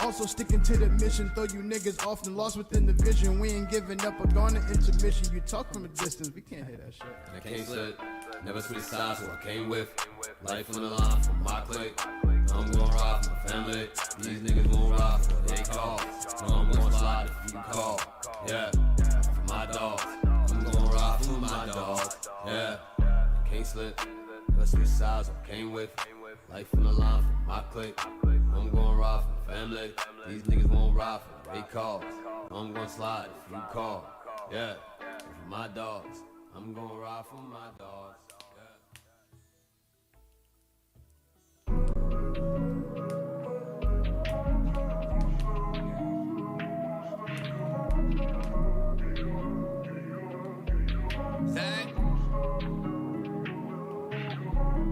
Also sticking to the mission, though you niggas often lost within the vision. We ain't giving up or gone to intermission. You talk from a distance, we can't hear that shit. And I can't slip, never switch sides, so I came with life on the line for my clique. I'm gon' ride for my family. These niggas won't ride for what they call. No, I'm gon' slide if you call. Yeah, for my dogs. I'm gon' ride for my dogs. Yeah, I can't slip, never switch sides, I came with life on the line for my clique. I'm gon' ride for my family. These niggas won't ride for what they call. No, I'm gon' slide if you call. Yeah, for my dogs. I'm gon' ride for my dogs.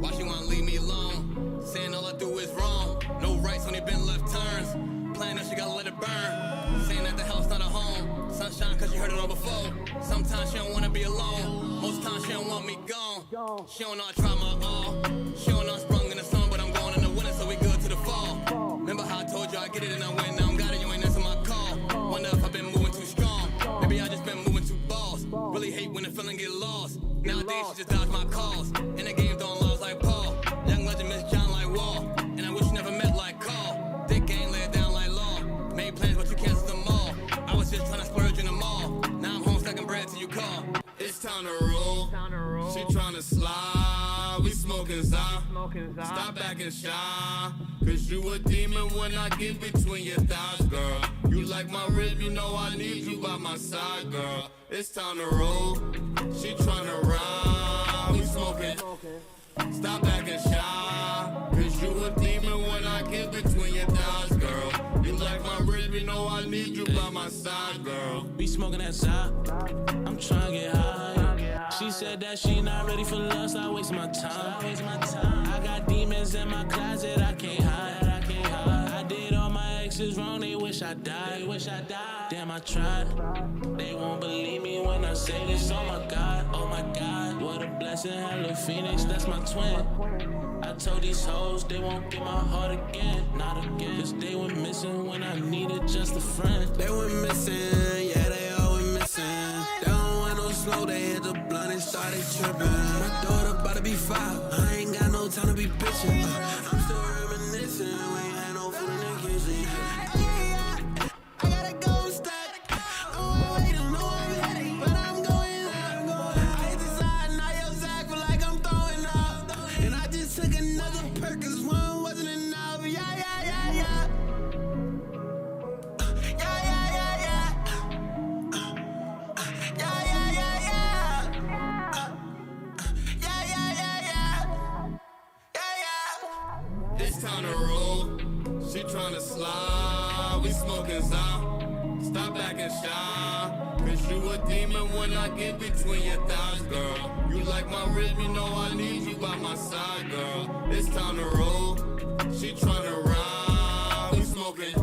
Why she wanna leave me alone? Saying all I do is wrong. No rights, only been left turns. Playing that she gotta let it burn. Saying that the house not a home. Sunshine cause she heard it all before. Sometimes she don't wanna be alone. Most times she don't want me gone. She don't know I try my all. She don't know I sprung in the sun, but I'm going in the winter, so we good to the fall. Remember how I told you I get it and I win. Now I'm got it, you ain't answer my call. Wonder if I've been moving too strong. Maybe I just been moving too balls. Really hate when the feeling get lost. Nowadays she just dodge my calls. In the game throwing laws like Paul. Young legend Miss John like Wall. And I wish you never met like Carl. Thick game lay it down like law. Made plans but you canceled them all. I was just trying to splurge in the mall. Now I'm home stacking bread till you call. It's time to roll. She tryna slide. We smoking za. Stop acting shy. Cause you a demon when I get between your thighs, girl. You like my rib, you know I need you by my side, girl. It's time to roll. She tryna ride. We smoking. Stop acting shy. Cause you a demon when I get between your thighs, girl. You like my rib, you know I need you by my side, girl. Be smoking that side. I'm trying to get high. She said that she not ready for love, stop wasting my time. I got demons in my closet, I can't hide. I did all my exes wrong, they wish I died. Damn, I tried. They won't believe me when I say this. Oh my God, what a blessing. Hello Phoenix, that's my twin. I told these hoes they won't get my heart again, not again. Cause they were missing when I needed just a friend. They were missing, yeah, they all were missing. They don't want no slow, they hit the blunt and started tripping. My daughter about to be 5, I ain't got no time to be bitching. I'm still reminiscing, we ain't had no food in the kitchen. I gotta go and stack. I'm waiting, know I'm heading, but I'm going out. I hit the side, now your Zach feel like I'm throwing up. And I just took another perk, cause one wasn't enough. Yeah. It's time to roll. She tryna slide. We smoking za. Stop acting shy. Cause you a demon when I get between your thighs, girl. You like my rib, you know I need you by my side, girl. It's time to roll. She tryna ride. We smoking.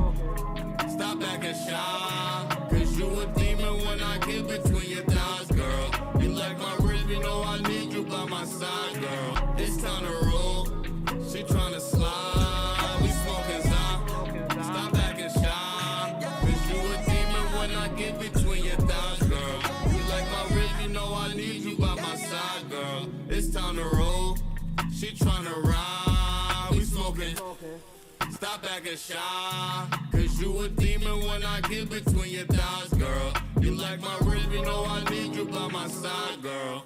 Stop acting shy. Cause you a demon when I get between your thighs, girl. You like my rib, you know I need you by my side, girl. It's time to roll. She tryna slide, we smoking za. Stop acting shy. Cause you a demon when I get between your thighs, girl. You like my rib, you know I need you by my side, girl. It's time to roll. She tryna ride, we smoking. Stop acting shy. Cause you a demon when I get between your thighs, girl. You like my rib, you know I need you by my side, girl.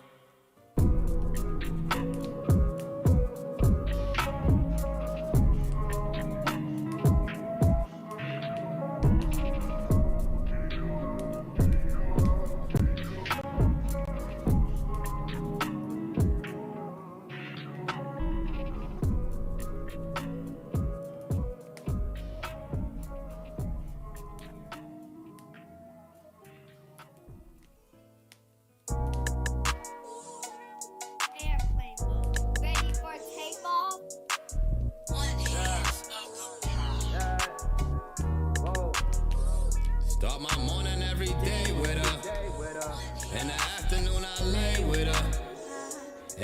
Start my morning every day with her. In the afternoon I lay with her.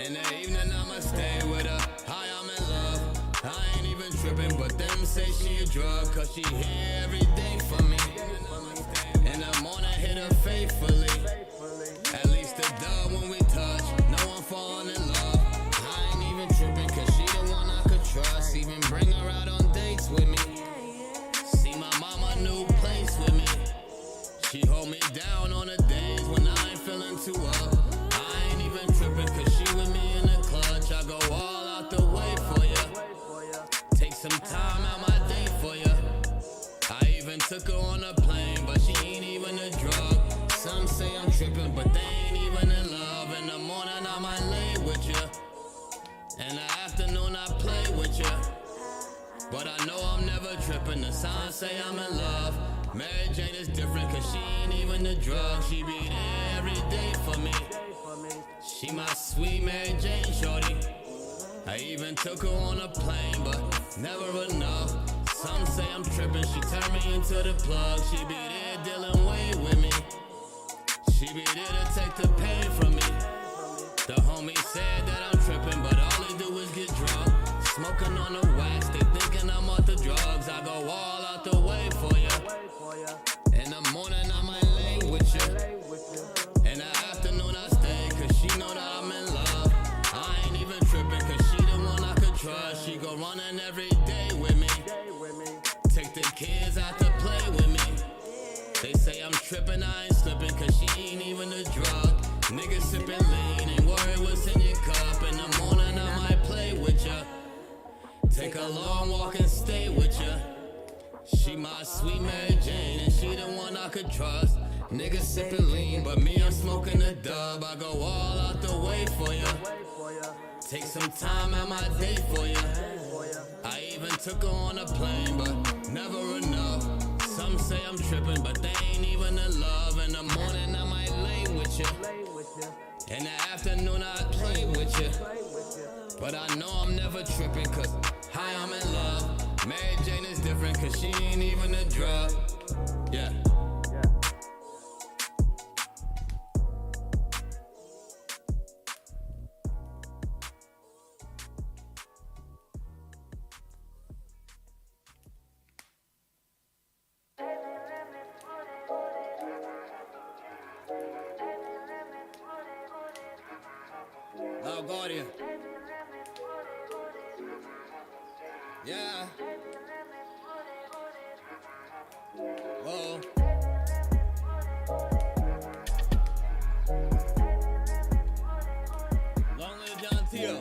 In the evening I'ma stay with her. Hi, I'm in love. I ain't even tripping, but them say she a drug, cause she here every day for me. In the morning, hit her faithfully. At least a dub when we touch. No one falling in love. I ain't even tripping, cause she the one I could trust. Even bring her out on dates with me. See my mama new place with me. She hold me down on the days when I ain't feeling too up. I ain't even tripping, cause she with me in the clutch. I go all out the way for ya. Take some time out my day for ya. I even took her on a plane, but she ain't even a drug. Some say I'm tripping, but they ain't even in love. In the morning I might lay with ya. In the afternoon I play with ya. But I know I'm never tripping. The signs say I'm in love. Mary Jane is different, cause she ain't even a drug. She be there every day for me. She my sweet Mary Jane shorty. I even took her on a plane, but never enough. Some say I'm tripping, she turned me into the plug. She be there dealing way with me. She be there to take the pain from me. The homie said that I'm tripping, but all they do is get drunk. Smoking on the wax, they thinking I'm off the drugs. I go all out the way for ya. In the morning I might lay with ya. In the afternoon I stay, cause she know that I'm in love. I ain't even tripping, cause she the one I could trust. She go running every day with me. Take the kids out to play with me. They say I'm tripping, I ain't slipping, cause she ain't even a drug. Niggas sipping lean, ain't worried what's in your cup. In the morning I might play with ya. Take a long walk and stay with ya. She my sweet Mary Jane, and she the one I could trust. Niggas sipping lean, but me I'm smoking a dub. I go all out the way for ya. Take some time out my day for ya. I even took her on a plane, but never enough. Some say I'm tripping, but they ain't even in love. In the morning I might lay with ya. In the afternoon I play with ya. But I know I'm never tripping, cause hi, I'm in love. Mary Jane is different, cause she ain't even a drug. Yeah. Guardian. Yeah. Whoa. Long live John Tio.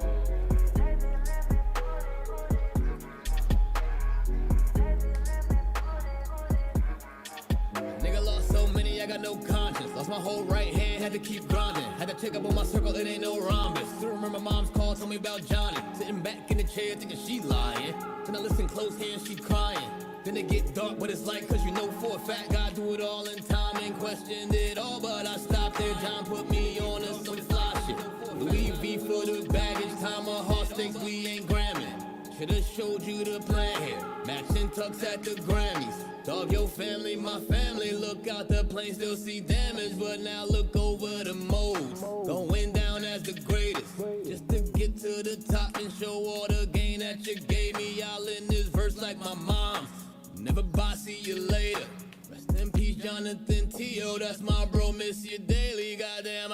Nigga lost so many, I got no conscience. Lost my whole right hand, had to keep grinding. Had to check up on my circle, it ain't no rhombus. Still remember mom's call, told me about Johnny. Sitting back in the chair, thinking she lying. Then I listen close here and she crying. Then it get dark, but it's like, cause you know for a fact God do it all in time and questioned it all. But I stopped there, John put me on some fly shit. Louis V for the baggage, time of heart stakes, we ain't gramming. Should've showed you the plan here. Matching tux at the Grammys. Dog, your family, my family. Look out the plane, still see damage. But now look over the modes. Going down as the greatest. Just to get to the top and show all the gain that you gave me. Y'all in this verse like my mom. Never bye, see you later. Rest in peace, Jonathan Tio. That's my bro, miss you daily. Goddamn,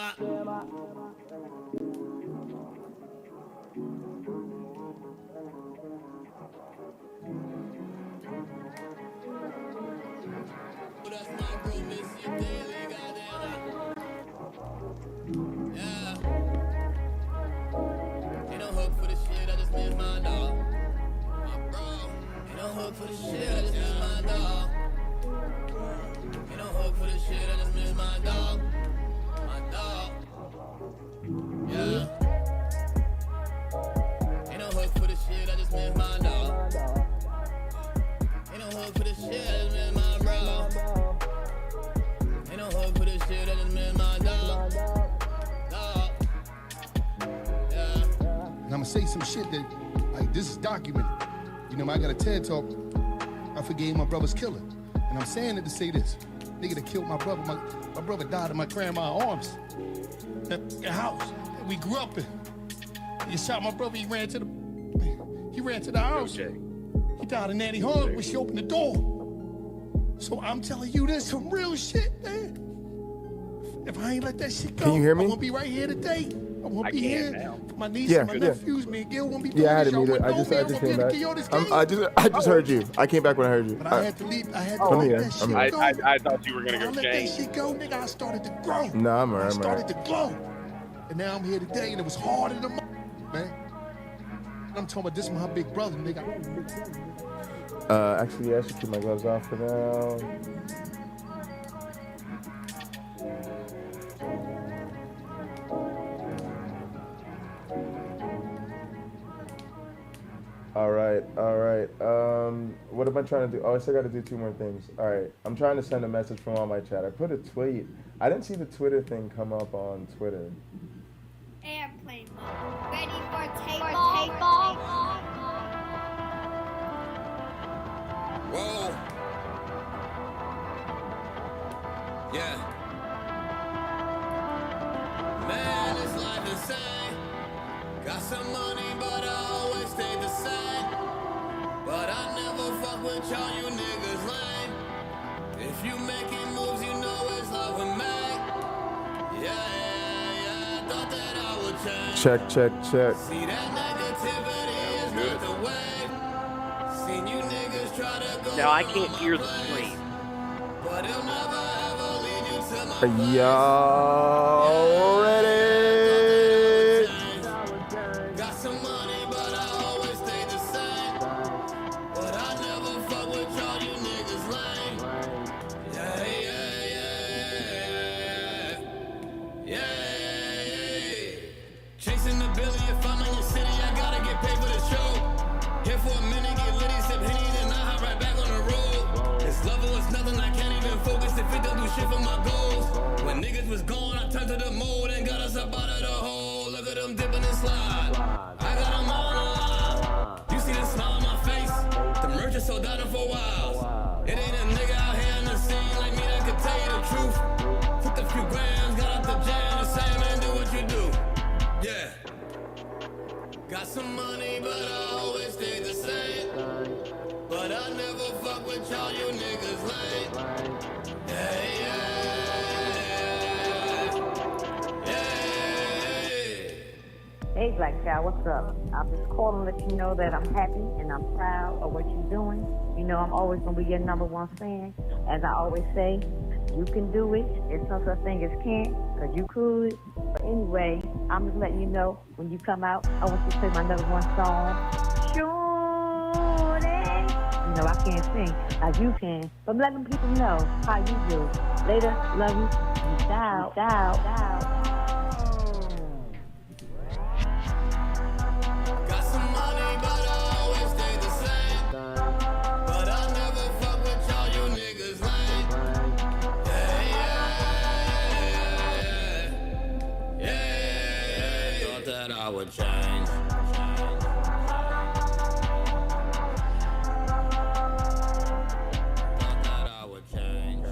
that's my bro, miss you daily, goddamn. Yeah. Ain't no hook for the shit, I just miss my dog. My bro. Ain't no hook for the shit, I just miss my dog. Ain't no hook for the shit, I just miss my dog. My dog. Yeah. Ain't no hook for the shit, I just miss my dog. Ain't no hook for the shit, I just miss my bro. Ain't no hook for this shit, I just miss my dog. Dog. Yeah. And I'ma say some shit that, like, this is documented. You know, I got a TED talk. I forgave my brother's killer. And I'm saying it to say this. Nigga that killed my brother, my brother died in my grandma's arms. That house that we grew up in. He shot my brother, he ran to the house. He died of Natty Hung when she opened the door. So I'm telling you this, some real shit, man. If I ain't let that shit go, Can you hear me? I won't be right here today. I won't be here for my niece and my nephews. Me and Gil won't be doing Yeah, I had this. to Y'all mute it. wouldn't I just know me. came I'm gonna back. be able to kill this game. I just heard you. I came back when I heard you. But I had to leave. I had to I'm let here. that shit I'm go. here. I thought you were gonna When I go let that change. shit go, nigga, I started to grow. Nah, I'm I alright. started to glow. And now I'm here today, and it was hard in the man. I'm talking about this is my big brother, nigga. Actually, I should keep my gloves off for now. All right. What am I trying to do? Oh, I still got to do 2 more things. All right, I'm trying to send a message from on my chat. I put a tweet. I didn't see the Twitter thing come up on Twitter. Airplane mode. Ready for takeoff? Whoa. Yeah. Man, this life insane. Got some money, but I always stay the same. But I never fuck with y'all, you niggas lame. If you making moves, you know it's love with me. Yeah, thought that I would change. Check. See that negativity is not the way. Seen you niggas try to go. Now I can't hear the stream. But it'll never ever lead you to my Are y'all ready? Got some money, but I always stay the same. But I never fuck with y'all, you niggas lame. Yeah. Chasing the billion, if I'm in your city, I gotta get paid for the show. Here for a minute, get litty, sip Henny, then I hop right back on the road. This level is nothing, I can't even focus if it don't do shit for my goals. When niggas was gone, I turned to the mold and got us up out of the hole. Look at them dipping and slide. I got them all alive. You see the smile on my face? The merch is sold out for a while. It ain't a nigga out here in the scene like me that could tell you the truth. Took a few grams, got out the jam, the same man, do what you do. Yeah. Got some money, but I always stay the same. But I never fuck with y'all, you niggas lame. Yeah. Hey, Black Child, what's up? I'm just calling to let you know that I'm happy and I'm proud of what you're doing. You know, I'm always going to be your #1 fan. As I always say, you can do it. There's no such thing as can't, because you could. But anyway, I'm just letting you know, when you come out, I want you to play my #1 song, Shorty. You know, I can't sing like you can, but I'm letting people know how you do. Later, love you. Peace out. Got some money, but I always stay the same. But I never fuck with y'all, you niggas lame. Yeah. Thought that I would change. Thought that I would change.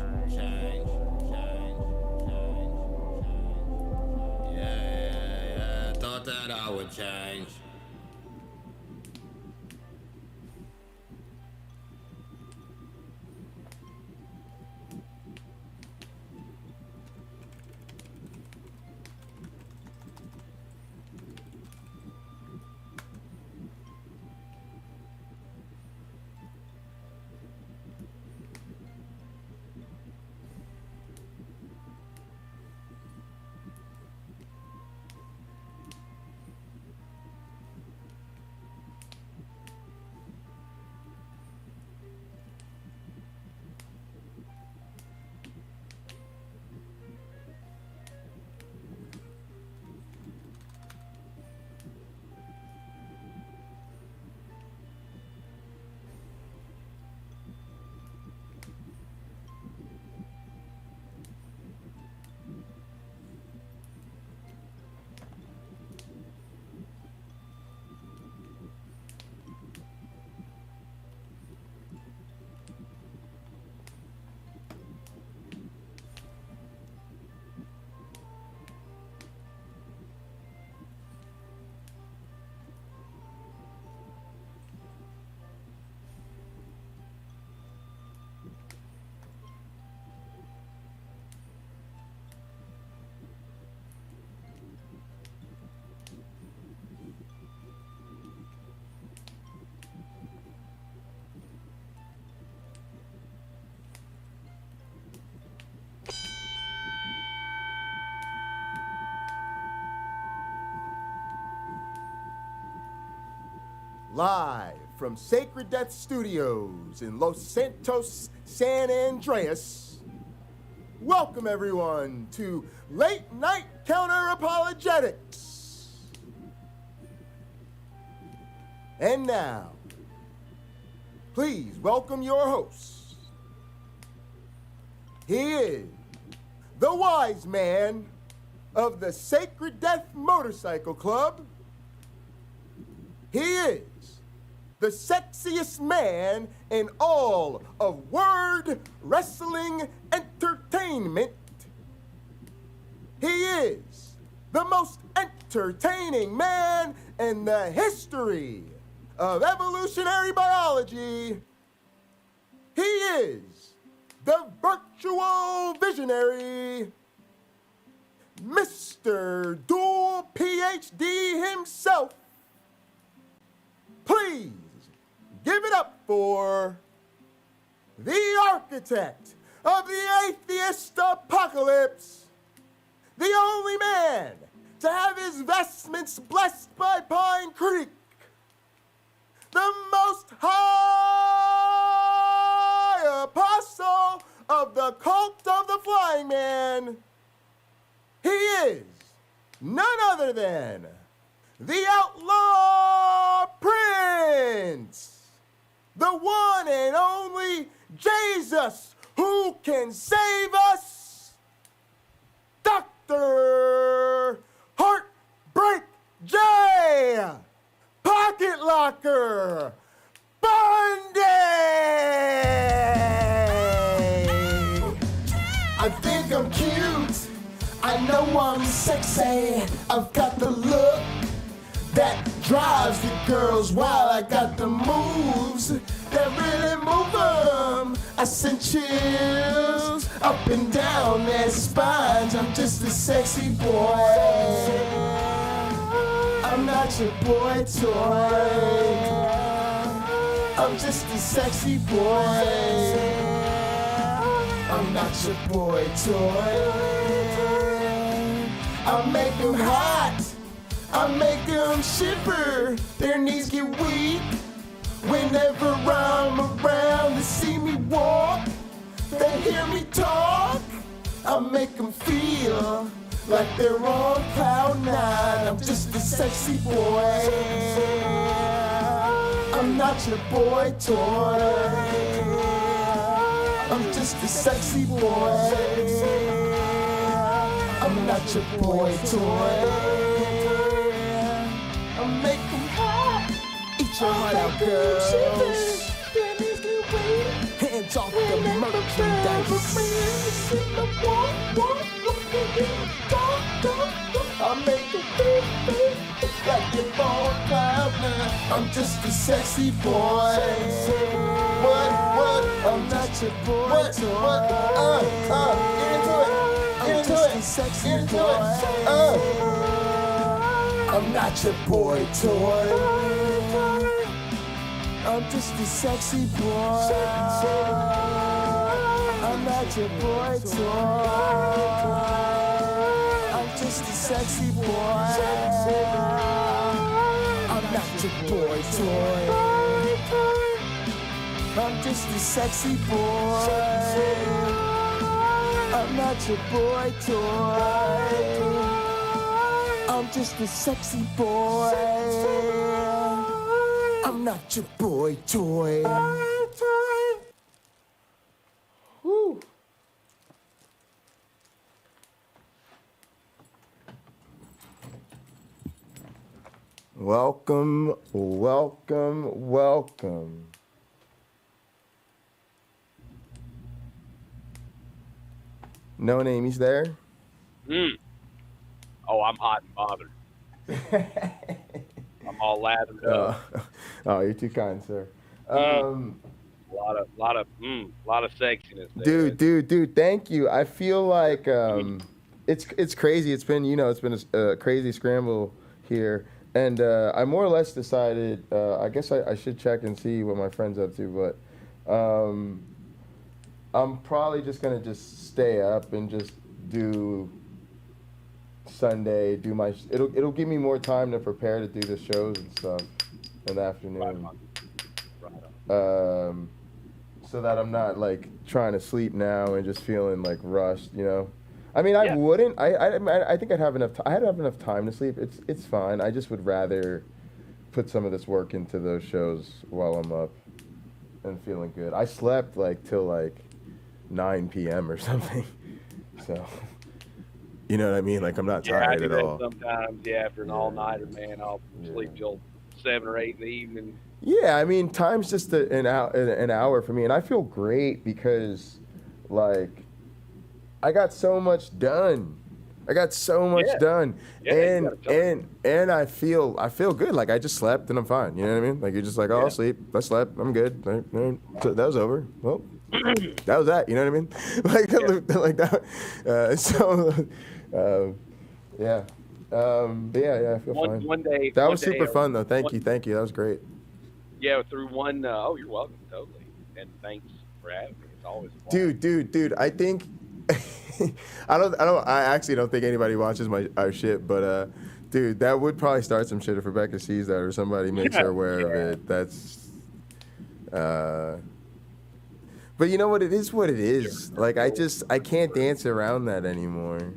Yeah. Thought that I would change. Live from Sacred Death Studios in Los Santos, San Andreas. Welcome everyone to Late-Night Counter-Apologetics. And now, please welcome your host. He is the wise man of the Sacred Death Motorcycle Club. He is the sexiest man in all of word wrestling entertainment. He is the most entertaining man in the history of evolutionary biology. He is the virtual visionary, Mr. Dual PhD himself. Please give it up for the architect of the atheist apocalypse, the only man to have his vestments blessed by Pine Creek, the most high apostle of the cult of the Flying Man. He is none other than the Outlaw Prince, the one and only Jesus who can save us, Dr. Heartbreak J. Pocketlocker Bundy! I think I'm cute, I know I'm sexy, I've got the look that drives the girls wild. I got the moves that really move them. I send chills up and down their spines. I'm just a sexy boy. I'm not your boy toy. I'm just a sexy boy. I'm not your boy toy. I'll make them hot, I make them shiver, their knees get weak. Whenever I'm around, they see me walk, they hear me talk. I make them feel like they're on cloud nine. I'm just a sexy boy. I'm not your boy toy. I'm just a sexy boy. I'm not your boy toy. Make them hot. Eat your heart out, girls. Hands off the merchandise. I make them feel like they're on cloud nine. I'm just a sexy boy. What? I'm not your boy toy. Into it. Sexy boy. I'm not your boy toy. I'm just a sexy boy. I'm not your boy toy. I'm just a sexy boy. I'm not your boy toy. I'm just a sexy boy. I'm not your boy toy. I'm just a sexy boy. I'm not your boy toy. Woo. Welcome, welcome, welcome. No name, he's there? Oh, I'm hot and bothered. I'm all lathered up. Oh, you're too kind, sir. A lot of sexiness there. Dude, thank you. I feel like it's crazy. It's been a crazy scramble here, and I more or less decided. I guess I should check and see what my friend's up to, but I'm probably just gonna stay up and just do Sunday. It'll give me more time to prepare to do the shows and stuff. in the afternoon. Right on. So that I'm not like trying to sleep now and just feeling like rushed, you know. I mean, I Yeah. wouldn't. I think I'd have enough. I'd have enough time to sleep. It's fine. I just would rather put some of this work into those shows while I'm up and feeling good. I slept like till like 9 p.m. or something. So, you know what I mean? Like I'm not Yeah, I tired do at that all. sometimes. Yeah, after an all-nighter, man, I'll sleep till 7 or 8 in the evening. Yeah, I mean, time's just an hour for me, and I feel great because, like, I got so much done. I got so much done, Yeah, and I feel good. Like I just slept and I'm fine. You know what I mean? Like you're just like, oh, I'll sleep. I slept. I'm good. So that was over. Well, that was that. You know what I mean? Like that. Yeah. But yeah, I feel fine. One day. That was super fun though. Thank you. That was great. Yeah, through one. Oh, you're welcome. Totally. And thanks for having me. It's always fun. Dude. I think I actually don't think anybody watches our shit, but dude, that would probably start some shit if Rebecca sees that or somebody makes her aware of it. That's but you know what? It is what it is. Like I can't dance around that anymore.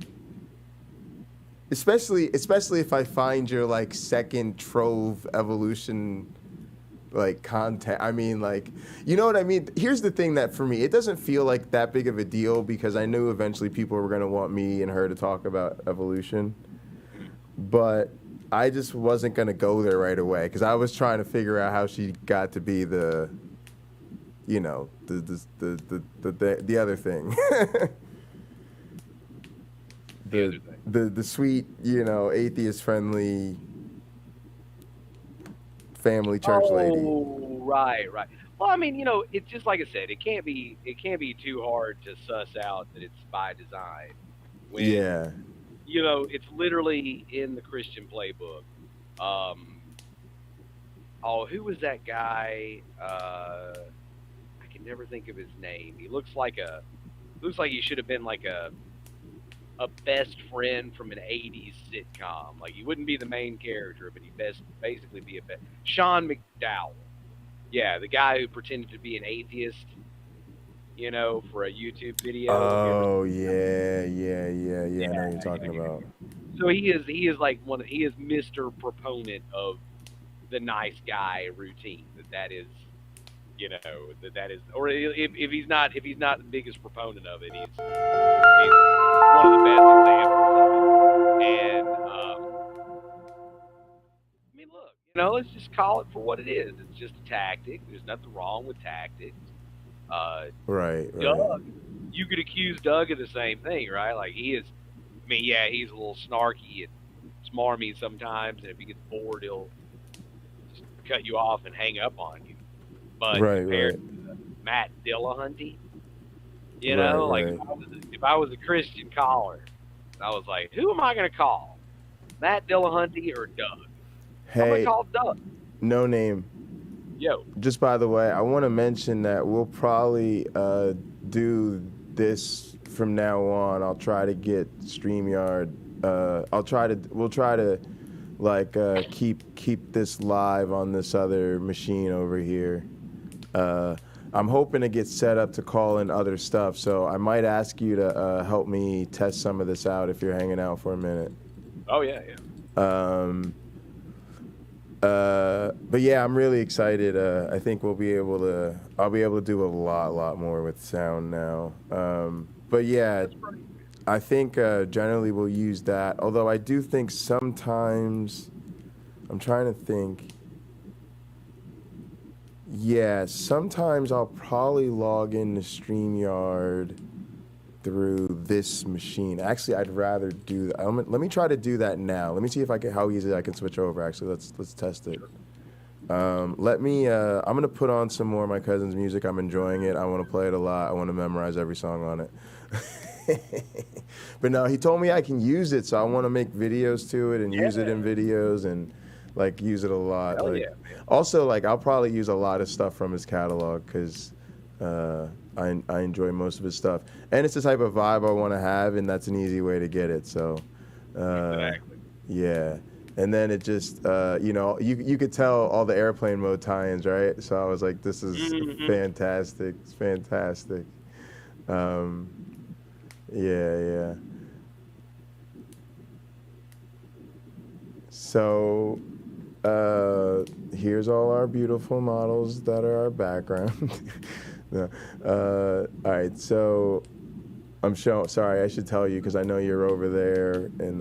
Especially if I find your like second Trove evolution like content. I mean, like, you know what I mean? Here's the thing that for me, it doesn't feel like that big of a deal because I knew eventually people were going to want me and her to talk about evolution. But I just wasn't going to go there right away because I was trying to figure out how she got to be the, you know, the other thing. the sweet, you know, atheist friendly family church lady. Oh, right. Well, I mean, you know, it's just like I said, it can't be too hard to suss out that it's by design. When, yeah. You know, it's literally in the Christian playbook. Who was that guy? I can never think of his name. He looks like he should have been like a best friend from an 80s sitcom. Like, he wouldn't be the main character, but he'd basically be a best. Sean McDowell. Yeah, the guy who pretended to be an atheist, you know, for a YouTube video. Oh, yeah. I know what you're talking about. So he is like he is Mr. Proponent of the nice guy routine. That is, you know, that is, or if he's not the biggest proponent of it, he's one of the best examples of it. And I mean, look, you know, let's just call it for what it is. It's just a tactic. There's nothing wrong with tactics. Right. Doug, you could accuse Doug of the same thing, right? Like he is. I mean, yeah, he's a little snarky and smarmy sometimes, and if he gets bored, he'll just cut you off and hang up on you. But compared to Matt Dillahunty, you know, like if I was a Christian caller, I was like, who am I going to call? Matt Dillahunty or Doug? Hey, I'm going to call Doug. No name. Yo. Just by the way, I want to mention that we'll probably do this from now on. I'll try to get StreamYard. We'll try to like keep this live on this other machine over here. I'm hoping to get set up to call in other stuff, so I might ask you to help me test some of this out if you're hanging out for a minute. Oh yeah. But yeah, I'm really excited. I think I'll be able to do a lot more with sound now. But yeah, I think generally we'll use that. Although I do think sometimes, I'm trying to think. Yeah, sometimes I'll probably log into StreamYard through this machine. Actually, I'd rather do that. Let me try to do that now. Let me see if how easy I can switch over. Actually, let's test it. I'm gonna put on some more of my cousin's music. I'm enjoying it. I want to play it a lot. I want to memorize every song on it. But no, he told me I can use it, so I want to make videos to it and use it in videos and like use it a lot. Hell like, yeah, man. Also, like I'll probably use a lot of stuff from his catalog because I enjoy most of his stuff, and it's the type of vibe I want to have, and that's an easy way to get it. So, Exactly. yeah. And then it just, you know, you could tell all the airplane mode tie-ins, right? So I was like, this is fantastic. It's fantastic. Yeah. So here's all our beautiful models that are our background. No. All right, so I'm showing, sorry, I should tell you because I know you're over there in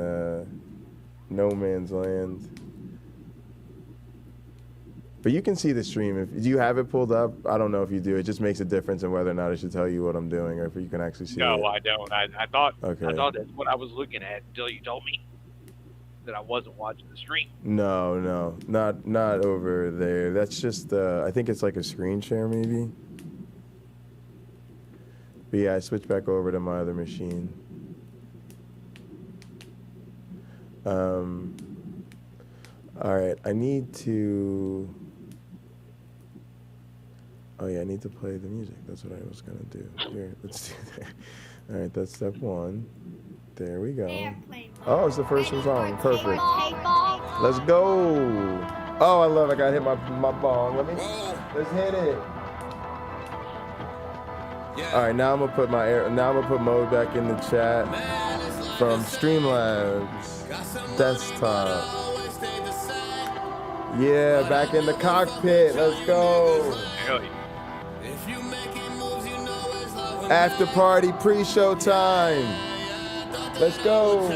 no man's land. But you can see the stream. Do you have it pulled up? I don't know if you do. It just makes a difference in whether or not I should tell you what I'm doing or if you can actually see it. No, I don't. I thought Okay. I thought that's what I was looking at until you told me that I wasn't watching the stream. No, not over there. That's just, I think it's like a screen share maybe. But yeah, I switched back over to my other machine. All right, I need to, oh yeah, I need to play the music. That's what I was gonna do. Here, let's do that. All right, that's step one. There we go. Oh, it's the first song. Perfect. Let's go. Oh, I love it. I gotta hit my bong. Let's hit it. All right, now I'm gonna put mode back in the chat from Streamlabs desktop. Yeah, back in the cockpit. Let's go. After party pre-show time. Let's go.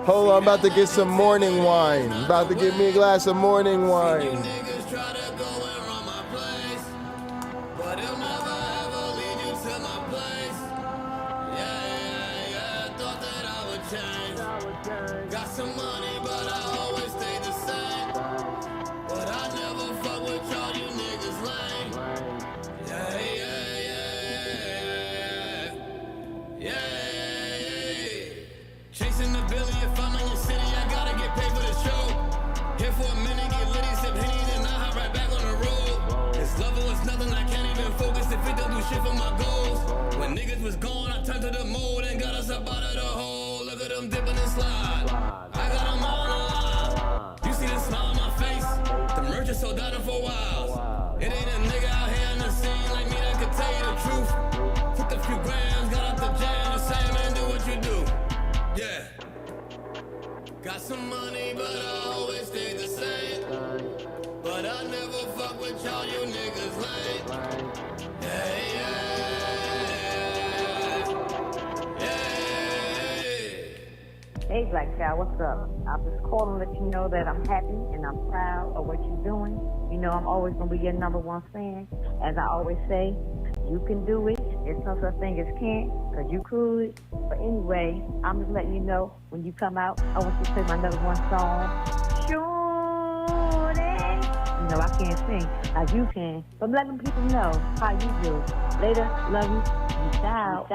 Hold on, I'm about to get some morning wine. About to get me a glass of morning wine. Got some money, but I always stay the same. But I never fuck with y'all, you niggas lame. Yeah. Chasing the billy, if I'm in your city, I gotta get paid for the show. Here for a minute, get litty, sip Henny, then I hop right back on the road. This level is nothing, I can't even focus if it don't do shit for my goals. When niggas was gone, I turned to the mode and got us up out of the hole. Look at them dipping and slide. I got them all alive. You see the smile on my face? The merch is sold out for a while. It ain't a nigga out here in the scene like me that could tell you the truth. Took a few grams, got out the jam, the same man, do what you do. Yeah. Got some money, but I always stay the same. But I never fuck with y'all, you niggas lame. Hey, Black Child, what's up? I'm just calling to let you know that I'm happy and I'm proud of what you're doing. You know I'm always going to be your #1 fan. As I always say, you can do it. There's no such thing as can't, because you could. But anyway, I'm just letting you know, when you come out, I want you to play my #1 song. Shorty. You know I can't sing like you can, but I'm letting people know how you do. Later, love you. Peace out.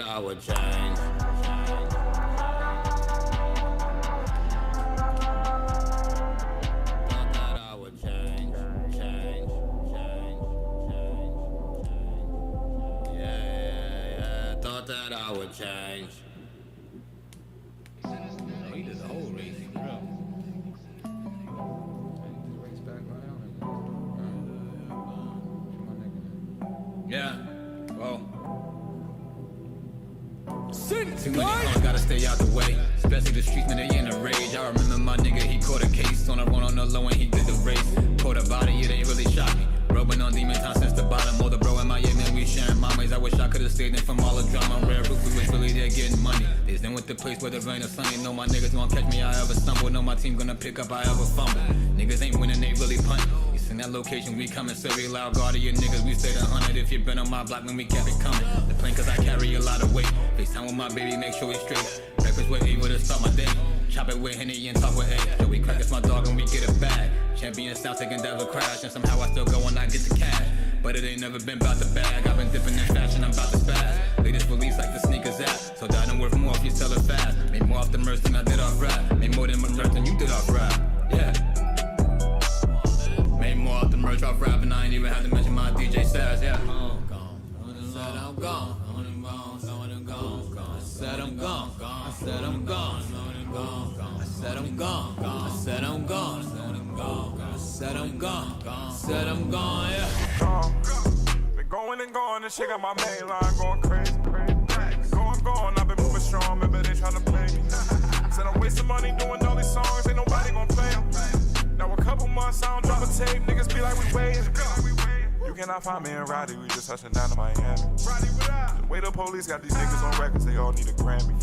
I would change. Thought that I would change. Yeah. Thought that I would change. He did the whole race, bro. Yeah. Well. Too many cars, gotta stay out the way. Especially the streets when they in a rage. I remember my nigga, he caught a case. On a run on the low and he did the race. Caught a body, it ain't really shocked me. Rubbing on demon time since the bottom. All the bro in Miami, we sharing mamas. I wish I could've stayed in from all the drama. Rare roof, we was really there getting money. They then with the place where the rain or sunny. Know my niggas won't catch me, I ever stumble. Know my team gonna pick up, I ever fumble. Niggas ain't winning, they really punt. In that location, we coming so we loud. Guardian niggas, we stayed 100. If you been on my block, when we kept it coming. The plane, cause I carry a lot of weight. FaceTime with my baby, make sure it's straight. Breakfast with able to start my day. Chop it with Henny and talk with A. So we crack, it's my dog and we get it back. Champion South taking devil crash. And somehow I still go and I get the cash. but it ain't never been about the bag. I've been dipping in fashion, I'm about to spaz. Latest release like the sneakers app, so that I'm worth more if you sell it fast. Made more off the merch than I did off rap. Made more than my merch than you did off rap. Yeah. Made more off the merch off rap, and I ain't even had to mention my DJ stats. Yeah. Said I'm gone. I said I'm gone. I said I'm gone. I said I'm gone. I said I'm gone. I said I'm gone. I said I'm gone. Yeah. Been going and going, and shit got my main line going crazy. Going, I've been moving strong, remember they tryna play me. Said I'm wasting money doing all these songs, ain't nobody gon' play them. Now a couple months, I don't drop a tape, niggas be like we waiting. You cannot find me in Roddy, we just touching down to Miami. The way the police got these niggas on records, they all need a Grammy.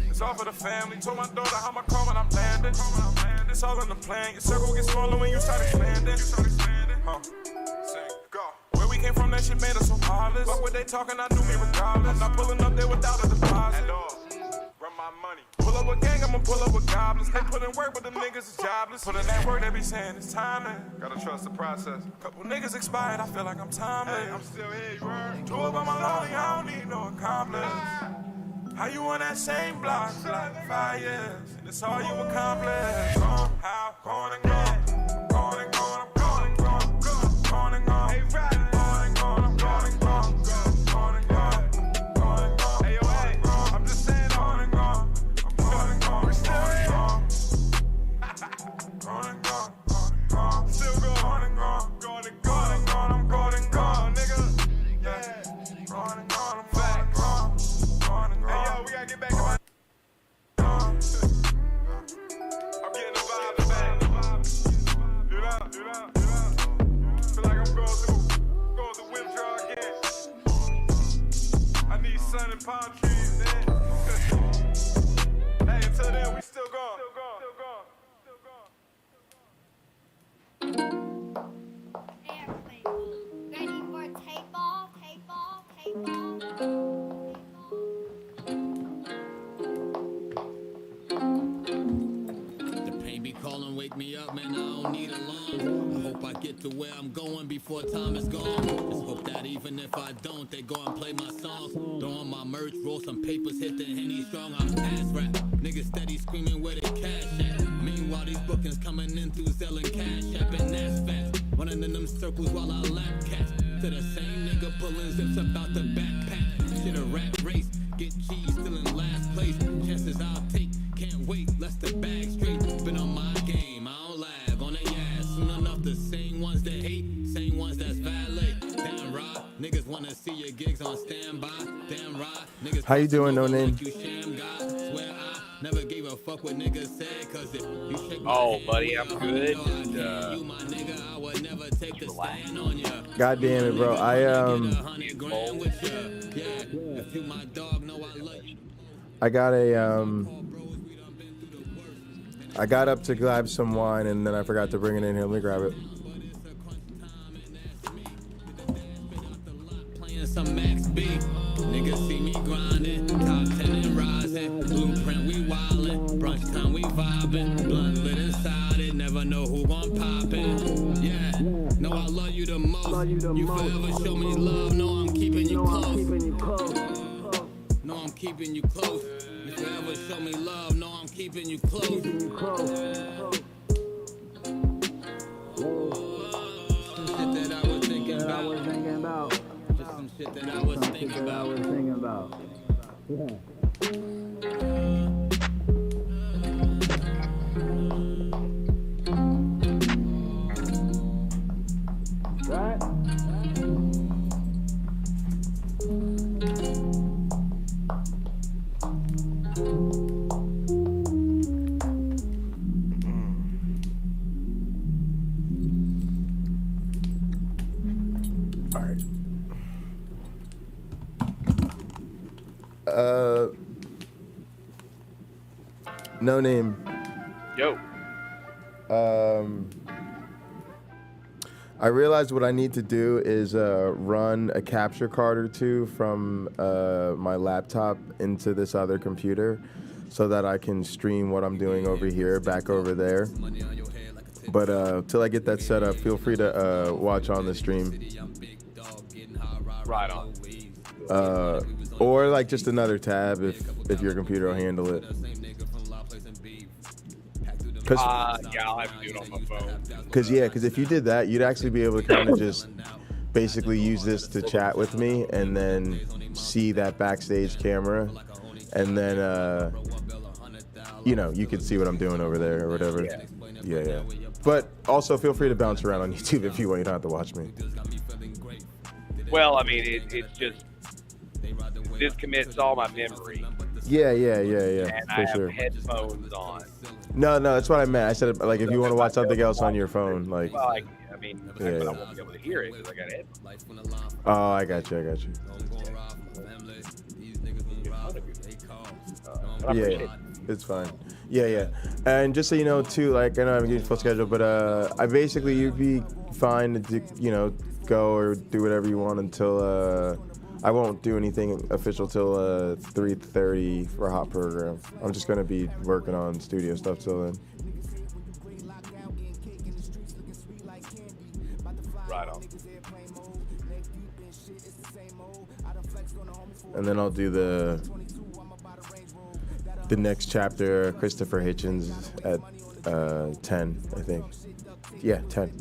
It's all for the family, told my daughter how my car when I'm landing. It's all in the plan, your circle gets smaller when you start expanding. Where we came from, that shit made us so heartless. Fuck what they talking, I knew me regardless. I'm not pulling up there without a deposit. Run my money. Pull up a gang, I'ma pull up with goblins. They put in work, but them niggas is jobless. Put in that work, they be saying it's timing. Gotta trust the process. Couple niggas expired, I feel like I'm timeless. Hey, I'm still here, you heard? Do it by my lonely, I don't need no accomplice. How you on that same block for like 5 years? And it's all you accomplish. How? Going and gone. Going and gone. I'm going and gone. Going and gone. Hey, right. Going and gone. I'm going and gone. Going and gone. Going and gone. Hey, yo, hey. I'm just saying, going and gone. I'm going and gone. We're still here. Going and gone. Going and gone. Still going and gone. Going and gone. And gone. I'm going and gone, nigga. Yeah. Going and gone. I'm back. Going and gone. Hey, yo, we gotta get back to my. I'm getting the vibe back. Do that. Feel like I'm going through withdrawal again. I need sun and palm trees, man. Hey, until then, we still gone. Airplane mode. Ready for takeoff. The pain be calling, wake me up, man, I don't need alarm. I hope I get to where I'm going before time is gone. Just hope that even if I don't, they go and play my songs. Throw on my merch, roll some papers, hit the Henny strong. I'm past rap, niggas steady screaming where they cash at. Meanwhile, these bookings coming in through Zell and Cash App, and that's fast. Running in them circles while I lap cats. To the same nigga pulling zips about the backpack. Shit a rat race, get cheese still in last place. Chances I'll take, can't wait, let's the bag straight. Been on my game, I don't lag on the ass. Soon enough, the same ones that hate, same ones that's valet. Damn right, niggas wanna see your gigs on standby. Damn right, niggas. How you doing, No Name? You sham God, swear I never gave a fuck what niggas said, cause if you shake my Oh, hand, buddy, I'm good. you my nigga, I would never take the stand on ya. God damn it, bro. I got up to grab some wine and then I forgot to bring it in here. Let me grab it. Playing some Max B. Niggas see me grinding, top 10 and rising. Blueprint, we wildin'. Brunch time, we vibing. Blunt lit inside it, never know who gon' poppin'. Yeah, know I love you the most. You forever show me love, know I'm keeping you close. Know I'm keeping you close. You forever show me love, know I'm keeping you close. Some shit that I was thinking about. Just some shit that I was thinking about. Right? No Name. Yo. I realized what I need to do is run a capture card or two from my laptop into this other computer so that I can stream what I'm doing over here back over there. But till I get that set up, feel free to watch on the stream. Right on. Or like just another tab if your computer will handle it. Yeah, I'll have to do it on my phone. Because if you did that, you'd actually be able to kind of just basically use this to chat with me and then see that backstage camera, and then you could see what I'm doing over there or whatever. Yeah. But also feel free to bounce around on YouTube if you want. You don't have to watch me. Well, I mean, it's just this commits all my memory. Yeah. And For I sure. have headphones on. No, that's what I meant. I said like if you want to watch something else on your phone, like. Well, I won't be able to hear it because I got headphones. Oh, I got you. Yeah, it's fine. Yeah. And just so you know, too, like I know I'm getting full schedule, but you'd be fine to go or do whatever you want until I won't do anything official till 3:30 for a hot program. I'm just gonna be working on studio stuff till then. Right on. And then I'll do the next chapter, Christopher Hitchens, at 10, I think. Yeah, 10.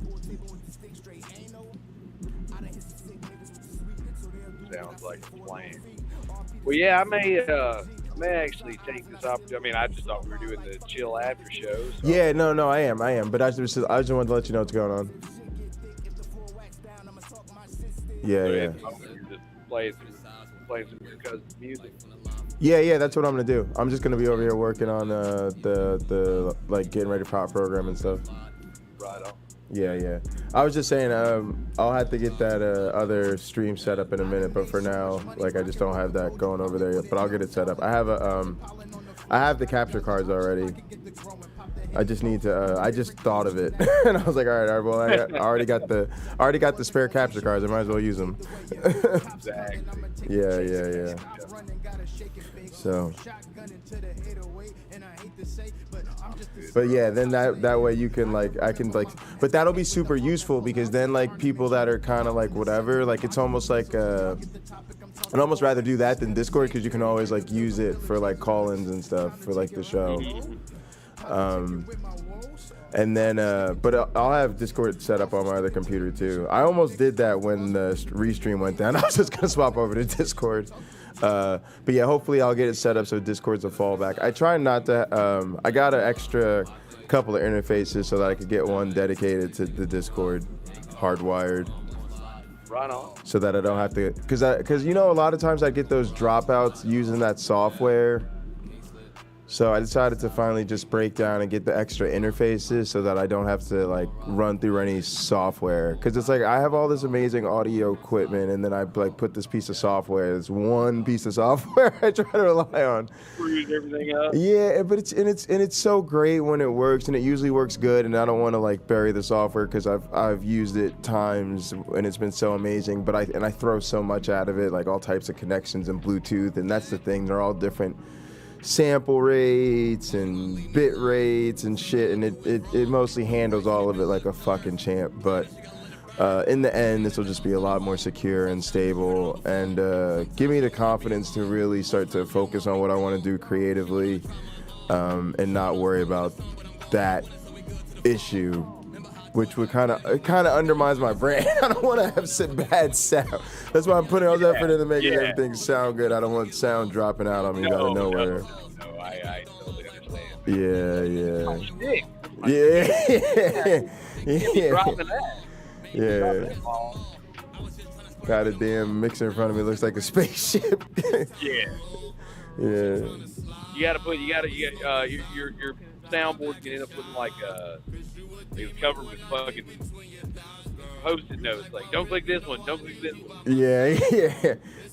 Sounds like a plan. Well, yeah, I may actually take this opportunity. I mean, I just thought we were doing the chill after shows. So. Yeah, no, I am. But I just wanted to let you know what's going on. Yeah. Just play some of your cousin's music. Yeah, that's what I'm gonna do. I'm just gonna be over here working on the like getting ready for hot program and stuff. Right on. Yeah. I was just saying, I'll have to get that other stream set up in a minute, but for now, like I just don't have that going over there yet. But I'll get it set up. I have the capture cards already. I just need to. I just thought of it, and I was like, all right. Well, I already got the spare capture cards. I might as well use them. Exactly. Yeah. So. But yeah, then that way you can but that'll be super useful because then like people that are kind of like whatever, like it's almost like I'd almost rather do that than Discord because you can always like use it for like call-ins and stuff for like the show. And then, but I'll have Discord set up on my other computer too. I almost did that when the restream went down. I was just gonna swap over to Discord. But yeah, hopefully I'll get it set up so Discord's a fallback. I try not to, I got an extra couple of interfaces so that I could get one dedicated to the Discord, hardwired. Right on. So that I don't have to, cause a lot of times I get those dropouts using that software. So I decided to finally just break down and get the extra interfaces so that I don't have to like run through any software. Cause it's like I have all this amazing audio equipment and then I like put this piece of software, this one piece of software I try to rely on. Screws everything up. Yeah, but it's so great when it works and it usually works good and I don't want to like bury the software because I've used it times and it's been so amazing. But I throw so much out of it, like all types of connections and Bluetooth, and that's the thing. They're all different sample rates and bit rates and shit, and it mostly handles all of it like a fucking champ. But in the end, this will just be a lot more secure and stable and give me the confidence to really start to focus on what I want to do creatively and not worry about that issue, which would kind of undermines my brand. I don't want to have some bad sound. That's why I'm putting all the effort into making everything sound good. I don't want sound dropping out on me out of nowhere. No, I totally understand. Yeah. Got a damn mixer in front of me. Looks like a spaceship. Yeah. You gotta your soundboard can end up looking like it's covered with fucking Post-it notes, like don't click this one, don't click this one.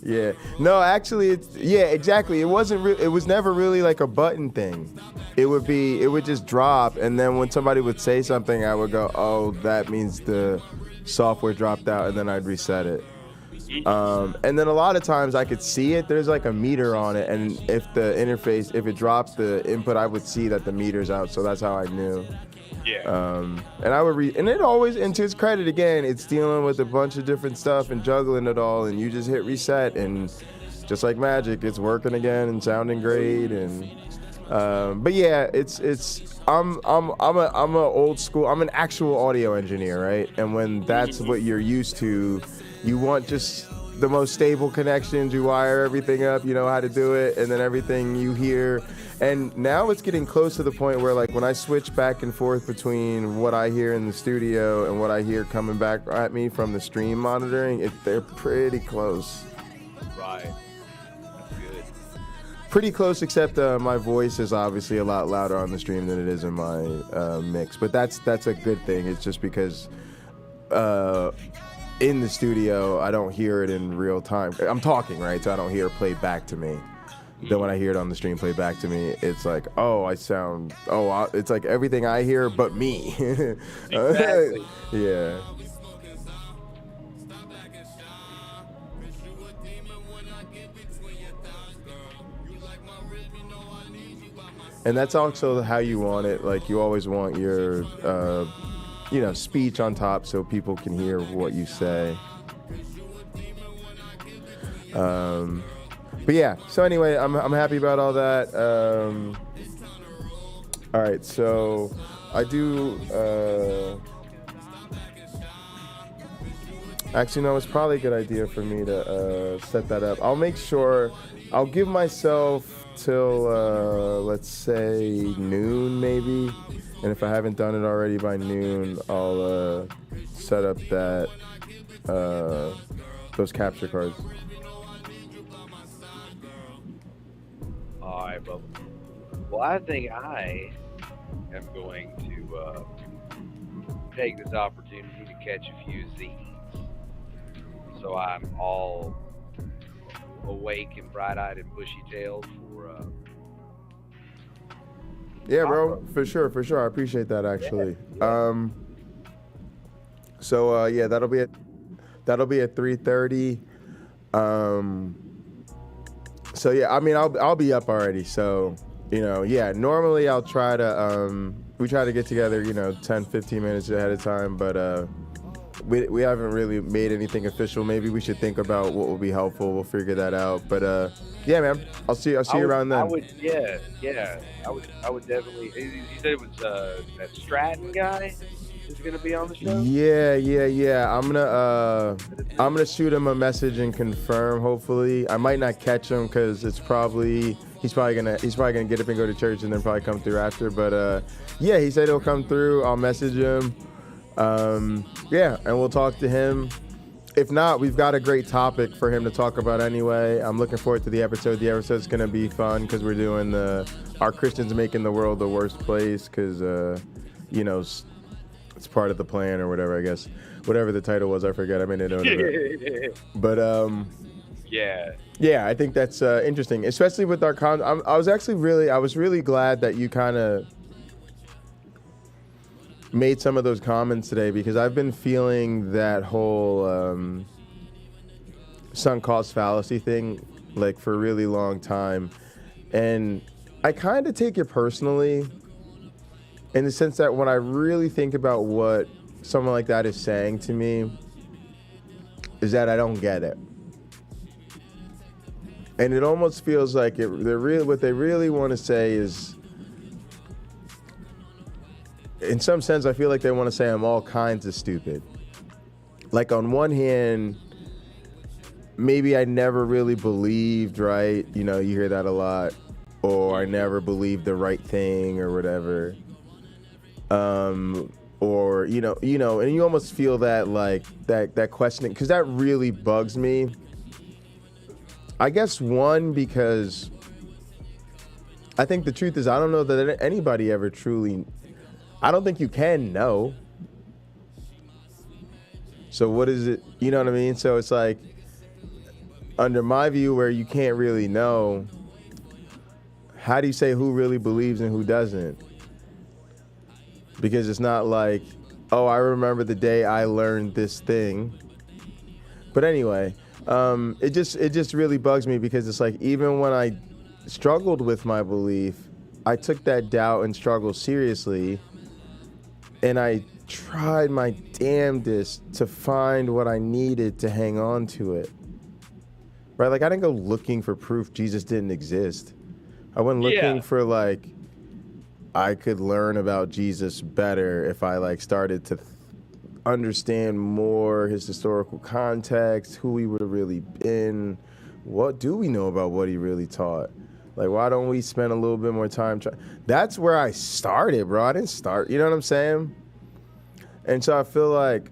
Yeah. No, actually, exactly. It wasn't. It was never really like a button thing. It would just drop, and then when somebody would say something, I would go, "Oh, that means the software dropped out," and then I'd reset it. And then a lot of times I could see it. There's like a meter on it, and if the interface, if it drops the input, I would see that the meter's out. So that's how I knew. Yeah. And I would read, and it always, and to its credit again, it's dealing with a bunch of different stuff and juggling it all, and you just hit reset, and just like magic, it's working again and sounding great, and but yeah, I'm a old school, I'm an actual audio engineer, right? And when that's what you're used to, you want just the most stable connections, you wire everything up, you know how to do it, and then everything you hear. And now it's getting close to the point where, like, when I switch back and forth between what I hear in the studio and what I hear coming back at me from the stream monitoring, they're pretty close. Right. That's good. Pretty close, except my voice is obviously a lot louder on the stream than it is in my mix. But that's a good thing. It's just because in the studio, I don't hear it in real time. I'm talking, right? So I don't hear it played back to me. Then when I hear it on the stream played back to me, it's like, it's like everything I hear but me. Exactly. Yeah. And that's also how you want it. Like, you always want your, speech on top so people can hear what you say. But yeah, so anyway, I'm happy about all that. All right, so I do, actually, no, it's probably a good idea for me to set that up. I'll make sure, I'll give myself till, let's say, noon maybe. And if I haven't done it already by noon, I'll set up that, those capture cards. All right, Bubba. Well, I think I am going to take this opportunity to catch a few Z's, so I'm all awake and bright-eyed and bushy-tailed for. Yeah, bro, for sure. I appreciate that, actually. Yeah. So yeah, that'll be at 3:30. So yeah, I mean, I'll be up already. So, normally I'll try to we try to get together, 10, 15 minutes ahead of time, but we haven't really made anything official. Maybe we should think about what will be helpful. We'll figure that out. But yeah, man, I'll see you around then. I would definitely. You said it was that Stratton guy is gonna be on the show. Yeah. I'm gonna shoot him a message and confirm. Hopefully, I might not catch him because he's probably gonna get up and go to church and then probably come through after. But yeah, he said he'll come through. I'll message him. Yeah, and we'll talk to him. If not, we've got a great topic for him to talk about anyway. I'm looking forward to the episode. The episode's gonna be fun because we're doing are Christians making the world the worst place? Because it's part of the plan or whatever, I guess. Whatever the title was, I forget. I made a note of it. But yeah, I think that's interesting, especially with our I was really glad that you kind of made some of those comments today, because I've been feeling that whole sunk cost fallacy thing like for a really long time, and I kind of take it personally in the sense that when I really think about what someone like that is saying to me, is that I don't get it. And it almost feels like what they really want to say is, in some sense, I feel like they want to say I'm all kinds of stupid. Like, on one hand, maybe I never really believed, right? You hear that a lot. Or I never believed the right thing or whatever. Or, and you almost feel that, like, that questioning, because that really bugs me. I guess, one, because I think the truth is I don't know that anybody ever truly, I don't think you can know. So what is it, you know what I mean? So it's like, under my view, where you can't really know, how do you say who really believes and who doesn't? Because it's not like, oh, I remember the day I learned this thing. But anyway, it just really bugs me, because it's like, even when I struggled with my belief, I took that doubt and struggle seriously. and I tried my damnedest to find what I needed to hang on to it. Right? Like, I didn't go looking for proof Jesus didn't exist. I went looking for, like, I could learn about Jesus better if I, like, started to understand more his historical context, who he would have really been. What do we know about what he really taught? Like, why don't we spend a little bit more time trying? That's where I started, bro. I didn't start, you know what I'm saying? And so I feel like,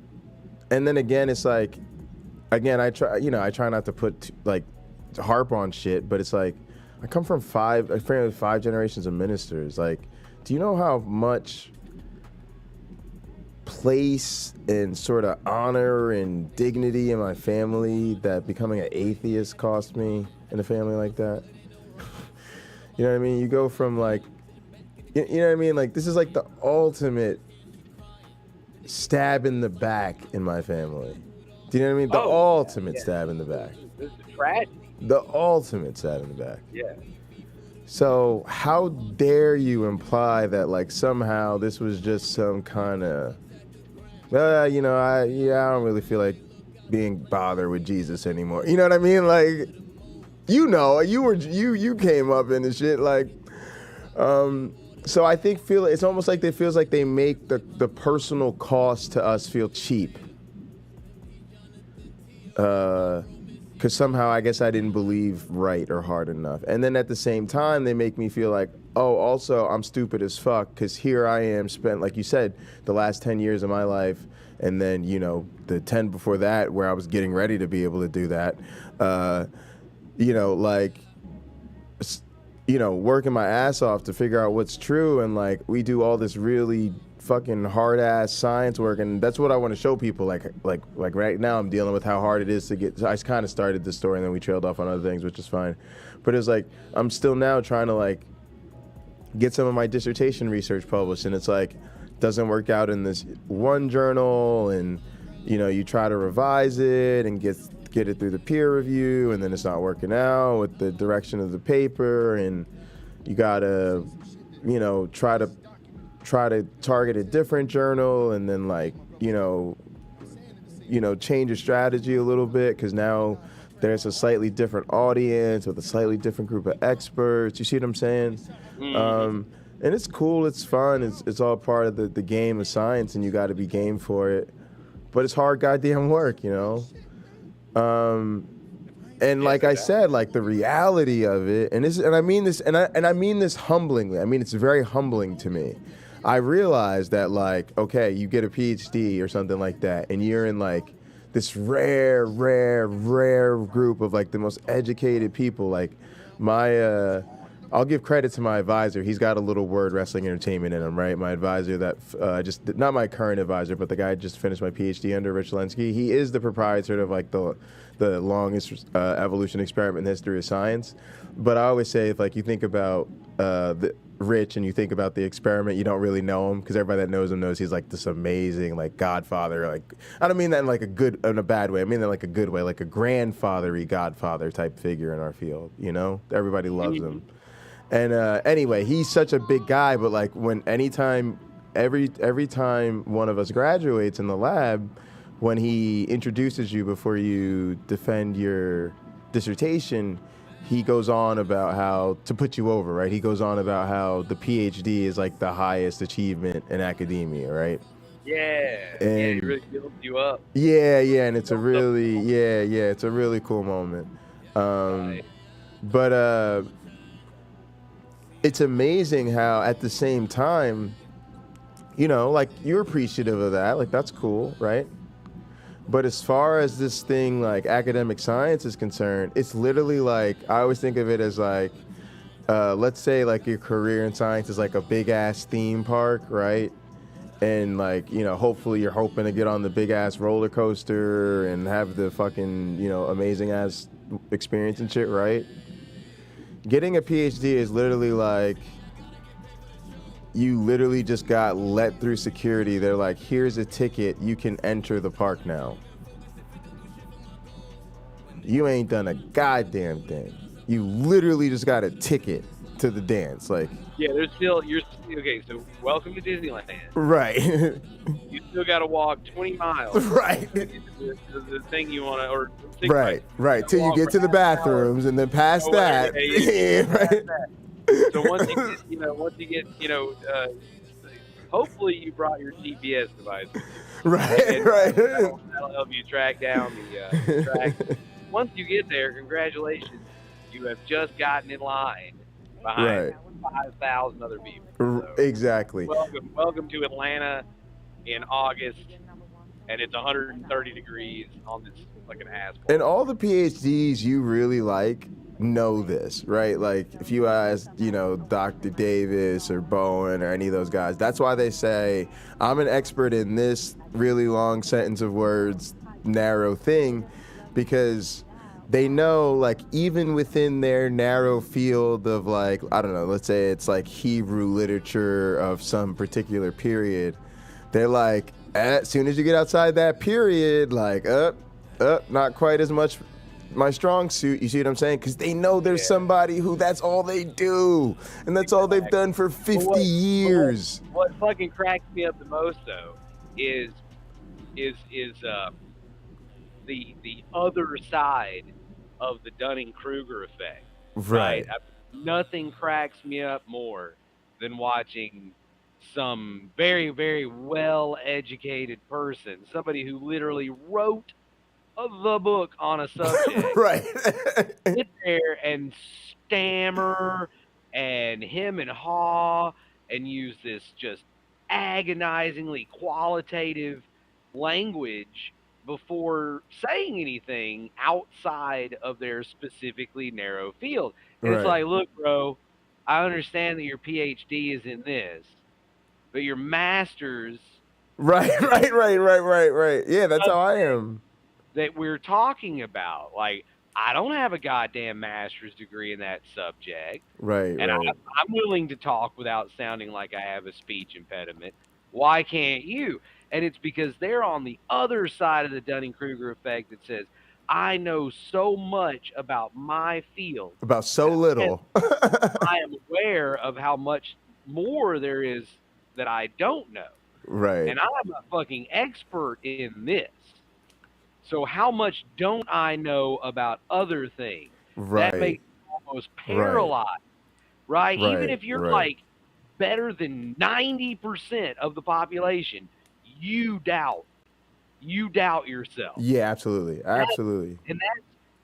and then again, it's like, again, I try not to put, like, harp on shit, but it's like, I come from five generations of ministers. Like, do you know how much place and sort of honor and dignity in my family that becoming an atheist cost me in a family like that? You know what I mean? You go from, like, you know what I mean? Like, this is like the ultimate stab in the back in my family. Do you know what I mean? The ultimate stab in the back. This is a tragedy. The ultimate stab in the back. Yeah. So how dare you imply that, like, somehow this was just some kind of, you know, I don't really feel like being bothered with Jesus anymore. You know what I mean? Like, you know, you came up in the shit, like, so I think it's almost like it feels like they make the personal cost to us feel cheap. Because somehow I guess I didn't believe right or hard enough. And then at the same time, they make me feel like, oh, also I'm stupid as fuck because here I am spent, like you said, the last 10 years of my life, and then, you know, the 10 before that where I was getting ready to be able to do that, you know, like, you know, working my ass off to figure out what's true. And, like, we do all this really fucking hard ass science work, and that's what I want to show people. Like right now I'm dealing with how hard it is to get. I kind of started this story and then we trailed off on other things, which is fine. But it's like I'm still now trying to, like, get some of my dissertation research published, and it's like doesn't work out in this one journal, and, you know, you try to revise it and get it through the peer review, and then it's not working out with the direction of the paper, and you gotta, you know, try to target a different journal, and then, like, you know, change your strategy a little bit because now there's a slightly different audience with a slightly different group of experts. You see what I'm saying? Mm-hmm. And it's cool, it's fun, it's all part of the game of science, and you got to be game for it. But it's hard goddamn work, you know. And like I said, like, the reality of it, and I mean this humblingly. I mean, it's very humbling to me. I realized that, like, okay, you get a PhD or something like that, and you're in, like, this rare group of, like, the most educated people. Like, I'll give credit to my advisor. He's got a little word wrestling entertainment in him, right? My advisor that not my current advisor, but the guy I just finished my PhD under, Rich Lnca. He is the proprietor of, like, the longest evolution experiment in the history of science. But I always say, if, like, you think about Rich and you think about the experiment, you don't really know him, because everybody that knows him knows he's, like, this amazing, like, godfather. Like, I don't mean that in, like, in a bad way. I mean that in, like, a good way, like a grandfather-y godfather type figure in our field. You know, everybody loves him. And anyway, he's such a big guy. But, like, every time one of us graduates in the lab, when he introduces you before you defend your dissertation, he goes on about how, to put you over, right? He goes on about how the PhD is, like, the highest achievement in academia, right? Yeah. And he really builds you up. Yeah, and it's a really, it's a really cool moment. Right. But it's amazing how at the same time, you know, like, you're appreciative of that, like, that's cool, right? But as far as this thing, like, academic science is concerned, it's literally like, I always think of it as, like, let's say, like, your career in science is like a big ass theme park, right? And, like, you know, hopefully you're hoping to get on the big ass roller coaster and have the fucking, you know, amazing ass experience and shit, right? Getting a PhD is literally like, you literally just got let through security. They're like, here's a ticket, you can enter the park now. You ain't done a goddamn thing. You literally just got a ticket to the dance. Like, yeah, okay. So welcome to Disneyland. right. You still got to walk 20 miles. Right. The thing you want to, or right. Till you get to the bathrooms, and then past that. Right. So once you get, hopefully you brought your GPS device. Right. That'll help you track down the track. Once you get there, congratulations, you have just gotten in line behind 5,000 other people. So, exactly. Welcome to Atlanta in August, and it's 130 degrees on this fucking asphalt. And all the PhDs you really like know this, right? Like, if you ask, Dr. Davis or Bowen or any of those guys, that's why they say, I'm an expert in this really long sentence of words, narrow thing, because they know, like, even within their narrow field of, like, I don't know, let's say it's like Hebrew literature of some particular period, they're like, as soon as you get outside that period, like, not quite as much my strong suit. You see what I'm saying? Because they know there's somebody who that's all they do, and that's all they've done for 50 years. What fucking cracks me up the most, though, is the other side of the Dunning-Kruger effect. Right. Nothing cracks me up more than watching some very, very well-educated person, somebody who literally wrote the book on a subject, right, sit there and stammer and hem and haw and use this just agonizingly qualitative language before saying anything outside of their specifically narrow field. And It's like, look, bro, I understand that your PhD is in this, but your master's... Right. Yeah, that's how I am. That we're talking about. Like, I don't have a goddamn master's degree in that subject. Right. And I'm willing to talk without sounding like I have a speech impediment. Why can't you? And it's because they're on the other side of the Dunning-Kruger effect that says, I know so much about my field. About so little. I am aware of how much more there is that I don't know. Right. And I'm a fucking expert in this. So how much don't I know about other things? Right. That makes you almost paralyzed, right? Even if you're like better than 90% of the population, you doubt yourself. Yeah, absolutely. And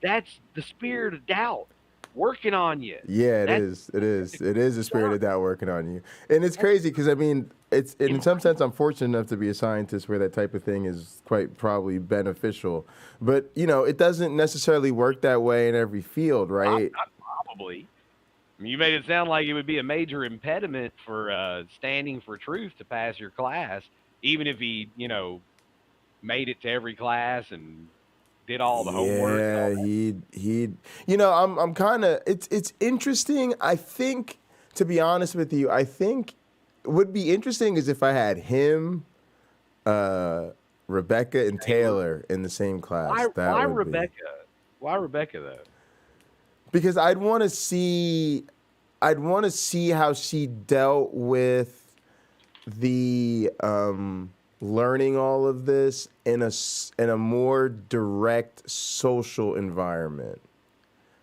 that's the spirit of doubt working on you. Yeah, it is. It is a spirit of doubt working on you. And it's crazy because, I mean, it's in some sense I'm fortunate enough to be a scientist where that type of thing is quite probably beneficial. But, it doesn't necessarily work that way in every field, right? Not probably. I mean, you made it sound like it would be a major impediment for standing for truth to pass your class, even if he, made it to every class and did all the homework. Yeah, I'm kind of, it's interesting. I think, to be honest with you, I think would be interesting is if I had him, Rebecca and Taylor in the same class. Why Rebecca? Why Rebecca though? Because I'd want to see how she dealt with the learning all of this in a more direct social environment.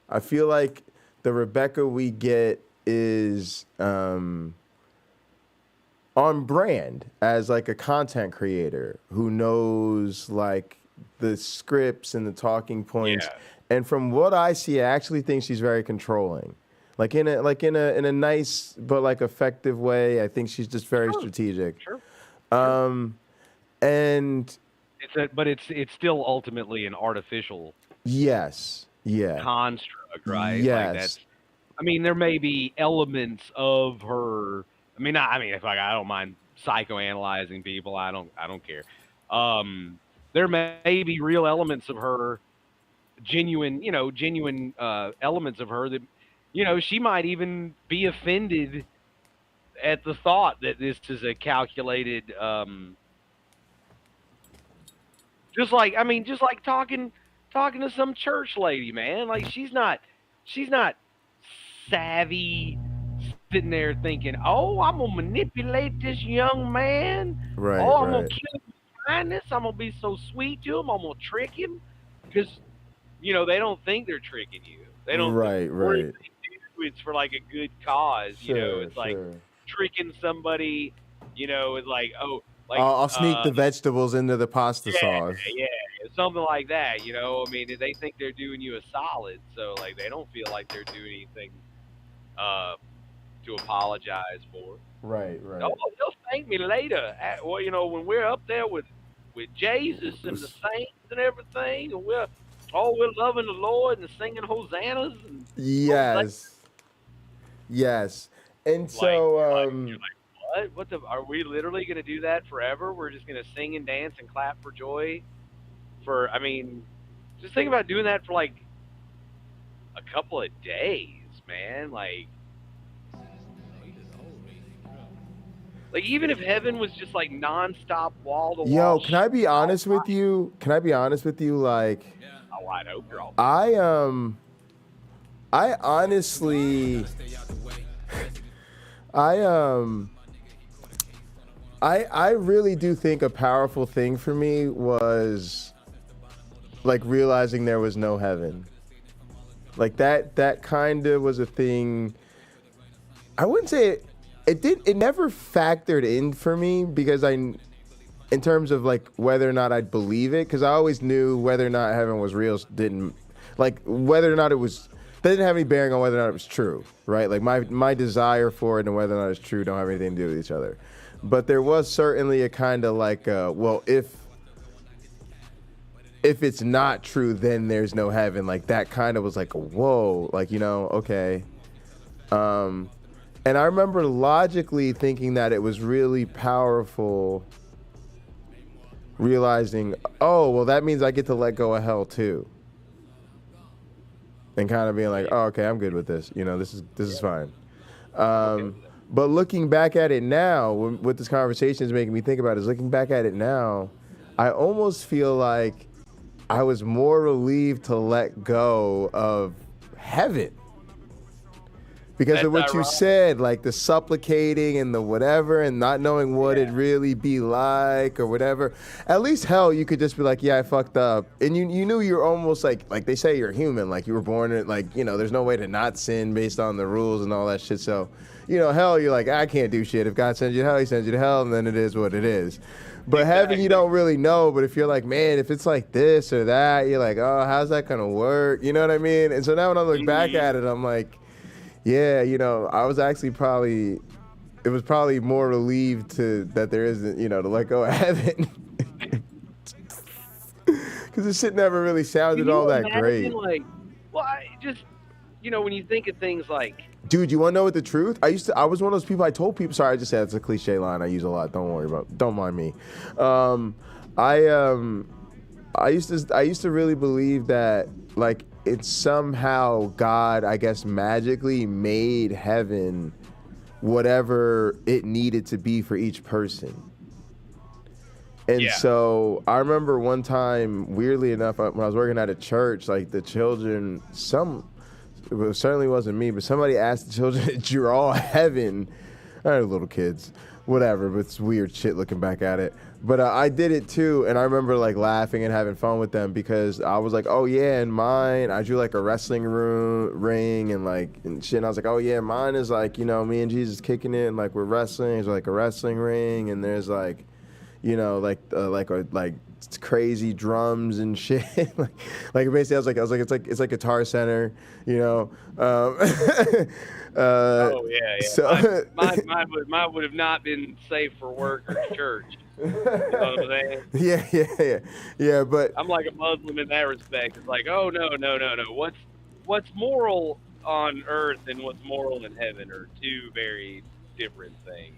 I feel like the Rebecca we get is on brand as like a content creator who knows like the scripts and the talking points. Yeah. And from what I see, I actually think she's very controlling. Like in a nice but like effective way. I think she's just very strategic. Sure. And it's still ultimately an artificial construct, right? Yes. Like there may be elements of her. If I don't mind psychoanalyzing people, I don't care. There may be real elements of her, genuine elements of her that, she might even be offended at the thought that this is a calculated, just like talking to some church lady, man. Like she's not savvy sitting there thinking, oh, I'm gonna manipulate this young man. Right. Oh, I'm right. gonna kill him with kindness. I'm gonna be so sweet to him. I'm gonna trick him, because they don't think they're tricking you. They don't. Right. Or if Right. they do, it's for like a good cause. Sure, It's like sure. tricking somebody. It's like, oh, like I'll sneak the vegetables into the pasta sauce. Yeah, something like that. I mean, they think they're doing you a solid, so like they don't feel like they're doing anything to apologize for. Right. Right. Oh, they'll thank me later. When we're up there with Jesus and the saints and everything, and we're loving the Lord and singing hosannas. And Yes. Yes. And so you're like, what? Are we literally going to do that forever? We're just going to sing and dance and clap for joy? Just think about doing that for like a couple of days, man. Like even if heaven was just like nonstop wall to wall. Yo, can I be honest with you? Like, oh, I hope you're all. I honestly, I really do think a powerful thing for me was like realizing there was no heaven. Like that kind of was a thing. I wouldn't say it never factored in for me, because in terms of like whether or not I'd believe it, because I always knew whether or not heaven was real whether or not it was, that didn't have any bearing on whether or not it was true, right? Like my desire for it and whether or not it's true don't have anything to do with each other. But there was certainly a kind of like, well, if it's not true, then there's no heaven. Like that kind of was like, whoa, like, okay. And I remember logically thinking that it was really powerful, realizing, oh, well, that means I get to let go of hell too. And kind of being like, oh, okay, I'm good with this. This is fine. But looking back at it now, what this conversation is making me think about is looking back at it now, I almost feel like I was more relieved to let go of heaven. Because of what you said, like the supplicating and the whatever, and not knowing what it'd really be like or whatever. At least hell, you could just be like, yeah, I fucked up. And you knew you're almost like they say you're human, like you were born in, like, there's no way to not sin based on the rules and all that shit. So, hell, you're like, I can't do shit. If God sends you to hell, he sends you to hell, and then it is what it is. But heaven, you don't really know. But if you're like, man, if it's like this or that, you're like, oh, how's that going to work? You know what I mean? And so now when I look back at it, I'm like, yeah, I was actually it was probably more relieved that there isn't, to let go of heaven. Because this shit never really sounded all that great. When you think of things like... Dude, you want to know what the truth? I was one of those people, I told people, sorry, I just said it's a cliche line I use a lot, don't mind me. I used to really believe that, like, it's somehow God, I guess, magically made heaven whatever it needed to be for each person. And so I remember one time, weirdly enough, when I was working at a church, like the children, it certainly wasn't me, but somebody asked the children to draw heaven. I had little kids, whatever, but it's weird shit looking back at it. But I did it too, and I remember like laughing and having fun with them because I was like, oh yeah, and mine, I drew like a wrestling ring and shit. And I was like, oh yeah, mine is like, me and Jesus kicking it, and like we're wrestling. There's like a wrestling ring, and there's like, like crazy drums and shit. like basically, I was like, it's like Guitar Center, oh yeah. So mine would have not been safe for work or church. You know what I'm saying? Yeah. But I'm like a Muslim in that respect. It's like, oh no. What's moral on earth and what's moral in heaven are two very different things.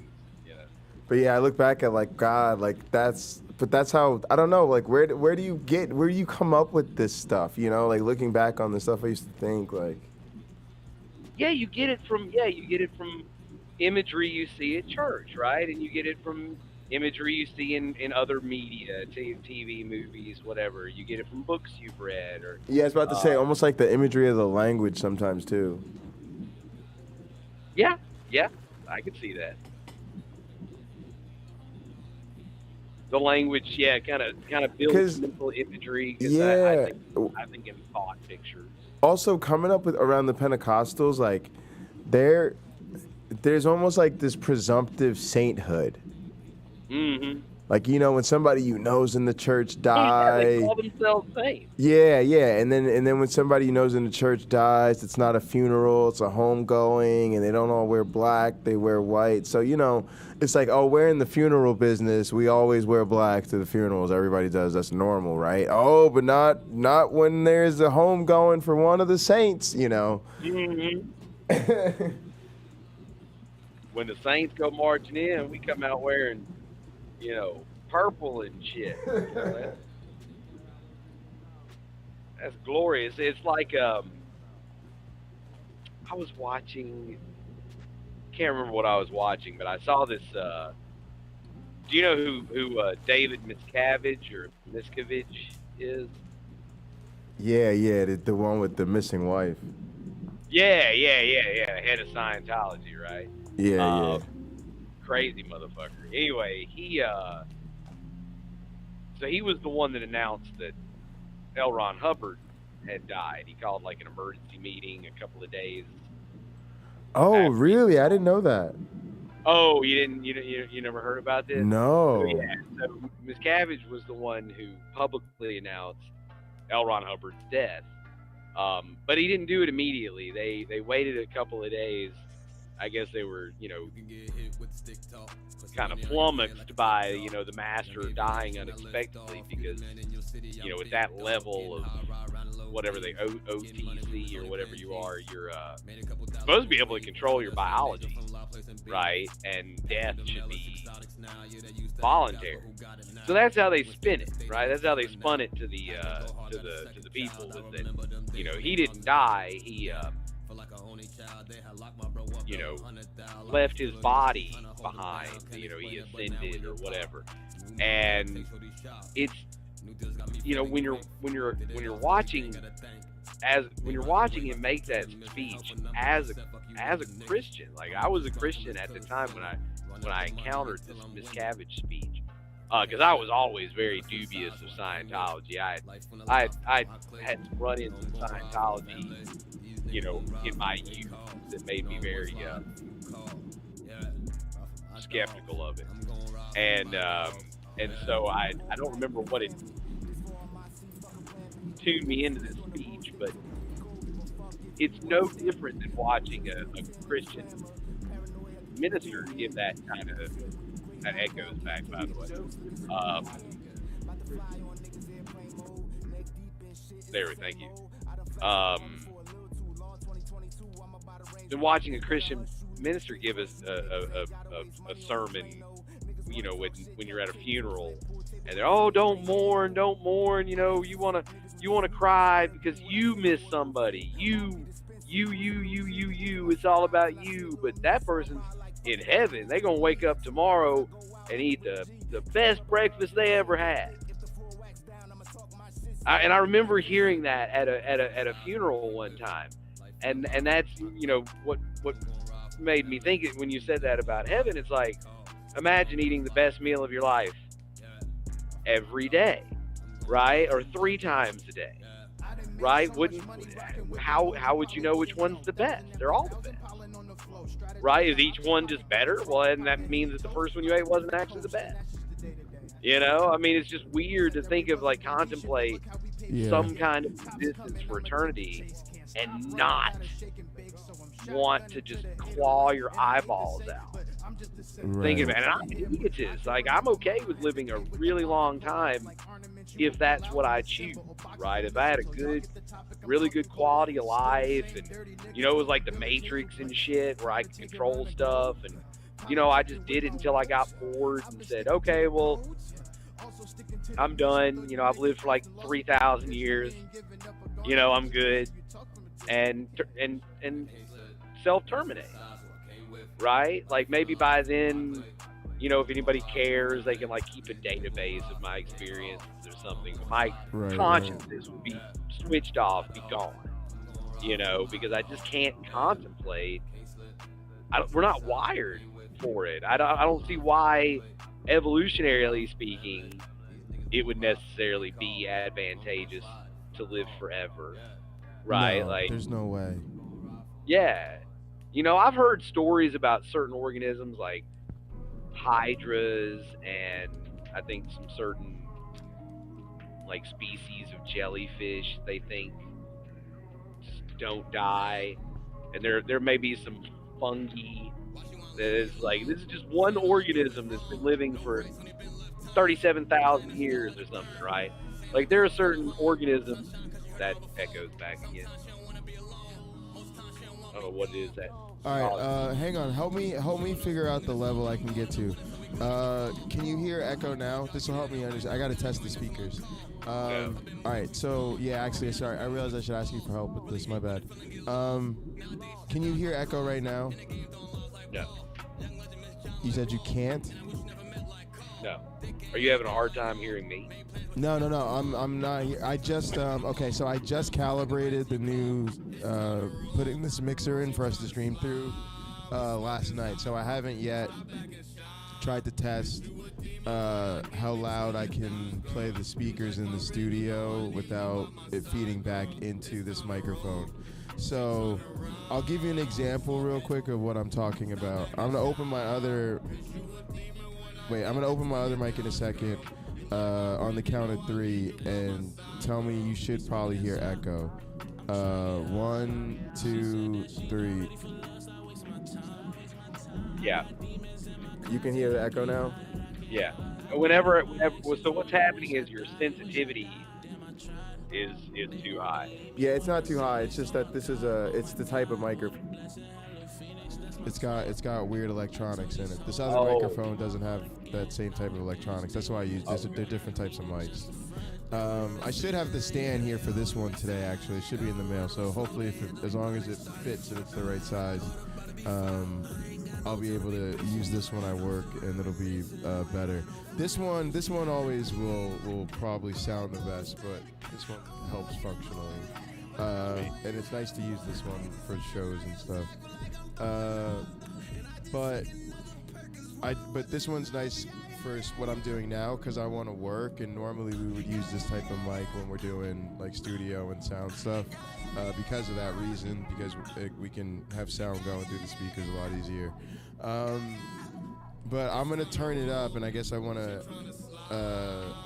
But yeah, I look back at like God, like that's how, I don't know, like where do you come up with this stuff? Like looking back on the stuff I used to think like. Yeah, you get it from imagery you see at church, right? And you get it from imagery you see in other media, TV, movies, whatever. You get it from books you've read, or yeah, I was about to say almost like the imagery of the language sometimes too. Yeah, Yeah, I can see that. The language, yeah, kind of builds mental imagery. Yeah. I think in thought pictures. Also, coming up with around the Pentecostals, like there's almost like this presumptive sainthood. Mm-hmm. Like, you know, when somebody you know's in the church die. They call themselves saints. Yeah, and then when somebody you know's in the church dies, it's not a funeral, it's a homegoing, and they don't all wear black, they wear white. So, you know, it's like, oh, we're in the funeral business, we always wear black to the funerals. Everybody does, that's normal, right? Oh, but not when there's a homegoing for one of the saints, you know. Mm-hmm. When the saints go marching in, we come out wearing, you know, purple and shit. You know, that's glorious. It's like I was watching. Can't remember what I was watching, but I saw this. Do you know who David Miscavige or Miscavige is? Yeah, the one with the missing wife. Yeah. Head of Scientology, right? Yeah. Crazy motherfucker. Anyway, so he was the one that announced that L. Ron Hubbard had died. He called like an emergency meeting a couple of days. Oh, really? I didn't know that. Oh, you didn't? You never heard about this? No. So, yeah. So Miscavige was the one who publicly announced L. Ron Hubbard's death, but he didn't do it immediately. They waited a couple of days. I guess they were, you know, kind of flummoxed by, you know, the master dying unexpectedly because, you know, at that level of whatever they OTC or whatever you are, you're supposed to be able to control your biology, right? And death should be voluntary. So that's how they spin it, right? That's how they spun it to the people. That, you know, he didn't die. He you know, left his body behind. You know, he ascended or whatever. And it's, you know, when you're watching him make that speech as a Christian, like I was a Christian at the time when I encountered this Miscavige speech, because I was always very dubious of Scientology. I had run into Scientology, you know, in my youth that made me very skeptical of it, and so I don't remember what it tuned me into this speech, but it's no different than watching a Christian minister give that kind of, that echoes back, by the way. There, thank you. Than watching a Christian minister give us a sermon, you know, when you're at a funeral, and they're, oh, don't mourn, you know, you want to cry because you miss somebody, you, it's all about you, but that person's in heaven. They're gonna wake up tomorrow and eat the best breakfast they ever had. And I remember hearing that at a funeral one time. And that's, you know, what made me think it when you said that about heaven. It's like, imagine eating the best meal of your life every day, right? Or 3 times a day, right? How would you know which one's the best? They're all the best, right? Is each one just better? Well, and that means that the first one you ate wasn't actually the best. You know, I mean, it's just weird to think of, like, contemplate some kind of existence for eternity and not want to just claw your eyeballs out. Right. Thinking about it, and I'm an egotist. Like, I'm okay with living a really long time if that's what I choose, right? If I had a really good quality of life, and, you know, it was like the Matrix and shit where I could control stuff, and, you know, I just did it until I got bored and said, okay, well, I'm done. You know, I've lived for like 3,000 years. You know, I'm good. And self-terminate, right? Like, maybe by then, you know, if anybody cares, they can, like, keep a database of my experiences or something. My consciousness would be switched off, be gone, you know, because I just can't contemplate we're not wired for it. I don't see why, evolutionarily speaking, it would necessarily be advantageous to live forever, right? No, like, there's no way. yeah, you know, I've heard stories about certain organisms like hydras and I think some certain like species of jellyfish they think just don't die, and there may be some fungi that is like, this is just one organism that's been living for 37,000 years or something, right? Like there are certain organisms that echoes back again. I don't know what it is that. All right, hang on. Help me figure out the level I can get to. Can you hear echo now? This will help me understand. I got to test the speakers. All right, so yeah, actually, sorry. I realized I should ask you for help with this. My bad. Can you hear echo right now? No. You said you can't? No. Are you having a hard time hearing me? No. I'm not here. I just okay. So I just calibrated the new putting this mixer in for us to stream through last night. So I haven't yet tried to test how loud I can play the speakers in the studio without it feeding back into this microphone. So I'll give you an example real quick of what I'm talking about. I'm gonna open my other mic in a second on the count of 3 and tell me you should probably hear echo. 1, 2, 3. Yeah. You can hear the echo now? Yeah. Whenever so what's happening is your sensitivity is too high. Yeah, it's not too high. It's just that it's the type of microphone. It's got weird electronics in it. This other microphone doesn't have that same type of electronics. That's why I use this. They're different types of mics. I should have the stand here for this one today, actually. It should be in the mail. So hopefully, as long as it fits and it's the right size, I'll be able to use this when I work, and it'll be better. This one always will probably sound the best, but this one helps functionally. And it's nice to use this one for shows and stuff. But this one's nice for what I'm doing now because I want to work, and normally we would use this type of mic when we're doing like studio and sound stuff because of that reason, because we can have sound going through the speakers a lot easier. But I'm gonna turn it up, and I guess I want to.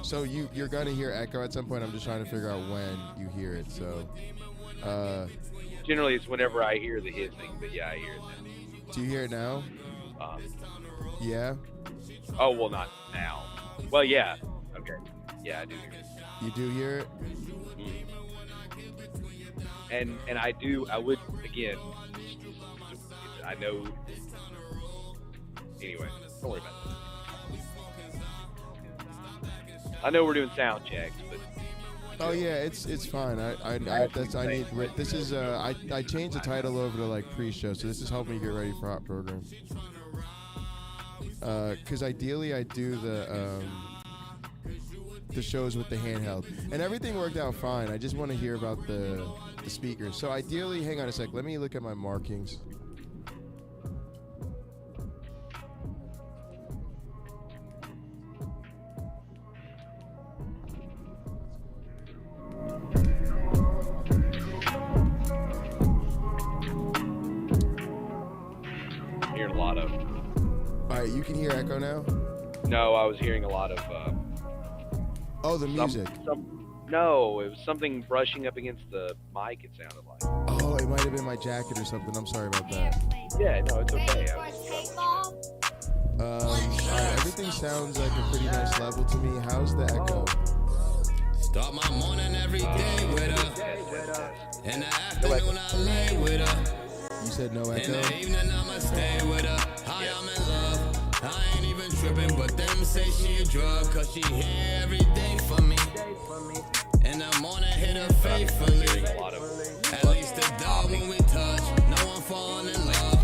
So you're gonna hear echo at some point. I'm just trying to figure out when you hear it. So. Generally, it's whenever I hear the hissing, but yeah, I hear it now. Do you hear it now? Yeah. Oh well, not now. Well, yeah. Okay. Yeah, I do hear it. You do hear it. And I do. I would again. I know. Anyway, don't worry about it. I know we're doing sound checks, but. Oh yeah, it's fine. I changed the title over to like pre-show, so this is helping me get ready for Hot Program. Because ideally I do the shows with the handheld, and everything worked out fine. I just want to hear about the speakers. So ideally, hang on a sec. Let me look at my markings. Hearing a lot of. All right, you can hear echo now? No, I was hearing a lot of. Oh, the music. No, it was something brushing up against the mic. It sounded like. Oh, it might have been my jacket or something. I'm sorry about that. Yeah, no, it's okay. Alright, everything sounds like a pretty nice level to me. How's the echo? Start my morning every day with her. In the afternoon I lay with her. You said no echo? In the evening I'ma stay with her. Hi, I'm in love. I ain't even tripping, but them say she a drug, cause she here every day for me. In the morning hit her faithfully. At least the dog when we touch. No one falling in love.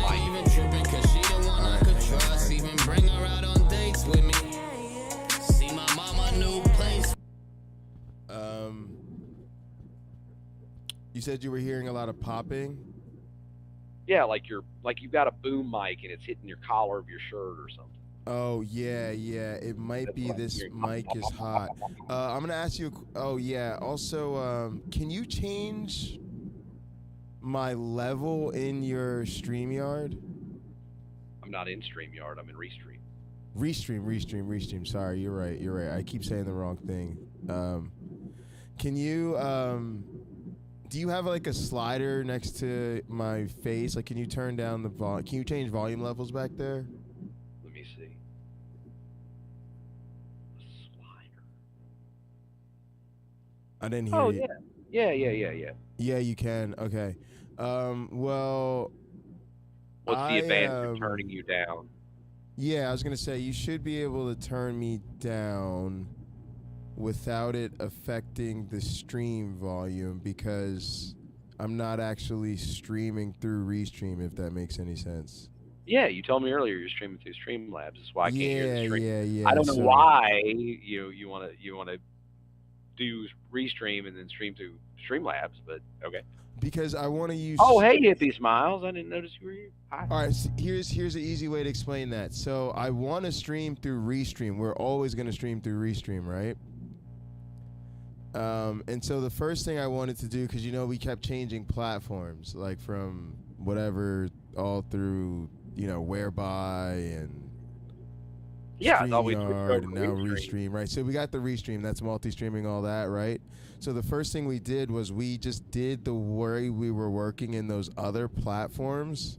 I ain't even tripping, cause she the one I could trust. Even bring her out on dates with me. See my mama new place. You said you were hearing a lot of popping? Yeah, like you've got a boom mic and it's hitting your collar of your shirt or something. Oh yeah. It might be this mic is hot. I'm gonna ask you. Oh yeah. Also, can you change my level in your StreamYard? I'm not in StreamYard. I'm in Restream. Restream. Sorry, you're right. I keep saying the wrong thing. Can you do you have like a slider next to my face? Like, can you turn down the volume? Can you change volume levels back there? Let me see. A slider. I didn't hear you. Yeah. Yeah, you can. Okay. Well, What's the advantage of turning you down? Yeah, I was gonna say you should be able to turn me down without it affecting the stream volume, because I'm not actually streaming through Restream, if that makes any sense. Yeah, you told me earlier you're streaming through Streamlabs. That's why I can't hear the stream. Yeah. I don't know why you want to do Restream and then stream through Streamlabs, but okay. Because I want to use. Oh, hey, Hippie Smiles! I didn't notice you were here. Hi. All right, so here's an easy way to explain that. So I want to stream through Restream. We're always going to stream through Restream, right? And so the first thing I wanted to do, because we kept changing platforms, like from whatever all through Whereby and StreamYard and now Restream, right? So we got the Restream, that's multi-streaming, all that, right? So the first thing we did was we just did the way we were working in those other platforms,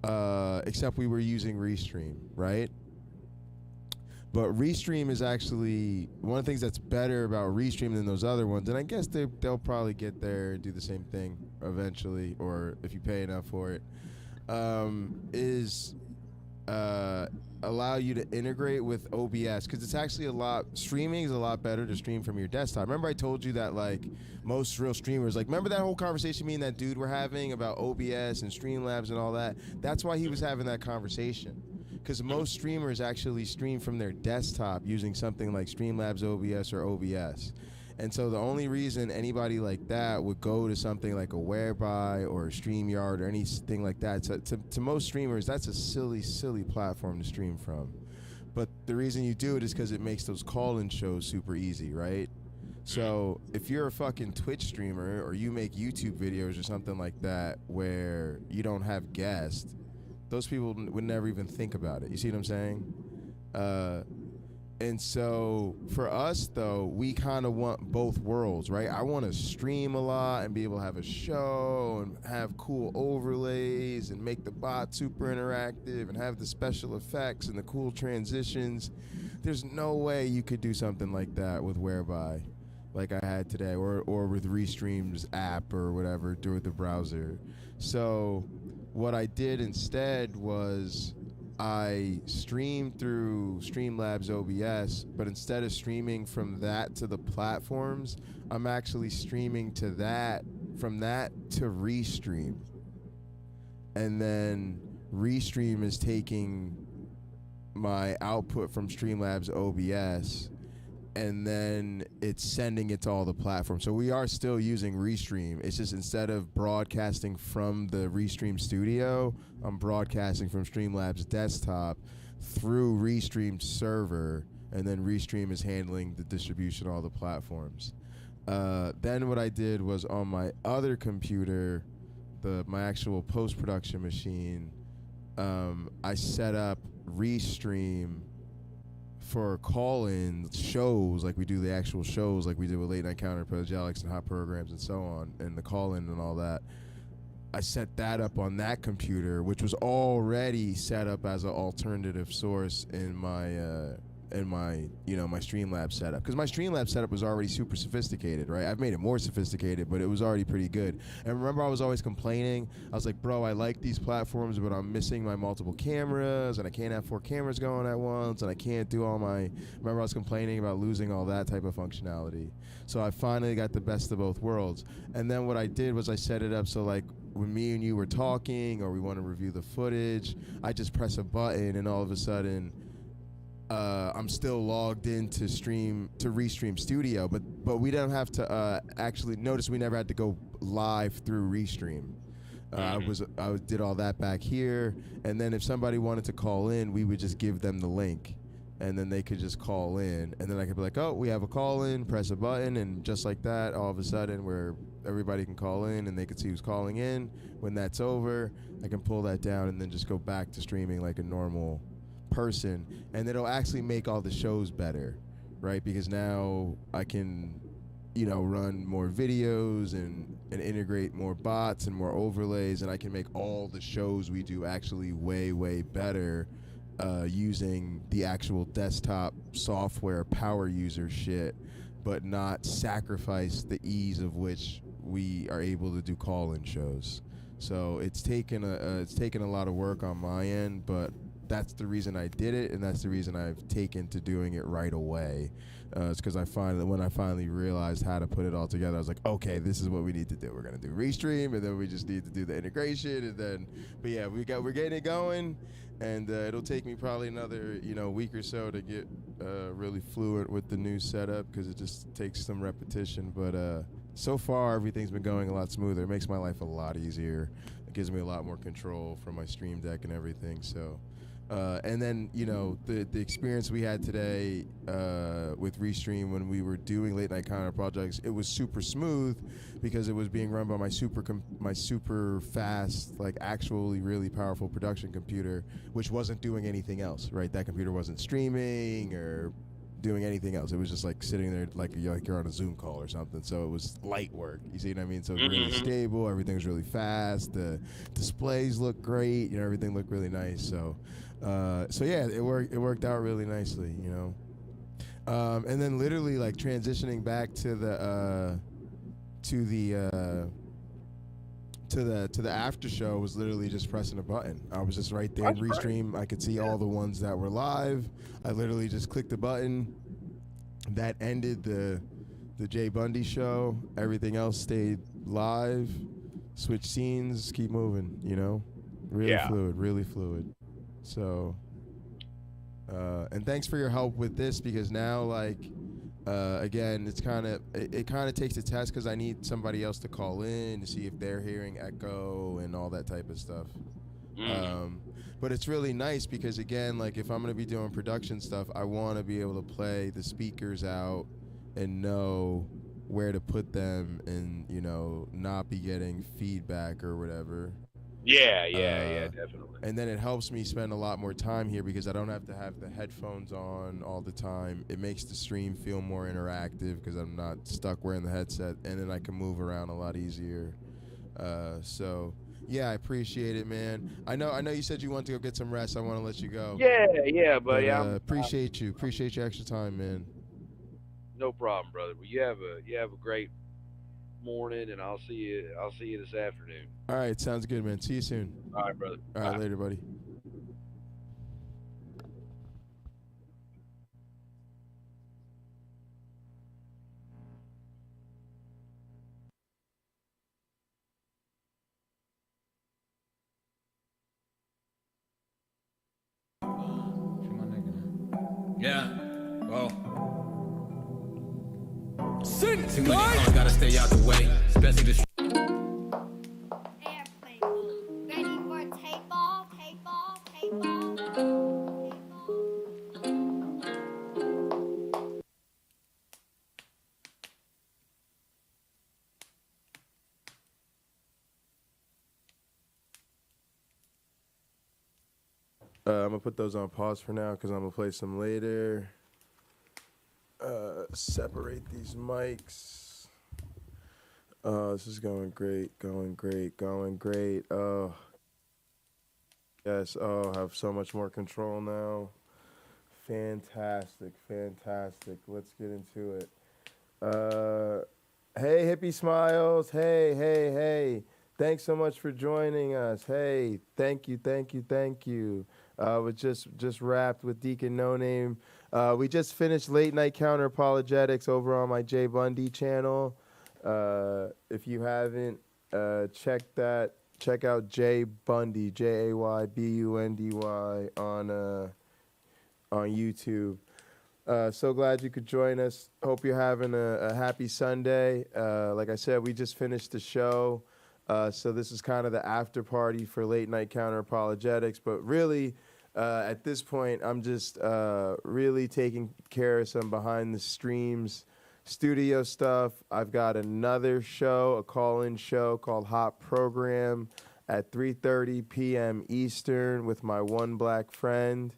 except we were using Restream, right? But Restream is actually one of the things that's better about Restream than those other ones, and I guess they'll probably get there and do the same thing eventually, or if you pay enough for it, is allow you to integrate with OBS, because it's actually streaming is a lot better to stream from your desktop. Remember I told you that like most real streamers, like remember that whole conversation me and that dude were having about OBS and Streamlabs and all that? That's why he was having that conversation. Because most streamers actually stream from their desktop using something like Streamlabs OBS or OBS. And so the only reason anybody like that would go to something like a Whereby or a StreamYard or anything like that, to most streamers, that's a silly platform to stream from. But the reason you do it is because it makes those call-in shows super easy, right? So if you're a fucking Twitch streamer or you make YouTube videos or something like that where you don't have guests, those people would never even think about it. You see what I'm saying? And so for us, though, we kind of want both worlds, right? I want to stream a lot and be able to have a show and have cool overlays and make the bot super interactive and have the special effects and the cool transitions. There's no way you could do something like that with Whereby, like I had today, or with Restream's app or whatever through the browser. So what I did instead was I streamed through Streamlabs OBS, but instead of streaming from that to the platforms, I'm actually streaming to that, from that to Restream. And then Restream is taking my output from Streamlabs OBS, and then it's sending it to all the platforms. So we are still using Restream. It's just instead of broadcasting from the Restream studio, I'm broadcasting from Streamlabs desktop through Restream server, and then Restream is handling the distribution of all the platforms. Then what I did was on my other computer, my actual post-production machine, I set up Restream for call-in shows, like we do the actual shows, like we did with Late-Night Counter-Apologetics and hot programs and so on, and the call-in and all that. I set that up on that computer, which was already set up as an alternative source in my my Streamlabs setup, because my Streamlabs setup was already super sophisticated, right? I've made it more sophisticated, but it was already pretty good. And remember, I was always complaining. I was like, bro, I like these platforms, but I'm missing my multiple cameras, and I can't have 4 cameras going at once, and I can't do all my. Remember, I was complaining about losing all that type of functionality. So I finally got the best of both worlds. And then what I did was I set it up so, like, when me and you were talking or we want to review the footage, I just press a button, and all of a sudden I'm still logged into Restream Studio, but we don't have to actually notice we never had to go live through Restream. I did all that back here, and then if somebody wanted to call in, we would just give them the link, and then they could just call in, and then I could be like, oh, we have a call in, press a button, and just like that, all of a sudden, where everybody can call in and they can see who's calling in. When that's over, I can pull that down and then just go back to streaming like a normal person, and it'll actually make all the shows better, right? Because now I can, run more videos and integrate more bots and more overlays, and I can make all the shows we do actually way, way better using the actual desktop software power user shit, but not sacrifice the ease of which we are able to do call-in shows. So it's taken a lot of work on my end, but that's the reason I did it, and that's the reason I've taken to doing it right away. It's because when I finally realized how to put it all together, I was like, okay, this is what we need to do. We're gonna do Restream, and then we just need to do the integration, and then, but yeah, we're getting it going, and it'll take me probably another week or so to get really fluent with the new setup, because it just takes some repetition. But so far, everything's been going a lot smoother. It makes my life a lot easier. It gives me a lot more control from my Stream Deck and everything. So. And then, the experience we had today with Restream when we were doing Late-Night Counter-Apologetics, it was super smooth because it was being run by my super fast, like actually really powerful production computer, which wasn't doing anything else, right? That computer wasn't streaming or doing anything else. It was just like sitting there like you're on a Zoom call or something. So it was light work. You see what I mean? So it was really stable. Everything was really fast. The displays looked great. Everything looked really nice. So yeah, it worked out really nicely. And then literally like transitioning back to the after show was literally just pressing a button. I was just right there in Restream. I could see all the ones that were live. I literally just clicked the button. That ended the Jay Bundy show. Everything else stayed live. Switch scenes, keep moving, really fluid. So, and thanks for your help with this, because now, like, again, it kind of takes a test, because I need somebody else to call in to see if they're hearing echo and all that type of stuff. But it's really nice because, again, like, if I'm going to be doing production stuff, I want to be able to play the speakers out and know where to put them and, not be getting feedback or whatever. Yeah, definitely. And then it helps me spend a lot more time here because I don't have to have the headphones on all the time. It makes the stream feel more interactive because I'm not stuck wearing the headset, and then I can move around a lot easier. So yeah, I appreciate it, man. I know you said you want to go get some rest. I want to let you go. Yeah, but yeah. Appreciate your extra time, man. No problem, brother. Well, you have a great morning, and I'll see you this afternoon. All right, sounds good, man. See you soon. All right, brother. All right, later, buddy. Yeah, well. Seems like you gotta stay out the way, especially this. Airplane mode. Ready for takeoff, takeoff, takeoff. I'm gonna put those on pause for now because I'm gonna play some later. Separate these mics. This is going great. Oh, yes. Oh, I have so much more control now. Fantastic. Let's get into it. Hey, Hippie Smiles. Hey. Thanks so much for joining us. Hey, thank you. We just wrapped with Deacon No Name. We just finished Late-Night Counter-Apologetics over on my Jay Bundy channel. If you haven't checked that, check out Jay Bundy, JayBundy on YouTube. So glad you could join us. Hope you're having a happy Sunday. Like I said, we just finished the show. So this is kind of the after party for Late-Night Counter-Apologetics. But really, at this point, I'm just really taking care of some behind-the-streams studio stuff. I've got another show, a call-in show called Hot Program at 3:30 p.m. Eastern with MyOneBlack Friend.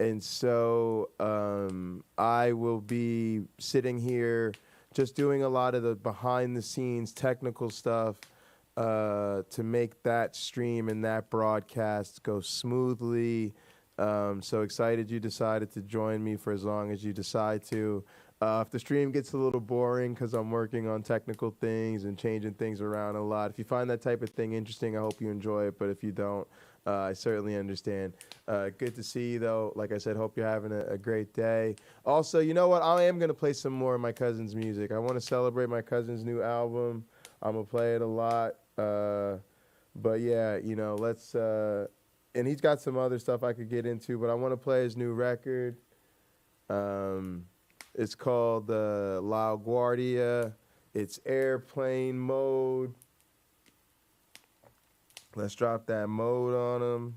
And so I will be sitting here just doing a lot of the behind-the-scenes technical stuff to make that stream and that broadcast go smoothly. So excited you decided to join me for as long as you decide to. If the stream gets a little boring because I'm working on technical things and changing things around a lot, if you find that type of thing interesting, I hope you enjoy it. But if you don't, I certainly understand. Good to see you, though. Like I said, hope you're having a great day. Also, you know what? I am going to play some more of my cousin's music. I want to celebrate my cousin's new album. I'm going to play it a lot. But, yeah, you know, let's... and he's got some other stuff I could get into, but I want to play his new record. It's called La Guardia. It's airplane mode. Let's drop that mode on him.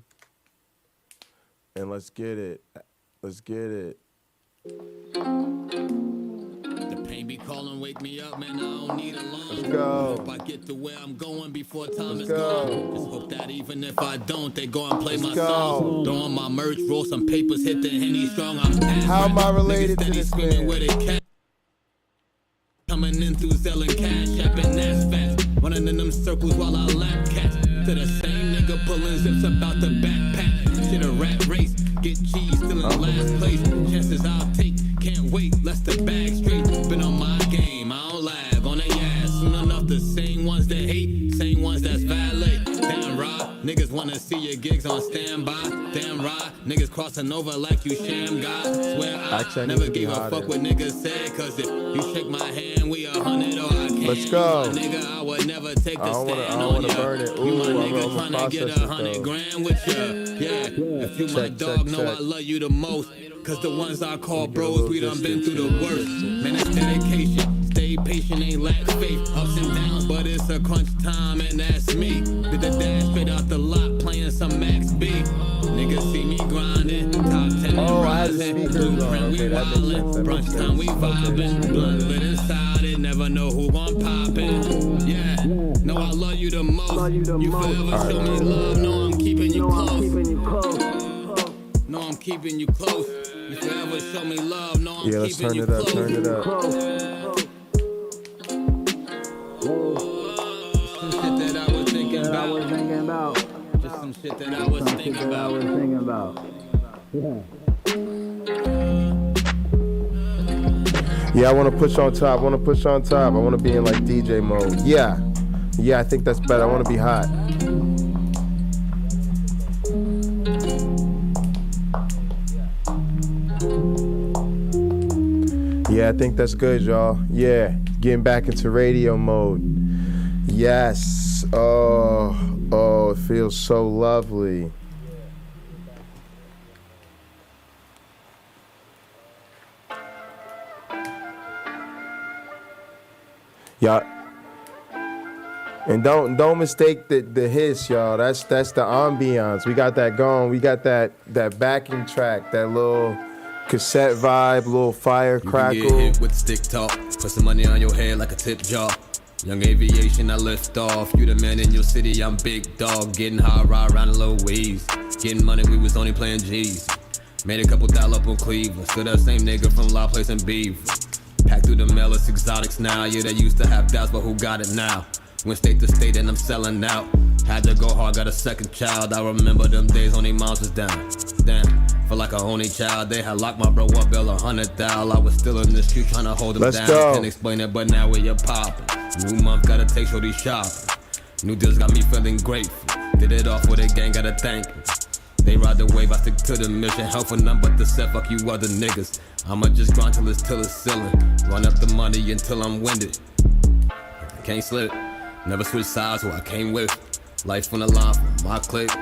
And let's get it. Let's get it. The pain be calling, wake me up, man, I don't need alarm. Let's go. Hope I get to where I'm going before time is gone. Just hope that even if I don't, they go and play my song. Throw on my merch, roll some papers, hit the Henny strong. How am I related to this man? Where they cat. Coming in through selling cash, apping that's fast. Running in them circles while I lap cats. To the same nigga pulling zips about the backpack. Shit a rat race, get cheese still in last place. Chances I'll take, can't wait, let's the bag straight. Been on my game, I don't lag on the ass. Soon enough, the same ones that hate, same ones that's valet. Damn right, niggas wanna see your gigs on standby. Damn right, niggas crossing over like you sham God. Swear I never gave a fuck what niggas said. Cause if you shake my hand, we 100 or I can't. Let's go. Nigga, I would never take the stand on ya. Burn it. Ooh, You my I'm nigga gonna tryna get process it, 100 grand with ya. Yeah, if you my dog, know I love you the most. Cause the ones I call bros, we done been through the worst. Man, it's dedication. Stay patient, ain't lack faith. Ups and downs, but it's a crunch time, and that's me. Did the dash straight out the lot, playing some Max B. Niggas see me grinding, top 10 rising. Blueprint, we wildin'. Brunch time, we vibing. Blood lit inside it, never know who gon' poppin'. Yeah, know I love you the most. You forever show me love, know I'm keeping you close. Know I'm keeping you close. You forever show me love, know I'm keeping you close. Turn it up. Some shit that I was thinking about. Just some shit that I was thinking about. Yeah, I want to push on top. I want to be in like DJ mode. Yeah, I think that's better. I want to be hot. Yeah, I think that's good, y'all. Yeah, getting back into radio mode. Yes. Oh, it feels so lovely. Y'all, and don't mistake the hiss, y'all. That's the ambiance. We got that going. We got that backing track, that little cassette vibe, little firecrackle. You can get hit with the stick talk, put some money on your head like a tip jar. Young aviation, I lift off. You the man in your city, I'm big dog. Getting high, ride around in low waves. Getting money, we was only playing G's. Made a couple dial up on Cleveland. Still that same nigga from La Place and Beef. Packed through the mail, it's exotics now. Yeah, they used to have doubts, but who got it now? Went state to state and I'm selling out. Had to go hard, got a second child. I remember them days, only moms was down. Damn, feel like a only child. They had locked my bro up, bill 100,000. I was still in the street trying to hold him Let's down. Go. Can't explain it, but now we're popping. New month, gotta take shorty shopping. New deals got me feeling grateful. Did it off with a gang, gotta thank you. They ride the wave, I stick to the mission. Help for none but the set, fuck you other niggas. I'ma just grind till it's ceiling. Run up the money until I'm winded. Can't slip, never switch sides who I came with. Life on the line for my clique.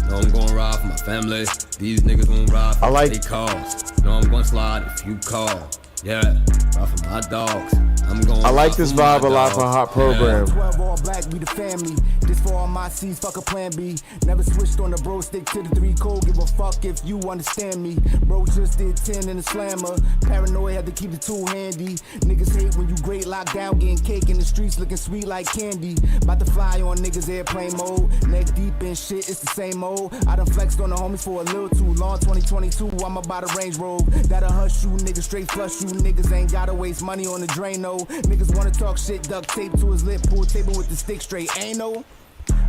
Know I'm gon' ride for my family. These niggas won't ride for they calls. Know I'm gon' slide if you call. Yeah, ride for my dogs. I I'm going I like off this on my vibe a lot for a dogs. hot program. 12 all black, we the family. This for all my C's, fuck a plan B. Never switched on the bro, stick to the 3 code. Give a fuck if you understand me. Bro just did 10 in the slammer. Paranoid, had to keep the tool handy. Niggas hate when you great lockdown, getting cake in the streets, looking sweet like candy. About to fly on niggas airplane mode. Neck deep in shit, it's the same old. I done flexed on the homies for a little too long. 2022, I'm about to Range Rover. That'll hush you, niggas straight flush you. Niggas ain't gotta waste money on the drain, no. Niggas wanna talk shit, duct tape to his lip, pool table with the stick straight, ain't no.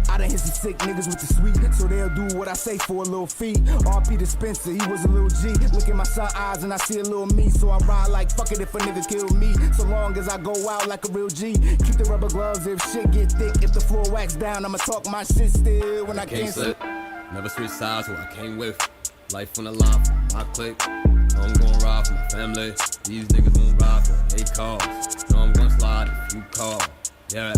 I done hit some sick niggas with the sweet, so they'll do what I say for a little fee. R.P. to Spencer, he was a little G. Look in my son eyes and I see a little me, so I ride like fuck it if a nigga kill me. So long as I go out like a real G. Keep the rubber gloves if shit get thick. If the floor wax down, I'ma talk my shit still when I can't slip. Never switch sides, who I came with. Life on the line for my clique. Know I'm gon' ride for my family. These niggas gon' ride for they calls. Know I'm gon' slide if you call. Yeah,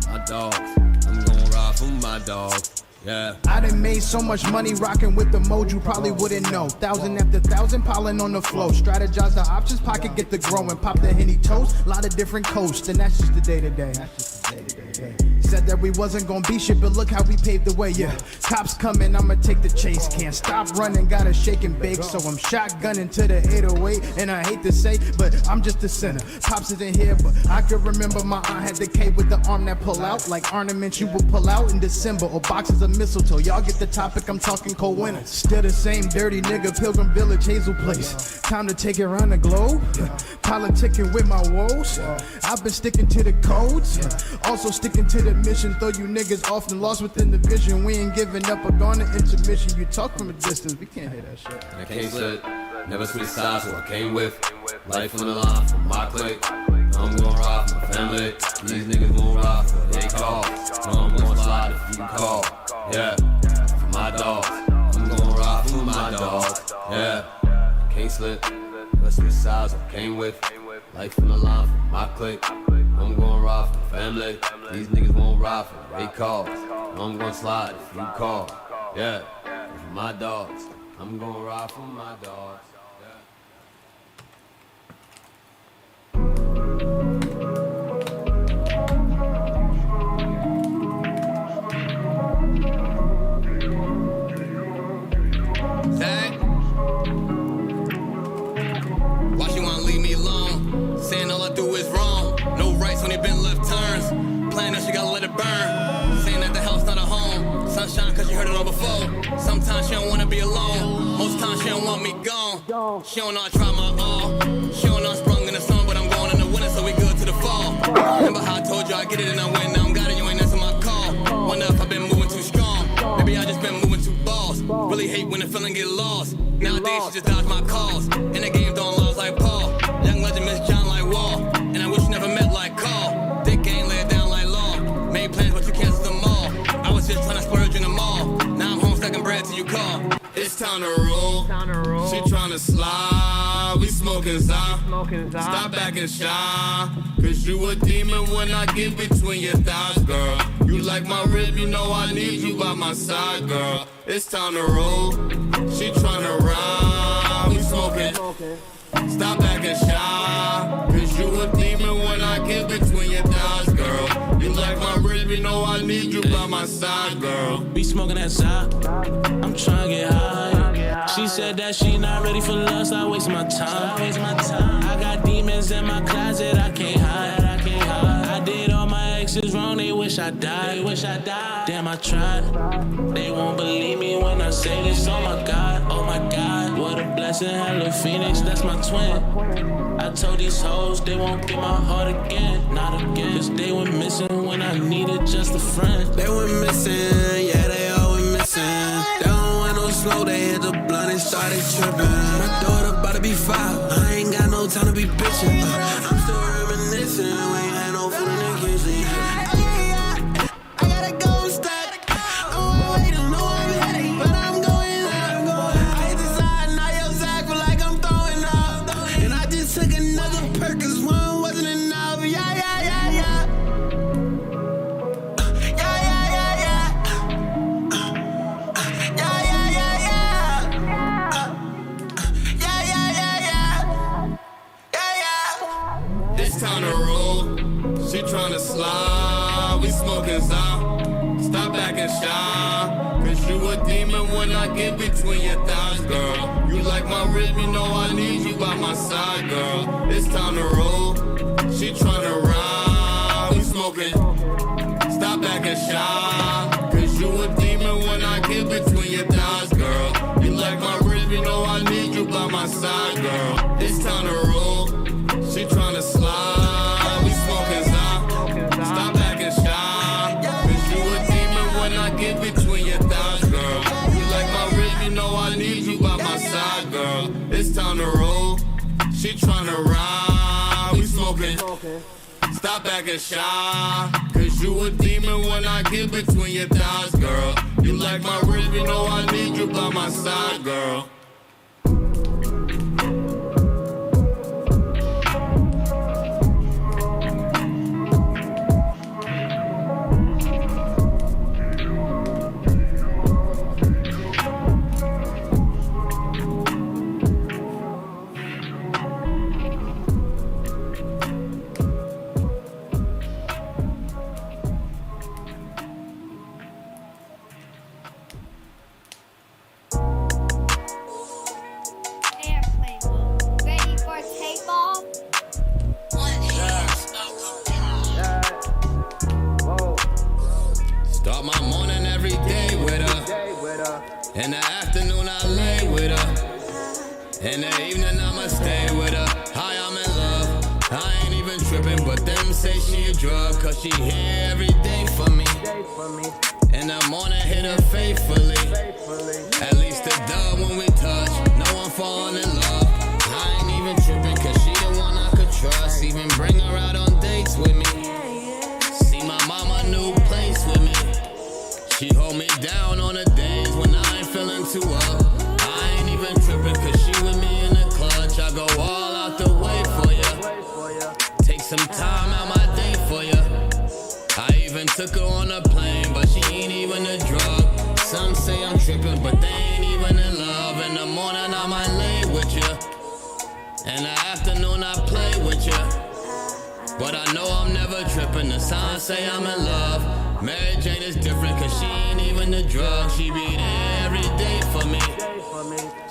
my dogs. I'm gon' ride for my dogs. Yeah. I done made so much money rocking with the mode you probably wouldn't know. 1,000 after 1,000 piling on the flow. Strategize the options, pocket get the growing. Pop the Henny toast, lot of different coasts. And that's just the day to day. Said that we wasn't gonna be shit, but look how we paved the way, yeah. Cops coming, I'ma take the chase. Can't stop running, gotta shake and bake. So I'm shotgunning to the 808. And I hate to say, but I'm just a sinner. Pops isn't here, but I can remember my aunt had the K with the arm that pull out. Like ornaments you would pull out in December. Or boxes of mistletoe. Y'all get the topic, I'm talking cold winter. Still the same dirty nigga, Pilgrim Village, Hazel Place. Time to take it around the globe. Politicking with my woes. I've been sticking to the codes. Also sticking to the mission. Though you niggas often lost within the vision. We ain't giving up or gone to intermission. You talk from a distance, we can't hear that shit. I can't slip, never switch sides, who I came with. Life on the line for my clique. I'm gon' ride for my family. These niggas gon' ride for they calls. Know I'm gon' slide if you call. Yeah, for my dogs. I'm gon' ride for my dogs. Yeah, can't slip, never switch sides, I came with. Life on the line for my clique. I'm gon' ride for my family. These niggas won't ride for they calls. I'm gon' slide if you call. Yeah, for my dogs. I'm gon' ride for my dogs. Why she wanna leave me alone? Saying all I do is wrong. No rights when they been left turns. Playing that she gotta let it burn. Saying that the house not a home. Sunshine cause you heard it all before. Sometimes she don't wanna be alone. Most times she don't want me gone. She don't know I try my all. She don't know I sprung in the sun, but I'm going in the winter, so we good to the fall. Remember how I told you I get it and I win. Now I'm got it, you ain't answer my call. Wonder if I've been moving too strong. Maybe I just been moving too balls. Really hate when the feeling get lost. Nowadays she just dodge my calls. In the game throwing laws like Paul. Young legend Miss John like Wall. And I wish you never met like Carl. Thick game lay it down like law. Made plans but you canceled them all. I was just trying to splurge in the mall. Now I'm home stacking bread till you call. It's time to roll. She tryna slide. We smoking Zah. Stop acting shy. Cause you a demon when I get between your thighs, girl. You like my rib, you know I need you by my side, girl. It's time to roll. She tryna ride. We smoking. Stop acting shy. Cause you a demon when I get between your thighs, girl. You like my rib, you know I need you by my side, girl. Be smoking that side. I'm trying to get high. She said that she not ready for lust. I waste my time. I got demons in my closet. I can't hide. I did all my exes wrong. They wish I died. Damn, I tried. They won't believe me when I say this. Oh my God, what a blessing. Hello Phoenix, that's my twin. I told these hoes they won't get my heart again. Not again. Cause they went missing when I needed just a friend. They went missing, yeah, they all went missing. They don't want no slow, they hit the blunt and started tripping. My daughter about to be 5, I ain't got no time to be bitching. I'm still reminiscing, we ain't had no food in the kitchen. I gotta go stack. I'm waiting, know I'm heading, but I'm going out. I hit the side, now your sack feel like I'm throwing up. And I just took another perk, cause one wasn't enough. Yeah. and shine. Cause you a demon when I get between your thighs, girl. You like my rhythm, you know I need you by my side, girl. It's time to roll. She tryna ride, we smoking. Stop back and shine. Cause you a demon when I get between your thighs, girl. You like my rhythm, you know I need you by my side, girl. It's time to roll. She tryna slide, we smoking Zah. Stop back and shine. Cause you a demon when I get between your thighs, girl. You like my rhythm, you know I need you by my side, girl. It's time to roll. She tryna ride, we smoking. Stop back and shine. Cause you a demon when I get between your thighs, girl. You like my rhythm, you know I need you by my side, girl. Airplane mode. Ready for takeoff? Start my morning every day with her. In the afternoon I lay with her. In the evening I'ma stay with her. Hi, I'm in love. I ain't even tripping, but them say she a drug. Cause she here every day for me. In the morning hit her faithfully. At least a dub when we touch. No one falling in love. I ain't even tripping cause she the one I could trust. Even bring her out on dates with me. See my mama new place with me. She hold me down on the days when I ain't feeling too up. I ain't even tripping cause she with me in the clutch. I go all out the way for ya. Take some time out my day for ya. I even took her on a plane, but she ain't even a drug. Some say I'm tripping, but they ain't even in love. In the morning I might lay with ya. In the afternoon I play with ya. But I know I'm never tripping. The signs say I'm in love. Mary Jane is different cause she ain't even a drug. She be there every day for me.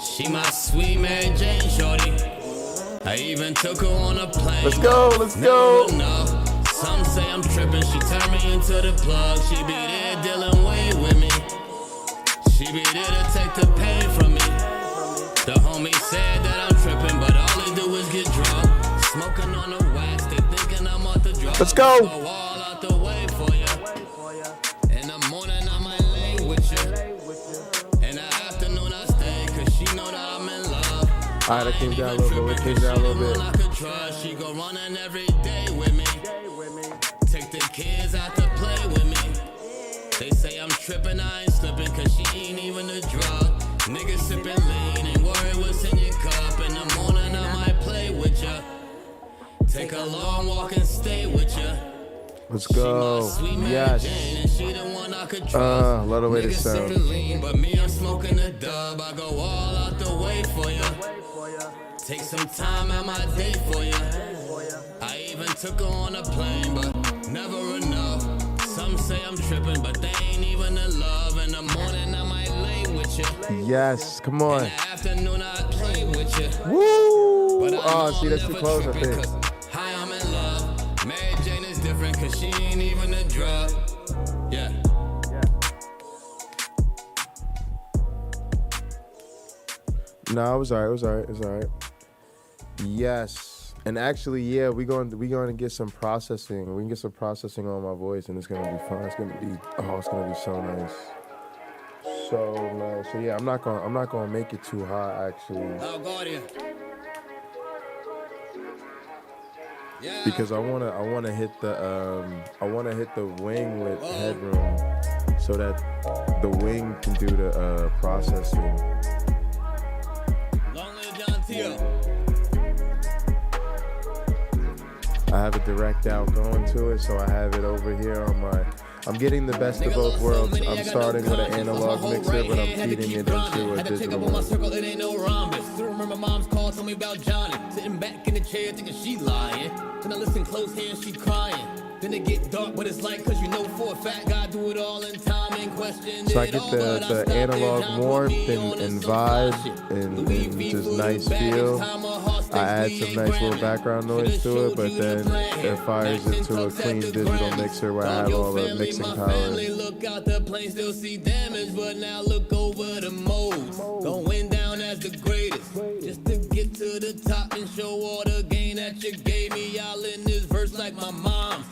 She my sweet Mary Jane shorty. I even took her on a plane. Let's go, let's go. Some say I'm tripping. She turned me into the plug. She be there dealing way with me. She be there to take the pain from me. The homie said that I'm tripping, but all they do is get drunk. Smoking on the wax, they thinking I'm off the drugs. Let's go. Go all out the way for ya. In the morning I might lay with ya. In the afternoon I stay, cause she know that I'm in love. Alright, I came down a little bit. Came down a little bit. I could trust. She go running every day with me. Take the kids out to play with me. They say I'm tripping, I ain't slipping, cause she ain't even a drug. Niggas sipping lean, ain't worried what's in your cup. In the morning I might play with ya. Take a long walk and stay with ya. Let's go. Yes. Love the way this sounds. But me, I'm smoking a dub. I go all out the way for ya. Take some time out my day for ya. I even took her on a plane, but never enough. Some say I'm tripping, but they ain't even in love. In the morning I might lay with ya. Yes, come on. In the afternoon I play with ya. Woo! Oh, see, that's too close, I think. Hi, I'm in love. Mary Jane is different, cause she ain't even a drug. Yeah. No, it was alright. Yes, and actually, yeah, we going to get some processing. We can get some processing on my voice, and it's gonna be fun. It's gonna be so nice, so nice. So yeah, I'm not gonna make it too high actually, because I wanna hit the wing with headroom, so that the wing can do the processing. I have a direct out going to it, so I have it over here on my. I'm getting the best of both worlds. I'm starting with an analog mixer, but I'm feeding it into a digital one. It ain't no rhombus. Still remember mom's call, told me about Johnny. Sitting back in the chair thinking she lying. Then I listen close here and she crying. Then it get dark, but it's light, cause you know for a fact God do it all in time and question. So I get the analog warmth and vibe and just nice feel. I add some nice little background noise to it, but then it fires into a clean digital mixer where I have all the mixing power. Look out the plane, still see damage, but now look over the modes. Going down as the greatest, just to get to the top and show all the gain that you gave me. Y'all in this verse like my mom.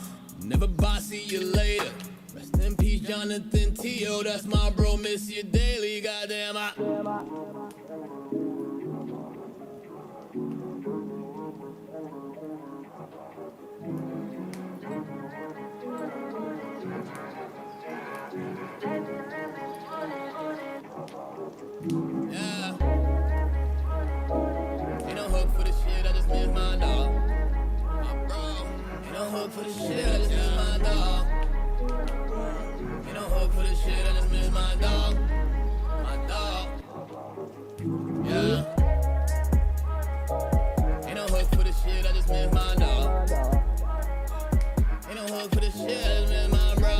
Never bye, see you later. Rest in peace, Jonathan T.O. That's my bro, miss you daily. Goddamn, yeah. Ain't no hook for the shit, I just miss my dog. My bro. Ain't no hook for the shit, I just miss my dog. Ain't no hook for the shit, I just miss my dog. My dog. Yeah. Ain't no hook for the shit, I just miss my dog. Ain't no hook for the shit, I just miss my bro.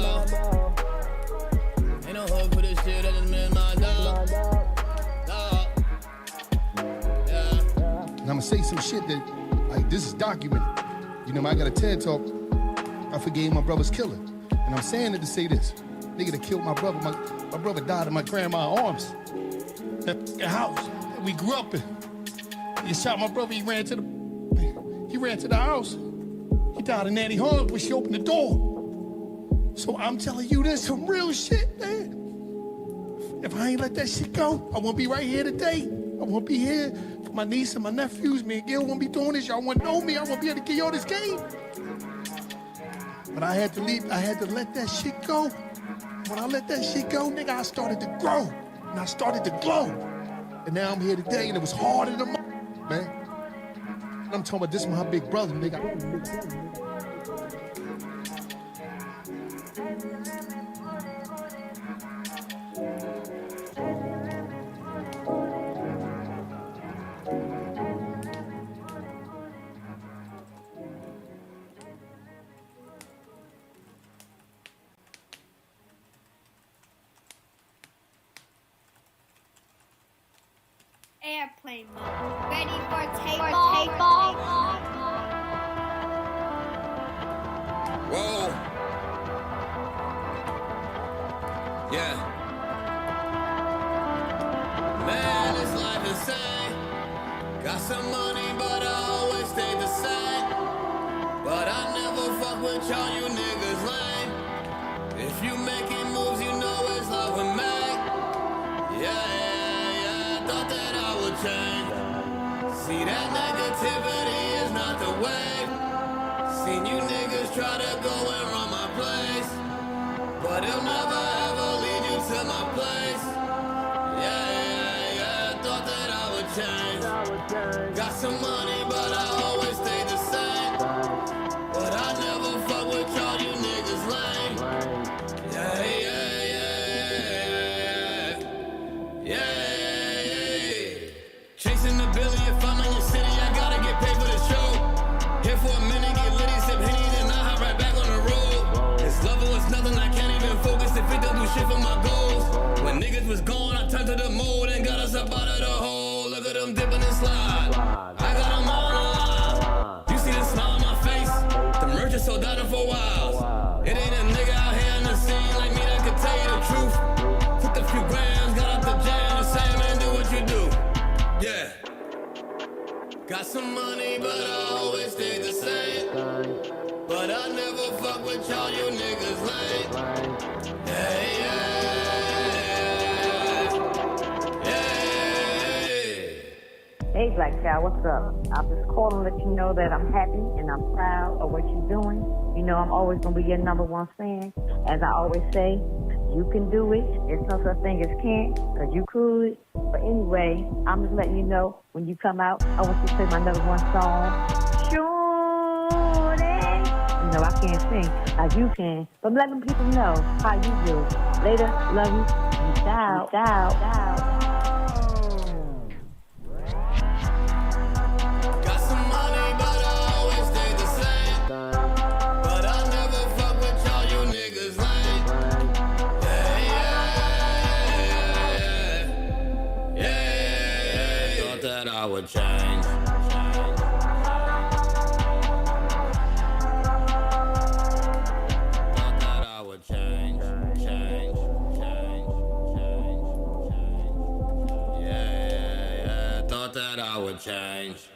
Ain't no hook for the shit, I just miss my dog. Dog. Yeah. And I'm gonna say some shit that, like, this is documented. You know, I got a TED talk. I forgave my brother's killer. And I'm saying it to say this. Nigga that killed my brother, my brother died in my grandma's arms. That house that we grew up in. He shot my brother, he ran to the house. He died in Nanny's arms when she opened the door. So I'm telling you, this some real shit, man. If I ain't let that shit go, I won't be right here today. I won't be here for my niece and my nephews. Me and Gil won't be doing this. Y'all won't know me. I won't be able to give y'all this game. But I had to leave. I had to let that shit go. When I let that shit go, nigga, I started to grow. And I started to glow. And now I'm here today, and it was harder than man. And I'm talking about this is my big brother, nigga. Airplane mode. Ready for takeoff? Whoa. Yeah. Man, this life insane. Got some money, but I always stay the same. But I never fuck with y'all, you niggas lame. If you making moves, you know it's love with me. Yeah, thought that I would change. See, that negativity is not the way. Seen you niggas try to go and run my place, but it'll never ever lead you to my place. Yeah, thought that I would change. Got some money, but I always stay the same. But I never fuck with y'all, you niggas lame. Chasing the billion, if I'm in your city, I gotta get paid for the show. Here for a minute, get litty, sip Henny, then I hop right back on the road. This level is nothing, I can't even focus if it don't do shit for my goals. When niggas was gone, I turned to the mold and got us up out of the hole. Look at them dipping and slide. I got them all alive. You see the smile on my face? The merch is sold out for a while. It ain't a nigga out here in the scene like me that could tell you the truth. Took a few grams, got out the jam, the same man, do what you do. Yeah. Got some money, but I always stay the same. But I never fuck with y'all, you niggas lame. Hey, Black Child, what's up? I'm just calling to let you know that I'm happy and I'm proud of what you're doing. You know I'm always going to be your number one fan. As I always say, you can do it. There's no such thing as can't, because you could. But anyway, I'm just letting you know, when you come out, I want you to play my number one song, Shorty. You know, I can't sing like you can, but I'm letting people know how you do. Later, love you. Peace out. Got some money, but I always stay the same. But I never would change. Thought that I would change. Yeah. Thought that I would change.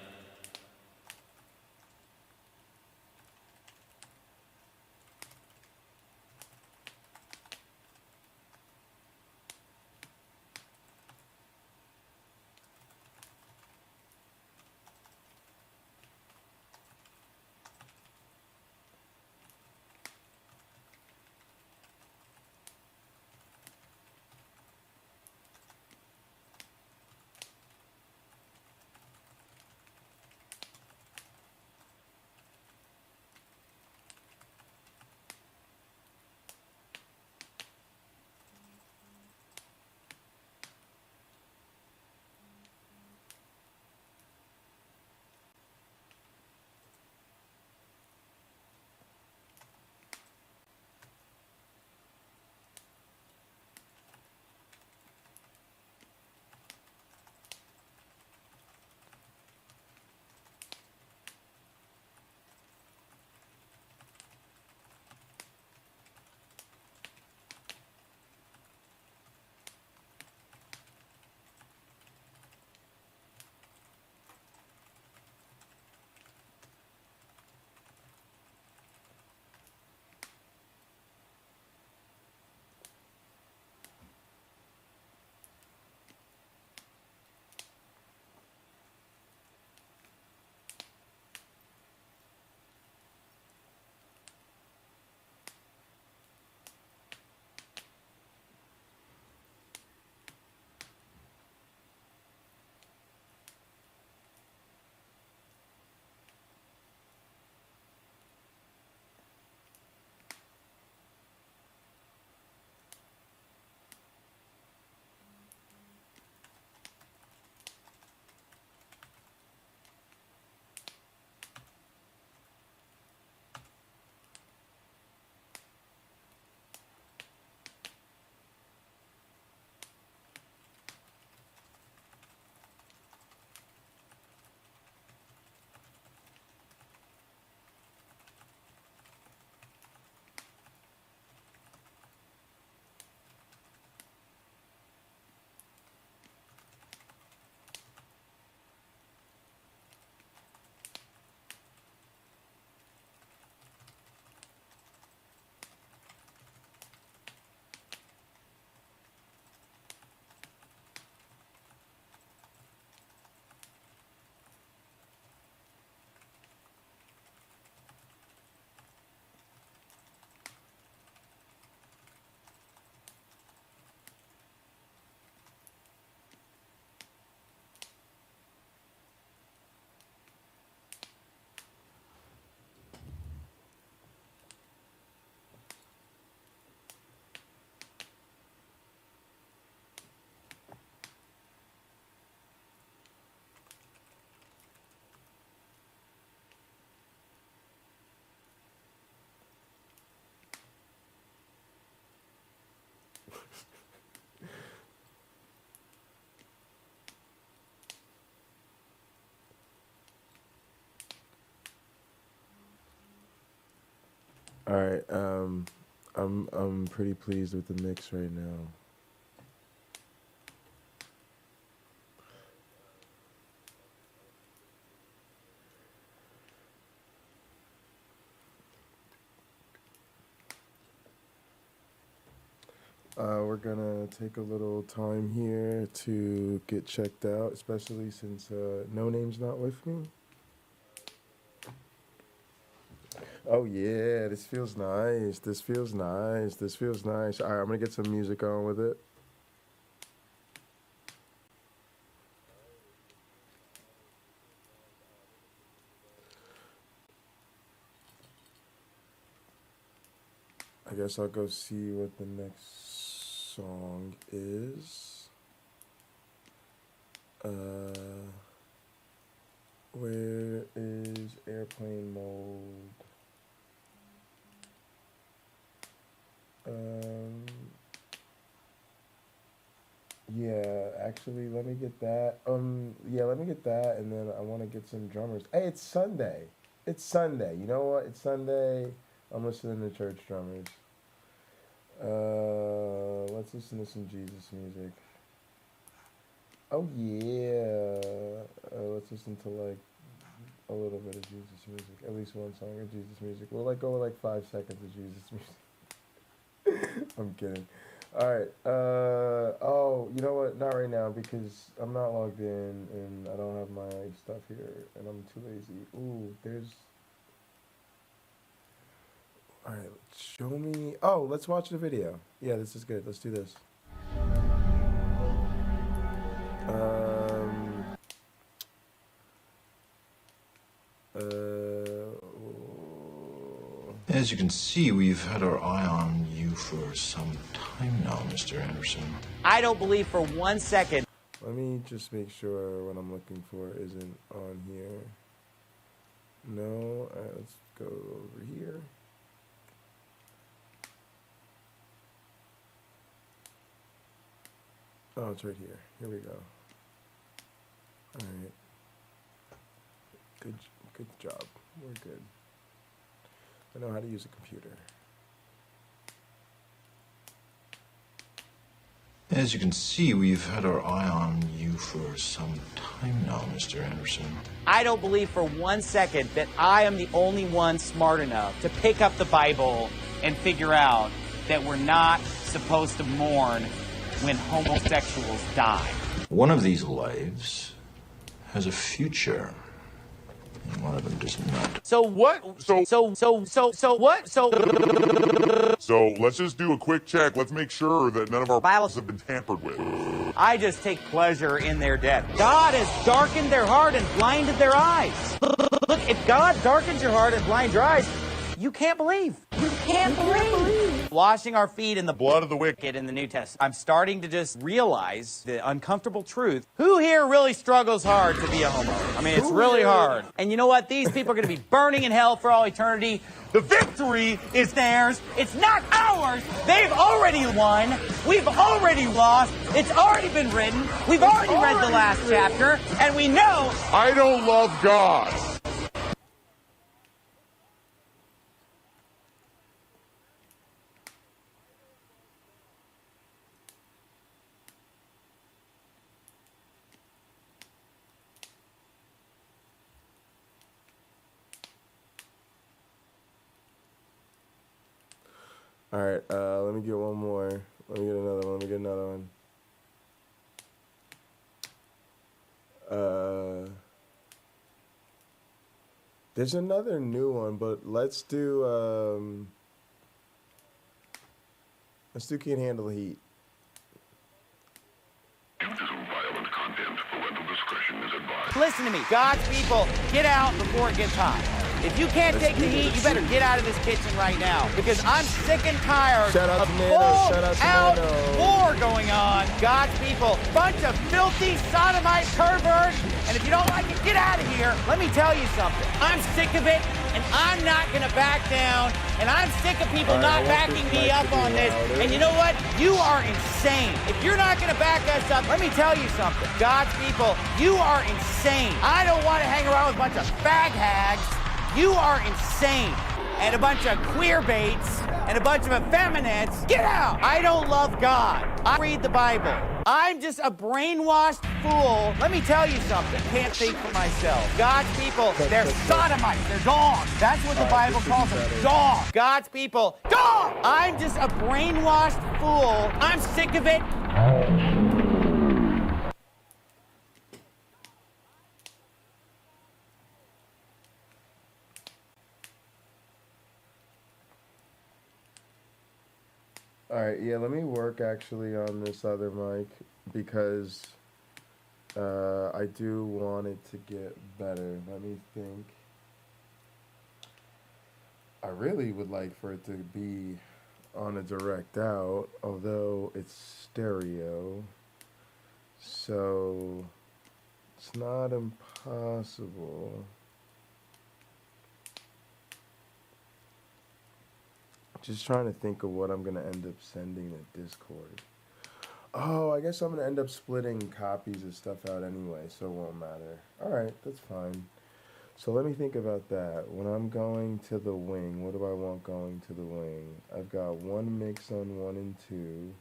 All right, I'm pretty pleased with the mix right now. We're gonna take a little time here to get checked out, especially since No Name's not with me. Oh yeah, this feels nice. This feels nice. This feels nice. All right, I'm gonna get some music on with it. I guess I'll go see what the next song is. Where is airplane mode? Yeah, actually, let me get that. Yeah, let me get that, and then I want to get some drummers. Hey, it's Sunday. It's Sunday. You know what? It's Sunday. I'm listening to church drummers. Let's listen to some Jesus music. Oh yeah. Let's listen to like a little bit of Jesus music. At least one song of Jesus music. We'll like go with like 5 seconds of Jesus music. I'm kidding. All right. Oh, you know what? Not right now because I'm not logged in and I don't have my stuff here and I'm too lazy. Ooh, there's. All right, show me. Oh, let's watch the video. Yeah, this is good. Let's do this. As you can see, we've had our eye on you for some time now, Mr. Anderson. I don't believe for 1 second. Let me just make sure what I'm looking for isn't on here. No. All right, let's go over here. Oh, it's right here. Here we go. All right. Good job. We're good. I know how to use a computer. As you can see, we've had our eye on you for some time now, Mr. Anderson. I don't believe for 1 second that I am the only one smart enough to pick up the Bible and figure out that we're not supposed to mourn when homosexuals die. One of these lives has a future, and one of them does not. So what? So what? So let's just do a quick check. Let's make sure that none of our Bibles have been tampered with. I just take pleasure in their death. God has darkened their heart and blinded their eyes. Look, if God darkens your heart and blinds your eyes, you can't believe. You can't believe. Washing our feet in the blood of the wicked in the New Testament. I'm starting to just realize the uncomfortable truth. Who here really struggles hard to be a homo? I mean, it's really hard. And you know what? These people are going to be burning in hell for all eternity. The victory is theirs. It's not ours. They've already won. We've already lost. It's already been written. We've already read the last chapter. And we know I don't love God. All right, let me get one more. Let me get another one. There's another new one, but let's do Can't Handle the Heat. Listen to me. God's people, get out before it gets hot. If you can't take the heat, you better get out of this kitchen right now. Because I'm sick and tired of full-out war going on. God's people, bunch of filthy sodomite perverts. And if you don't like it, get out of here. Let me tell you something. I'm sick of it, and I'm not going to back down. And I'm sick of people not backing me up on this. And you know what? You are insane. If you're not going to back us up, let me tell you something. God's people, you are insane. I don't want to hang around with a bunch of fag hags. You are insane. And a bunch of queer baits and a bunch of effeminates. Get out! I don't love God. I read the Bible. I'm just a brainwashed fool. Let me tell you something. Can't think for myself. God's people, they're sodomites. They're dogs. That's what the Bible calls them. Dogs. God's people, dogs! I'm just a brainwashed fool. I'm sick of it. All right, yeah, let me work actually on this other mic because I do want it to get better. Let me think. I really would like for it to be on a direct out, although it's stereo, so it's not impossible. Just trying to think of what I'm going to end up sending to Discord. Oh, I guess I'm gonna end up splitting copies of stuff out anyway, so it won't matter. All right, that's fine. So let me think about that. When I'm going to the wing, what do I want going to the wing? I've got one mix on 1 and 2.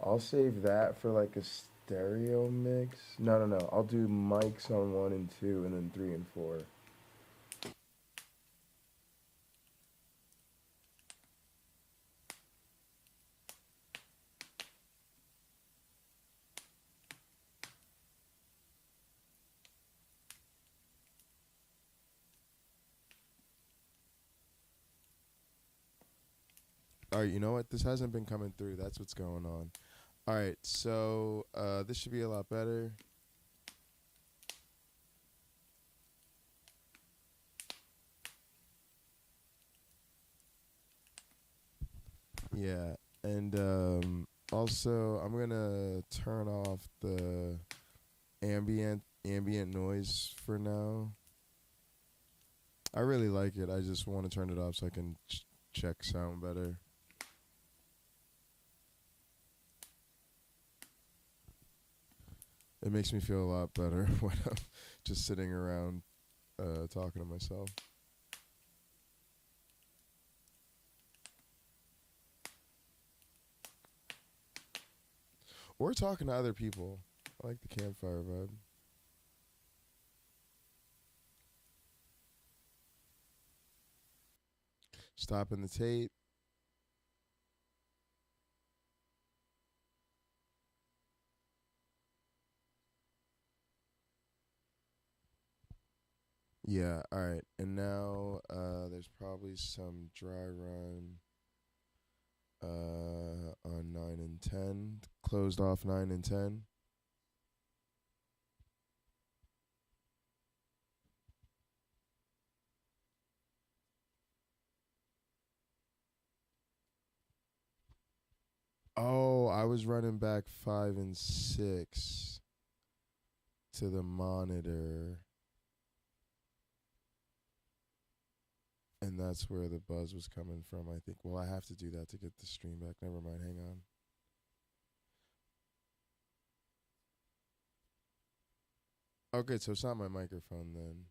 I'll save that for like a stereo mix. No. I'll do mics on 1 and 2 and then 3 and 4. All right, you know what? This hasn't been coming through. That's what's going on. All right, so this should be a lot better. Yeah, and also I'm gonna turn off the ambient noise for now. I really like it. I just want to turn it off so I can check sound better. It makes me feel a lot better when I'm just sitting around talking to myself. Or talking to other people. I like the campfire vibe. Stopping the tape. Yeah, all right. And now there's probably some dry run on 9 and 10. Closed off 9 and 10. Oh, I was running back 5 and 6 to the monitor. And that's where the buzz was coming from, I think. Well, I have to do that to get the stream back. Never mind, hang on. Oh, good, so it's not my microphone then.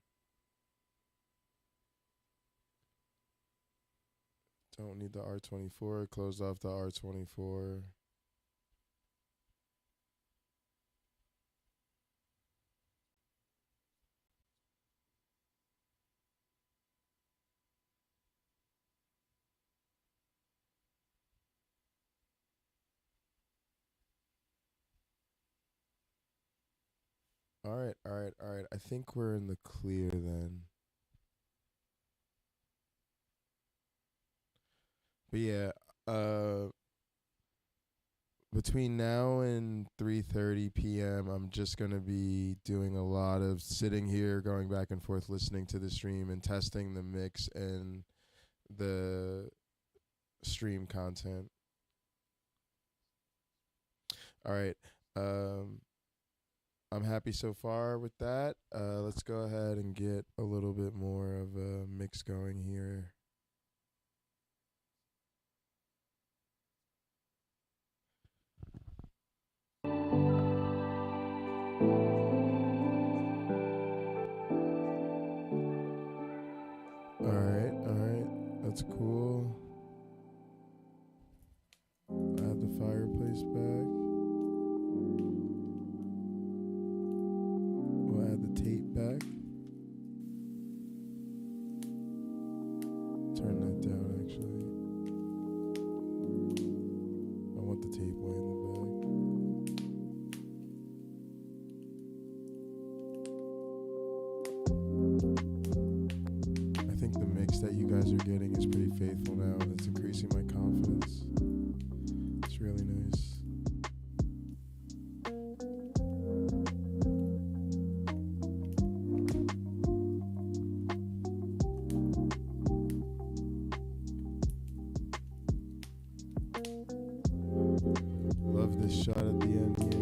Don't need the R24. Closed off the R24. All right. I think we're in the clear then. But yeah, between now and 3:30 p.m., I'm just going to be doing a lot of sitting here, going back and forth, listening to the stream and testing the mix and the stream content. All right. I'm happy so far with that. Let's go ahead and get a little bit more of a mix going here. All right. That's cool. Add the fireplace back. We'll add the tape back. Turn that down, actually. I want the tape way in the back. I think the mix that you guys are getting is pretty faithful now, and it's increasing my confidence. It's really nice. Love this shot at the end here.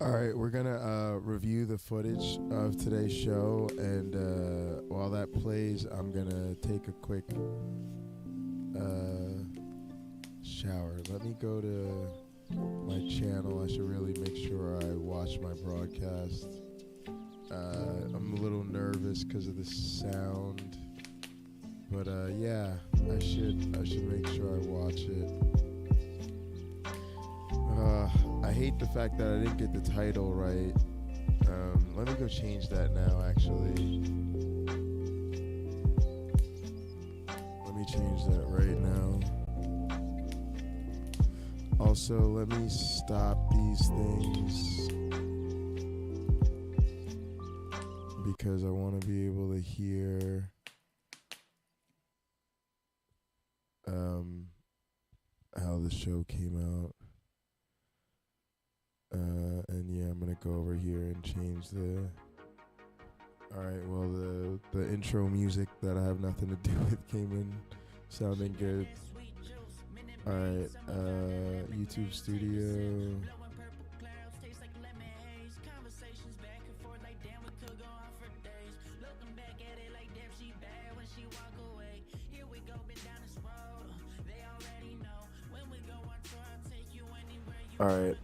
All right, we're gonna review the footage of today's show, and while that plays, I'm gonna take a quick shower. Let me go to my channel. I should really make sure I watch my broadcast. I'm a little nervous because of the sound, but yeah, I should make sure I watch it. I hate the fact that I didn't get the title right. Let me go change that now, actually. Let me change that right now. Also, let me stop these things because I want to be able to hear how the show came out. And yeah, I'm gonna go over here and change the. Alright, well the intro music that I have nothing to do with came in sounding good. Alright, YouTube Studio. Alright,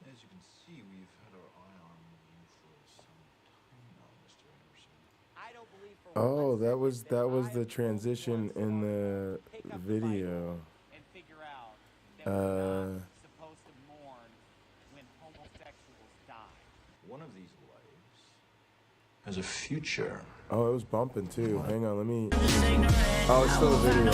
As you can see, we've had our eye on you for some time now, Mr. Anderson. I don't believe for oh, that was the transition in the video. and figure out that we're not supposed to mourn when homosexuals die. One of these lives has a future. Oh, it was bumping too. Hang on, let me. Oh, it's still a video.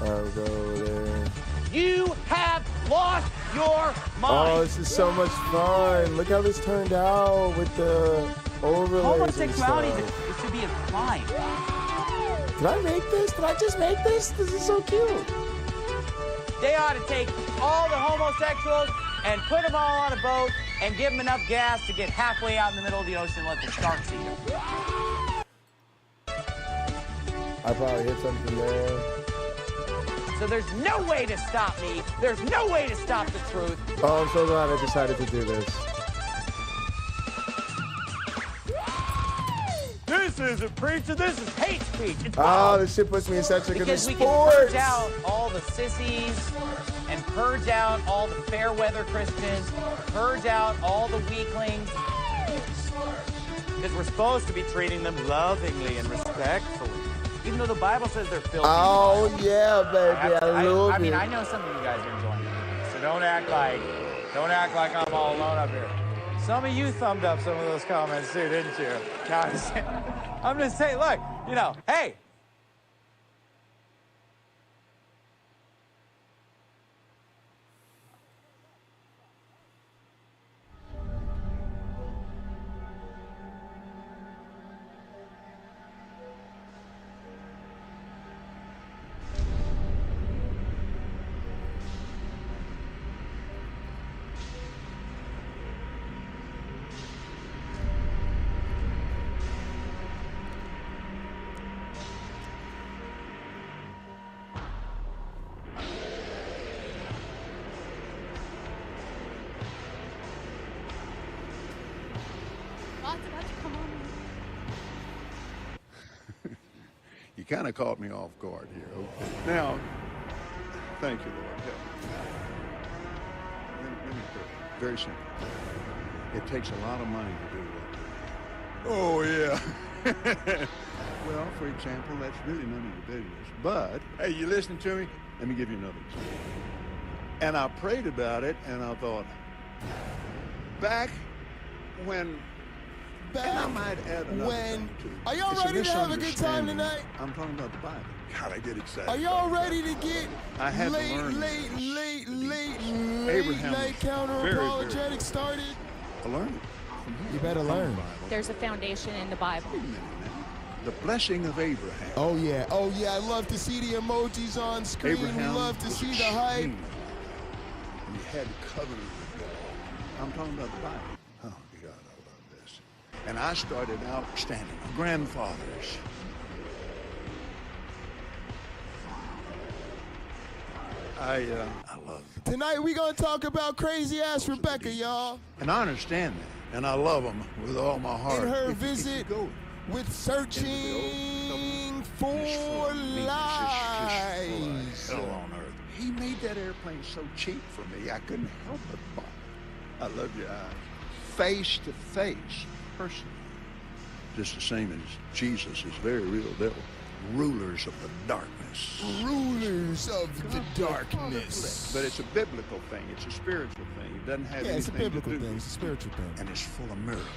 Alright, we'll go over there. You have lost your mind. Oh, this is so much fun. Look how this turned out with the overlays. Homosexuality is to be a crime. Did I make this? Did I just make this? This is so cute. They ought to take all the homosexuals and put them all on a boat and give them enough gas to get halfway out in the middle of the ocean and let the sharks eat them. I probably hit something there. So there's no way to stop me. There's no way to stop the truth. Oh, I'm so glad I decided to do this. This isn't preaching. This is hate speech. It's Oh, this shit puts me in such a good because we can sports. purge out all the sissies and purge out all the fair weather Christians, purge out all the weaklings. Because we're supposed to be treating them lovingly and respectfully. Even though the Bible says they're filthy. Oh, yeah, baby. I love I mean, it. I know some of you guys are enjoying it. So don't act like I'm all alone up here. Some of you thumbed up some of those comments too, didn't you? No, I'm just saying, look, you know, hey. You kind of caught me off guard here. Okay. Now, thank you, Lord. Help me. Let me pray. Very simple. It takes a lot of money to do what. Oh, yeah. Well, for example, that's really none of your business. But, hey, you listening to me? Let me give you another example. And I prayed about it, and I thought, back when... and I might add another thing, too. Are y'all It's ready to have a good time misunderstanding. tonight? I'm talking about the Bible. God, I get excited. Are y'all ready to get I had to learn Abraham Late-Night was Counter-Apologetics started? I learned it. You better learn. There's a foundation in the Bible. The blessing of Abraham. Oh yeah, I love to see the emojis on screen. Abraham We love to was see the hype. extreme. And he had covenant with God. I'm talking about the Bible. Oh, God, I love this. And I started out standing on grandfathers. I love them. Tonight we gonna talk about crazy ass Rebecca, y'all. And I understand that. And I love them with all my heart. In her If you visit go with searching for lies. hell on earth. He made that airplane so cheap for me, I couldn't help but buy it. I love your eyes. Face to face, personally. Just the same as Jesus is very real devil. Rulers of the darkness. Rulers of the darkness. But it's a biblical thing. It's a spiritual thing. It doesn't have Yeah, it's a anything biblical to do thing. It's a spiritual thing. And it's full of miracles.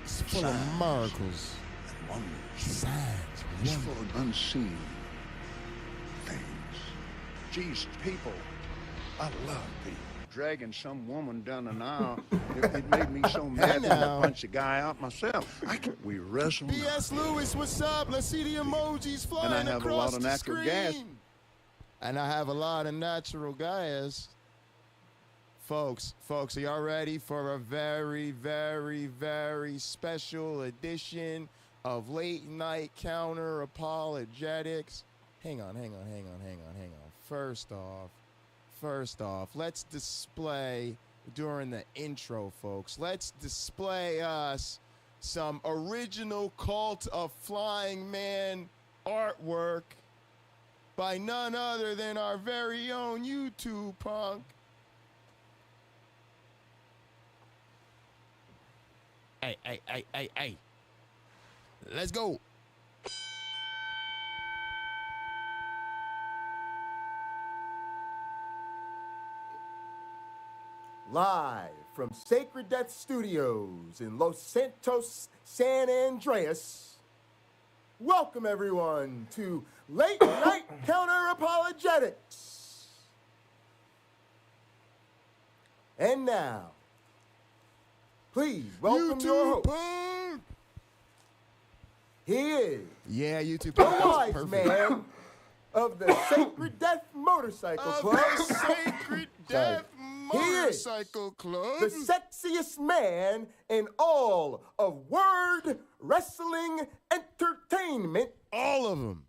It's full of miracles. And wonders. Signs. It's full of unseen things. Jesus, people, I love people. Dragging some woman down an aisle, it made me so mad that I punched the guy out myself. We wrestled. B.S. Lewis, what's up? Let's see the emojis flying And I have a across lot of the natural screen. gas. And I have a lot of natural gas. Folks, are y'all ready for a very, very, very special edition of Late Night Counter-Apologetics? Hang on. First off, let's display, during the intro, folks, let's display us some original Cult of Flying Man artwork by none other than our very own YouTube punk. Hey. Let's go. Live from Sacred Death Studios in Los Santos, San Andreas. Welcome everyone to Late Night Counter-Apologetics. And now, please welcome your host. He is YouTube the wise man of the Sacred Death Motorcycle Club. Sacred Death Motorcycle Club. The sexiest man in all of word wrestling entertainment. All of them.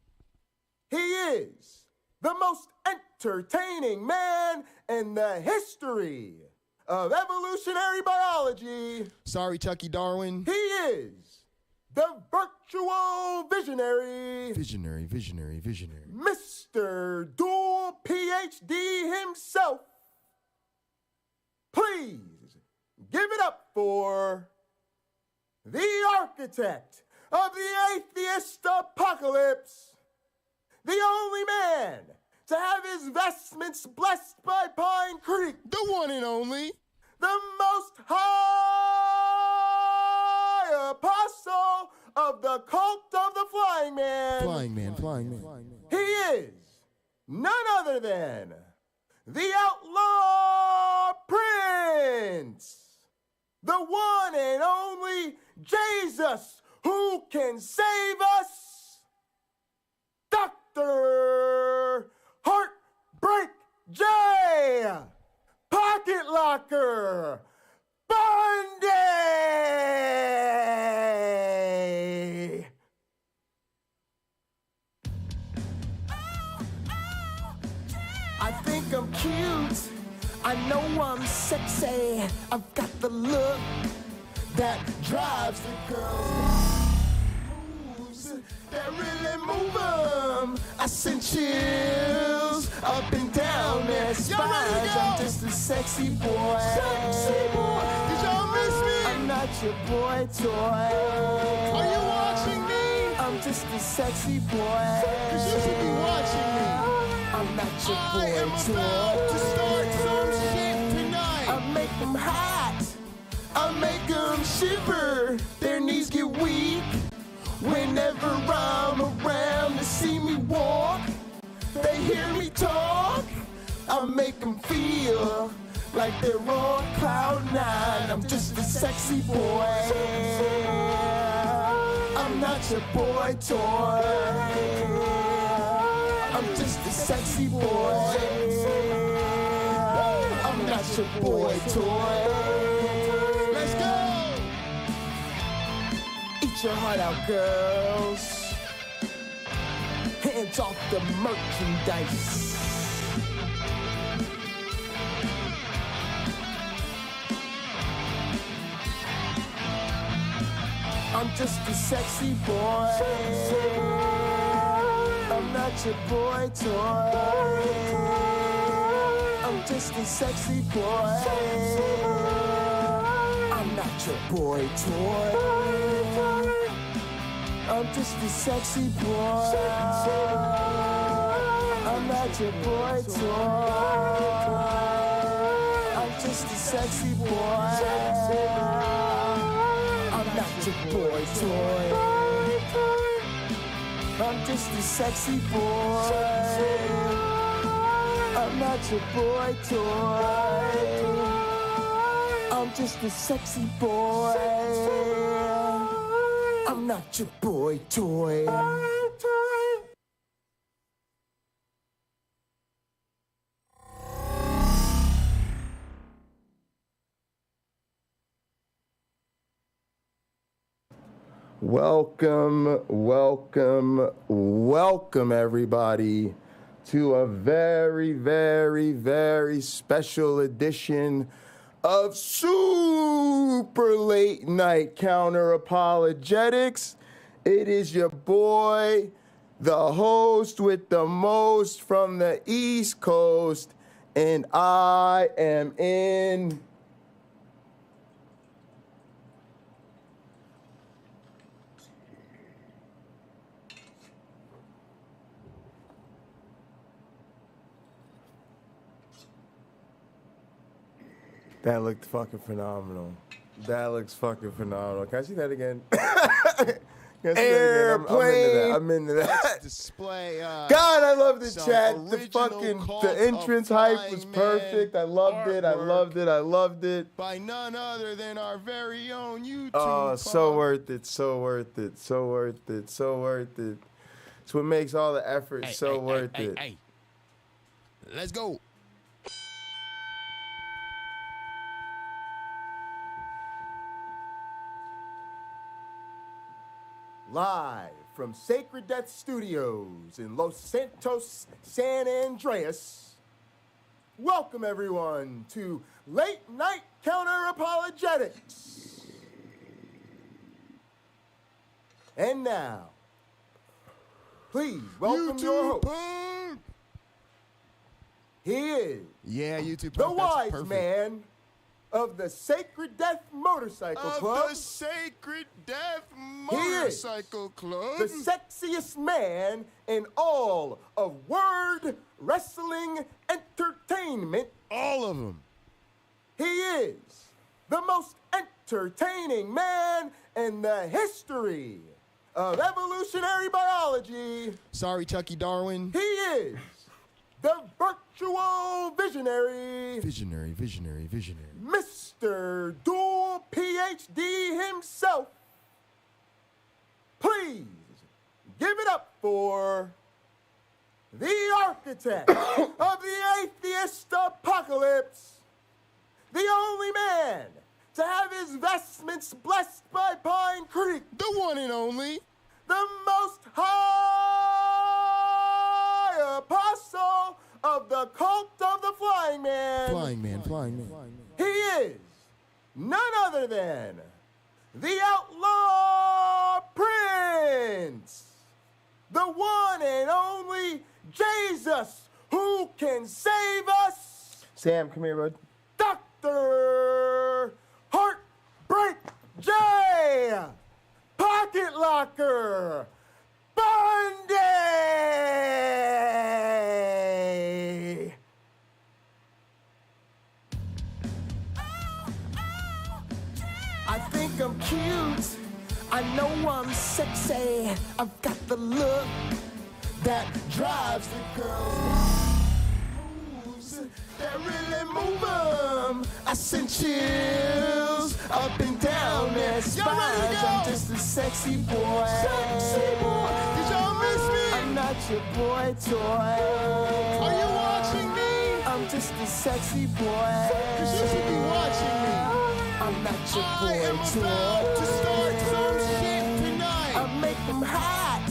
He is the most entertaining man in the history of evolutionary biology. Sorry, Chucky Darwin. He is the virtual visionary. Visionary. Mr. Dual PhD himself. Please give it up for the architect of the atheist apocalypse, the only man to have his vestments blessed by Pine Creek, the one and only, the most high apostle of the cult of the Flying Man. Flying Man. He is none other than the Outlaw Prince, the one and only Jesus who can save us, Dr. Heartbreak J. Pocketlocker Bundy. I think I'm cute. I know I'm sexy. I've got the look that drives the girls. Moves that really move them. I send chills up and down their spines. I'm just a sexy boy. Sexy boy. Did y'all miss me? I'm not your boy toy. Are you watching? a sexy boy. Cause you should be watching me. I'm not your boy I am about to start some shit tonight. I make them hot. I make them shiver. Their knees get weak whenever I'm around to see me walk. They hear me talk. I make them feel like they're on cloud nine. I'm just a sexy boy. I'm not your boy toy. I'm just a sexy boy. I'm not your boy toy. Let's go. Eat your heart out, girls. Hands off the merchandise. I'm just a sexy boy. I'm not your boy toy. I'm just a sexy boy. I'm not your boy toy. I'm just a sexy boy. I'm not your boy toy. I'm just a sexy boy. I'm not your boy toy. I'm just a sexy boy. I'm not your boy toy. I'm just a sexy boy. I'm not your boy toy. Welcome, welcome, welcome everybody to a very, very, very special edition of Super Late Night Counter-Apologetics. It is your boy, the host with the most from the East Coast, and I am in... That looked fucking phenomenal. That looks fucking phenomenal. Can I see that again? Airplane. I'm into that. Display. God, I love the chat. The fucking entrance hype was perfect. I loved it. I loved it. I loved it. By none other than our very own YouTube. Oh, so worth it. So worth it. So worth it. So worth it. It's what makes all the effort so worth it. Hey. Let's go. Live from Sacred Death Studios in Los Santos, San Andreas. Welcome everyone to Late Night Counter-Apologetics. And now, please welcome your host. He is YouTube the wise man of the Sacred Death Motorcycle Club. The Sacred Death Motorcycle Club. The sexiest man in all of word wrestling entertainment. All of them. He is the most entertaining man in the history of evolutionary biology. Sorry, Chucky Darwin. He is the virtual visionary. Visionary. Mr. Dual PhD himself. Please give it up for the architect of the atheist apocalypse, the only man to have his vestments blessed by Pine Creek, the one and only, the most high apostle of the cult of the Flying Man. Flying Man. He is none other than the Outlaw Prince, the one and only Jesus who can save us. Sam, come here, bud. Dr. Heartbreak J. Pocketlocker. I think I'm cute. I know I'm sexy. I've got the look that drives the girls. Moves that really move 'em. I send chills up and down their spines. I'm just a sexy boy. Sexy boy. Did y'all miss me? I'm not your boy toy. Are you watching me? I'm just a sexy boy. You should be watching me. I'm not your boy toy. About to start some shit tonight. I make them hot.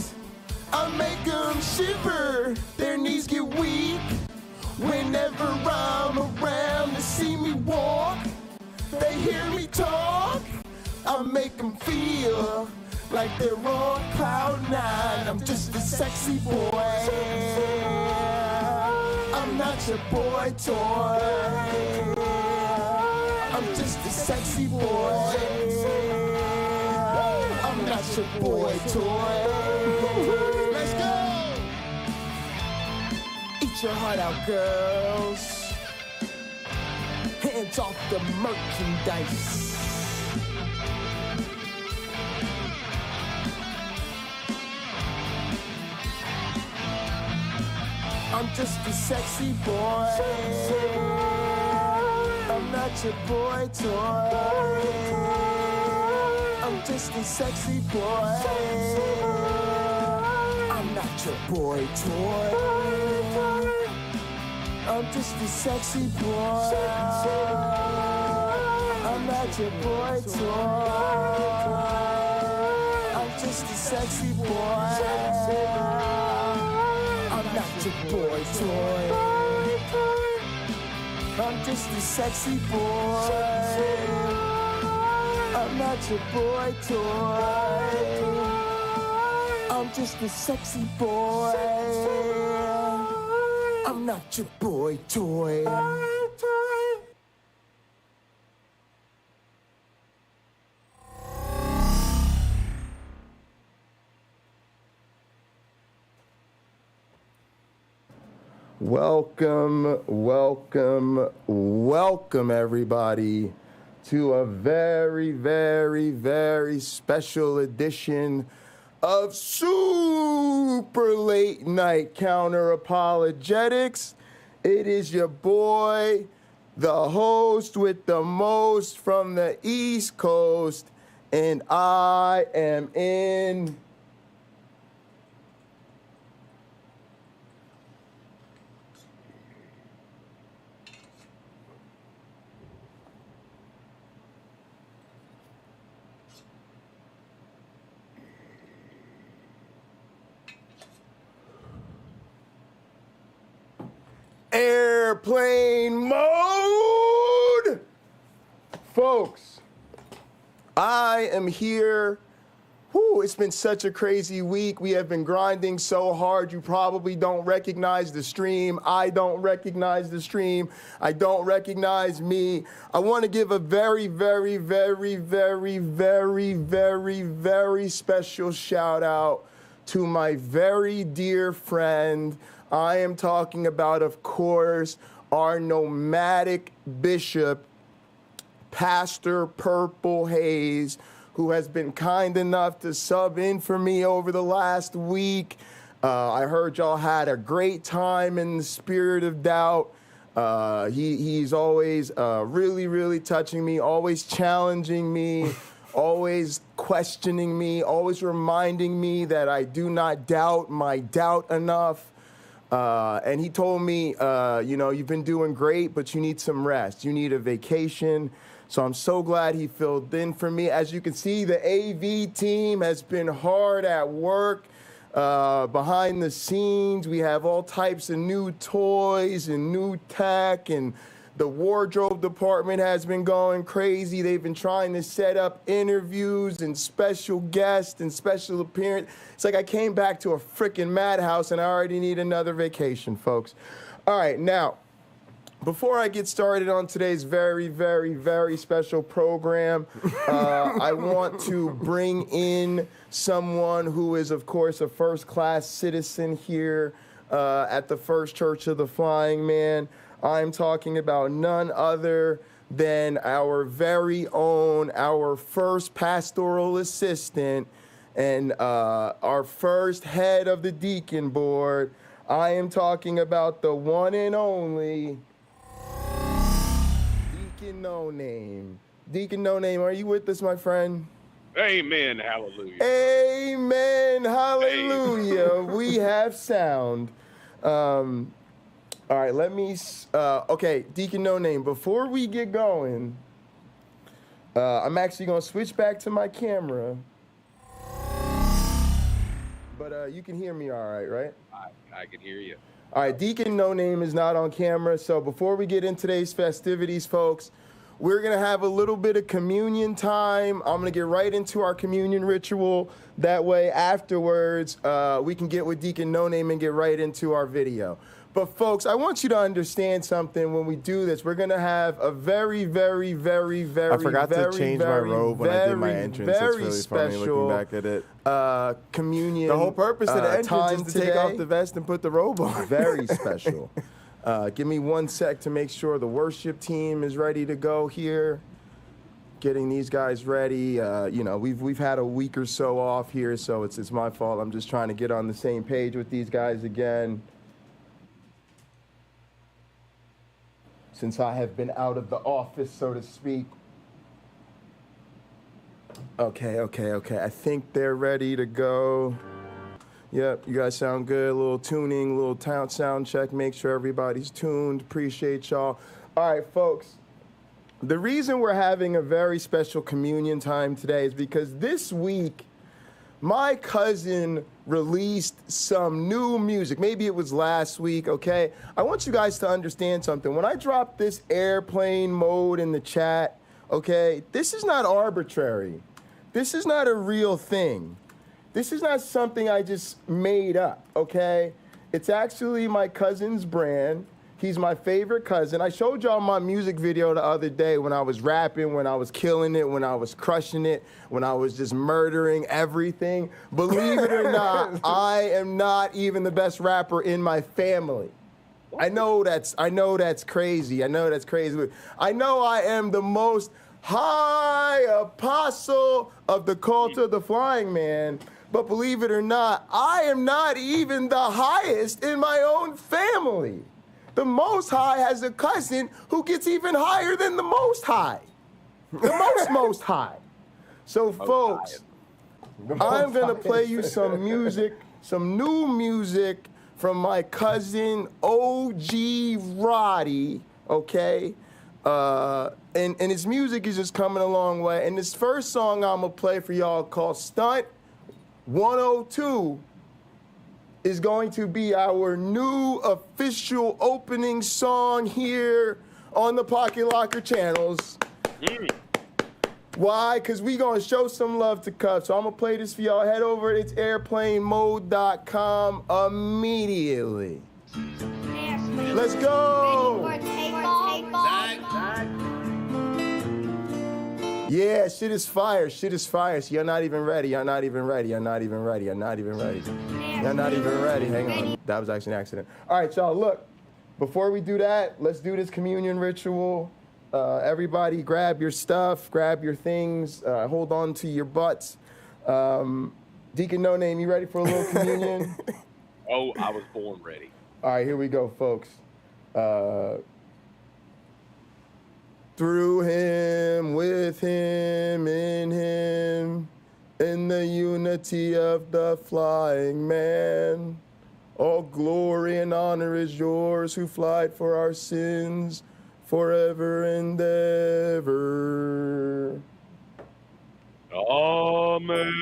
I make them shiver. Their knees get weak. Whenever I'm around, they see me walk. They hear me talk. I make them feel like they're on cloud nine. I'm just a sexy boy. I'm not your boy toy. I'm just a sexy boy. I'm not your boy toy. Let's go! Eat your heart out, girls. Hands off the merchandise. I'm just a sexy boy. I'm not your boy toy. I'm just a sexy boy. I'm not your boy toy. I'm just a sexy boy. I'm not your boy toy. I'm just a sexy boy. I'm not your boy toy. I'm just a sexy boy. I'm not your boy toy. I'm just a sexy boy. I'm not your boy toy. Welcome, welcome, welcome everybody to a very, very, very special edition of Super Late Night Counter-Apologetics. It is your boy, the host with the most from the East Coast, and I am in airplane mode. Folks, I am here. Whew, it's been such a crazy week. We have been grinding so hard. You probably don't recognize the stream. I don't recognize the stream. I don't recognize me. I want to give a very, very, very, very, very, very, very special shout out to my very dear friend. I am talking about, of course, our nomadic bishop, Pastor Purple Haze, who has been kind enough to sub in for me over the last week. I heard y'all had a great time in the Spirit of Doubt. He's always really, really touching me, always challenging me, always questioning me, always reminding me that I do not doubt my doubt enough. And he told me, you've been doing great, but you need some rest. You need a vacation. So I'm so glad he filled in for me. As you can see, the AV team has been hard at work behind the scenes. We have all types of new toys and new tech, and the wardrobe department has been going crazy. They've been trying to set up interviews and special guests and special appearance. It's like I came back to a freaking madhouse and I already need another vacation, folks. All right, now, before I get started on today's very, very, very special program, I want to bring in someone who is, of course, a first-class citizen here at the First Church of the Flying Man. I'm talking about none other than our very own, our first pastoral assistant, and our first head of the deacon board. I am talking about the one and only Deacon No Name. Deacon No Name, are you with us, my friend? Amen. Hallelujah. Amen. Hallelujah. We have sound. All right, let me. Okay, Deacon No Name. Before we get going, I'm actually gonna switch back to my camera. But you can hear me all right, right? I can hear you. All right, Deacon No Name is not on camera, so before we get into today's festivities, folks, we're going to have a little bit of communion time. I'm going to get right into our communion ritual. That way, afterwards, we can get with Deacon No Name and get right into our video. But, folks, I want you to understand something when we do this. We're going to have a very, very, very, very, I forgot to change my robe when I did my entrance. It's very really funny looking back at it. Communion. The whole purpose of the entrance is to take off the vest and put the robe on. Very special. Give me 1 sec to make sure the worship team is ready to go here. Getting these guys ready. You know, we've had a week or so off here, so it's my fault. I'm just trying to get on the same page with these guys again. Since I have been out of the office, so to speak. Okay. I think they're ready to go. Yep, you guys sound good. A little tuning, a little sound check. Make sure everybody's tuned. Appreciate y'all. All right, folks. The reason we're having a very special communion time today is because this week, my cousin released some new music. Maybe it was last week, okay? I want you guys to understand something. When I drop this airplane mode in the chat, okay, this is not arbitrary. This is not a real thing. This is not something I just made up, okay? It's actually my cousin's brand. He's my favorite cousin. I showed y'all my music video the other day when I was rapping, when I was killing it, when I was crushing it, when I was just murdering everything. Believe it or not, I am not even the best rapper in my family. I know that's crazy. I know I am the most high apostle of the cult of the flying man. But believe it or not, I am not even the highest in my own family. The Most High has a cousin who gets even higher than the Most High. The most high. So, folks, I'm going to play you some music, some new music from my cousin OG Roddy, okay? And his music is just coming a long way. And this first song I'm going to play for y'all called Stunt 102 is going to be our new official opening song here on the Pocket Locker channels. Why? Because we going to show some love to Cuff. So I'm going to play this for y'all. Head over to airplanemode.com immediately. Let's go! Yeah, shit is fire. So you're not even ready. Hang on. That was actually an accident. All right, y'all, look. Before we do that, let's do this communion ritual. Everybody grab your stuff, grab your things, hold on to your butts. Deacon No Name, you ready for a little communion? Oh, I was born ready. All right, here we go, folks. Through him, with him, in the unity of the flying man. All glory and honor is yours who flied for our sins forever and ever. Amen.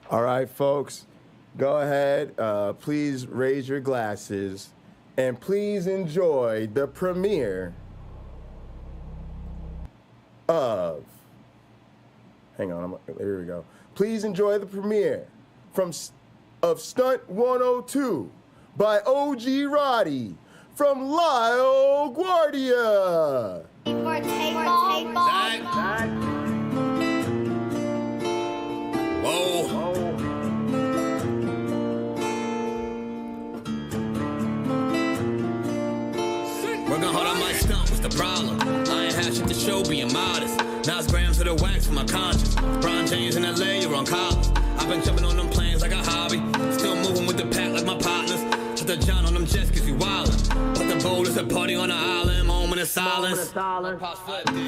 All right, folks. go ahead. Please raise your glasses, and please enjoy the premiere of. Hang on, here we go. Please enjoy the premiere of Stunt 102 by OG Roddy from LaGuardia. Whoa. Working hard on my stunt, what's the problem? I ain't had shit to show, being modest. Now it's grams of the wax for my conscience. Brian James in LA, you're on college. I've been jumping on them planes like a hobby. Still moving with the pack like my partners. Shut the John on them jets cause you wildin'. But the bowl is a party on the island, moment of silence.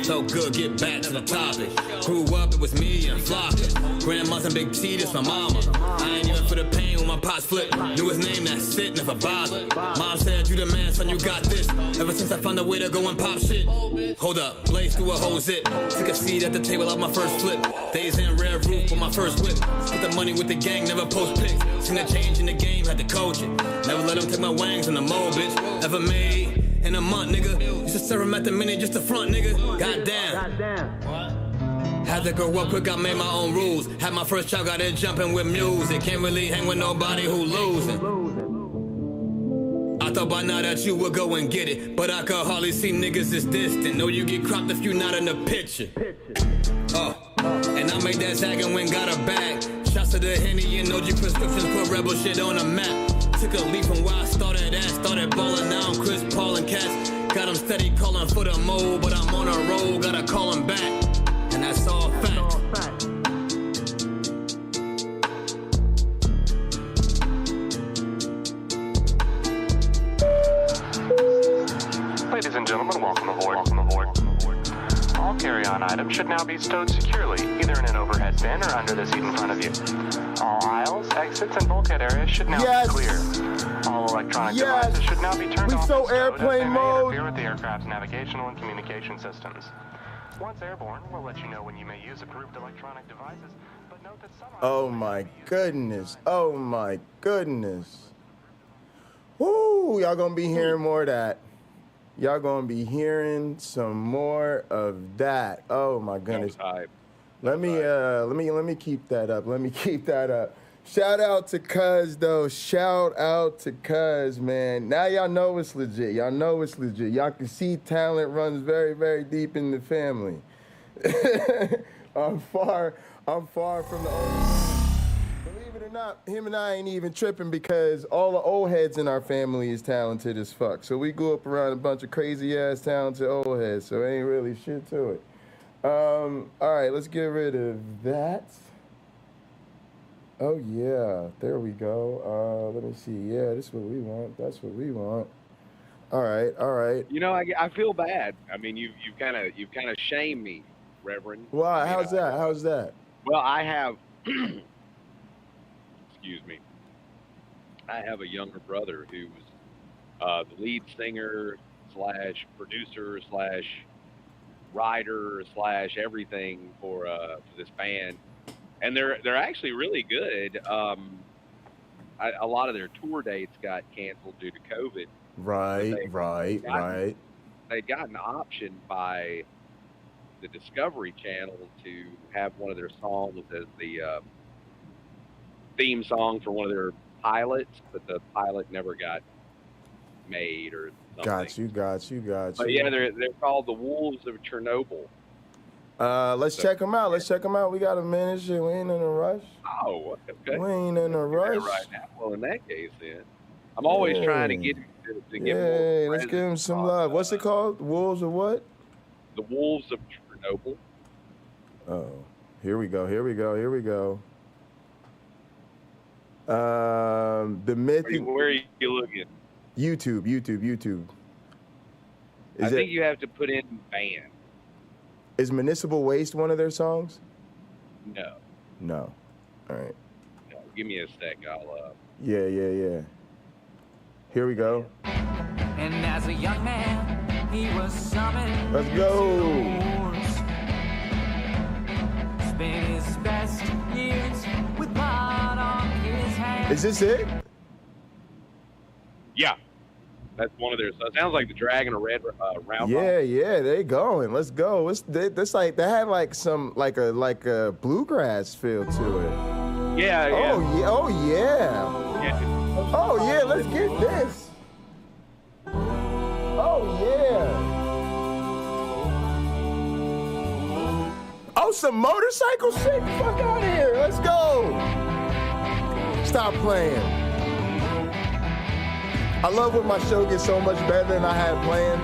So good, get back to the topic. Grew up, it was me and Flocker. Grandma's and Big T, this my mama. I ain't even for the pain when my pots flip. Knew his name, that's it, never bothered. Mom said, you the man, son, you got this. Ever since I found a way to go and pop shit. Hold up, blaze through a whole zip. Took a seat at the table of my first flip. Days in rare roof for my first whip. Split the money with the gang, never post pics. Seen the change in the game, had to coach it. Never let them take my wangs in the mold, bitch. Ever made in a month, nigga. Used to serve him at the minute just to front, nigga. Goddamn. Had to grow up quick, I made my own rules. Had my first child, got it jumping with music. Can't really hang with nobody who losing. I thought by now that you would go and get it, but I could hardly see niggas as distant. Know you get cropped if you not in the picture. And I made that zag and went got a bag. Shots to the Henny and OG prescriptions, put rebel shit on the map. Took a leap from where I started at. Started ballin' now, I'm Chris Paul and Cats. Got them steady calling for the mold, but I'm on a roll, gotta call him back. And that's all fact. Ladies and gentlemen, welcome aboard. All carry-on items should now be stowed securely, either in an overhead bin or under the seat in front of you. All aisles, exits, and bulkhead areas should now be clear. All electronic devices should now be turned off. We so airplane mode. Interfere with the aircraft's navigational and communication systems. Once airborne, we'll let you know when you may use approved electronic devices, but note that some... Oh my goodness. Oh my goodness. Woo, y'all gonna be hearing more of that. Y'all gonna be hearing some more of that. Oh my goodness. Let me keep that up. Let me keep that up. Shout out to Cuz though. Shout out to Cuz, man. Now y'all know it's legit. Y'all know it's legit. Y'all can see talent runs very, very deep in the family. I'm far from the old. Believe it or not, him and I ain't even tripping because all the old heads in our family is talented as fuck. So we grew up around a bunch of crazy ass talented old heads. So ain't really shit to it. All right, let's get rid of that. Oh yeah, there we go. Let me see. Yeah, this is what we want. That's what we want. All right. You know, I feel bad. I mean, you've kind of shamed me, Reverend. Why? How's that? Well, I have. Excuse me. I have a younger brother who's the lead singer / producer / writer / everything for this band. And they're actually really good. A lot of their tour dates got canceled due to COVID. Right. They'd gotten optioned by the Discovery Channel to have one of their songs as the theme song for one of their pilots, but the pilot never got made or something. Got you. But yeah, they're called the Wolves of Chernobyl. Let's check them out. We got a minute. Shit, we ain't in a rush. Oh, okay. We ain't in a rush. Right now. Well, in that case, then I'm always trying to get to get more. Let's give him some love. What's it called? Wolves of what? The Wolves of Chernobyl. Oh, here we go. The myth. Where are you looking? YouTube. I think you have to put in band. Is Municipal Waste one of their songs? No. All right. No, give me a sec. I'll. Yeah. Here we go. And as a young man, he was summoned. Let's go. Spent his best years with blood on his hands. Is this it? Yeah. That's one of their. So it sounds like the Dragon or Red Round. Yeah, they going. Let's go. That's like they had like some like a bluegrass feel to it. Yeah. Oh yeah. Oh yeah. Let's get this. Oh yeah. Oh, some motorcycle shit. Fuck out of here. Let's go. Stop playing. I love when my show gets so much better than I had planned.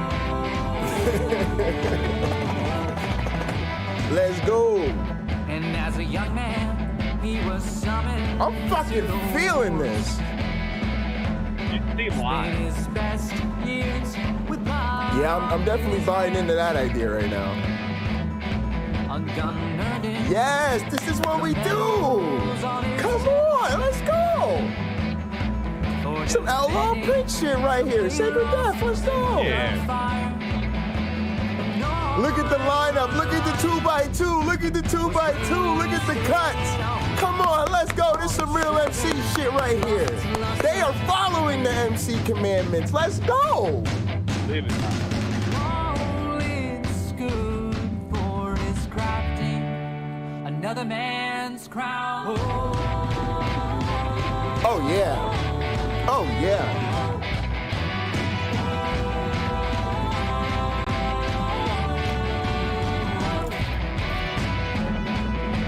Let's go. And as a young man, he was summoned. I'm fucking feeling this. His best years with love. Yeah, I'm definitely buying into that idea right now. Yes, this is what we do. Come on, let's go. Some outlaw pink shit right here. Sacred Death, let's go. Yeah. Look at the lineup. Look at the 2x2. Look at the 2x2. Look at the cuts. Come on, let's go. This is some real MC shit right here. They are following the MC commandments. Let's go. Live it. Another man's crown. Oh yeah. Oh yeah.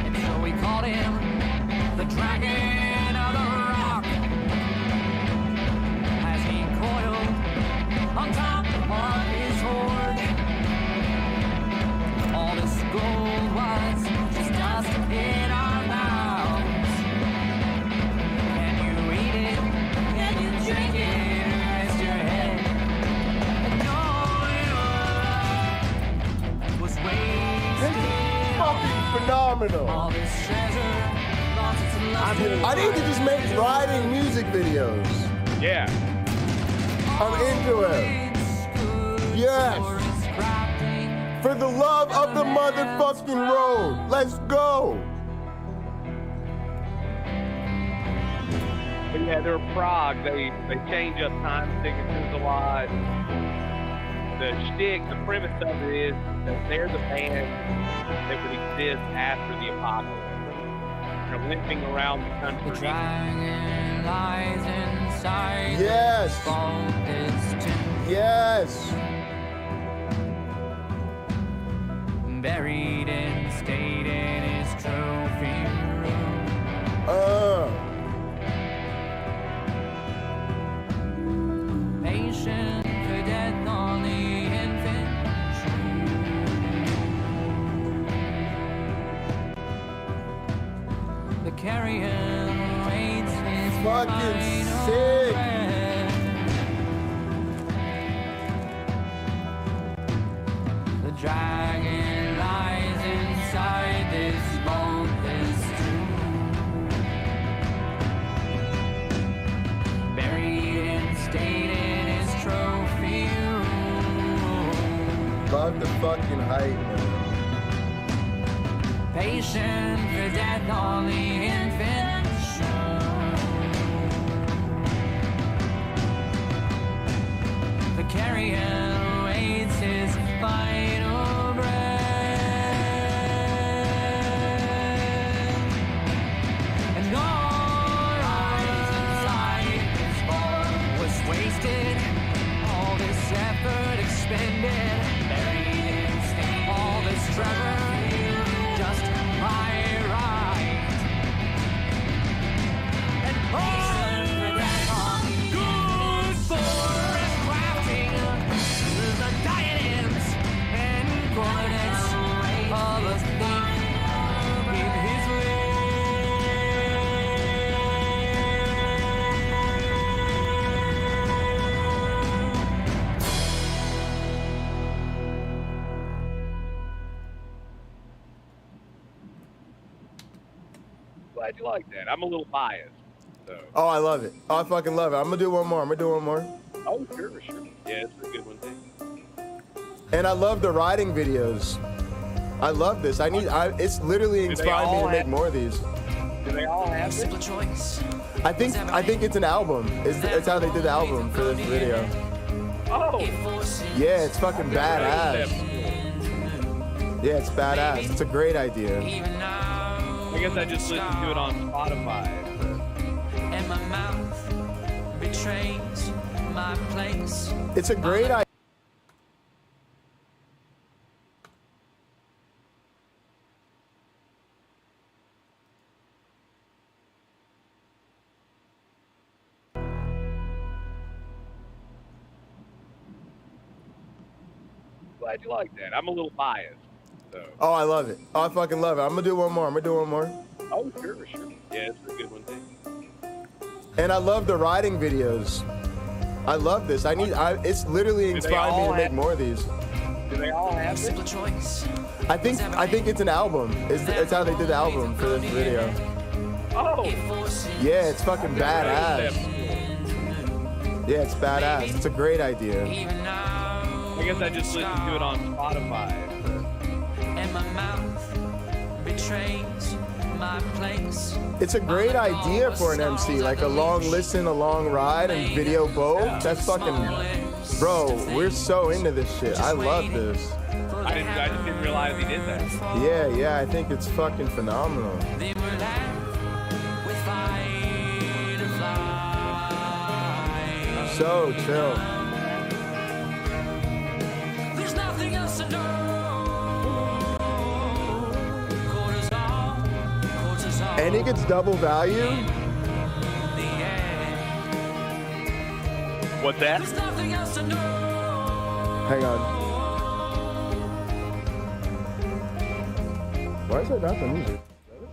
And so we called him the Dragon of the Rock as he coiled on top of his hoard. All this gold was just dust in our mouths. Can you eat it? Can you drink it? Rest your head. And all your was wasted. Fucking phenomenal. All this treasure lost its luster. I need to just make riding music videos. Yeah. I'm into it. Yes. For the love of the motherfucking road. Let's go. But yeah, they're Prague. They change up time signatures a lot. The shtick, the premise of it is that they're the band that would exist after the apocalypse. They're limping around the country. The dragon lies inside. Yes. Yes. Buried in state in his trophy room. Patient for death on the infant shroud. The carrion waits his fucking final sick. breath. The dragon lies inside this vault, this tomb. Buried in state in his trophy room. Love the fucking hype, man. Patient for death on the infant shore. The carrion waits his final breath. And all eyes inside his vault was wasted. All this effort expended, buried in state. All this treasure, just my right. And all good forest crafting, the diadems and coronets of a thief in his Glad you like that. I'm a little biased. So. Oh, I love it. Oh, I fucking love it. I'm gonna do one more. Oh, sure. Yeah, it's a good one too. And I love the riding videos. I love this. It's literally inspired me to make more of these. Do they all have simple choice? I think it's an album. It's how they did the album for this video. Oh. Yeah, it's fucking badass. Yeah, it's badass. It's a great idea. I guess I just listened to it on Spotify. And my mouth betrays my place. It's a great idea. Glad you like that. I'm a little biased. So. Oh, I love it. Oh, I fucking love it. I'm gonna do one more. Oh, sure. Yeah, it's a good one too. And I love the riding videos. I love this. It's literally inspired me to make more of these. Do they all have this? I think it's an album. It's how they did the album for this video. Oh. Yeah, it's fucking badass. Yeah, it's badass. It's a great idea. I guess I just listened to it on Spotify. And my mouth betrays my place. It's a great idea for an MC, like a long listen, a long ride, and video both. That's fucking, bro, we're so into this shit. I love this. I just didn't realize he did that. Yeah, I think it's fucking phenomenal. So chill. There's nothing else to know. And it gets double value. What's that? There's nothing else to know. Hang on. Why is that not the music?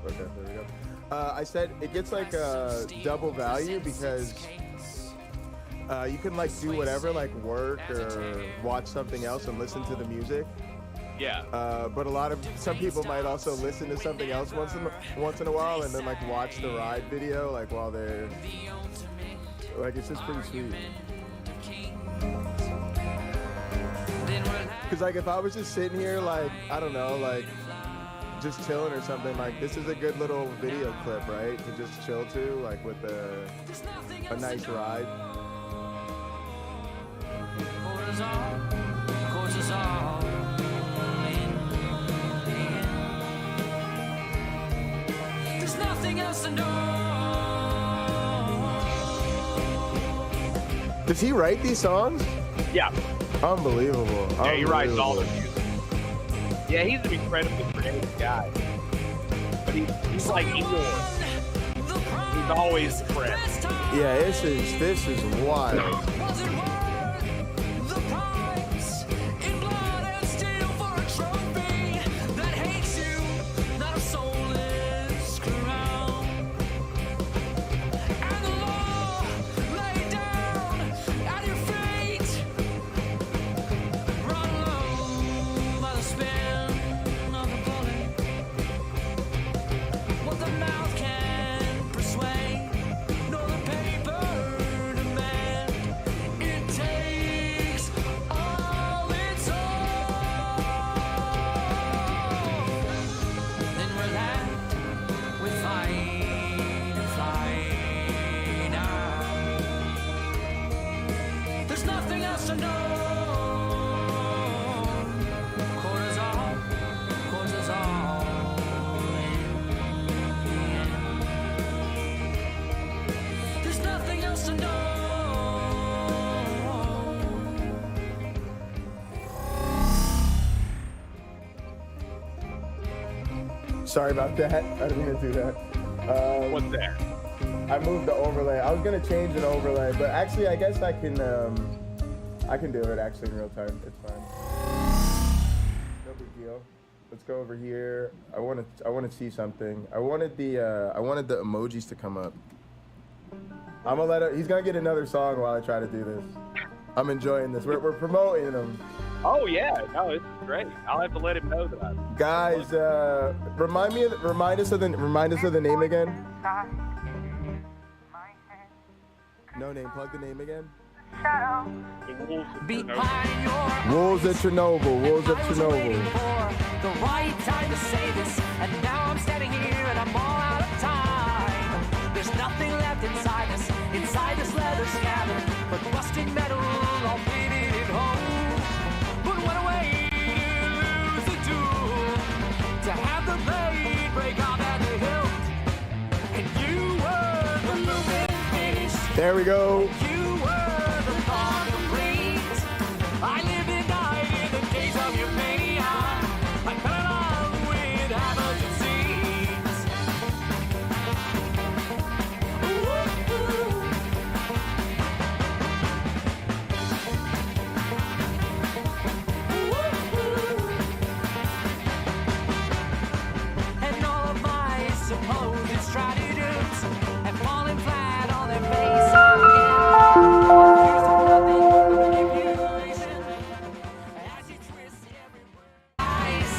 Okay, there we go. I said it gets like double value because you can like do whatever, like work or watch something else and listen to the music. Yeah. But some people might also listen to something else once in a while and then like watch the ride video like while they're like, it's just pretty sweet. Cause like if I was just sitting here like, I don't know, like just chilling or something, like this is a good little video clip, right? To just chill to, like with a nice ride. There's nothing else to know. Does he write these songs? Yeah. Unbelievable. Yeah, he writes all the music. Yeah, he's an incredibly creative guy. But he's like Igor. He's always depressed. Yeah, this is wild. Sorry about that. I didn't mean to do that. What's that? I moved the overlay. I was gonna change an overlay, but actually, I guess I can do it actually in real time. It's fine. No big deal. Let's go over here. I want to see something. I wanted the emojis to come up. I'm gonna let it. He's gonna get another song while I try to do this. I'm enjoying this. We're promoting him. Oh yeah, no, it's great. I'll have to let him know that I. Guys, remind us of the name again. No name. Plug the name again. Wolves at Chernobyl. Wolves at Chernobyl. The right time to say this, and now I'm standing here and I'm all out of time. There's nothing left in scattered, but rusted metal all fitted in home. But what a way to lose a tool, to have the blade break off at the hilt, and you were the moving finish. There we go. You were the thought complete. I lived and died in the days of your mania. I fell in love with hammers and seeds. And all of my supposed strategies have fallen flat on their face again. Accused of nothing but manipulation. As you twist every word I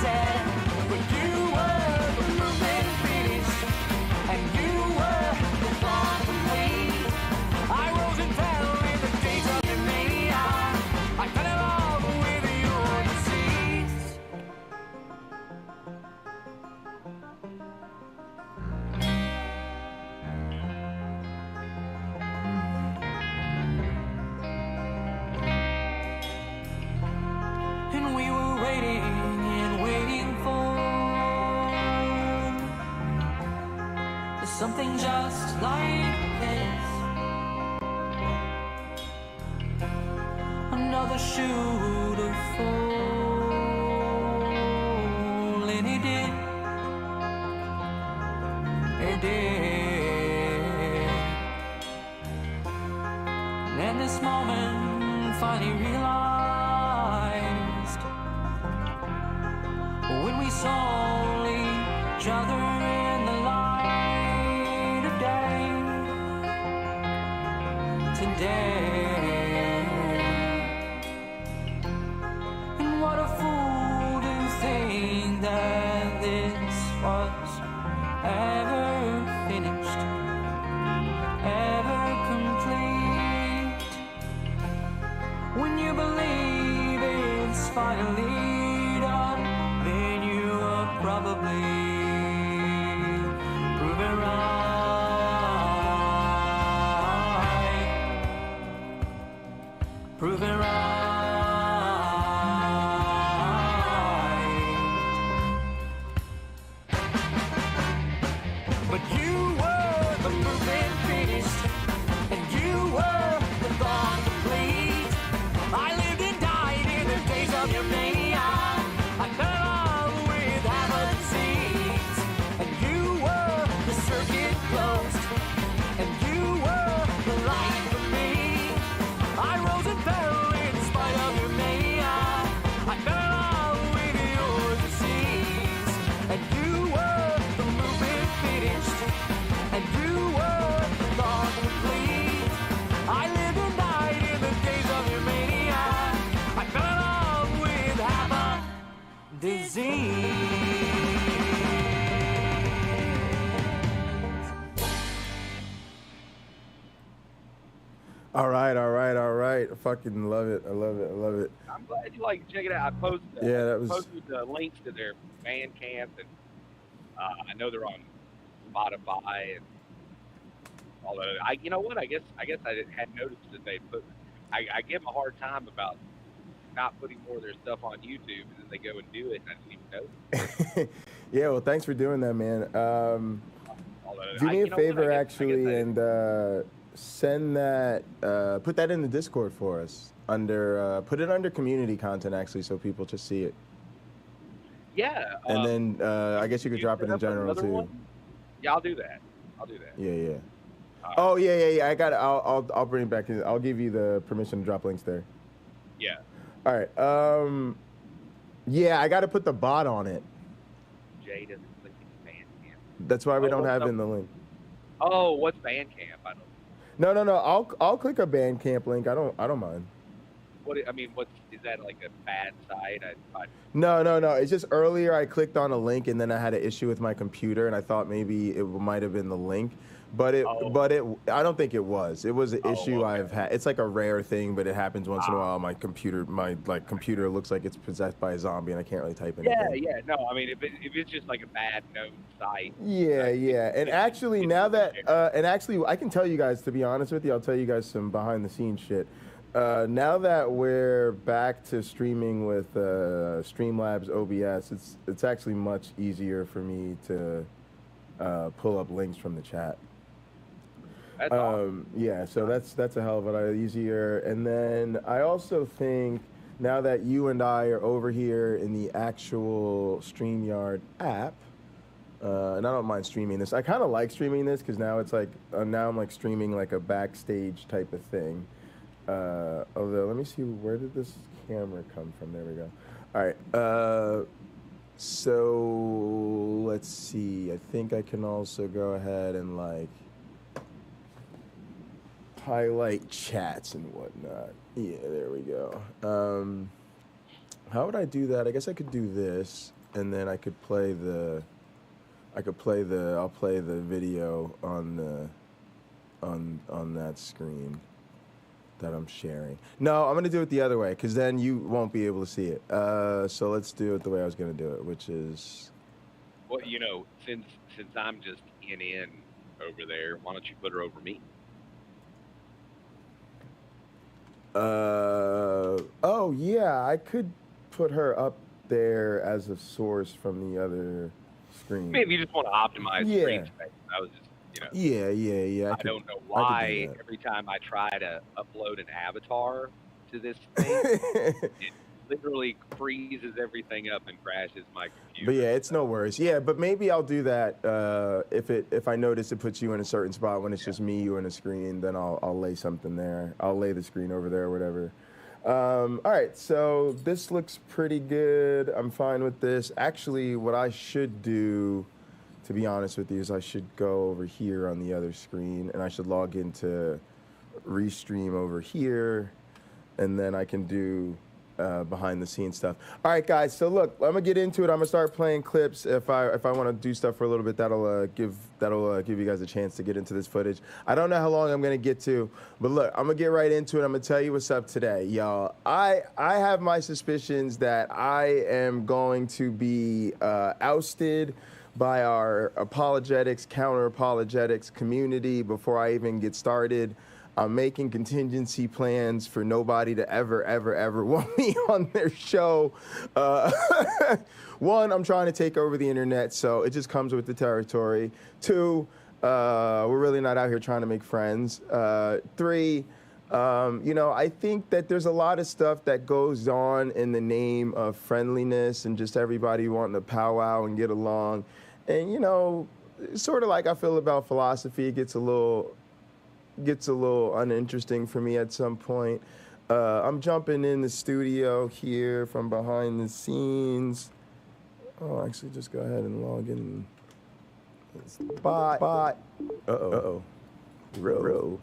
said, but you were the movement finish, and you were the thought complete. I rose and fell in the days of your mania. I fell in love with your disease. And we were waiting and waiting for something just like this. Another shoe to fall, and it did. It did. And this moment finally realized, when we saw each other in the light of day, today. And what a fool to think that this was ever finished, ever complete. When you believe it's finally done, then you are probably proven right. Proven right. But you were the movement finished, and you were the thought complete. I lived and died in the days of your mania. I fell in love with hammers and seeds, and you were the circuit closed, and you were the light for me. I rose and fell in spite of your mania. I fell in love with your disease, and you were the movement finished, and you were the thought complete. I lived and died in the days of your mania. I fell in love with hammer disease. All right, all right, all right. I fucking love it. I love it. I love it. I'm glad you like to check it out. I posted, Yeah, that was- posted links to their Bandcamp, and I know they're on Spotify and all that. You know what? I guess I had noticed that they put. I give them a hard time about not putting more of their stuff on YouTube, and then they go and do it, and I didn't even know. Yeah, well, thanks for doing that, man. All that. Do me You a know what? favor, I actually, guess and send that, put that in the Discord for us. Put it under community content, actually, so people just see it. Yeah. And then I guess you could drop it in general, another too. one? Yeah, I'll do that. Yeah, yeah. Oh, yeah. I got it. I'll bring it back in. I'll give you the permission to drop links there. Yeah. All right. Yeah, I got to put the bot on it. Jay doesn't click in Bandcamp. That's why we don't have it in the link. Oh, what's Bandcamp? I don't. No. I'll click a Bandcamp link. I don't mind. What is that, like a bad site? No. It's just earlier I clicked on a link and then I had an issue with my computer and I thought maybe it might have been the link. But I don't think it was. It was an issue I've had. It's like a rare thing, but it happens once in a while. My computer looks like it's possessed by a zombie, and I can't really type anything. Yeah. No, I mean, if it's just like a bad known site. Yeah. And actually, now that I can tell you guys, to be honest with you, I'll tell you guys some behind the scenes shit. Now that we're back to streaming with Streamlabs OBS, it's actually much easier for me to pull up links from the chat. That's awesome. Yeah, so that's a hell of a lot easier. And then I also think now that you and I are over here in the actual StreamYard app, and I don't mind streaming this. I kind of like streaming this because now it's like now I'm like streaming like a backstage type of thing. Although let me see, where did this camera come from? There we go. All right. So let's see. I think I can also go ahead and like highlight chats and whatnot. Yeah, there we go. How would I do that? I guess I could do this, and then I could play the. I'll play the video on that screen that I'm sharing. No, I'm gonna do it the other way, because then you won't be able to see it. So let's do it the way I was gonna do it, which is. Well, you know, since I'm just in over there, why don't you put her over me? Oh yeah, I could put her up there as a source from the other screen. Maybe you just want to optimize screen space. I was just, Yeah. I don't know why every time I try to upload an avatar to this thing, it literally freezes everything up and crashes my computer. But yeah, it's no worries. Yeah, but maybe I'll do that if I notice it puts you in a certain spot when it's just me, you, and a screen. Then I'll lay something there. I'll lay the screen over there or whatever. All right, so this looks pretty good. I'm fine with this. Actually, what I should do, to be honest with you, is I should go over here on the other screen, and I should log into Restream over here, and then I can do behind the scenes stuff. All right, guys. So look, I'm gonna get into it. I'm gonna start playing clips. If I want to do stuff for a little bit, that'll give you guys a chance to get into this footage. I don't know how long I'm gonna get to, but look, I'm gonna get right into it. I'm gonna tell you what's up today, y'all. I have my suspicions that I am going to be ousted by our apologetics, counter-apologetics community before I even get started. I'm making contingency plans for nobody to ever want me on their show. One, I'm trying to take over the internet, so it just comes with the territory. Two, we're really not out here trying to make friends. Three, I think that there's a lot of stuff that goes on in the name of friendliness and just everybody wanting to powwow and get along. And, sort of like I feel about philosophy, it gets a little uninteresting for me at some point. I'm jumping in the studio here from behind the scenes. Oh, actually, just go ahead and log in. Bot. Uh-oh. Row.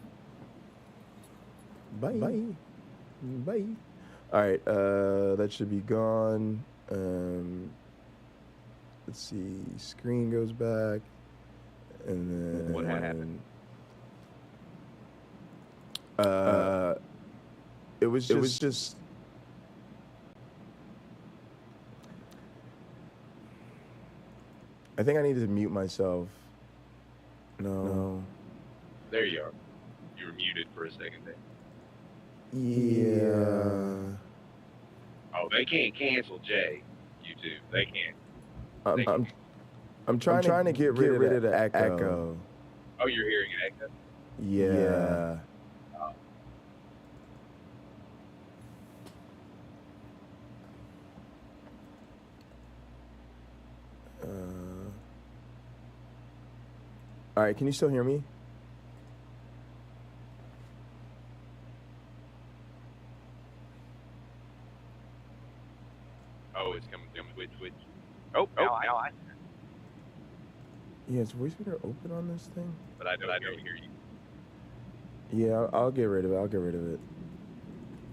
Bye. All right, that should be gone. Let's see, screen goes back. And then... What happened? It was just I think I needed to mute myself. No. There you are. You were muted for a second there. Yeah. Oh, they can't cancel Jay. YouTube. They can't. I'm trying to get rid of the echo. Oh, you're hearing an echo? Yeah. All right, can you still hear me? Oh, it's coming through Twitch. Oh, I. Yeah, is voice reader open on this thing? But I don't hear you. Yeah, I'll get rid of it.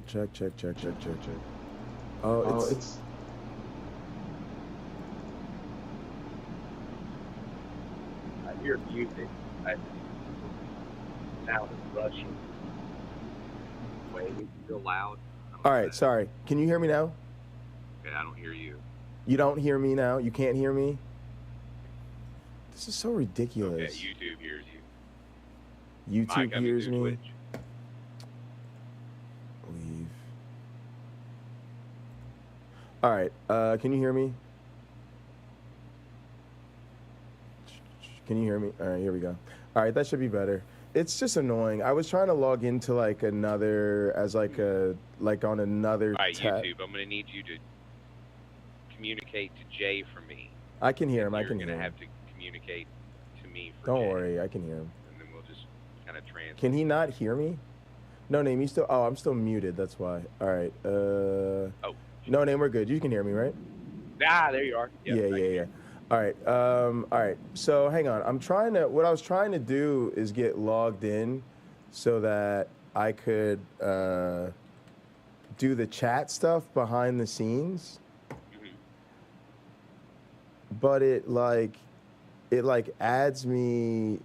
Check. Oh, it's... I hear music. sound is Russian. Wait, it's still loud. All right, sorry. Can you hear me now? Okay, I don't hear you. You don't hear me now? You can't hear me? This is so ridiculous. Okay, YouTube hears you. YouTube Mike, hears me. Twitch. Leave. All right, can you hear me? Can you hear me? All right, here we go. All right, that should be better. It's just annoying. I was trying to log into like another, as like a, like on another All right, tab. YouTube, I'm going to need you to communicate to Jay for me. I can hear him. I can You're hear going to him. have to communicate to me for Don't Jay. worry, I can hear him. And then we'll just kind of translate. Can he not hear me? No name, you still. Oh, I'm still muted. That's why. All right. Oh. No name, we're good. You can hear me, right? Ah, there you are. Yep, Yeah. All right. All right. So hang on. What I was trying to do is get logged in so that I could do the chat stuff behind the scenes. But it adds me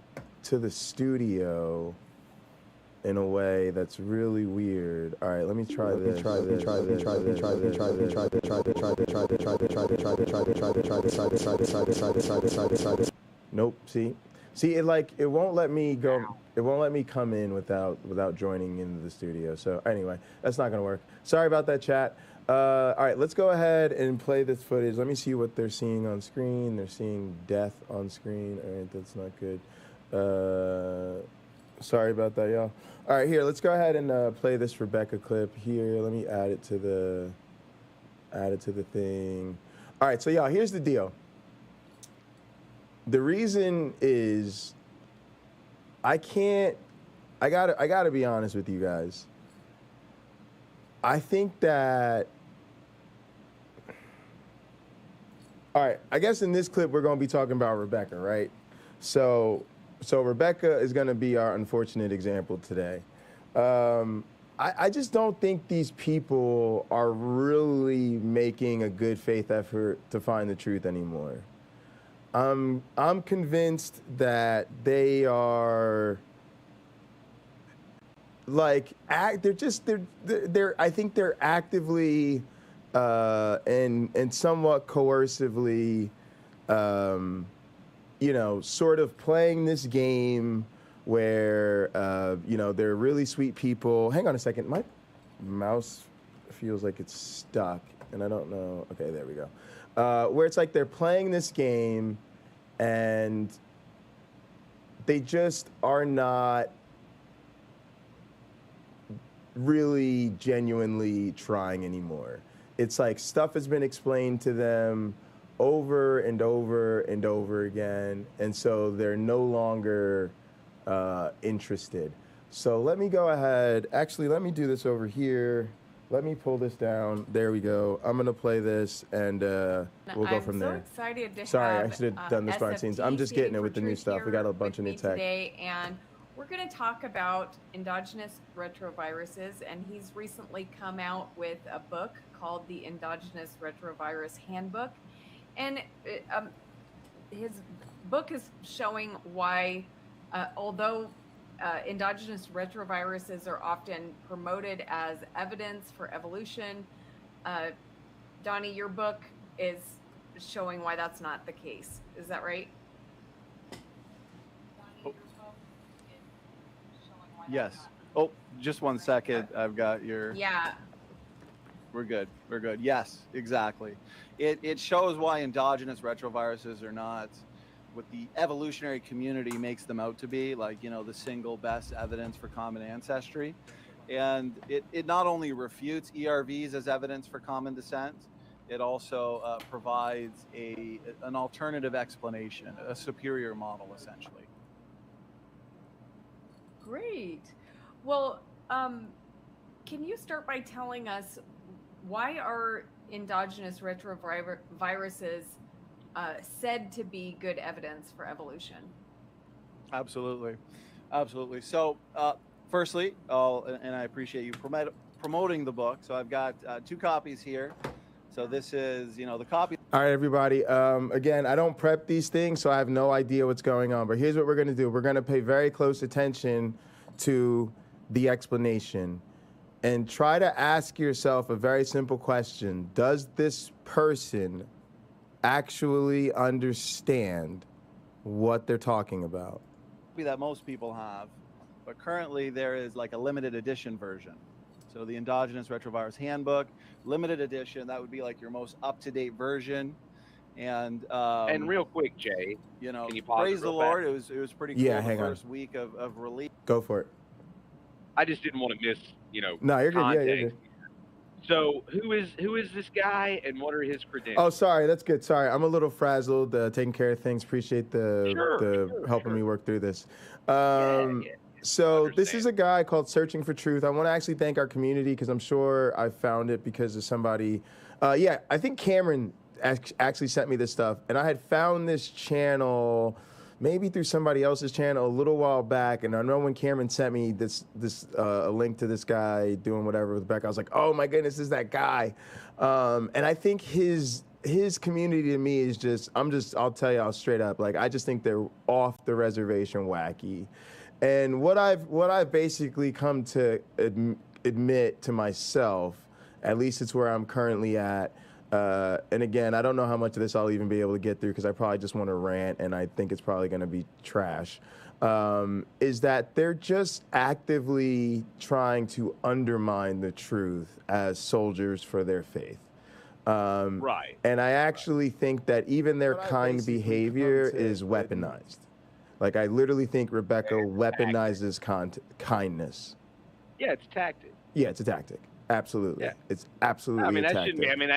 to the studio in a way that's really weird. All right, let me try this. Nope. See, it won't let me go. It won't let me come in without joining into the studio. So anyway, that's not gonna work. Sorry about that, chat. All right, let's go ahead and play this footage. Let me see what they're seeing on screen. They're seeing death on screen. All right, that's not good. Sorry about that, y'all. All right, here, let's go ahead and play this Rebecca clip here. Let me add it to the thing. All right, so y'all, here's the deal. The reason is I gotta be honest with you guys. I think that, all right, I guess in this clip we're gonna be talking about Rebecca, right? So Rebecca is gonna be our unfortunate example today. I just don't think these people are really making a good faith effort to find the truth anymore. I'm convinced that they are like I think they're actively and somewhat coercively sort of playing this game where they're really sweet people. Hang on a second, my mouse feels like it's stuck and I don't know. Okay, there we go. Where it's like they're playing this game and they just are not really genuinely trying anymore. It's like stuff has been explained to them over and over and over again, and so they're no longer interested. So let me go ahead. Actually, let me do this over here. Let me pull this down. There we go. I'm gonna play this, and we'll go from there. I'm so excited to Sorry, have I should have done this behind the scenes. I'm just getting it with the new stuff. We got a bunch of new tech today, and we're going to talk about endogenous retroviruses. And he's recently come out with a book called the Endogenous Retrovirus Handbook, and his book is showing why, although endogenous retroviruses are often promoted as evidence for evolution, Donnie, your book is showing why that's not the case. Is that right? Yes. Oh, just one second. I've got your... Yeah. We're good. We're good. Yes, exactly. It shows why endogenous retroviruses are not what the evolutionary community makes them out to be, like, the single best evidence for common ancestry. And it not only refutes ERVs as evidence for common descent, it also provides an alternative explanation, a superior model, essentially. Great. Well, can you start by telling us why are endogenous retroviruses said to be good evidence for evolution? Absolutely. Absolutely. So, firstly, and I appreciate you promoting the book. So I've got 2 copies here. So this is, the copy. All right, everybody. Again, I don't prep these things, so I have no idea what's going on. But here's what we're going to do. We're going to pay very close attention to the explanation and try to ask yourself a very simple question. Does this person actually understand what they're talking about? That most people have, but currently there is like a limited edition version. So the Endogenous Retrovirus Handbook, limited edition, that would be like your most up-to-date version. And real quick, Jay, you know, can you pause praise it the real Lord, fast? it was pretty cool Yeah, the hang on. first week of release. Go for it. I just didn't want to miss, No, you're good. Yeah, context. you're good. So who is this guy, and what are his credentials? Oh, sorry. That's good. Sorry, I'm a little frazzled, taking care of things. Appreciate the helping me work through this. So this is a guy called Searching for Truth. I want to actually thank our community because I'm sure I found it because of somebody. Yeah, I think Cameron actually sent me this stuff, and I had found this channel maybe through somebody else's channel a little while back. And I know when Cameron sent me a link to this guy doing whatever with Becca, I was like, oh my goodness, this is that guy. And I think his community to me is just, I'll tell you all straight up, like, I just think they're off the reservation wacky. And what I've basically come to admit to myself, at least it's where I'm currently at, and again, I don't know how much of this I'll even be able to get through because I probably just want to rant, and I think it's probably going to be trash, is that they're just actively trying to undermine the truth as soldiers for their faith. Right. And I actually think that even their kind behavior is weaponized. Like, I literally think Rebecca weaponizes kindness. Yeah, it's tactic. Yeah, it's a tactic. Absolutely. Yeah. It's absolutely I mean, a that tactic. shouldn't be. I mean,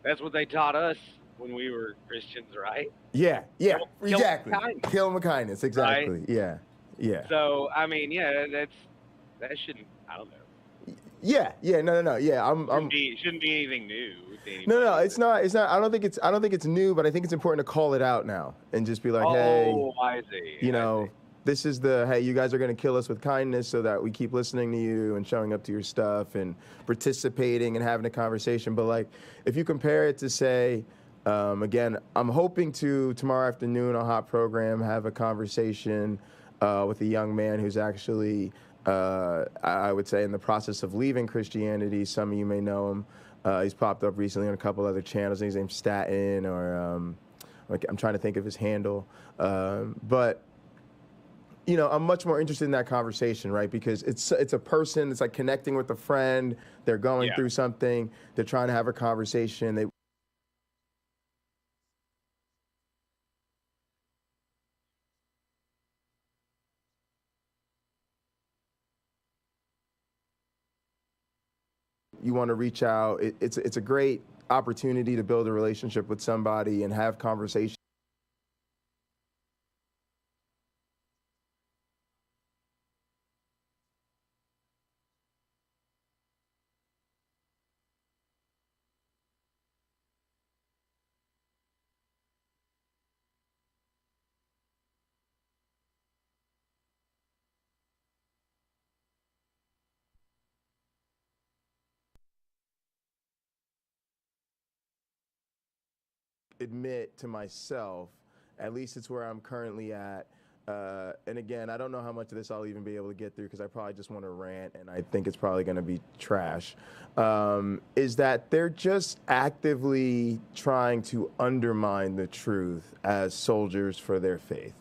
that's what they taught us when we were Christians, right? Yeah, Kill exactly. kindness. Kill 'em with kindness, exactly. Right? Yeah, yeah. So, I mean, yeah, that shouldn't. I don't know. Yeah, no. Yeah, Shouldn't be anything new. To anybody. No, it's not. I don't think it's new, but I think it's important to call it out now and just be like, hey, I see. you know, this is hey, you guys are going to kill us with kindness so that we keep listening to you and showing up to your stuff and participating and having a conversation. But like, if you compare it to say, again, I'm hoping to tomorrow afternoon on Hot Program have a conversation with a young man who's actually, I would say, in the process of leaving Christianity. Some of you may know him. He's popped up recently on a couple other channels. His name's Staten, or like, I'm trying to think of his handle, but. You know, I'm much more interested in that conversation, right? Because it's a person, it's like connecting with a friend. They're going through something. They're trying to have a conversation. You want to reach out. It's a great opportunity to build a relationship with somebody and have conversation. Admit to myself, at least it's where I'm currently at, and again, I don't know how much of this I'll even be able to get through because I probably just want to rant, and I think it's probably going to be trash, is that they're just actively trying to undermine the truth as soldiers for their faith.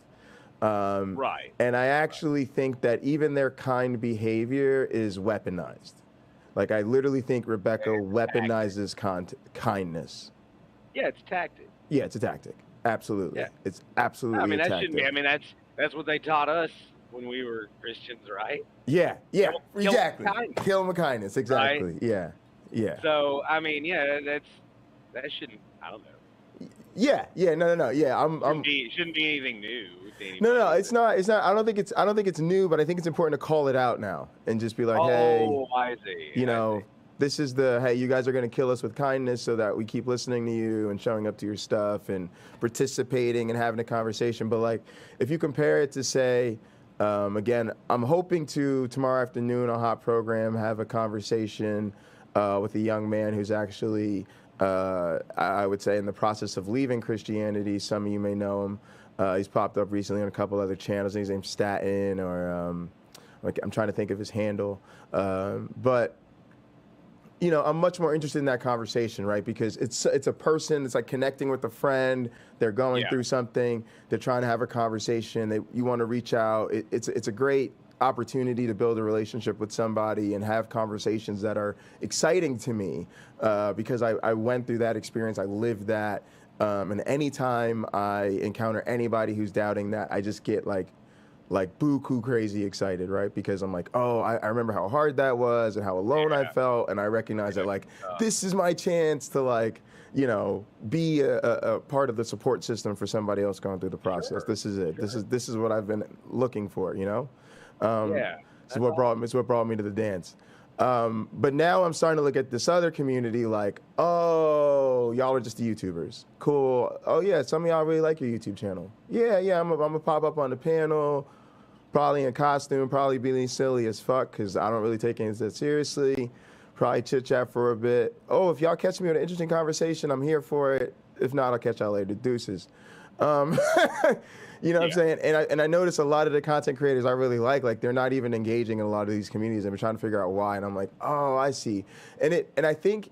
Right. And I actually think that even their kind behavior is weaponized. Like, I literally think Rebecca weaponizes kindness. Yeah, it's tactic. Yeah, it's a tactic. Absolutely. Yeah. It's absolutely I mean, a that tactic. shouldn't be. I mean, that's what they taught us when we were Christians, right? Yeah, exactly. Kill 'em with kindness. Kill 'em with kindness, exactly. Right? Yeah. So, I mean, yeah, that shouldn't. I don't know. Yeah, no. Yeah, Shouldn't be anything new. To anybody. No, it's not. I don't think it's new, but I think it's important to call it out now and just be like, hey, I see. you know, this is hey, you guys are going to kill us with kindness so that we keep listening to you and showing up to your stuff and participating and having a conversation. But like, if you compare it to say, again, I'm hoping to tomorrow afternoon on Hot Program have a conversation with a young man who's actually, I would say, in the process of leaving Christianity. Some of you may know him. He's popped up recently on a couple other channels. His name's Staten, or Like, I'm trying to think of his handle. But, you know, I'm much more interested in that conversation, right? Because it's a person, it's like connecting with a friend. They're going through something. They're trying to have a conversation. You want to reach out. It's a great opportunity to build a relationship with somebody and have conversations that are exciting to me because I went through that experience. I lived that. And anytime I encounter anybody who's doubting that, I just get like buku crazy excited, right? Because I'm like, oh, I remember how hard that was and how alone I felt, and I recognize that like this is my chance to like, you know, be a part of the support system for somebody else going through the process. This is it. This is what I've been looking for, you know. It's what brought me to the dance. But now I'm starting to look at this other community like, oh, y'all are just the YouTubers. Cool. Oh, yeah, some of y'all really like your YouTube channel. Yeah, I'm gonna pop up on the panel, probably in costume, probably being silly as fuck because I don't really take anything that seriously. Probably chit-chat for a bit. Oh, if y'all catch me with an interesting conversation, I'm here for it. If not, I'll catch y'all later. Deuces. You know what I'm saying? And I notice a lot of the content creators I really like they're not even engaging in a lot of these communities, and we're trying to figure out why. And I'm like, oh, I see. And I think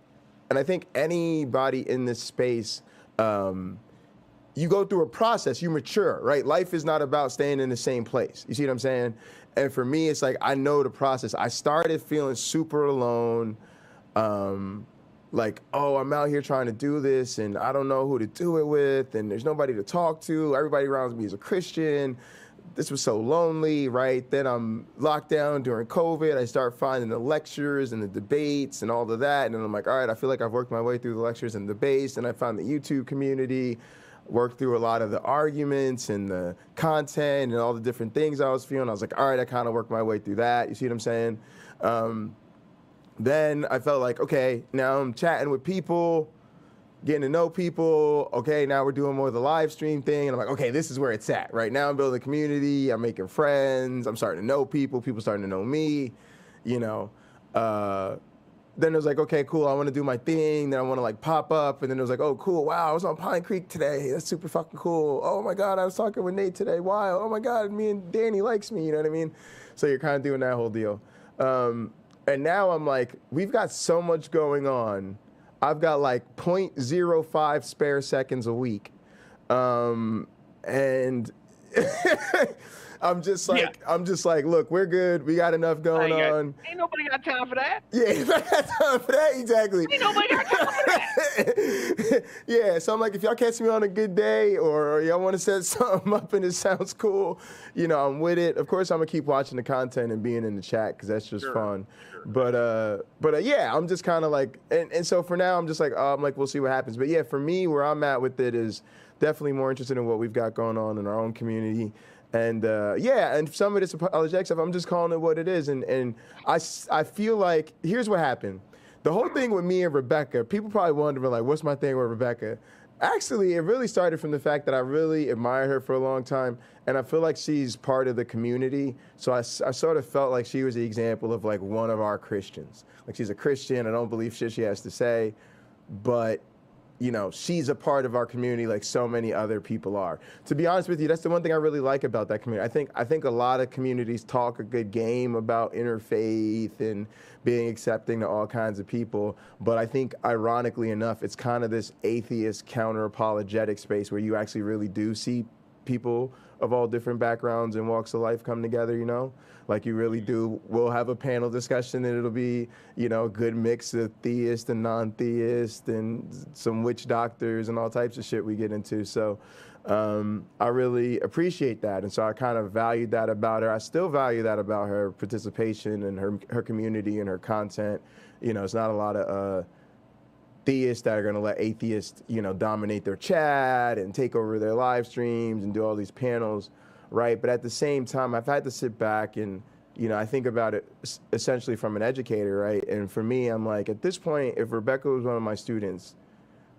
anybody in this space, you go through a process, you mature, right? Life is not about staying in the same place. You see what I'm saying? And for me, it's like I know the process. I started feeling super alone. Like, oh, I'm out here trying to do this and I don't know who to do it with and there's nobody to talk to. Everybody around me is a Christian. This was so lonely, right? Then I'm locked down during COVID. I start finding the lectures and the debates and all of that. And then I'm like, all right, I feel like I've worked my way through the lectures and debates. And I found the YouTube community, worked through a lot of the arguments and the content and all the different things I was feeling. I was like, all right, I kind of worked my way through that. You see what I'm saying? Then I felt like, okay, now I'm chatting with people, getting to know people. Okay, now we're doing more of the live stream thing. And I'm like, okay, this is where it's at. Right now I'm building a community. I'm making friends. I'm starting to know people. People starting to know me, you know. Then it was like, okay, cool, I want to do my thing. Then I want to like pop up. And then it was like, oh, cool, wow, I was on Pine Creek today. That's super fucking cool. Oh my God, I was talking with Nate today. Wow, oh my God, me and Danny likes me, you know what I mean? So you're kind of doing that whole deal. And now I'm like, we've got so much going on. I've got like 0.05 spare seconds a week. And I'm just like, look, we're good. We got enough going on. Ain't nobody got time for that. Yeah, ain't nobody got time for that, exactly. Ain't nobody got time for that. Yeah, so I'm like, if y'all catch me on a good day or y'all want to set something up and it sounds cool, you know, I'm with it. Of course, I'm gonna keep watching the content and being in the chat because that's just fun. But yeah, I'm just kind of like, and so for now, I'm just like, I'm like, we'll see what happens. But yeah, for me, where I'm at with it is definitely more interested in what we've got going on in our own community. And yeah, and some of this apologetic stuff, I'm just calling it what it is. And I feel like, here's what happened. The whole thing with me and Rebecca, people probably wondering like, what's my thing with Rebecca? Actually, it really started from the fact that I really admired her for a long time. And I feel like she's part of the community. So I sort of felt like she was the example of like one of our Christians. Like she's a Christian. I don't believe shit she has to say, but you know, she's a part of our community like so many other people are. To be honest with you, that's the one thing I really like about that community. I think a lot of communities talk a good game about interfaith and being accepting to all kinds of people. But I think ironically enough, it's kind of this atheist counter-apologetic space where you actually really do see people of all different backgrounds and walks of life come together, you know? Like you really do. We'll have a panel discussion and it'll be, you know, a good mix of theist and non-theist and some witch doctors and all types of shit we get into. So I really appreciate that. And so I kind of valued that about her. I still value that about her participation and her community and her content. You know, it's not a lot of theists that are going to let atheists, you know, dominate their chat and take over their live streams and do all these panels, right? But at the same time, I've had to sit back and, you know, I think about it essentially from an educator, right? And for me, I'm like, at this point, if Rebecca was one of my students,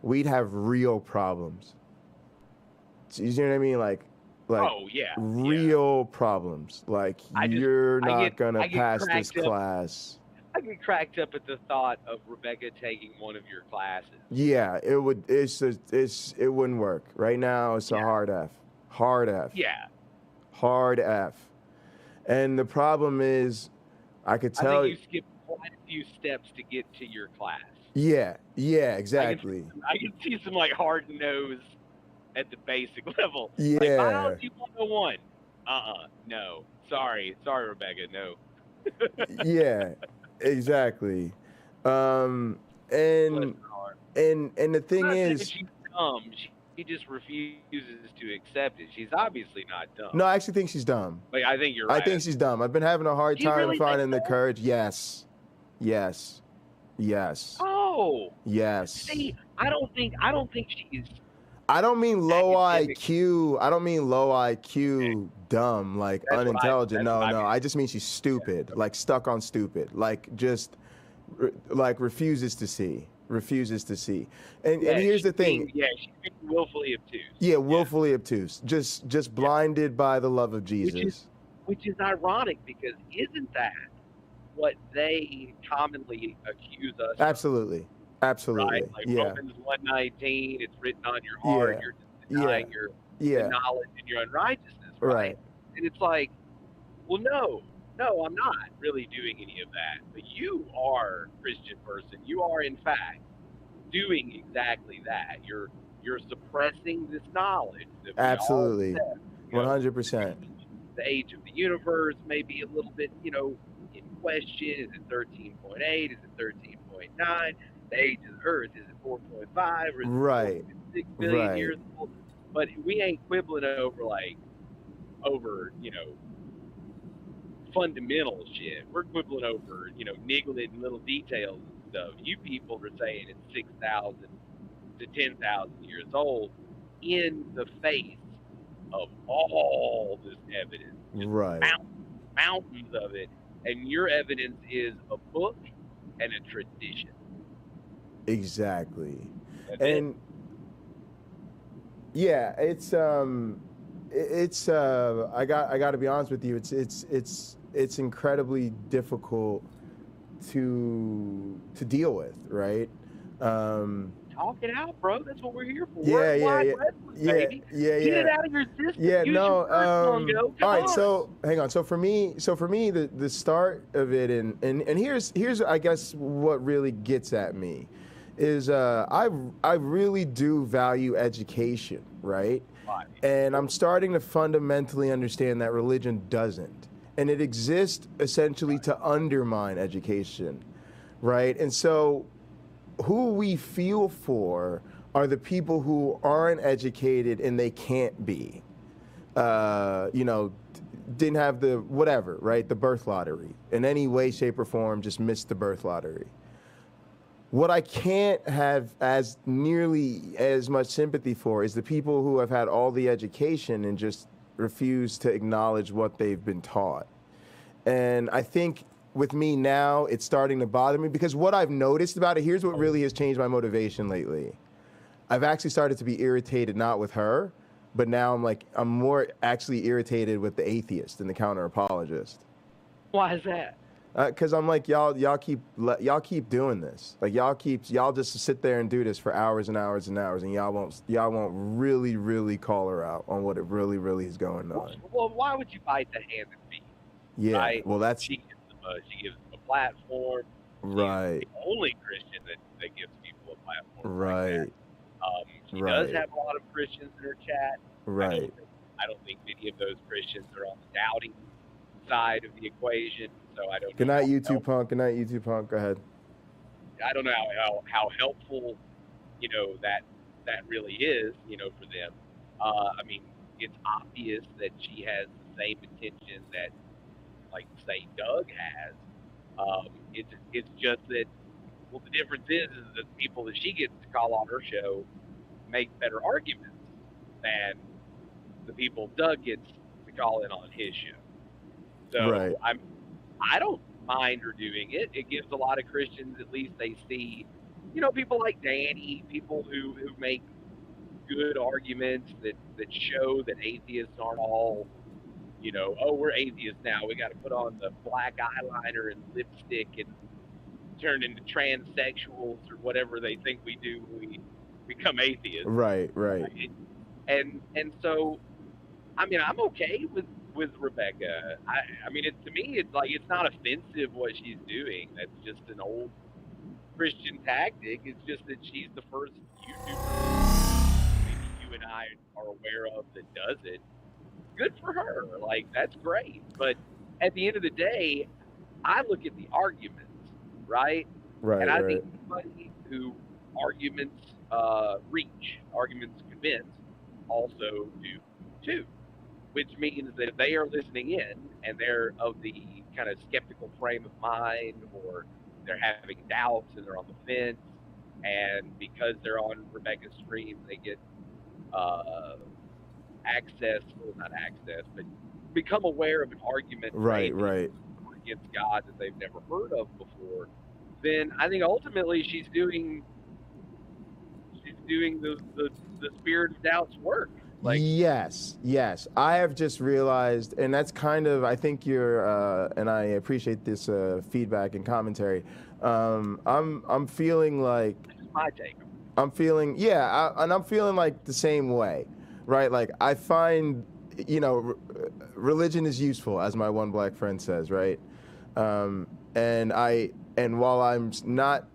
we'd have real problems. You see what I mean? Like oh, yeah. Real problems. Like, you're not going to pass this class. I get cracked up at the thought of Rebecca taking one of your classes. Yeah, it would. It wouldn't work. Right now, it's a hard F. Hard F. Yeah. Hard F. And the problem is, I could I tell. think you skipped quite a few steps to get to your class. Yeah, exactly. I can see some like hard nose at the basic level. Yeah. Like biology 101. No. Sorry, Rebecca. No. Yeah, exactly. And the thing is, she's dumb. She just refuses to accept it. She's obviously not dumb. no, I actually think she's dumb. Like I think you're right. I think she's dumb. I've been having a hard Do you time really finding the think so? courage. Yes. Oh. Yes. See, I don't think she's. I don't mean low IQ. I don't mean low IQ, dumb, like unintelligent. No. I just mean she's stupid, like stuck on stupid, like just like refuses to see. And here's the thing. She's being willfully obtuse. Yeah, willfully obtuse. Just blinded by the love of Jesus. Which is ironic because isn't that what they commonly accuse us of? Absolutely. Right? Like Romans 1:19, it's written on your heart. You're just denying your knowledge and your unrighteousness, right? And it's like, well, no, I'm not really doing any of that. But you are a Christian person. You are, in fact, doing exactly that. You're suppressing this knowledge. That we Absolutely. all accept. 100%. The age of the universe may be a little bit, in question. Is it 13.8? Is it 13.9? The age of the Earth, is it 4.5 or is it 6 billion years old? But we ain't quibbling over fundamental shit. We're quibbling over niggling little details and stuff. You people are saying it's 6,000 to 10,000 years old in the face of all this evidence, Right. mountains of it, and your evidence is a book and a tradition. Exactly. And yeah, it's I got to be honest with you, it's incredibly difficult to deal with, right? Talk it out, bro. That's what we're here for. Yeah. Get it out of your system. Yeah, Use no. your personal go. Come All right, on. so hang on. So for me, the start of it, and here's I guess what really gets at me, is I really do value education, right? And I'm starting to fundamentally understand that religion doesn't, and it exists essentially to undermine education, right? And so, who we feel for are the people who aren't educated and they can't be. Didn't have the whatever, right? The birth lottery. In any way, shape, or form, just missed the birth lottery. What I can't have as nearly as much sympathy for is the people who have had all the education and just refuse to acknowledge what they've been taught. And I think with me now, it's starting to bother me because what I've noticed about it, here's what really has changed my motivation lately. I've actually started to be irritated, not with her, but now I'm more actually irritated with the atheist and the counter-apologist. Why is that? Because I'm like, y'all keep doing this. Like y'all just sit there and do this for hours and hours and hours, and y'all won't really call her out on what it really is going on. Well, why would you bite the hand that feeds? Yeah, right? well that's she gives them a platform. Right. She's the only Christian that gives people a platform. Right. Like that. She does have a lot of Christians in her chat. Right. I don't think many of those Christians are on the doubting side of the equation. So I don't. Good night, YouTube punk. Good night, YouTube punk. Go ahead. I don't know how helpful, that really is, for them. I mean, it's obvious that she has the same intention that, like, say, Doug has. It's just that, well, the difference is that the people that she gets to call on her show make better arguments than the people Doug gets to call in on his show. So Right. I don't mind her doing it. It gives a lot of Christians, at least they see, people like Danny, people who make good arguments that show that atheists aren't all, we're atheists now. We got to put on the black eyeliner and lipstick and turn into transsexuals or whatever they think we do when we become atheists. Right. And so, I mean, I'm okay with with Rebecca. I mean, to me, it's like it's not offensive what she's doing. That's just an old Christian tactic. It's just that she's the first YouTuber maybe you and I are aware of that does it. Good for her. Like, that's great. But at the end of the day, I look at the arguments, right? Right. And I right. think somebody who arguments reach, arguments convince, also do too. Which means that if they are listening in and they're of the kind of skeptical frame of mind, or they're having doubts and they're on the fence, and because they're on Rebecca's stream, they get access, well, not access, but become aware of an argument Right. against God that they've never heard of before, then I think ultimately she's doing the spirit of doubt's work. Like, yes. I have just realized, and that's kind of, I think you're, and I appreciate this feedback and commentary. I'm feeling like. This is my take. I'm feeling, and I'm feeling like the same way, right? Like, I find, religion is useful, as my one black friend says, right? And while I'm not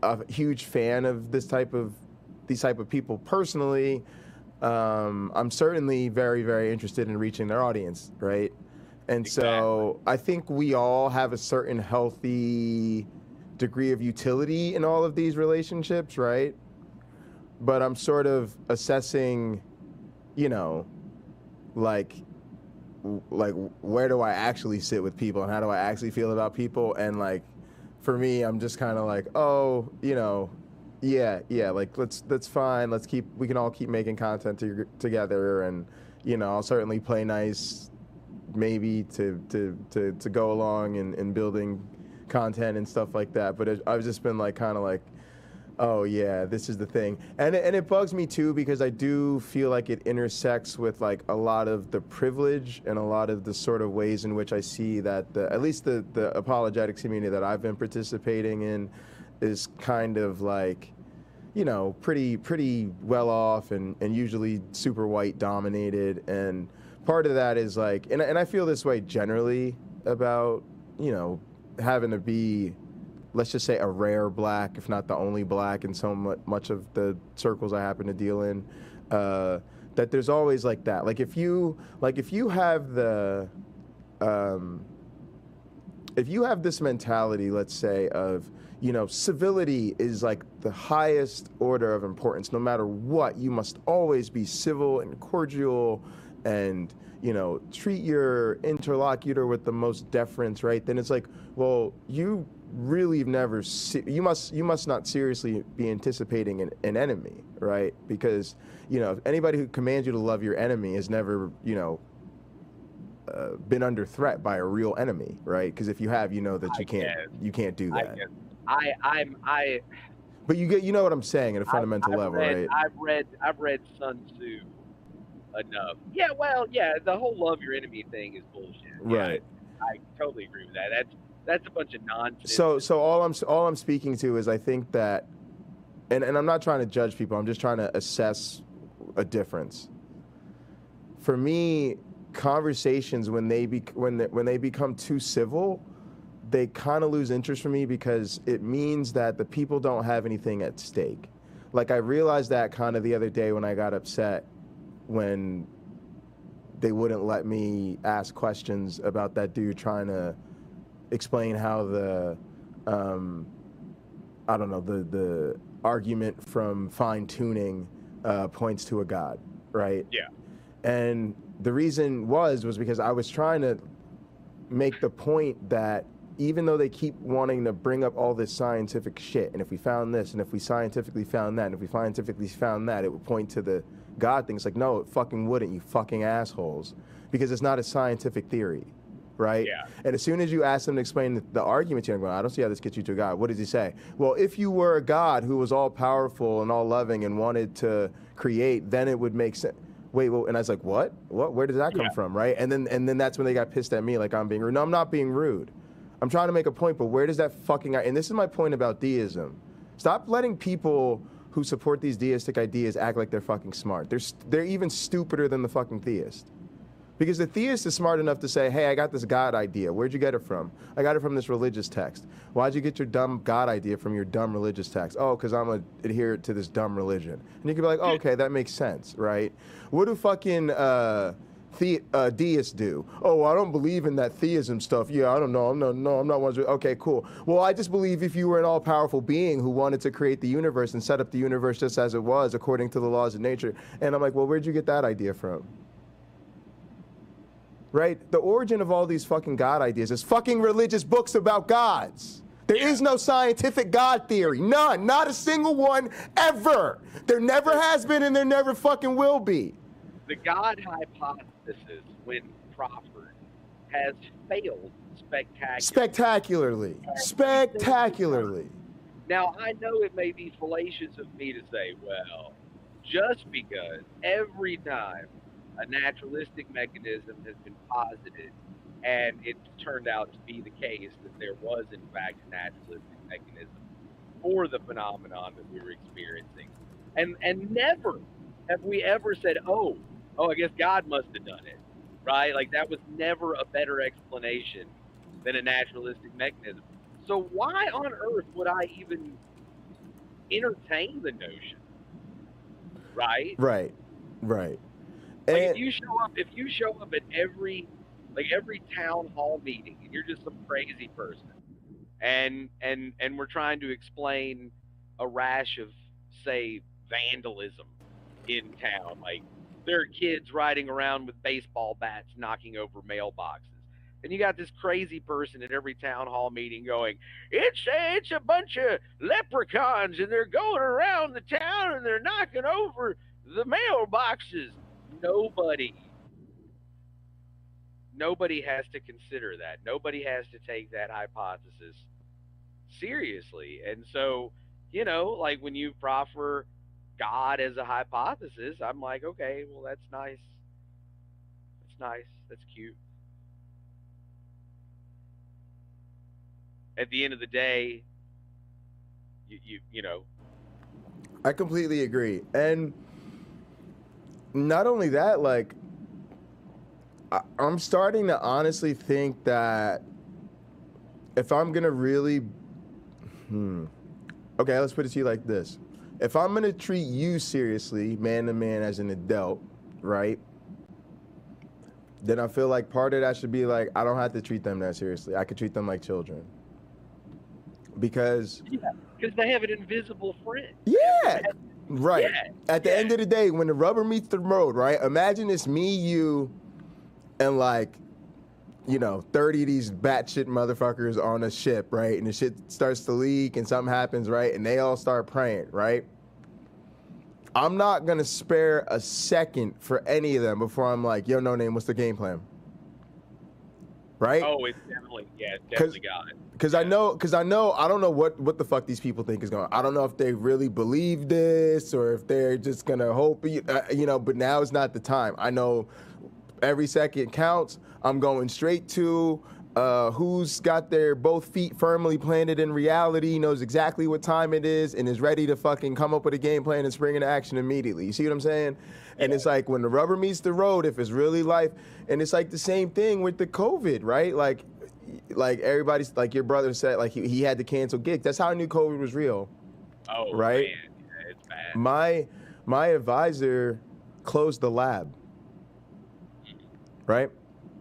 a huge fan of these type of people personally, I'm certainly very, very interested in reaching their audience, right? And so I think we all have a certain healthy degree of utility in all of these relationships, right? But I'm sort of assessing, like where do I actually sit with people and how do I actually feel about people? And like, for me, I'm just kind of like, oh, yeah, like that's fine. We can all keep making content together, and I'll certainly play nice, maybe to go along in building content and stuff like that. But I've just been like kind of like, oh yeah, this is the thing, and it bugs me too, because I do feel like it intersects with like a lot of the privilege and a lot of the sort of ways in which I see that at least the apologetics community that I've been participating in is kind of like, pretty well off and usually super white dominated. And part of that is like, and I feel this way generally about, having to be, let's just say, a rare black, if not the only black in so much of the circles I happen to deal in, that there's always like that. Like if you have if you have this mentality, let's say, of, civility is like the highest order of importance. No matter what, you must always be civil and cordial and, treat your interlocutor with the most deference, right? Then it's like, well, you really you must not seriously be anticipating an enemy, right? Because, anybody who commands you to love your enemy has never, been under threat by a real enemy, right? Because if you have, that you can't do that. But you know what I'm saying at a fundamental level, right? I've read Sun Tzu enough. Yeah, well, yeah, the whole love your enemy thing is bullshit. Right. Yeah, I totally agree with that. That's a bunch of nonsense. So all I'm speaking to is I think that, and I'm not trying to judge people. I'm just trying to assess a difference. For me, conversations when they become too civil, they kind of lose interest for me, because it means that the people don't have anything at stake. Like, I realized that kind of the other day when I got upset when they wouldn't let me ask questions about that dude trying to explain how the argument from fine tuning points to a God, right? Yeah. And the reason was because I was trying to make the point that even though they keep wanting to bring up all this scientific shit, and if we found this, and if we scientifically found that, and if we scientifically found that, it would point to the God thing. It's like, no, it fucking wouldn't, you fucking assholes. Because it's not a scientific theory, right? Yeah. And as soon as you ask them to explain the argument, you're going, I don't see how this gets you to a God. What does he say? Well, if you were a God who was all powerful and all loving and wanted to create, then it would make sense. Wait, well, and I was like, what? Where does that come from, right? And then that's when they got pissed at me, like I'm being rude. No, I'm not being rude. I'm trying to make a point, but where does that fucking... And this is my point about deism. Stop letting people who support these deistic ideas act like they're fucking smart. They're even stupider than the fucking theist. Because the theist is smart enough to say, hey, I got this God idea. Where'd you get it from? I got it from this religious text. Why'd you get your dumb God idea from your dumb religious text? Oh, because I'm an adherent to this dumb religion. And you can be like, oh, okay, that makes sense, right? What do fucking deists do? Oh, well, I don't believe in that theism stuff. Yeah, I don't know. I'm not one. Okay, cool. Well, I just believe if you were an all-powerful being who wanted to create the universe and set up the universe just as it was according to the laws of nature. And I'm like, well, where'd you get that idea from? Right? The origin of all these fucking God ideas is fucking religious books about gods. There is no scientific God theory. None. Not a single one ever. There never has been and there never fucking will be. The God hypothesis, when proffered, has failed spectacularly. Spectacularly. Now, I know it may be fallacious of me to say, well, just because every time a naturalistic mechanism has been posited, and it's turned out to be the case that there was, in fact, a naturalistic mechanism for the phenomenon that we were experiencing. And never have we ever said, oh, I guess God must have done it, right? Like, that was never a better explanation than a naturalistic mechanism. So why on earth would I even entertain the notion, right? Right. Like, if you show up at every town hall meeting and you're just some crazy person, and we're trying to explain a rash of, say, vandalism in town, like there are kids riding around with baseball bats knocking over mailboxes, and you got this crazy person at every town hall meeting going, it's a bunch of leprechauns and they're going around the town and they're knocking over the mailboxes. Nobody has to consider that. Nobody has to take that hypothesis seriously. And so, like when you proffer God as a hypothesis, I'm like, okay, well, that's nice. That's nice. That's cute. At the end of the day, you know. I completely agree. And not only that, like, I'm starting to honestly think that if I'm going to really, okay, let's put it to you like this. If I'm going to treat you seriously, man to man, as an adult, right, then I feel like part of that should be like, I don't have to treat them that seriously. I could treat them like children. Because they have an invisible friend. Yeah. Right. Yeah. At the end of the day, when the rubber meets the road, right? Imagine it's me, you, and like, 30 of these batshit motherfuckers on a ship, right? And the shit starts to leak and something happens, right? And they all start praying, right? I'm not going to spare a second for any of them before I'm like, yo, no name, what's the game plan? Right? Oh, it's definitely God. Because I don't know what the fuck these people think is going on. I don't know if they really believe this or if they're just going to hope, but now is not the time. I know every second counts. I'm going straight to who's got their both feet firmly planted in reality, knows exactly what time it is, and is ready to fucking come up with a game plan and spring into action immediately. You see what I'm saying? And it's like when the rubber meets the road, if it's really life, and it's like the same thing with the COVID, right? Like everybody's, like your brother said, like he had to cancel gigs. That's how I knew COVID was real. Oh, right? Man. Yeah, it's bad. My advisor closed the lab. Right?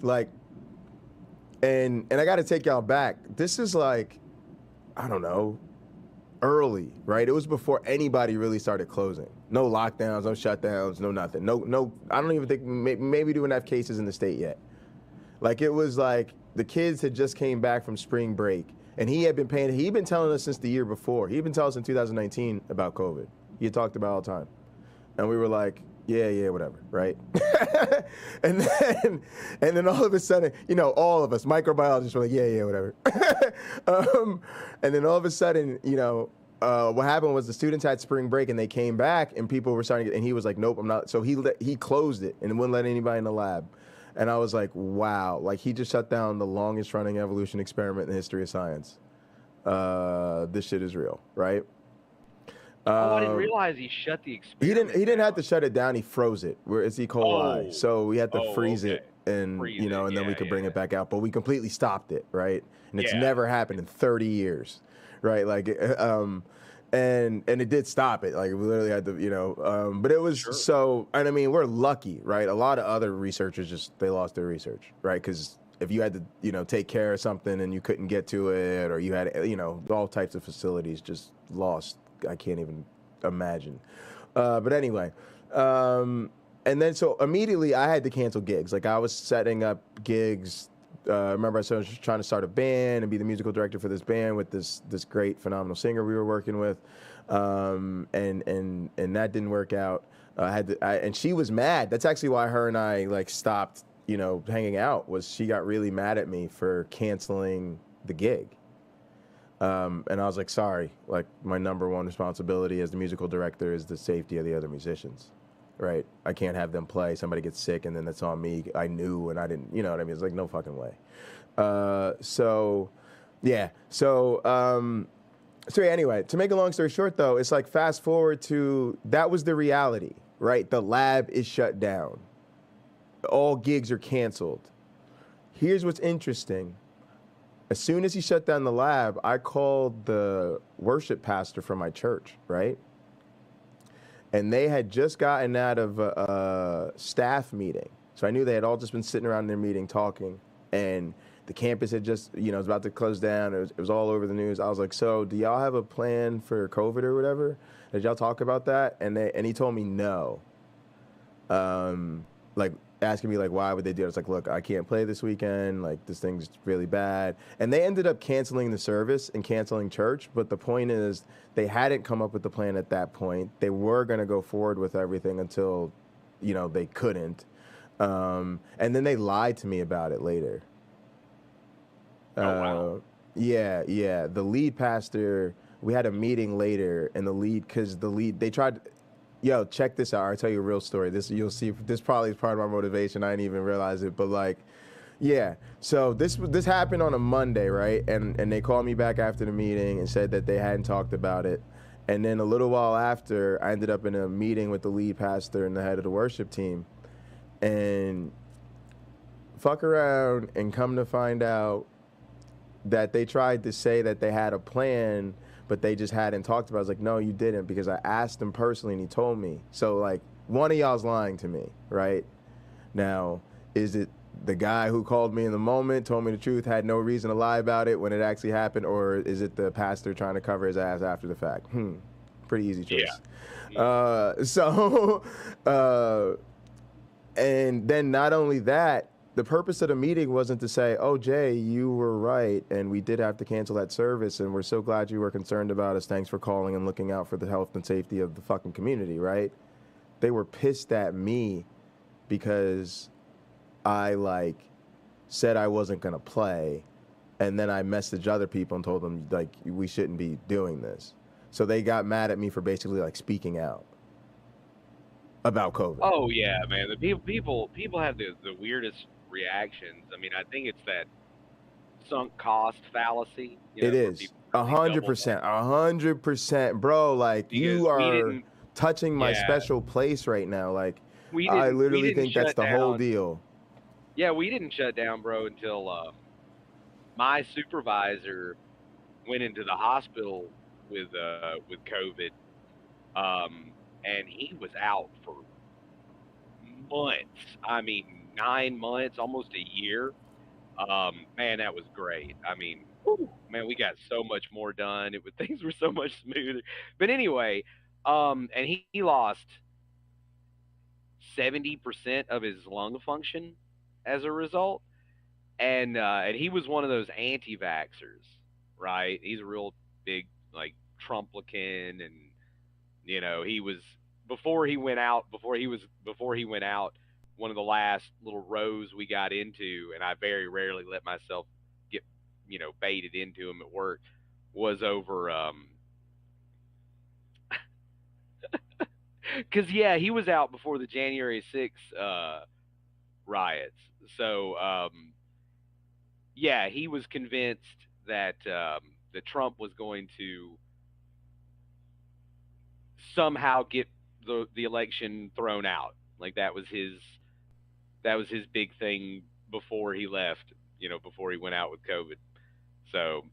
Like, and I got to take y'all back. This is like, I don't know, early, right? It was before anybody really started closing. No lockdowns, no shutdowns, no nothing. No. I don't even think, maybe do enough cases in the state yet. Like, it was like the kids had just came back from spring break, and he'd been telling us since the year before. He'd been telling us in 2019 about COVID. He had talked about it all the time. And we were like, yeah, whatever, right? and then all of a sudden, all of us, microbiologists were like, yeah, whatever. And then all of a sudden, what happened was the students had spring break and they came back and people were starting to get, and he was like, nope, I'm not. So he closed it and wouldn't let anybody in the lab. And I was like, wow, like he just shut down the longest running evolution experiment in the history of science. This shit is real, right? I didn't realize he shut the experiment. He didn't have to shut it down. He froze it. Where is E. coli? So we had to freeze it and Freeze you know, it, and then we yeah, could bring it back out. But we completely stopped it, right? And it's never happened in 30 years, right? Like, and it did stop it. Like we literally had to, you know, but it was so. And I mean, we're lucky, right? A lot of other researchers just they lost their research, right? Because if you had to, you know, take care of something and you couldn't get to it, or you had, you know, all types of facilities just lost. I can't even imagine. But anyway, and then so immediately I had to cancel gigs. Like I was setting up gigs. Remember I was trying to start a band and be the musical director for this band with this great phenomenal singer we were working with, and that didn't work out. And she was mad. That's actually why her and I like stopped, you know, hanging out. Was she got really mad at me for canceling the gig. And I was like, sorry, like my number one responsibility as the musical director is the safety of the other musicians, right? I can't have them play, somebody gets sick, and then that's on me. I knew and I didn't, you know what I mean? It's like, no fucking way. So anyway, to make a long story short though, it's like fast forward to, that was the reality, right? The lab is shut down. All gigs are canceled. Here's what's interesting. As soon as he shut down the lab, I called the worship pastor from my church, right? And they had just gotten out of a staff meeting. So I knew they had all just been sitting around in their meeting talking. And the campus had just, you know, it was about to close down. It was all over the news. I was like, so do y'all have a plan for COVID or whatever? Did y'all talk about that? And he told me no. Like, asking me like, why would they do it? It's like, look, I can't play this weekend. Like, this thing's really bad. And they ended up canceling the service and canceling church. But the point is, they hadn't come up with the plan at that point. They were going to go forward with everything until, you know, they couldn't. And then they lied to me about it later. Oh, wow. Yeah. The lead pastor, we had a meeting later, and they tried. Yo, check this out. I'll tell you a real story. You'll see. This probably is part of my motivation. I didn't even realize it, but like, yeah. So this happened on a Monday, right? And they called me back after the meeting and said that they hadn't talked about it. And then a little while after, I ended up in a meeting with the lead pastor and the head of the worship team, and fuck around and come to find out that they tried to say that they had a plan, but they just hadn't talked about it. I was like, no, you didn't, because I asked him personally and he told me. So like, one of y'all's lying to me, right? Now, is it the guy who called me in the moment, told me the truth, had no reason to lie about it when it actually happened, or is it the pastor trying to cover his ass after the fact? Pretty easy choice. Yeah. And then not only that, the purpose of the meeting wasn't to say, oh, Jay, you were right, and we did have to cancel that service, and we're so glad you were concerned about us. Thanks for calling and looking out for the health and safety of the fucking community, right? They were pissed at me because I, like, said I wasn't going to play, and then I messaged other people and told them, like, we shouldn't be doing this. So they got mad at me for basically, like, speaking out about COVID. Oh, yeah, man. The people have the weirdest reactions. I mean, I think it's that sunk cost fallacy. It is 100%, bro. Like, you are touching my special place right now. Like, I literally think that's the whole deal. Yeah, we didn't shut down, bro, until my supervisor went into the hospital with COVID, and he was out for months. I mean, 9 months, almost a year. Man, that was great. I mean, man, we got so much more done. Things were so much smoother. But anyway, and he lost 70% of his lung function as a result. And he was one of those anti-vaxxers, right? He's a real big, like, Trumplican, and you know, he was before he went out, one of the last little rows we got into, and I very rarely let myself get, you know, baited into him at work, was over because yeah, he was out before the January 6th riots. So yeah, he was convinced that that Trump was going to somehow get the election thrown out. Like, that was his that was his big thing before he left, before he went out with COVID. So,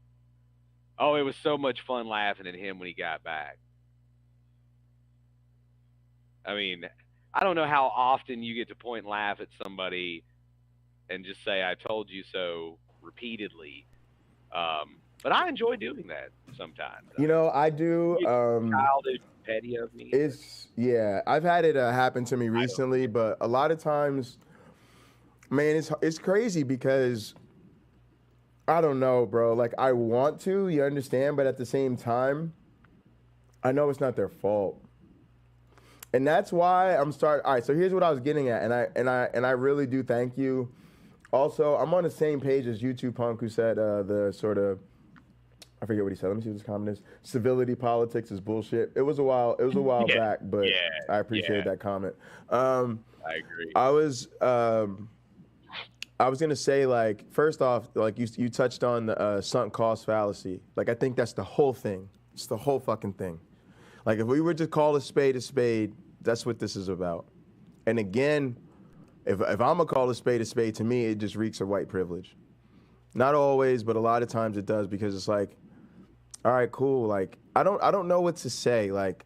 it was so much fun laughing at him when he got back. I mean, I don't know how often you get to point and laugh at somebody and just say, I told you so repeatedly. But I enjoy doing that sometimes. I do. Childish, petty of me. I've had it happen to me recently, but a lot of times, man, it's crazy because I don't know, bro. Like, I want to, you understand, but at the same time, I know it's not their fault. And that's why all right, so here's what I was getting at, and I really do thank you. Also, I'm on the same page as YouTube Punk, who said the sort of, I forget what he said. Let me see what this comment is. Civility politics is bullshit. It was a while back, but I appreciate that comment. I agree. I was gonna say, like, first off, like you touched on the sunk cost fallacy. Like, I think that's the whole thing. It's the whole fucking thing. Like, if we were to call a spade, that's what this is about. And again, if I'm gonna call a spade, to me, it just reeks of white privilege. Not always, but a lot of times it does, because it's like, all right, cool. Like, I don't know what to say. Like,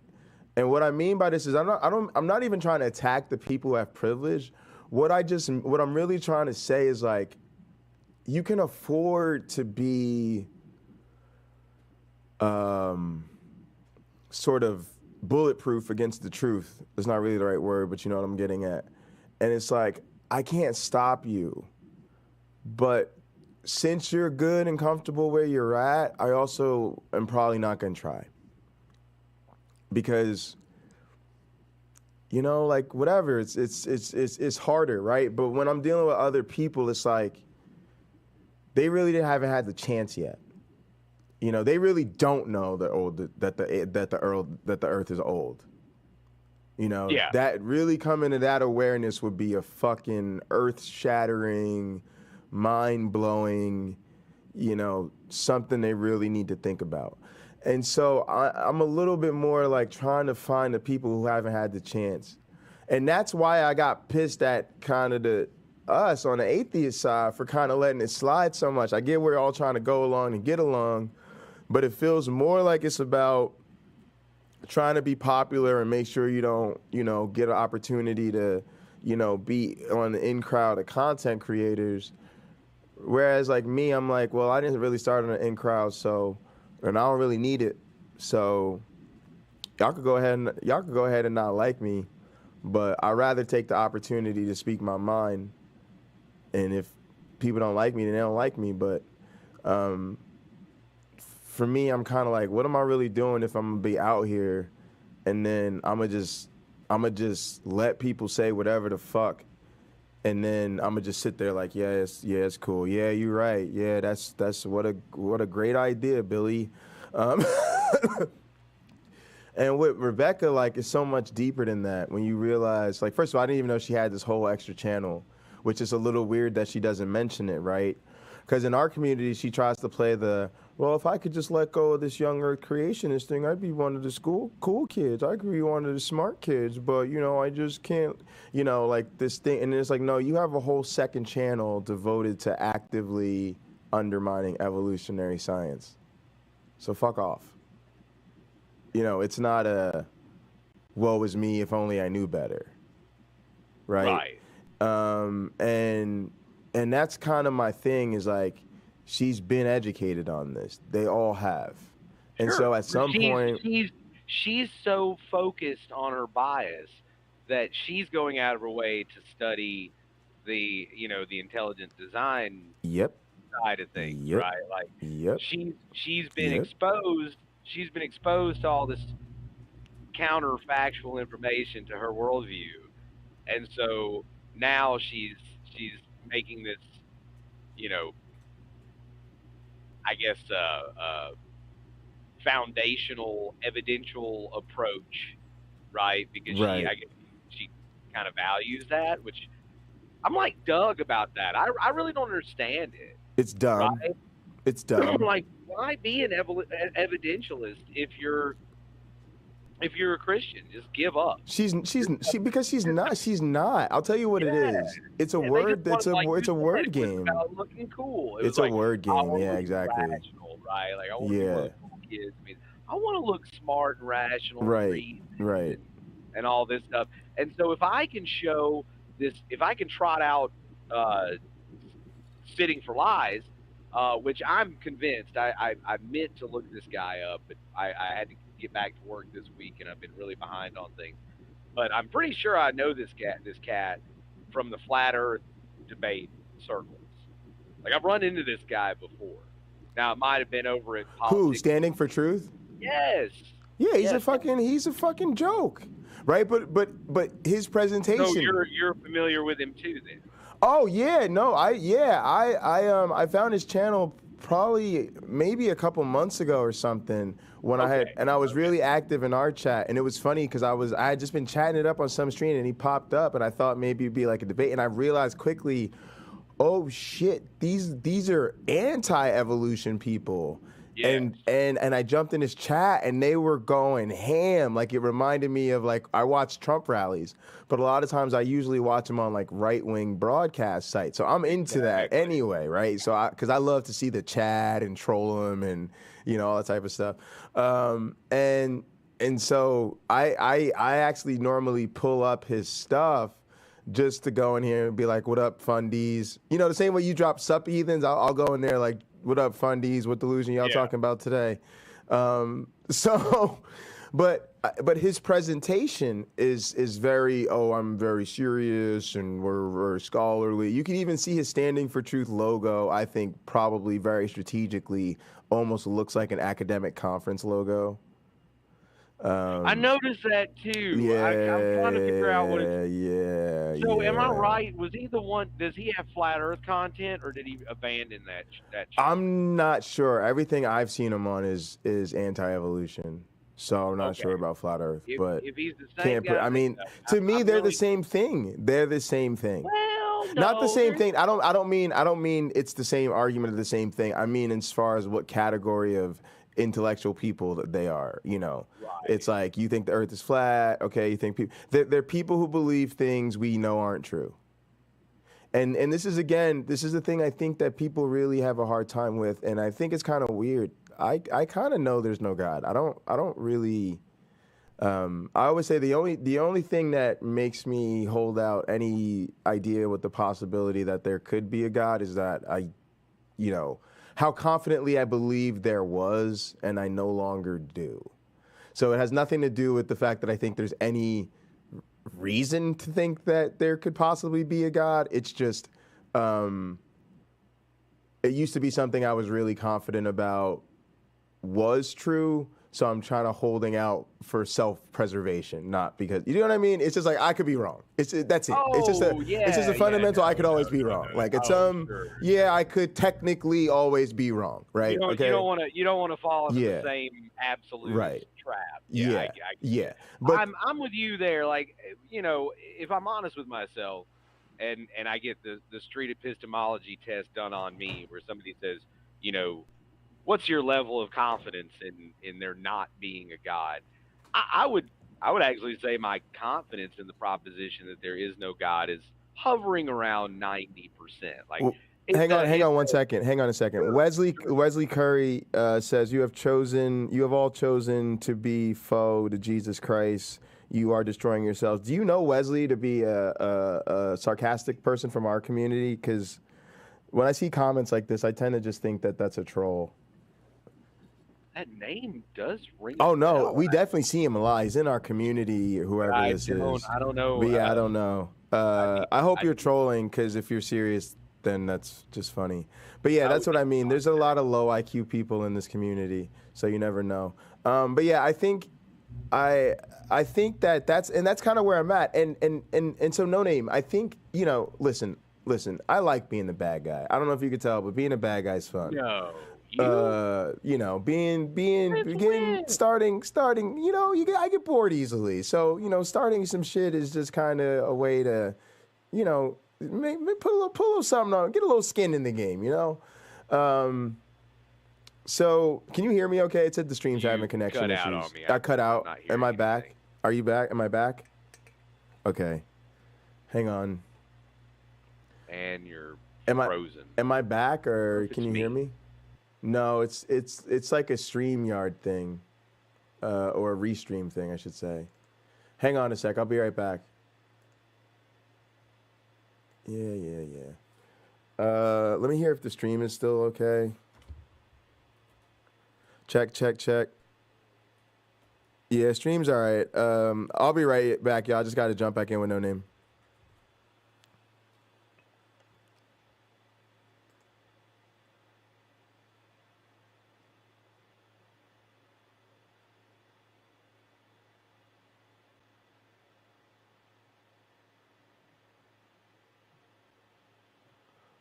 and what I mean by this is I'm not even trying to attack the people who have privilege. What I'm really trying to say is, like, you can afford to be sort of bulletproof against the truth. It's not really the right word, but you know what I'm getting at. And it's like, I can't stop you, but since you're good and comfortable where you're at, I also am probably not gonna try. Because, like, whatever, it's harder, right? But when I'm dealing with other people, it's like, they really haven't had the chance yet. They really don't know that the earth is old. That really coming to that awareness would be a fucking earth-shattering, mind-blowing, something they really need to think about. And so I'm a little bit more like trying to find the people who haven't had the chance. And that's why I got pissed at kind of us on the atheist side for kind of letting it slide so much. I get we're all trying to go along and get along, but it feels more like it's about trying to be popular and make sure you don't, get an opportunity to, be on the in crowd of content creators. Whereas, like, me, I'm like, well, I didn't really start on the in crowd, and I don't really need it. So y'all could go ahead and not like me, but I'd rather take the opportunity to speak my mind. And if people don't like me, then they don't like me. But for me, I'm kind of like, what am I really doing if I'm gonna be out here, and then I'm gonna just let people say whatever the fuck, and then I'm gonna just sit there like, it's cool. Yeah, you're right. Yeah, that's what a great idea, Billy. And with Rebecca, like, it's so much deeper than that. When you realize, like, first of all, I didn't even know she had this whole extra channel, which is a little weird that she doesn't mention it, right? Because in our community, she tries to play well, if I could just let go of this young earth creationist thing, I'd be one of the cool kids. I could be one of the smart kids, but, I just can't, like this thing. And it's like, no, you have a whole second channel devoted to actively undermining evolutionary science. So fuck off. It's not a, woe is me, if only I knew better. Right. And that's kind of my thing, is like, she's been educated on this. They all have. And so at some point, she's so focused on her bias that she's going out of her way to study the intelligent design side of things, right? Like, she's been exposed. She's been exposed to all this counterfactual information to her worldview, and so now she's making this, I guess, foundational, evidential approach, right? Because I guess she kind of values that, which I'm like Doug about that. I really don't understand it. It's dumb. Right? It's dumb. Like, why be an evidentialist if you're if you're a Christian, just give up. Because she's not. I'll tell you what it is. It's a word. It's a word game. About looking cool. It's a word game. Yeah, exactly. Rational, right? Like I want to look cool kids. I mean, I want to look smart and rational. Right. And all this stuff. And so if I can show this, if I can trot out Sitting for Lies, which I'm convinced, I meant to look this guy up, but I had to get back to work this week, and I've been really behind on things. But I'm pretty sure I know this cat from the flat Earth debate circles. Like I've run into this guy before. Now it might have been over at politics. Who, Standing for Truth? Yes. Yeah, he's a fucking joke, right? But his presentation. So you're familiar with him too, then? Oh yeah, no, I found his channel probably maybe a couple months ago or something when I was really active in our chat, and it was funny because I had just been chatting it up on some stream and he popped up and I thought maybe it'd be like a debate, and I realized quickly, oh shit, these are anti-evolution people. Yeah. And I jumped in his chat and they were going ham. Like it reminded me of like I watch Trump rallies, but a lot of times I usually watch them on like right-wing broadcast sites. So I'm into that anyway, right? So because I love to see the chat and troll them and all that type of stuff. And so I actually normally pull up his stuff just to go in here and be like, what up, fundies? The same way you drop sup heathens, I'll go in there like, what up, fundies? What delusion y'all talking about today? But his presentation is very, I'm very serious and we're scholarly. You can even see his Standing for Truth logo, I think probably very strategically almost looks like an academic conference logo. I noticed that too. Yeah, I'm trying to figure out what it's... Yeah. So am I right? Was he the one? Does he have flat Earth content, or did he abandon that? I'm not sure. Everything I've seen him on is anti-evolution, so I'm not sure about flat Earth. But if he's the same guy, to me, they're the same thing. They're the same thing. Well, not the same thing. I don't mean it's the same argument of the same thing. I mean as far as what category of intellectual people that they are, Right. It's like you think the Earth is flat, okay? You think people they're people who believe things we know aren't true. And this is the thing I think that people really have a hard time with, and I think it's kind of weird. I kind of know there's no God. I don't really. I always say the only thing that makes me hold out any idea with the possibility that there could be a God is that how confidently I believe there was, and I no longer do. So it has nothing to do with the fact that I think there's any reason to think that there could possibly be a God. It's just, it used to be something I was really confident about was true. So I'm trying to holding out for self-preservation, not because, you know what I mean? It's just like, I could be wrong. That's it. It's just a fundamental, I could always be wrong. Like it's I could technically always be wrong, right? You don't want to fall into the same absolute trap. Yeah. But I'm with you there. Like, if I'm honest with myself and I get the street epistemology test done on me where somebody says, what's your level of confidence in there not being a God? I would actually say my confidence in the proposition that there is no God is hovering around 90%. Like, well, hang on a second. Wesley Curry says you have all chosen to be foe to Jesus Christ. You are destroying yourselves. Do you know Wesley to be a sarcastic person from our community? Because when I see comments like this, I tend to just think that that's a troll. That name does ring. Oh no, we definitely see him a lot. He's in our community, whoever this is. I don't know. But yeah, I don't know. I hope you're trolling, because if you're serious, then that's just funny. But yeah, that's what I mean. There's a lot of low IQ people in this community, so you never know. But yeah, I think that's kind of where I'm at. And so No Name, I think, listen, I like being the bad guy. I don't know if you could tell, but being a bad guy is fun. No. Starting, I get bored easily. So, starting some shit is just kind of a way to, put a little something on, get a little skin in the game, So, can you hear me okay? It said the stream's having connection cut issues. out on me. I cut out. not Am I hearing back? anything. Are you back? Am I back? Okay. Hang on. And you're Am frozen. Am I back, or if can it's you hear me. me? No, it's like a StreamYard thing, or a restream thing, I should say. Hang on a sec. I'll be right back. Yeah. Let me hear if the stream is still okay. Check. Yeah, stream's all right. I'll be right back, y'all. I just got to jump back in with no name.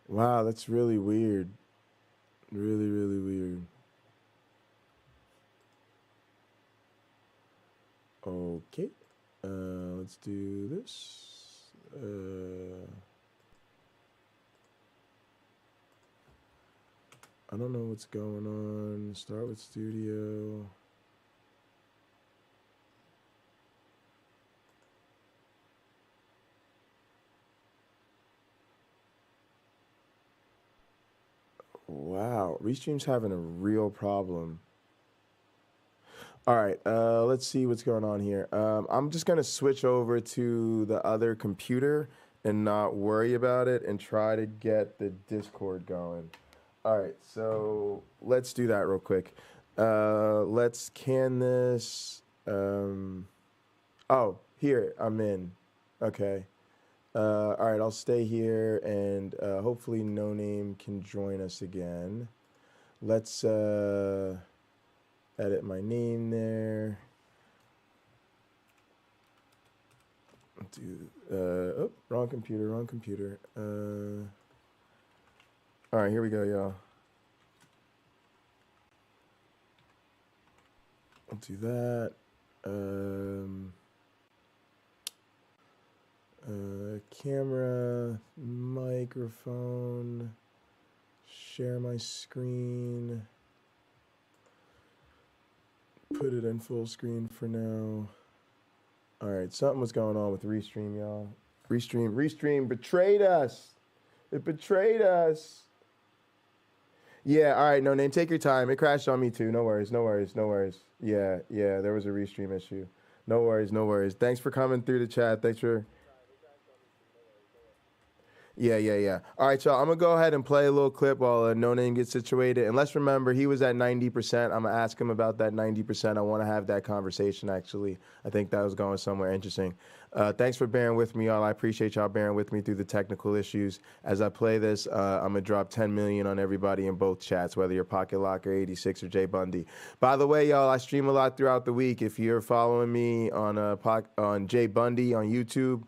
Wow, that's really weird. Really weird. Okay. Let's do this. I don't know what's going on. Start with studio. Wow, Restream's having a real problem. All right, let's see what's going on here. I'm just gonna switch over to the other computer and not worry about it and try to get the Discord going. All right, so let's do that real quick. Let's can this. Oh, here, I'm in. Okay. All right, I'll stay here, and hopefully No Name can join us again. Let's edit my name there. Oh, wrong computer. All right, here we go, y'all. I'll do that. Camera, microphone, share my screen, put it in full screen for now. All right, something was going on with Restream, y'all. Restream betrayed us. It betrayed us. Yeah, all right, No Name, take your time. It crashed on me too. No worries. Yeah, there was a Restream issue. No worries. Thanks for coming through the chat. Thanks for... Yeah. All right, y'all. I'm going to go ahead and play a little clip while No Name gets situated. And let's remember, he was at 90%. I'm going to ask him about that 90%. I want to have that conversation, actually. I think that was going somewhere interesting. Thanks for bearing with me, y'all. I appreciate y'all bearing with me through the technical issues. As I play this, I'm going to drop 10 million on everybody in both chats, whether you're Pocketlocker86 or Jay Bundy. By the way, y'all, I stream a lot throughout the week. If you're following me on Jay Bundy on YouTube,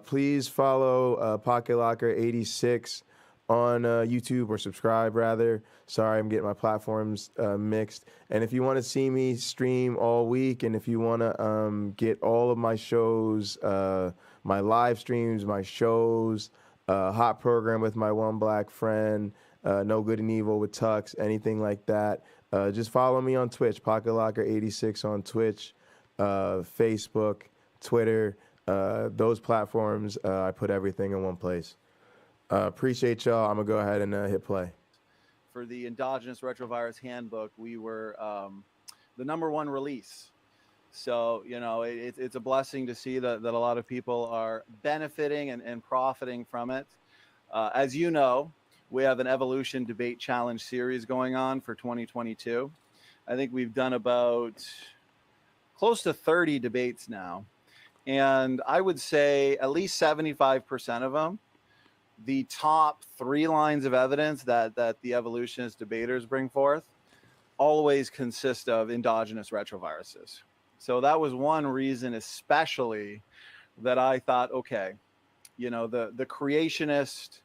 please follow Pocketlocker86 on YouTube, or subscribe rather. Sorry, I'm getting my platforms mixed. And if you want to see me stream all week, and if you want to get all of my shows, my live streams, my shows, hot program with MyOneBlack Friend, No Good and Evil with Tux, anything like that, just follow me on Twitch, Pocketlocker86 on Twitch, Facebook, Twitter. Those platforms, I put everything in one place. Appreciate y'all. I'm going to go ahead and hit play. For the Endogenous Retrovirus Handbook, we were the #1 release. So, you know, it's a blessing to see that a lot of people are benefiting and profiting from it. As you know, we have an Evolution Debate Challenge series going on for 2022. I think we've done about close to 30 debates now. And I would say at least 75% of them, the top 3 lines of evidence that the evolutionist debaters bring forth always consist of endogenous retroviruses. So that was one reason especially that I thought, okay, you know, the creationist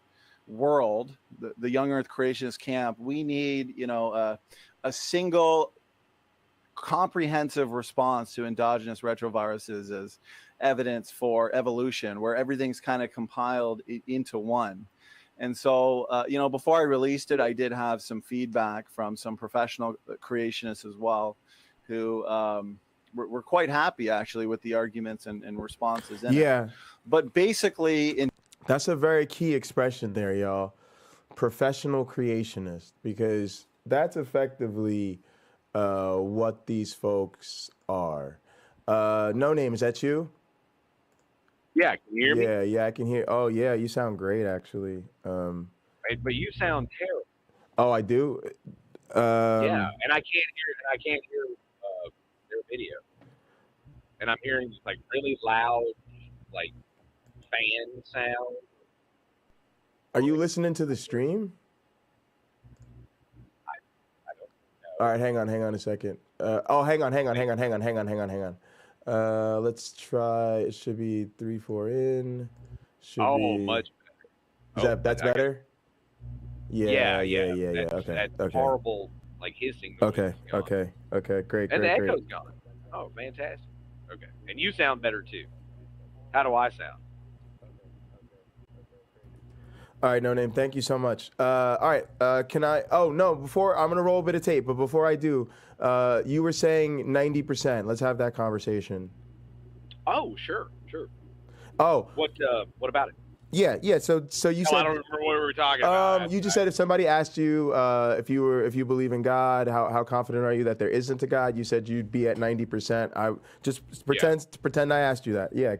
world, the young earth creationist camp, we need, you know, a single comprehensive response to endogenous retroviruses as evidence for evolution, where everything's kind of compiled into one. And so, before I released it, I did have some feedback from some professional creationists as well, who were quite happy actually with the arguments and responses in it. But basically, that's a very key expression there, y'all. Professional creationist, because that's effectively what these folks are. No Name, is that you? Yeah, can you hear me? Yeah, I can hear. Oh, yeah, you sound great, actually. But you sound terrible. Oh, I do. Yeah, and I can't hear their video, and I'm hearing like really loud, like fan sound. Are you listening to the stream? I don't know. All right, hang on a second. Hang on. Let's try. It should be 3-4 in. Should be Much better. That's better? Yeah. That Okay. horrible like hissing noise. Okay. Great. And the echo's gone. Oh, fantastic. Okay. And you sound better too. How do I sound? All right, No Name, thank you so much. All right, can I? Oh no, before I'm gonna roll a bit of tape, but before I do, you were saying 90%. Let's have that conversation. Oh, sure. Oh. What about it? Yeah. So you said. I don't remember what we were talking about. You just said if somebody asked you if you believe in God, how confident are you that there isn't a God? You said you'd be at 90%. I just pretend I asked you that. Yeah,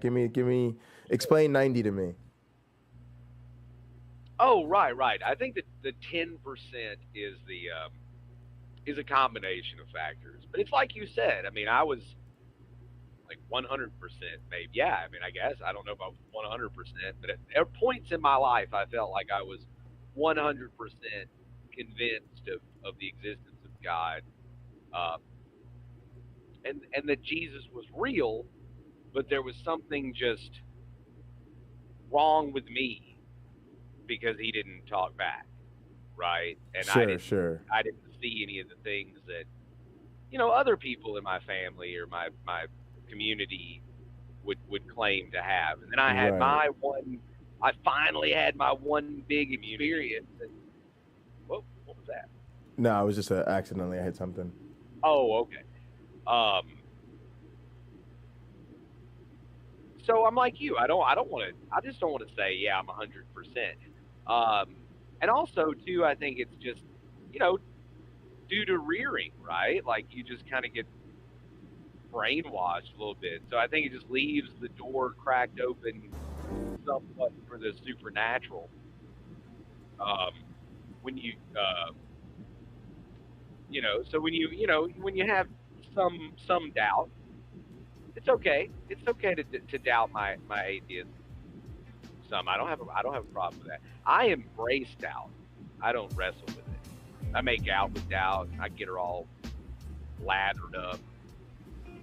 explain 90 to me. Oh, right. I think that the 10% is a combination of factors. But it's like you said. I mean, I was like 100% maybe. Yeah, I mean, I guess. I don't know if I was 100%. But at points in my life, I felt like I was 100% convinced of the existence of God. And that Jesus was real, but there was something just wrong with me because he didn't talk back, right? And I didn't see any of the things that, other people in my family or my community would claim to have. And then I had I finally had my one big experience. And, what was that? No, I was just accidentally I hit something. Oh, okay. So I'm like you. I just don't want to say, yeah, I'm 100%. And also too, I think it's just, due to rearing, right? Like you just kind of get brainwashed a little bit. So I think it just leaves the door cracked open somewhat for the supernatural. When you, so when you have some doubt, it's okay. It's okay to doubt my atheism. I don't have a problem with that. I embrace doubt. I don't wrestle with it. I make out with doubt. I get her all lathered up.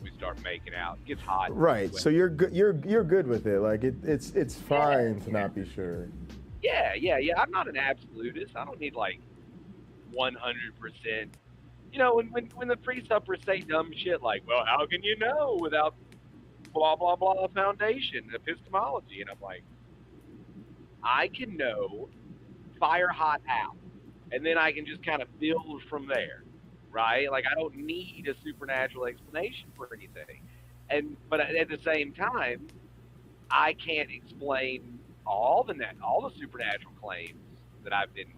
We start making out. It gets hot. Right. So you're good. You're good with it. Like it's fine to not be sure. Yeah. I'm not an absolutist. I don't need like 100%. When the pre-suppers say dumb shit like, well, how can you know without blah blah blah foundation epistemology? And I'm like, I can know fire hot out, and then I can just kind of build from there, right? Like I don't need a supernatural explanation for anything, but at the same time, I can't explain all the supernatural claims that I've been,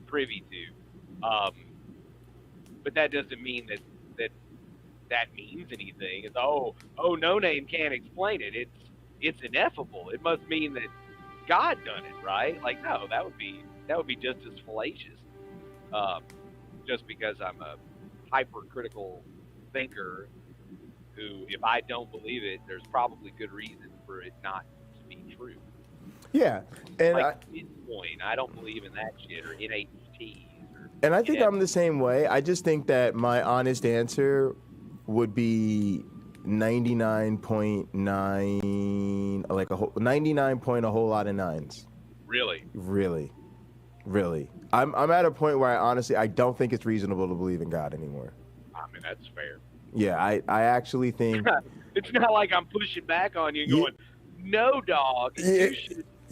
privy to. But that doesn't mean that means anything. It's No Name can't explain it. It's ineffable. It must mean that God done it, right? Like, no, that would be just as fallacious. Just because I'm a hypercritical thinker who, if I don't believe it, there's probably good reason for it not to be true. Yeah, and Bitcoin, I don't believe in that shit, or NHTs. And I think I'm the same way. I just think that my honest answer would be 99.9, like 99 point a whole lot of nines. Really? Really. I'm at a point where I don't think it's reasonable to believe in God anymore. I mean, that's fair. Yeah, I actually think it's not like I'm pushing back on you and going, no, dog.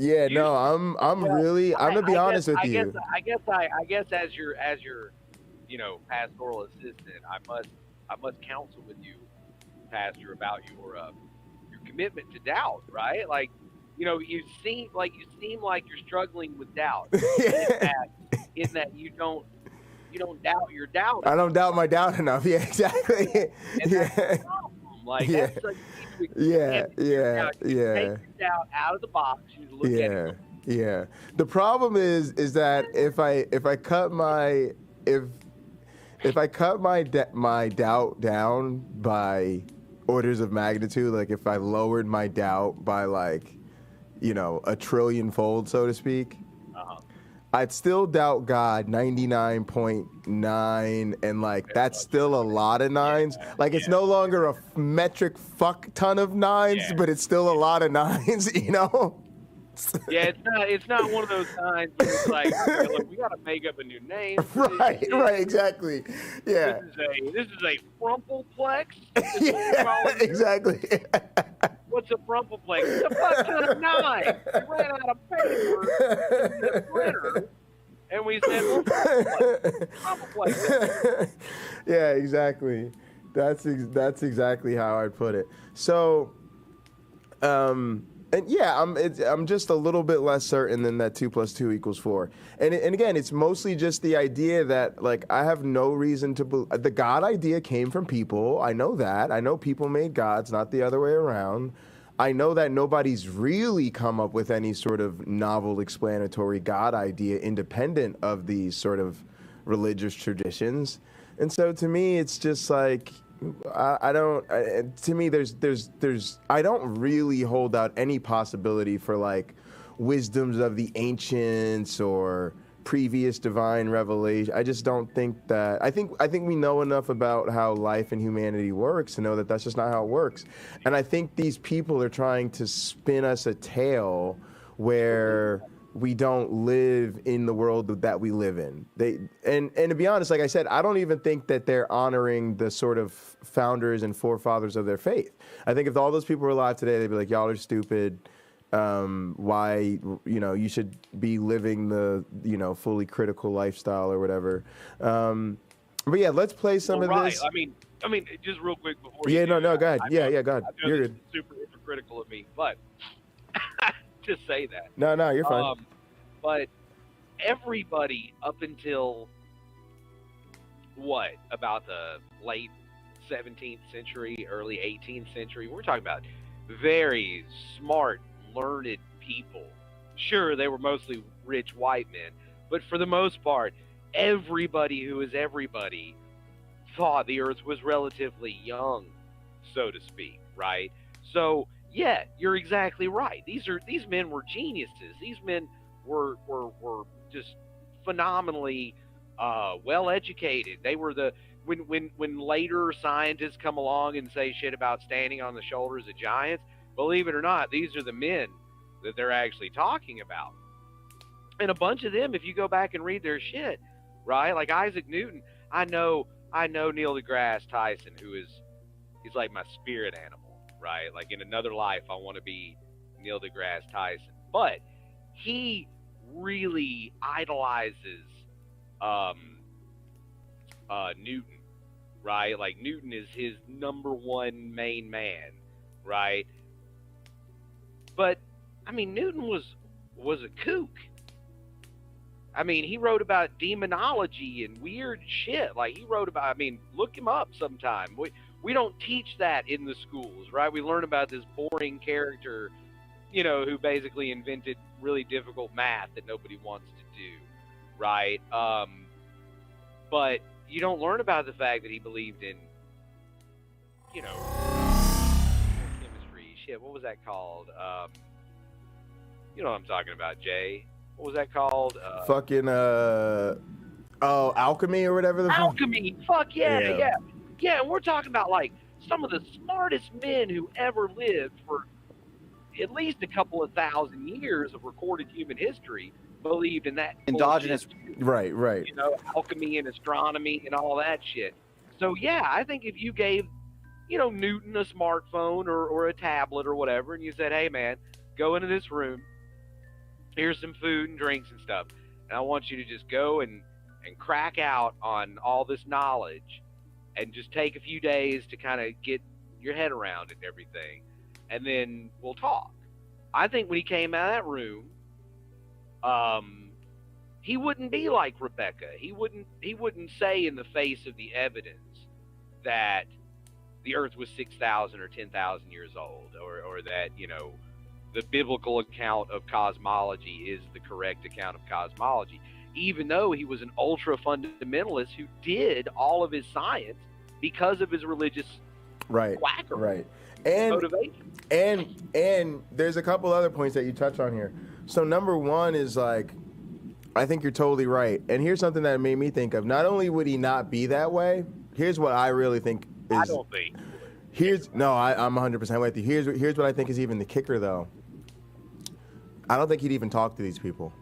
Yeah, no, I'm gonna be honest with you. I guess as your pastoral assistant, I must counsel with you, Pastor, about your commitment to doubt, right? Like, you seem like you're struggling with doubt. in that you don't doubt your doubt. I don't doubt my doubt enough. Yeah, exactly. That's the problem. Like, that's like, take your doubt out of the box. You look at it. Yeah. The problem is that if I cut my my doubt down by orders of magnitude, like if I lowered my doubt by like, a trillion fold, so to speak, I'd still doubt God 99.9, and like that's still a lot of nines. Like it's no longer a metric fuck ton of nines, but it's still a lot of nines, Yeah, it's not one of those times where it's like, look, we got to make up a new name. Right, exactly. Yeah. This is a frumpleplex. Yeah, exactly. What's a frumpleplex? It's a fuck ton of nine. We ran out of paper in the printer, and we said, well, frumpleplex. Yeah, exactly. That's exactly how I'd put it. So, and yeah, I'm just a little bit less certain than that 2 + 2 = 4. And again, it's mostly just the idea that like I have no reason to believe the God idea came from people. I know that. I know people made gods, not the other way around. I know that nobody's really come up with any sort of novel explanatory God idea independent of these sort of religious traditions. And so to me, it's just like I don't really hold out any possibility for like wisdoms of the ancients or previous divine revelation. I just don't think that. I think we know enough about how life and humanity works to know that that's just not how it works. And I think these people are trying to spin us a tale where we don't live in the world that we live in. And to be honest, like I said, I don't even think that they're honoring the sort of founders and forefathers of their faith. I think if all those people were alive today, they'd be like, y'all are stupid. Why, you should be living the, fully critical lifestyle or whatever. But yeah, let's play some of this. I mean, just real quick before. Yeah, no, go ahead. Go ahead. You're good. Super hypocritical of me, but to say that. No, you're fine. But everybody up until about the late 17th century, early 18th century, we're talking about very smart, learned people. Sure, they were mostly rich white men, but for the most part, everybody who is everybody thought the earth was relatively young, so to speak, right? So yeah, you're exactly right. These men were geniuses. These men were just phenomenally well educated. They were when later scientists come along and say shit about standing on the shoulders of giants, believe it or not, these are the men that they're actually talking about. And a bunch of them, if you go back and read their shit, right? Like Isaac Newton, I know Neil deGrasse Tyson, he's like my spirit animal. Right? Like in another life, I want to be Neil deGrasse Tyson. But he really idolizes Newton, right? Like Newton is his #1 main man, right? But I mean, Newton was a kook. I mean, he wrote about demonology and weird shit. Like he wrote about, look him up sometime. We don't teach that in the schools, right? We learn about this boring character, who basically invented really difficult math that nobody wants to do, right? But you don't learn about the fact that he believed in, chemistry. Shit, what was that called? You know what I'm talking about, Jay. What was that called? Alchemy or whatever. Alchemy. Fuck yeah. Yeah, and we're talking about like some of the smartest men who ever lived for at least a couple of thousand years of recorded human history believed in that endogenous. Right. Alchemy and astronomy and all that shit. So yeah, I think if you gave, Newton a smartphone or a tablet or whatever, and you said, hey man, go into this room here's some food and drinks and stuff, and I want you to just go and crack out on all this knowledge, and just take a few days to kind of get your head around it and everything, and then we'll talk. I think when he came out of that room, he wouldn't be like Rebecca. He wouldn't say in the face of the evidence that the Earth was 6,000 or 10,000 years old, or that, you know, the biblical account of cosmology is the correct account of cosmology, even though he was an ultra fundamentalist who did all of his science because of his religious quackery. Right. And motivation. And there's a couple other points that you touch on here. So number one is like, I think you're totally right. And here's something that made me think of. Not only would he not be that way, here's what I really think is. I don't think. I'm 100% with you. Here's what I think is even the kicker, though. I don't think he'd even talk to these people.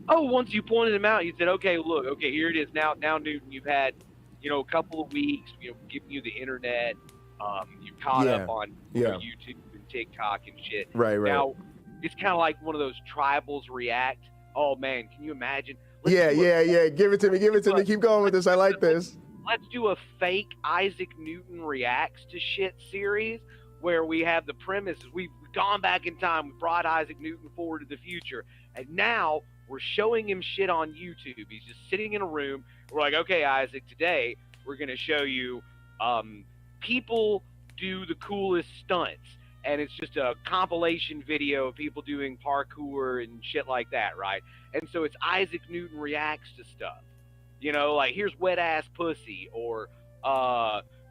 Oh, once you pointed him out, you said, okay, look, okay, here it is. Now, Newton, you've had, you know, a couple of weeks, you know, giving you the internet. You've caught up on YouTube and TikTok and shit. Right. Now, it's kind of like one of those tribals react. Oh, man, can you imagine? Yeah. Give it to me. Keep going with this. I like this. Let's do a fake Isaac Newton reacts to shit series where we have the premise. We've gone back in time. We brought Isaac Newton forward to the future. And now we're showing him shit on YouTube. He's just sitting in a room. We're like, okay, Isaac, today we're going to show you people do the coolest stunts. And it's just a compilation video of people doing parkour and shit like that, right? And so it's Isaac Newton reacts to stuff. You know, like, here's Wet Ass Pussy, or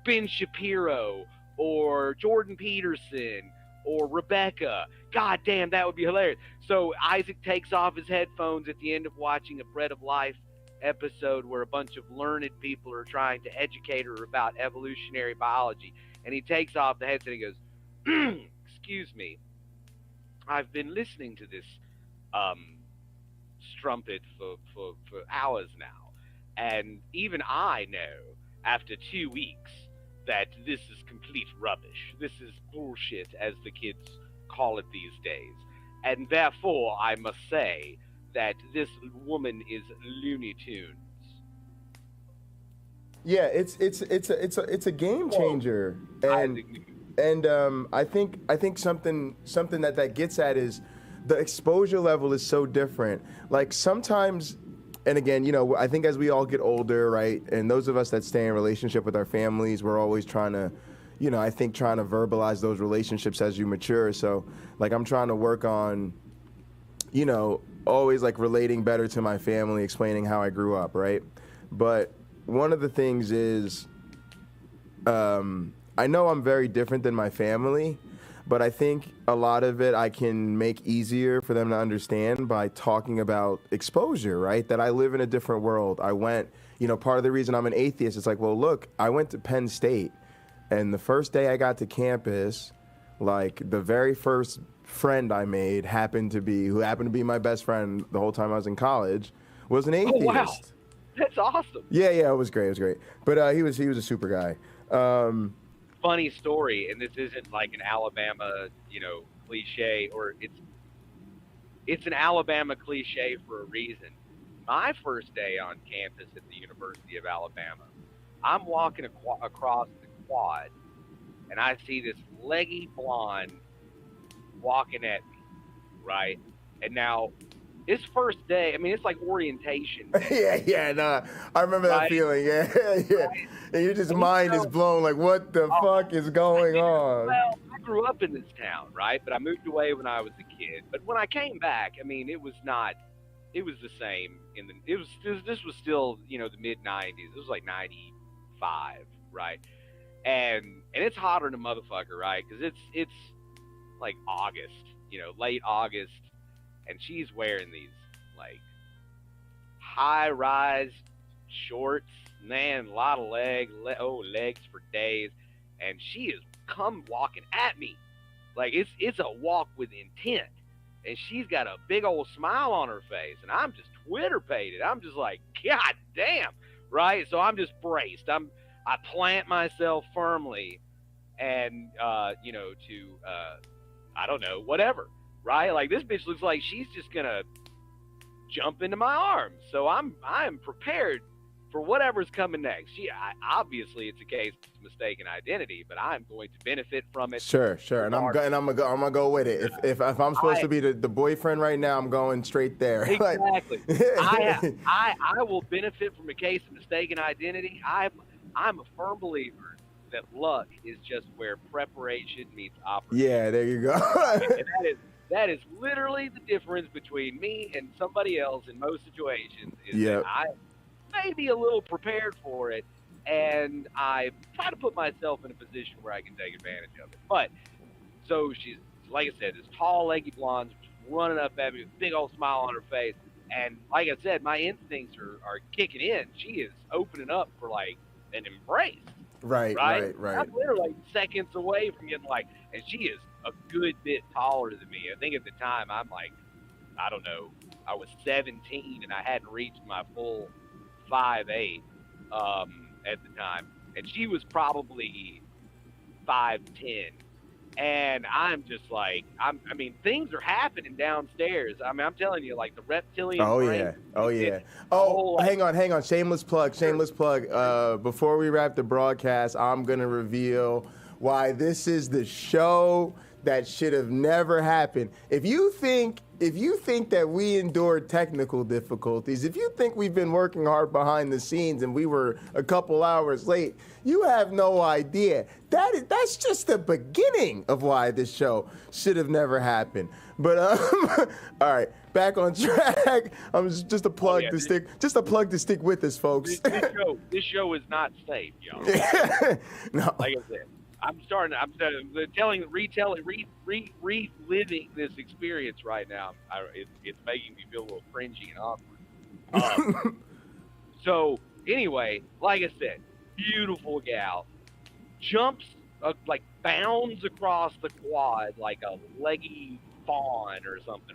Ben Shapiro, or Jordan Peterson, or Rebecca. God damn, that would be hilarious. So Isaac takes off his headphones at the end of watching a Bread of Life episode where a bunch of learned people are trying to educate her about evolutionary biology. And he takes off the headset and he goes, excuse me, I've been listening to this strumpet for hours now. And even I know, after 2 weeks, that this is complete rubbish. This is bullshit, as the kids call it these days. And therefore, I must say that this woman is Looney Tunes. Yeah, it's a game changer. And I think something that gets at is the exposure level is so different. Like sometimes. And again, you know, I think as we all get older, right, and those of us that stay in relationship with our families, we're always trying to, you know, I think trying to verbalize those relationships as you mature. So, like, I'm trying to work on, you know, always, like, relating better to my family, explaining how I grew up, right? But one of the things is, I know I'm very different than my family, but I think a lot of it I can make easier for them to understand by talking about exposure, right? That I live in a different world. I went, you know, part of the reason I'm an atheist is like, well, look, I went to Penn State, and the first day I got to campus, like the very first friend I made who happened to be my best friend the whole time I was in college, was an atheist. Oh, wow. That's awesome. Yeah, it was great. But he was a super guy. Funny story, and this isn't like an Alabama, you know, cliche, or it's an Alabama cliche for a reason. My first day on campus at the University of Alabama, I'm walking across the quad, and I see this leggy blonde walking at me, right? And now, his first day, I mean, it's like orientation. No, I remember that feeling, yeah. Right? And your just mind is blown, like, what the fuck is going on? Well, I grew up in this town, right? But I moved away when I was a kid. But when I came back, I mean, it was the same. This was still, you know, the mid-90s. It was like 95, right? And it's hotter than a motherfucker, right? Because it's like August, you know, late August. And she's wearing these, like, high-rise shorts. Man, a lot of legs for days. And she is come walking at me. Like, it's a walk with intent. And she's got a big old smile on her face. And I'm just Twitter-pated. I'm just like, God damn, right? So I'm just braced. I plant myself firmly and, you know, to, I don't know, whatever. right? Like, this bitch looks like she's just gonna jump into my arms. So I'm prepared for whatever's coming next. Obviously it's a case of mistaken identity, but I'm going to benefit from it. Sure. And I'm gonna go with it. If I'm supposed to be the boyfriend right now, I'm going straight there. Exactly. I will benefit from a case of mistaken identity. I'm a firm believer that luck is just where preparation meets opportunity. Yeah, there you go. And that is literally the difference between me and somebody else in most situations. Is that I may be a little prepared for it, and I try to put myself in a position where I can take advantage of it. But so she's, like I said, this tall, leggy blonde running up at me with a big old smile on her face. And like I said, my instincts are kicking in. She is opening up for like an embrace. Right. I'm literally like seconds away from getting like, and she is a good bit taller than me. I think at the time I'm like, I don't know, I was 17 and I hadn't reached my full 5'8" at the time, and she was probably 5'10", and I'm just like, I mean, things are happening downstairs. I mean, I'm telling you, like the reptilian. Oh yeah. Hang on. Shameless plug. Before we wrap the broadcast, I'm gonna reveal why this is the show that should have never happened. If you think that we endured technical difficulties, if you think we've been working hard behind the scenes and we were a couple hours late, you have no idea. That's just the beginning of why this show should have never happened. But all right, back on track. Just a plug to stick with us, folks. This show is not safe, y'all. No. Like I said, I'm reliving this experience right now. It's making me feel a little cringy and awkward. So anyway, like I said, beautiful gal, jumps, bounds across the quad like a leggy fawn or something,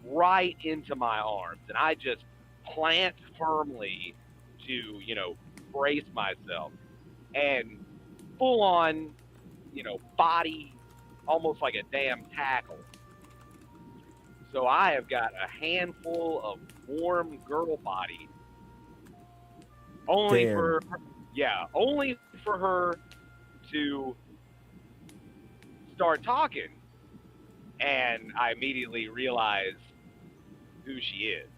right into my arms. And I just plant firmly to, brace myself. And full on, body, almost like a damn tackle. So I have got a handful of warm girl body. Only for her to start talking. And I immediately realize who she is.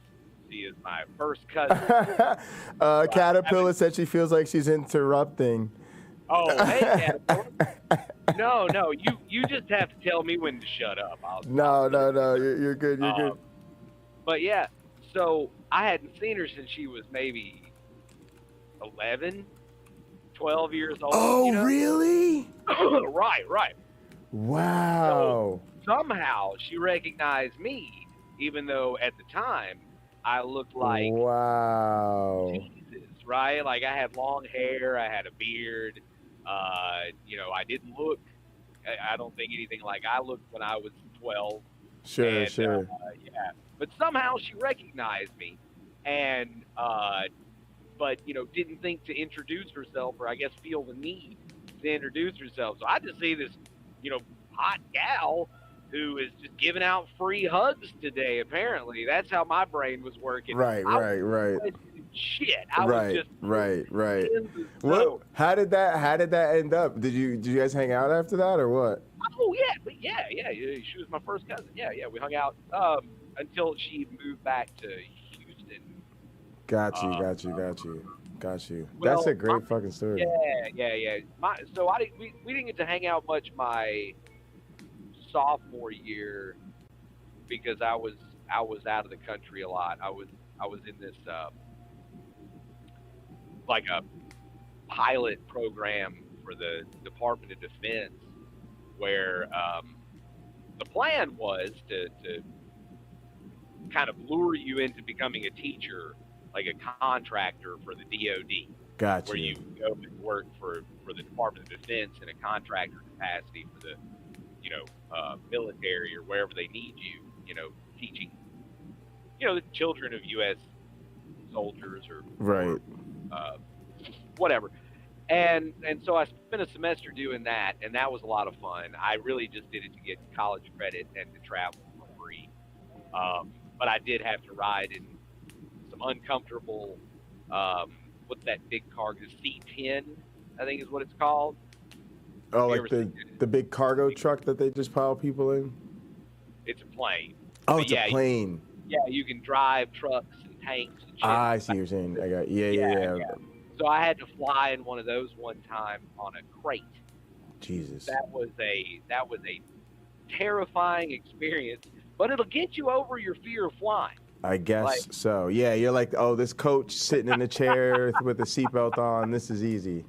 She is my first cousin. Caterpillar said she feels like she's interrupting. Oh, hey, Caterpillar. No, you just have to tell me when to shut up. No, you're good. You're good. But yeah, so I hadn't seen her since she was maybe 11, 12 years old. Oh, really? Right. Wow. So somehow she recognized me, even though at the time I looked like Jesus, right? Like I had long hair, I had a beard. I didn't look. I don't think anything like I looked when I was 12. Sure. Yeah. But somehow she recognized me, and but didn't think to introduce herself, or I guess feel the need to introduce herself. So I just see this, hot gal who is just giving out free hugs today. Apparently, that's how my brain was working. Right. Shit. Right. What? How did that end up? Did you guys hang out after that or what? Oh yeah. She was my first cousin. Yeah. We hung out until she moved back to Houston. Got you. That's a great fucking story. Yeah. We didn't get to hang out much my sophomore year because I was out of the country a lot. I was in this like a pilot program for the Department of Defense, where the plan was to kind of lure you into becoming a teacher, like a contractor for the DoD. Gotcha. Where you go and work for the Department of Defense in a contractor capacity for the military or wherever they need you, teaching, the children of U.S. soldiers or whatever. And so I spent a semester doing that, and that was a lot of fun. I really just did it to get college credit and to travel for But I did have to ride in some uncomfortable, what's that big car? The C10, I think is what it's called. Oh, like the big cargo truck that they just pile people in? It's a plane. Oh, But it's a plane. you can drive trucks and tanks and shit. I see what you're saying. I got yeah. So I had to fly in one of those one time on a crate. Jesus. That was a terrifying experience, but it'll get you over your fear of flying. I guess so. Yeah, you're like, oh, this coach sitting in a chair with a seatbelt on. This is easy.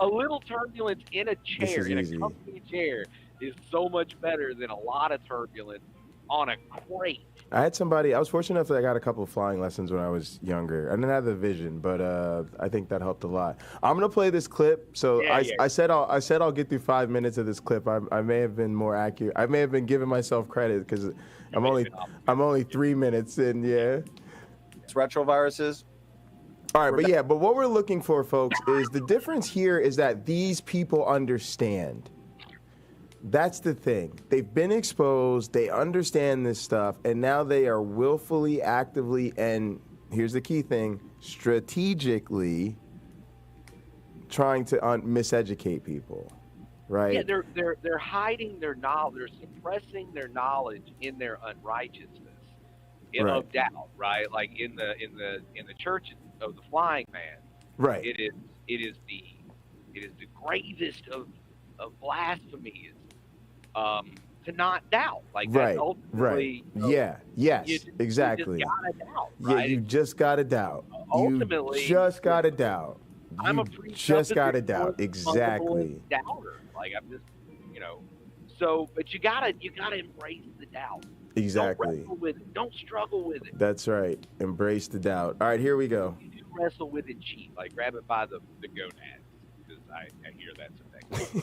A little turbulence in a chair, in easy. a company chair, is so much better than a lot of turbulence on a crate. I was fortunate enough that I got a couple of flying lessons when I was younger. I didn't have the vision, but I think that helped a lot. I'm gonna play this clip. So I said I'll get through 5 minutes of this clip. I may have been more accurate. I may have been giving myself credit because I'm only 3 minutes in. Yeah. It's retroviruses. All right, but what we're looking for, folks, is the difference here is that these people understand. That's the thing. They've been exposed, they understand this stuff, and now they are willfully, actively, and here's the key thing, strategically trying to miseducate people, right? Yeah, they're hiding their knowledge, they're suppressing their knowledge in their unrighteousness, of doubt, right? Like in the church of the Flying Man, right? It is the gravest of blasphemies. To not doubt, like that's ultimately, exactly. You just gotta doubt, right? Yeah, you just gotta doubt. Ultimately, you just gotta doubt. I'm a just gotta doubt. Exactly. Doubter, like I'm just, So, but you gotta embrace the doubt. Exactly. Don't wrestle with it. Don't struggle with it. That's right. Embrace the doubt. All right, here we go. You do wrestle with it cheap, like grab it by the gonads, because I hear that's a thing.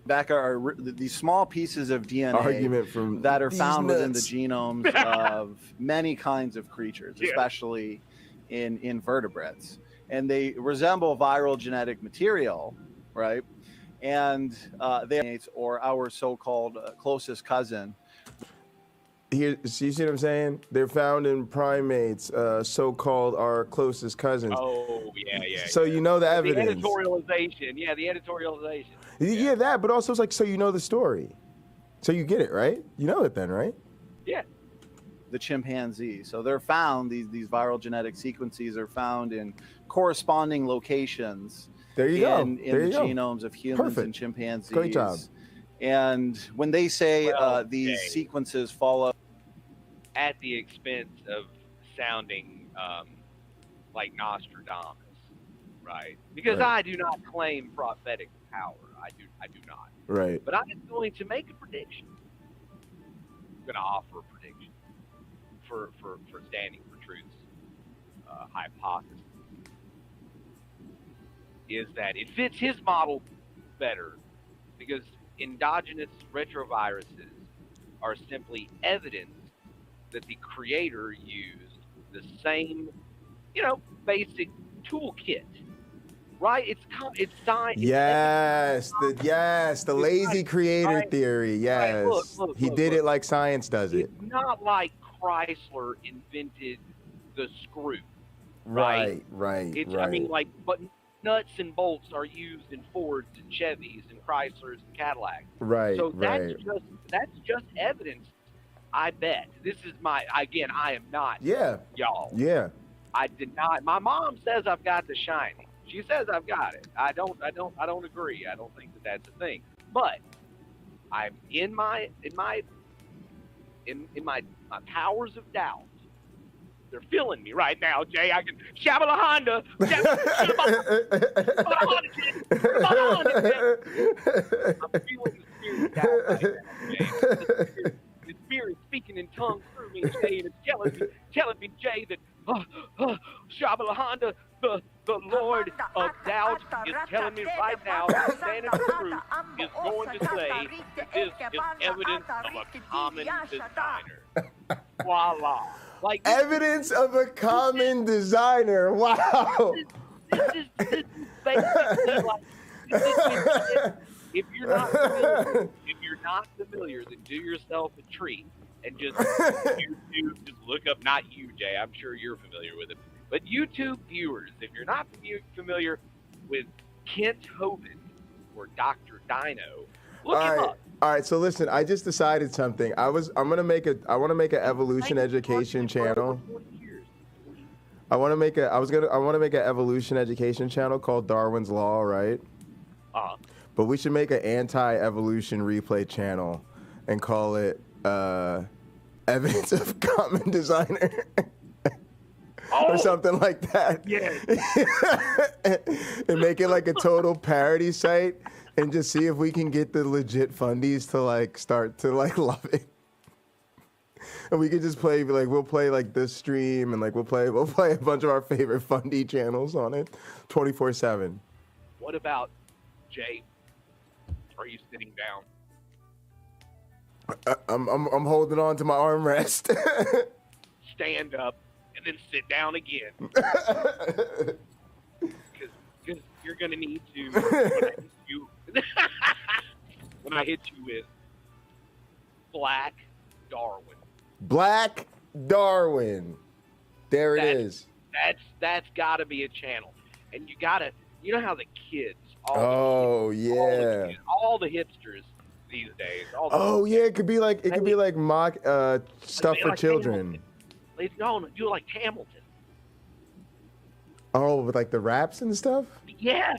Back are these small pieces of DNA argument from that are found nuts. within the genomes of many kinds of creatures, especially in invertebrates. And they resemble viral genetic material, right? And they or our so-called closest cousin. Here, so you see what I'm saying? They're found in primates, so-called our closest cousins. Oh, yeah. So you know the evidence. The editorialization. Yeah, that, but also it's like, so you know the story. So you get it, right? You know it then, right? Yeah. The chimpanzee. So they're found, these viral genetic sequences are found in corresponding locations. There you go. In the genomes of humans and chimpanzees. Great job. And when they say these sequences follow at the expense of sounding like Nostradamus, right? Because I do not claim prophetic power. I do not. Right. But I'm going to make a prediction. I'm going to offer a prediction for standing for truth's hypothesis. Is that it fits his model better because endogenous retroviruses are simply evidence that the creator used the same, basic toolkit, right? It's science. Yes, the lazy creator theory. Yes, look, he did it like science does it. It's not like Chrysler invented the screw, right? I mean, but nuts and bolts are used in Fords and Chevys and Chryslers and Cadillacs. Right. So that's just evidence. I bet. This is I am not. Yeah. Y'all. Yeah. I did not. My mom says I've got the shiny. She says I've got it. I don't agree. I don't think that's a thing. But I'm in my powers of doubt. They're feeling me right now, Jay. I can Shabala Honda. I'm feeling the spirit doubt right now, Jay. The spirit speaking in tongues through me, Jay, and it's telling me, Jay, that Shabala Honda, the Lord of doubt, is telling me right now that man of truth is going to say that this is evidence of a common designer. Voila. Like evidence of a common designer. Wow. This is basically like if you're not familiar, then do yourself a treat and just YouTube, just look up, not you, Jay, I'm sure you're familiar with it, but YouTube viewers, if you're not familiar with Kent Hovind or Dr. Dino, look him up. All right, so listen, I just decided something. I want to make an evolution education channel. I want to make an evolution education channel called Darwin's Law, right? But we should make an anti-evolution replay channel and call it Evidence of Common Designer. Or something like that. Yeah. And make it like a total parody site and just see if we can get the legit fundies to like start to like love it. And we could just play like we'll play like this stream and like we'll play a bunch of our favorite fundy channels on it 24/7. What about, Jay? Are you sitting down? I'm holding on to my armrest. Stand up and then sit down again. Because you're gonna need to when I hit you with Black Darwin. Black Darwin. There it is. That's gotta be a channel. And you know how the kids, all the hipsters these days. It could be like mock stuff for children. No, do it like Hamilton. Oh, with like the raps and stuff? Yeah.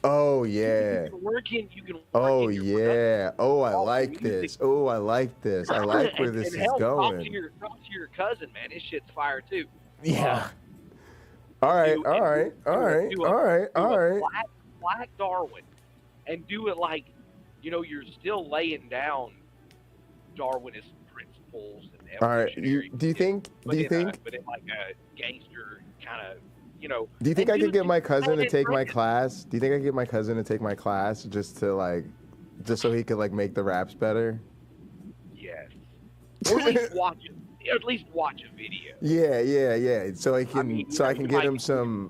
Oh yeah. You can work in Oh yeah. Oh, I like this. Oh, I like this. I like where this is going. Talk to your cousin, man. His shit's fire too. Yeah. All right. Black Darwin, and do it like, you're still laying down Darwinist principles and all right. Do you think? But in like a gangster kind of, Do you think I could get my cousin to take my class? Do you think I could get my cousin to take my class just so he could like make the raps better? Yes. Or at least watch a video. Yeah. So I can get him some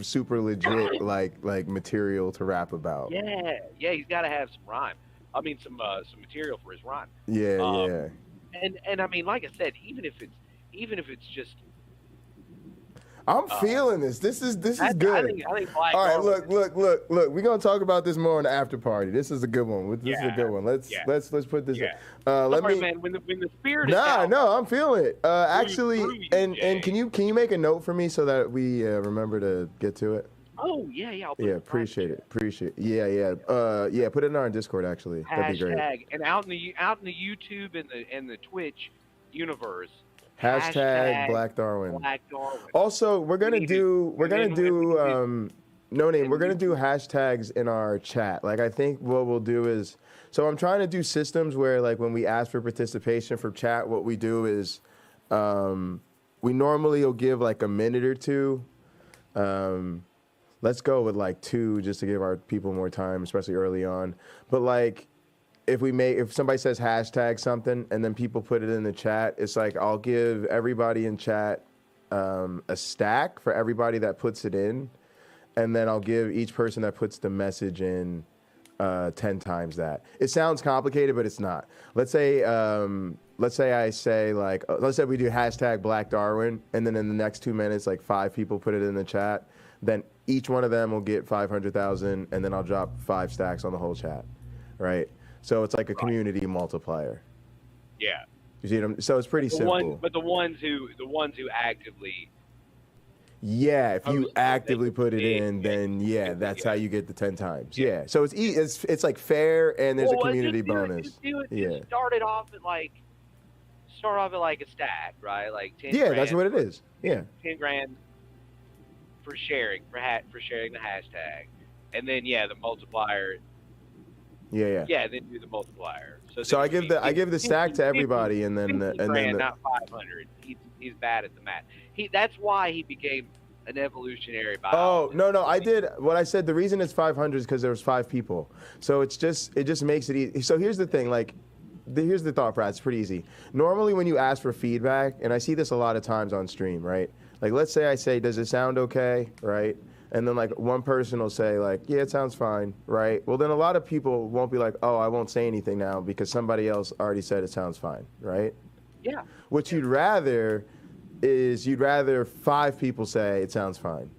super legit like material to rap about. Yeah. He's got to have some rhyme. I mean some material for his rhyme. Yeah. And I mean, like I said, even if it's just. I'm feeling this. This is good. I think Black all right, Darwin. look. We're gonna talk about this more in the after party. This is a good one. This is a good one. Let's put this. Yeah. Man, when the spirit is down. No, I'm feeling it. Actually, and can you make a note for me so that we remember to get to it? Oh yeah. Appreciate it. Yeah. Put it in our Discord actually. That'd be great. Hashtag and out in the YouTube and the Twitch universe. Hashtag Black Darwin. Black Darwin. Also, we're gonna do hashtags in our chat. Like I think what we'll do is, so I'm trying to do systems where like when we ask for participation from chat, what we do is we normally will give like a minute or two. Let's go with like 2 just to give our people more time, especially early on. But like if somebody says hashtag something and then people put it in the chat, it's like I'll give everybody in chat a stack for everybody that puts it in, and then I'll give each person that puts the message in 10 times that. It sounds complicated, but it's not. Let's say let's say we do hashtag Black Darwin, and then in the next 2 minutes, like 5 people put it in the chat. Then each one of them will get 500,000, and then I'll drop 5 stacks on the whole chat, right? So it's like a community multiplier. Yeah. You see what I'm? So it's pretty simple. But the ones who actively. Yeah, if you actively put it in, then that's how you get the 10 times. Yeah. So it's like fair, and there's a community bonus. Just start off at like a stack, right? Like 10. Yeah, that's what it is. Yeah. 10 grand for sharing the hashtag, and then the multiplier. Yeah. Yeah, then do the multiplier. So I give the stack to everybody, and then not 500. He's bad at the math. That's why he became an evolutionary biologist. Oh no! I did what I said. The reason it's 500 is because there was 5 people. So it just makes it easy. So here's the thing, here's the thought process. It's pretty easy. Normally when you ask for feedback, and I see this a lot of times on stream, right? Like let's say I say, does it sound okay, right? And then like one person will say like, yeah, it sounds fine, right? Well, then a lot of people won't be like, oh, I won't say anything now because somebody else already said it sounds fine, right? Yeah. What you'd rather is 5 people say it sounds fine.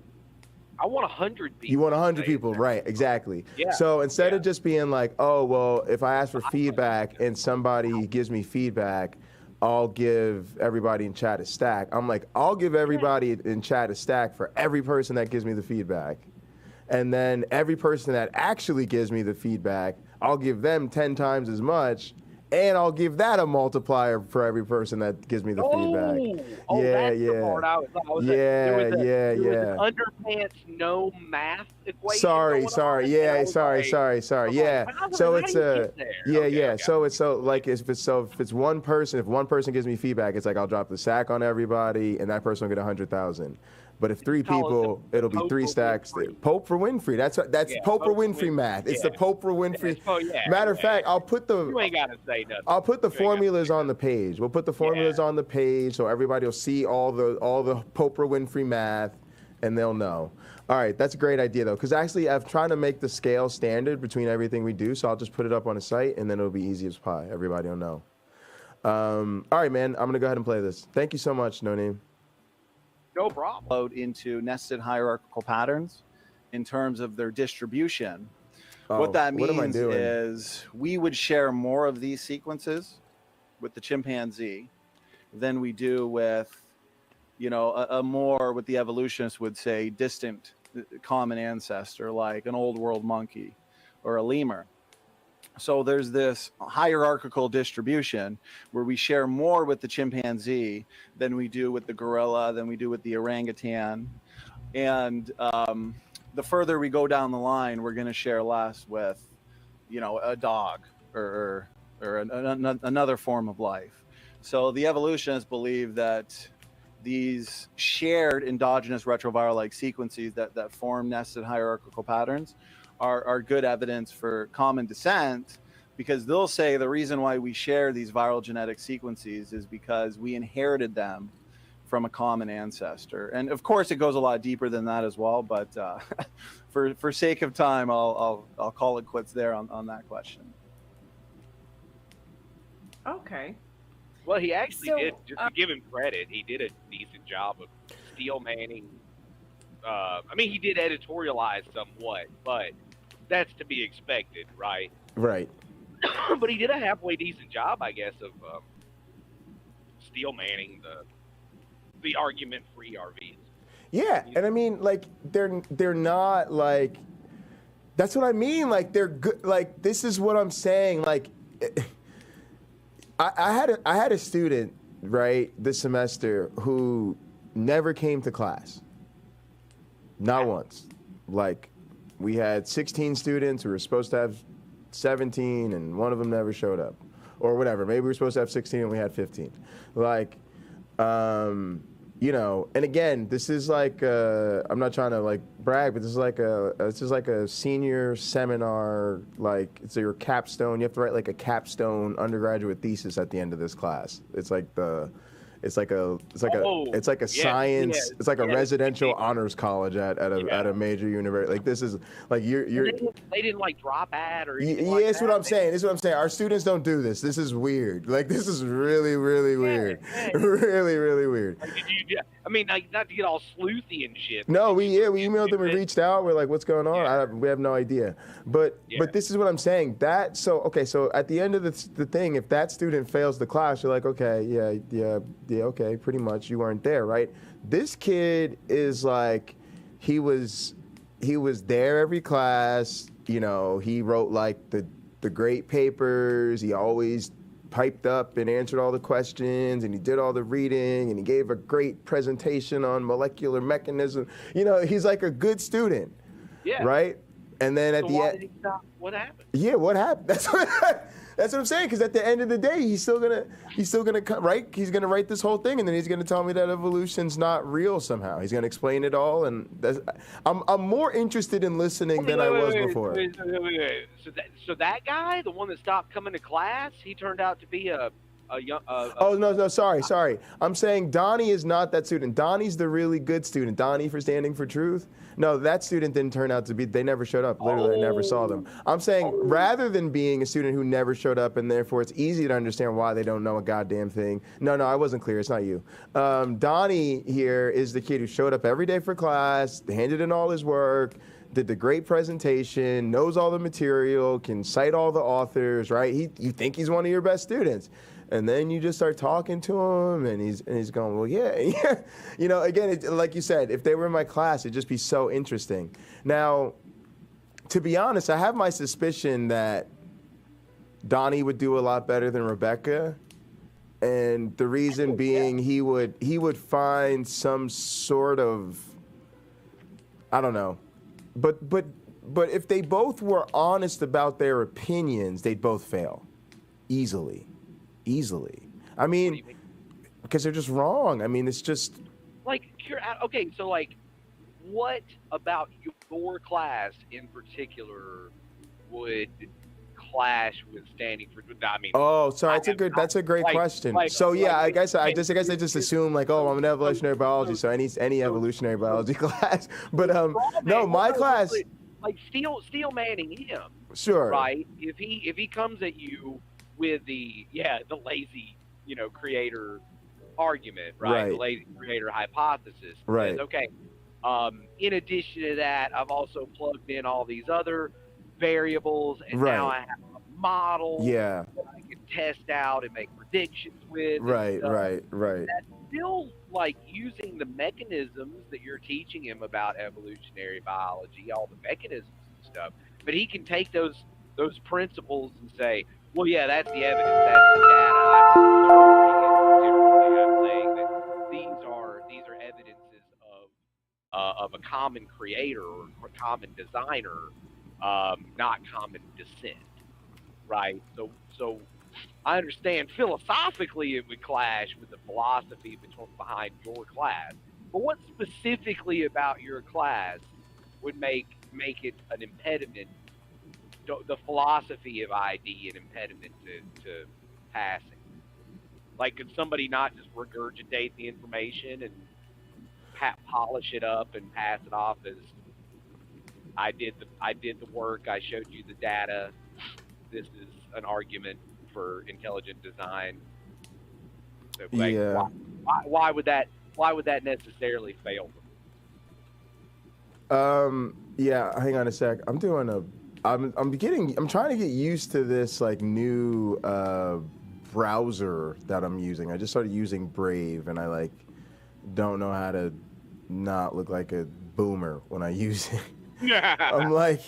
I want 100 people. You want 100 people, right? Exactly. Yeah. So instead of just being like, oh, well, if I ask for feedback and somebody gives me feedback, I'll give everybody in chat a stack. I'm like, I'll give everybody in chat a stack for every person that gives me the feedback. And then every person that actually gives me the feedback, I'll give them 10 times as much. And I'll give that a multiplier for every person that gives me the feedback. Oh, yeah, that's yeah. the part I was yeah, there was yeah. an underpants no math equation. Sorry. Yeah. So it's Okay. So it's like if it's one person, if one person gives me feedback, it's like I'll drop the stack on everybody, and that person will get 100,000. But if 3 people, it'll be 3 stacks. Pope for Winfrey. That's Pope for Winfrey math. It's the Pope for Winfrey. Matter of fact, I'll put the. You ain't gotta say nothing. I'll put the formulas on the page. We'll put the formulas on the page so everybody will see all the Pope for Winfrey math, and they'll know. All right, that's a great idea though, because actually I'm trying to make the scale standard between everything we do. So I'll just put it up on a site, and then it'll be easy as pie. Everybody will know. All right, man. I'm gonna go ahead and play this. Thank you so much, No Name. No problem. Load into nested hierarchical patterns in terms of their distribution. What that means is we would share more of these sequences with the chimpanzee than we do with, a more, what the evolutionists would say, distant common ancestor, like an old world monkey or a lemur. So there's this hierarchical distribution where we share more with the chimpanzee than we do with the gorilla, than we do with the orangutan. And the further we go down the line, we're going to share less with, a dog or another form of life. So the evolutionists believe that these shared endogenous retroviral-like sequences that form nested hierarchical patterns are good evidence for common descent, because they'll say the reason why we share these viral genetic sequences is because we inherited them from a common ancestor. And of course it goes a lot deeper than that as well, but for sake of time, I'll call it quits there on that question. Okay. Well, he actually did, just to give him credit, he did a decent job of steel manning. He did editorialize somewhat, but that's to be expected, right? Right. But he did a halfway decent job, I guess, of steel manning the argument-free RVs. Yeah, and like they're not like. That's what I mean. Like they're good. Like this is what I'm saying. Like, I had a student right this semester who never came to class. Not once. Like, we had 16 students. We were supposed to have 17, and one of them never showed up. Or whatever. Maybe we were supposed to have 16, and we had 15. Like, and again, this is like, I'm not trying to, like, brag, but this is like a senior seminar, like, it's your capstone. You have to write, like, a capstone undergraduate thesis at the end of this class. It's like a science. It's like a residential honors college at a major university. Like this is like they didn't like drop at or anything yeah. That's what I'm saying. This is what I'm saying. Our students don't do this. This is weird. Like this is really weird. Really weird. Like, not to get all sleuthy and shit. No, we emailed them. We reached out. We're like, what's going on? We have no idea. But this is what I'm saying. So at the end of the thing, if that student fails the class, you're like, okay, yeah, okay, pretty much you weren't there, right? This kid is like, he was there every class. He wrote like the great papers. He always piped up and answered all the questions, and he did all the reading, and he gave a great presentation on molecular mechanism. He's like a good student, right? And then at the end, what happened? Yeah, what happened? That's what I'm saying. Because at the end of the day, he's still gonna right. He's gonna write this whole thing, and then he's gonna tell me that evolution's not real somehow. He's gonna explain it all, and I'm more interested in listening than I was before. So that guy, the one that stopped coming to class, he turned out to be a Oh, no, sorry. I'm saying Donnie is not that student. Donnie's the really good student. Donnie for Standing for Truth. No, that student didn't turn out to be, they never showed up. Literally, I never saw them. I'm saying rather than being a student who never showed up and therefore it's easy to understand why they don't know a goddamn thing. No, I wasn't clear. It's not you. Donnie here is the kid who showed up every day for class, handed in all his work, did the great presentation, knows all the material, can cite all the authors, right? You think he's one of your best students. And then you just start talking to him, and he's going, well, yeah. You know, again, like you said, if they were in my class, it'd just be so interesting. Now, to be honest, I have my suspicion that Donnie would do a lot better than Rebecca, and the reason being he would find some sort of, I don't know, but if they both were honest about their opinions, they'd both fail, easily. I mean, because they're just wrong. I mean, it's just like okay. So like, what about your class in particular would clash with Standing for? I mean, oh, sorry, that's a great question. So yeah, I guess I just assume like, oh, I'm an evolutionary biology, so any evolutionary biology class. But no, my class, like Steel Manning him. Sure. Right. If he comes at you with the lazy, creator argument, right? The lazy creator hypothesis. Right. Says, okay. In addition to that, I've also plugged in all these other variables, and now I have a model that I can test out and make predictions with. Right. That's still like using the mechanisms that you're teaching him about evolutionary biology, all the mechanisms and stuff. But he can take those principles and say, well, yeah, that's the evidence, that's the data. I'm saying that these are evidences of a common creator or a common designer, not common descent, right? So I understand philosophically it would clash with the philosophy behind your class, but what specifically about your class would make it an impediment? The philosophy of ID an impediment to passing? Like, could somebody not just regurgitate the information and polish it up and pass it off as I did the work, I showed you the data, this is an argument for intelligent design? So, like, why would that necessarily fail them? Yeah, hang on a sec. I'm trying to get used to this like new browser that I'm using. I just started using Brave, and I like don't know how to not look like a boomer when I use it. I'm like,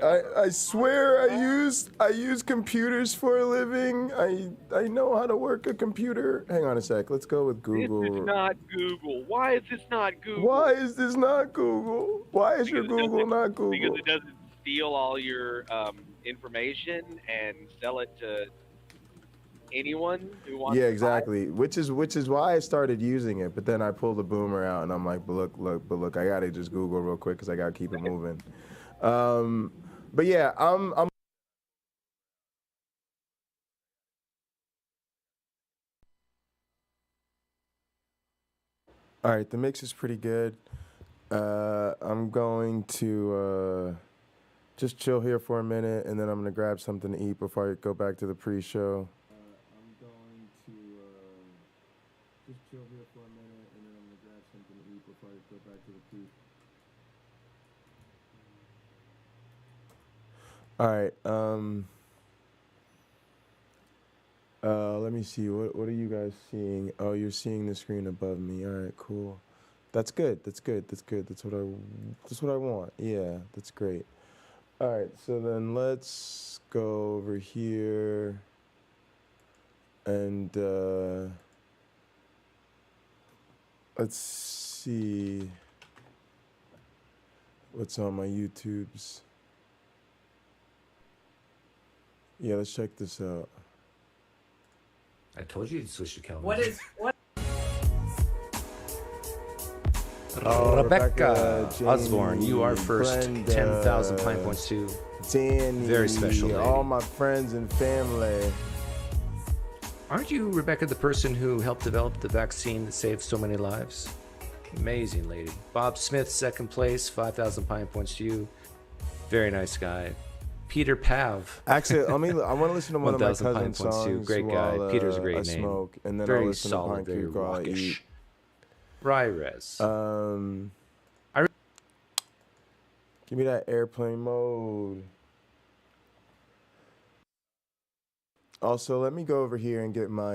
I swear I use computers for a living. I know how to work a computer. Hang on a sec. Let's go with Google. This is not Google. Why is this not Google? Why is this not Google? Why is your Google not Google? Because it doesn't steal all your information and sell it to anyone who wants. Yeah, exactly. Which is why I started using it. But then I pulled the boomer out, and I'm like, but look, I gotta just Google real quick because I gotta keep it moving. But yeah, I'm. All right, the mix is pretty good. I'm going to just chill here for a minute, and then I'm gonna grab something to eat before I go back to the pre-show. I'm going to just chill here for a minute, and then I'm gonna grab something to eat before I go back to the pre. All right. Let me see. What are you guys seeing? Oh, you're seeing the screen above me. All right, cool. That's good. That's what I want. Yeah, that's great. All right. So then let's go over here and let's see what's on my YouTubes. Yeah, let's check this out. I told you to switch to calendar. What? Rebecca Jamie, Osborne, you are first. Brenda, 10,000 pine points too. Danny, Very special lady. all my friends and family. Aren't you, Rebecca, the person who helped develop the vaccine that saved so many lives? Amazing lady. Bob Smith, second place, 5,000 pine points to you. Very nice guy. Peter Pav. Actually, I want to listen to one of my 1,000 pine cousin's points to you. songs. Great guy. While, Peter's a great I name. smoke, and then Very I'll listen solid, to very Pine Creek while I rockish. eat. Ry-Res. Give me that airplane mode. Also, let me go over here and get my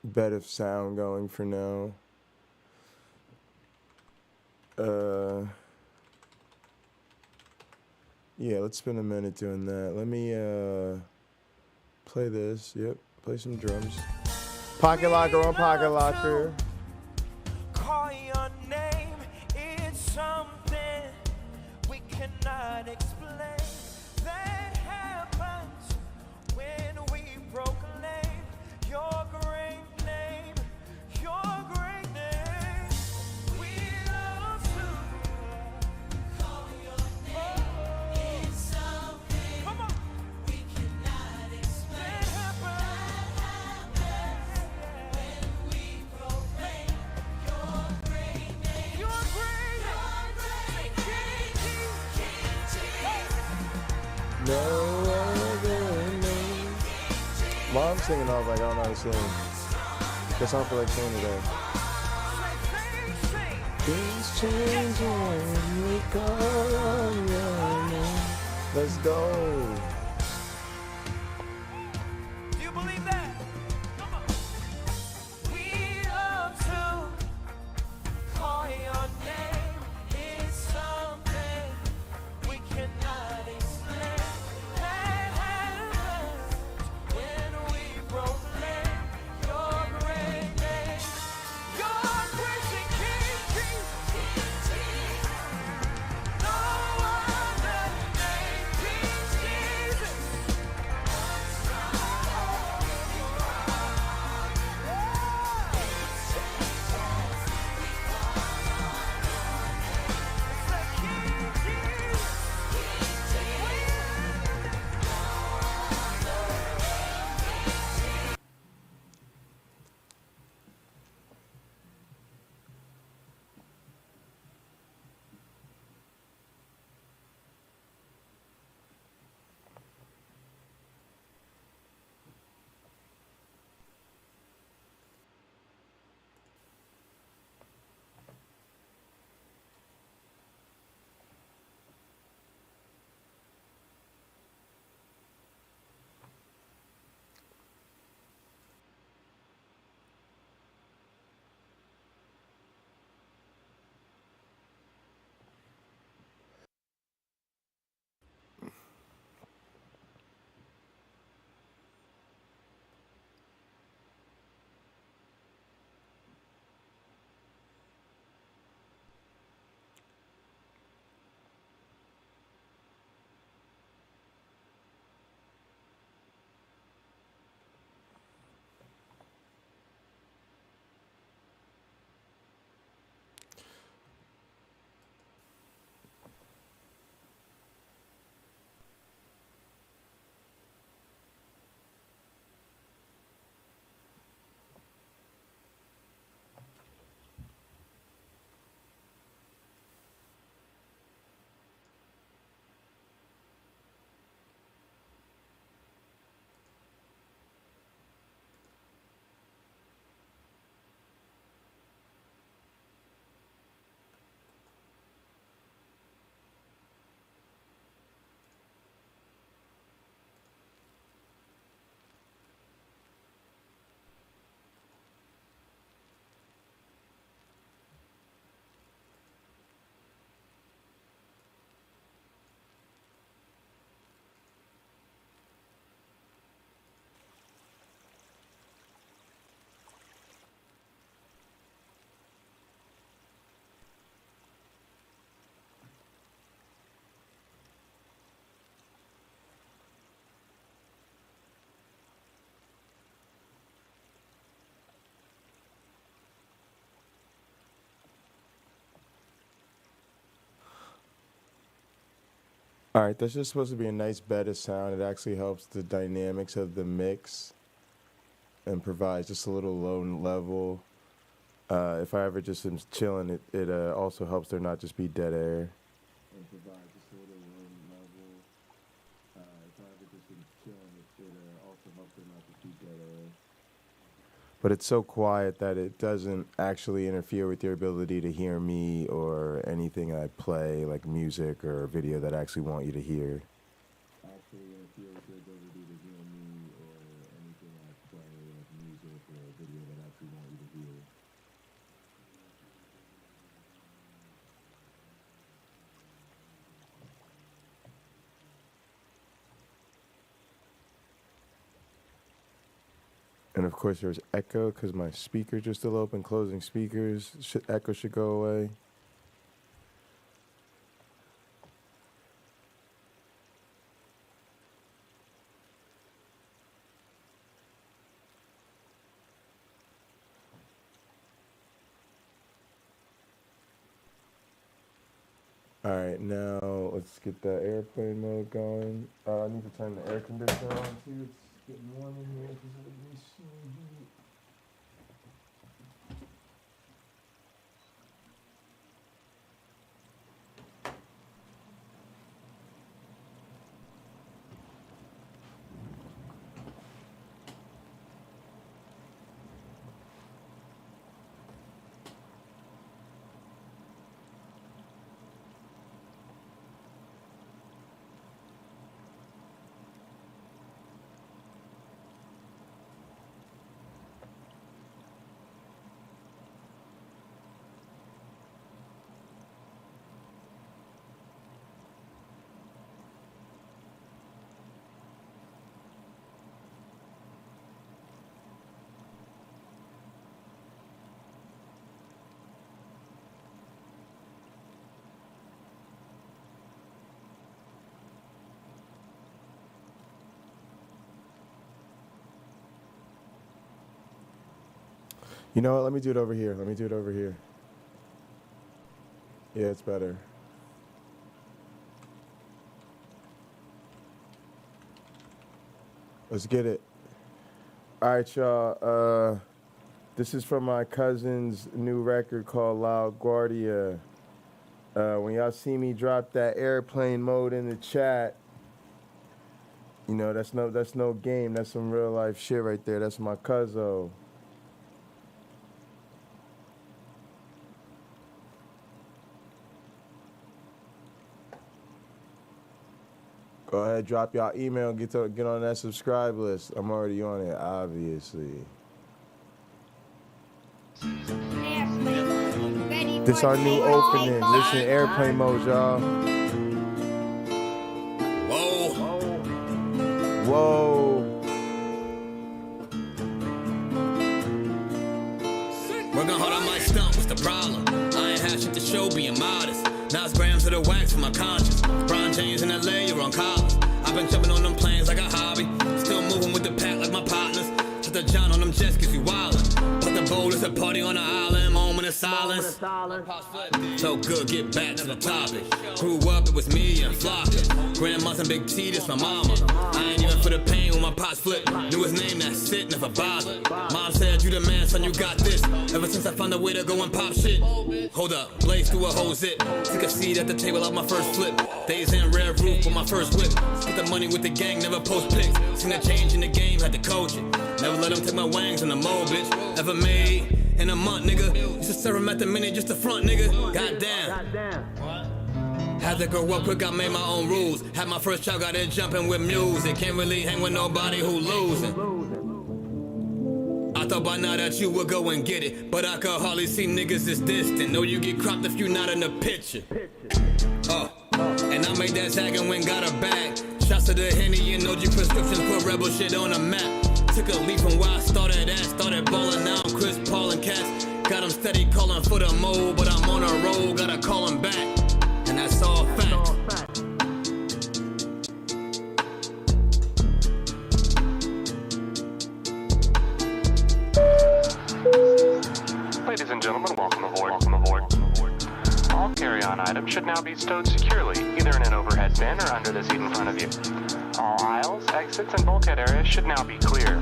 bed of sound going for now. Yeah, let's spend a minute doing that. Let me play this. Yep, play some drums. Pocket Locker on Pocket Locker. Call your name, it's something we cannot explain. That happens when we proclaim your great name, your great name. We love to call your name, it's something come on. We cannot explain. That happens when we proclaim your great name, your great No other name. While I'm singing off, like I don't know how to sing. Guess I don't feel like singing today. Things change when we call on your name. Let's go. Do you believe that? Come on. We love to call your name. It's something we cannot explain. That happens when we proclaim your great name. Your grace and King Jesus. No other name, King Jesus. All right, that's just supposed to be a nice bed of sound. It actually helps the dynamics of the mix. and provides just a little low level. If I ever just am chilling, it also helps there not just be dead air. And provide just a little low level. If I ever just am chilling, it also helps there not just be dead air. But it's so quiet that it doesn't actually interfere with your ability to hear me or anything I play, like music or video that I actually want you to hear. Actually interfere with your ability to hear me or anything I play, like music or video that I actually want you to hear. And of course there's echo because my speakers are still open, closing speakers. Echo should go away. All right, now let's get the airplane mode going. I need to turn the air conditioner on too. It's getting warm in here. You know what? Let me do it over here. Yeah, it's better. Let's get it. All right, y'all. This is from my cousin's new record called La Guardia. When y'all see me drop that airplane mode in the chat, you know, that's no game. That's some real life shit right there. That's my cuzzo. Go ahead, drop y'all email, get on that subscribe list. I'm already on it, obviously. This our new opening. Listen, airplane mode, y'all. Whoa. Working hard on my stump, what's the problem? I ain't had shit to show, being modest. Now it's grams of the wax for my conscience. Brian James in LA, you're on college. I've been jumping on them planes like a hobby. Still moving with the pack like my partners. Shut the John on them jets cause we wildin'. But the bowl is a party on the island, moment of silence. So good, get back to the topic. Grew up, it was me and Flocka. Grandma's and Big T, this my mama. I ain't even for the pain when my pots flip. Knew his name, that's it, never bothered. Mom said, you the man, son, you got this. Ever since I found a way to go and pop shit. Hold up, blaze through a whole zip. Took a seat at the table of my first flip. Days in red roof with my first whip. Spent the money with the gang, never post pics. Seen a change in the game, had to coach it. Never let them take my wangs in the mold, bitch. Ever made in a month, nigga. Used to serve him at the minute just to front, nigga. Goddamn. Had to grow up quick, I made my own rules. Had my first child, got it jumping with music. Can't really hang with nobody who losing. I thought by now that you would go and get it, but I could hardly see niggas this distant. Know you get cropped if you not in the picture. And I made that tag and went got a bag. Shots to the Henny and OG prescriptions, put rebel shit on the map. Took a leap from where I started at, started ballin' now. Chris Paul and Cass, got them steady calling for the mold, but I'm on a roll, gotta call him back. And that's all fact. Ladies and gentlemen, welcome aboard. All carry-on items should now be stowed securely, either in an overhead bin or under the seat in front of you. All aisles, exits, and bulkhead areas should now be clear.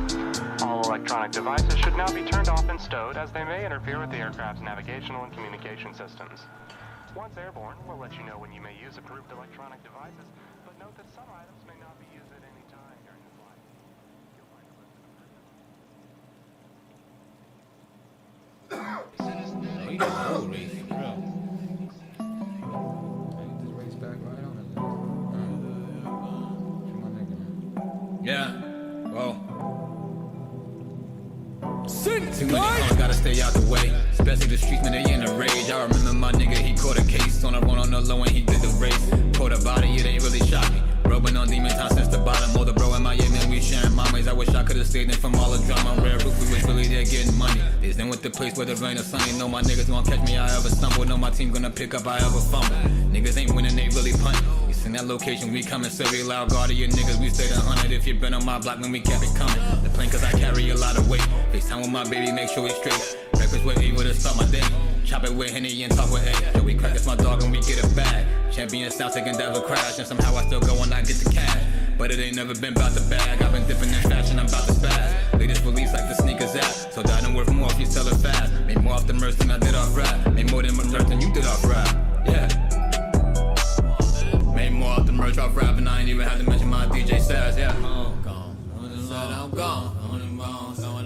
All All electronic devices should now be turned off and stowed, as they may interfere with the aircraft's navigational and communication systems. Once airborne, we'll let you know when you may use approved electronic devices, but note that some items may not be used at any time during the flight. Yeah, well. Too many cars, gotta stay out the way. Especially the streets when they in a rage. I remember my nigga, he caught a case. On a run on the low and he did the race. Caught a body, it ain't really shocked me. Rubbing on demon time since the bottom. All the bro in Miami, we sharing mamas. I wish I could've stayed in from all the drama. Rare roof, we was really there getting money. Is then with the place where the rain or sunny. Know my niggas gonna catch me, I ever stumble. Know my team gonna pick up, I ever fumble. Niggas ain't winning, they really punt. In that location, we coming, so we loud guardian niggas, we stayed 100. If you been on my block, then we kept it coming. The plane, cause I carry a lot of weight. FaceTime with my baby, make sure we straight. Breakfast with able to start my day. Chop it with Henny and talk with A. Yo, we crack, it's my dog and we get it back. Champion South taking devil crash, and somehow I still go and I get the cash. But it ain't never been about the bag. I've been dipping in fashion, I'm about to spaz. Latest release like the sneakers app. So that don't worth more if you sell it fast. Made more off the merch than I did off rap. Made more than merch than you did off rap. Yeah. Made more off the merch off rap, and I ain't even had to mention my DJ Sass, yeah. Said I'm gone. I said I'm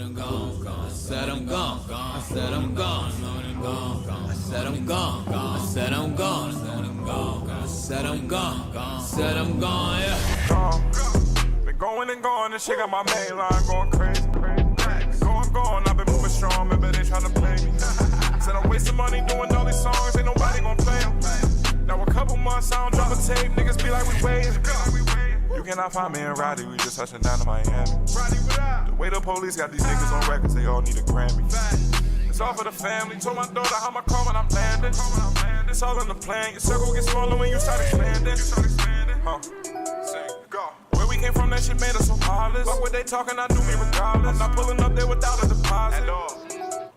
gone. I said I'm gone. I said I'm gone. I said I'm gone. I said I'm gone. I said I'm gone, yeah. Been going and going, and shit got my main line going crazy. Going, I've been moving strong, but they tryna play me. Said I'm wasting money doing all these songs, ain't nobody gon' play them. Now a couple months, I don't drop a tape, niggas be like we waiting. You cannot find me in Roddy, we just touching down to Miami. The way the police got these niggas on records, they all need a Grammy. It's all for the family, told my daughter how my car when I'm landing. It's all in the plan, your circle gets smaller when you start expanding. Where we came from, that shit made us so heartless. Fuck what they talking, I do me regardless. I'm not pulling up there without a deposit. At all.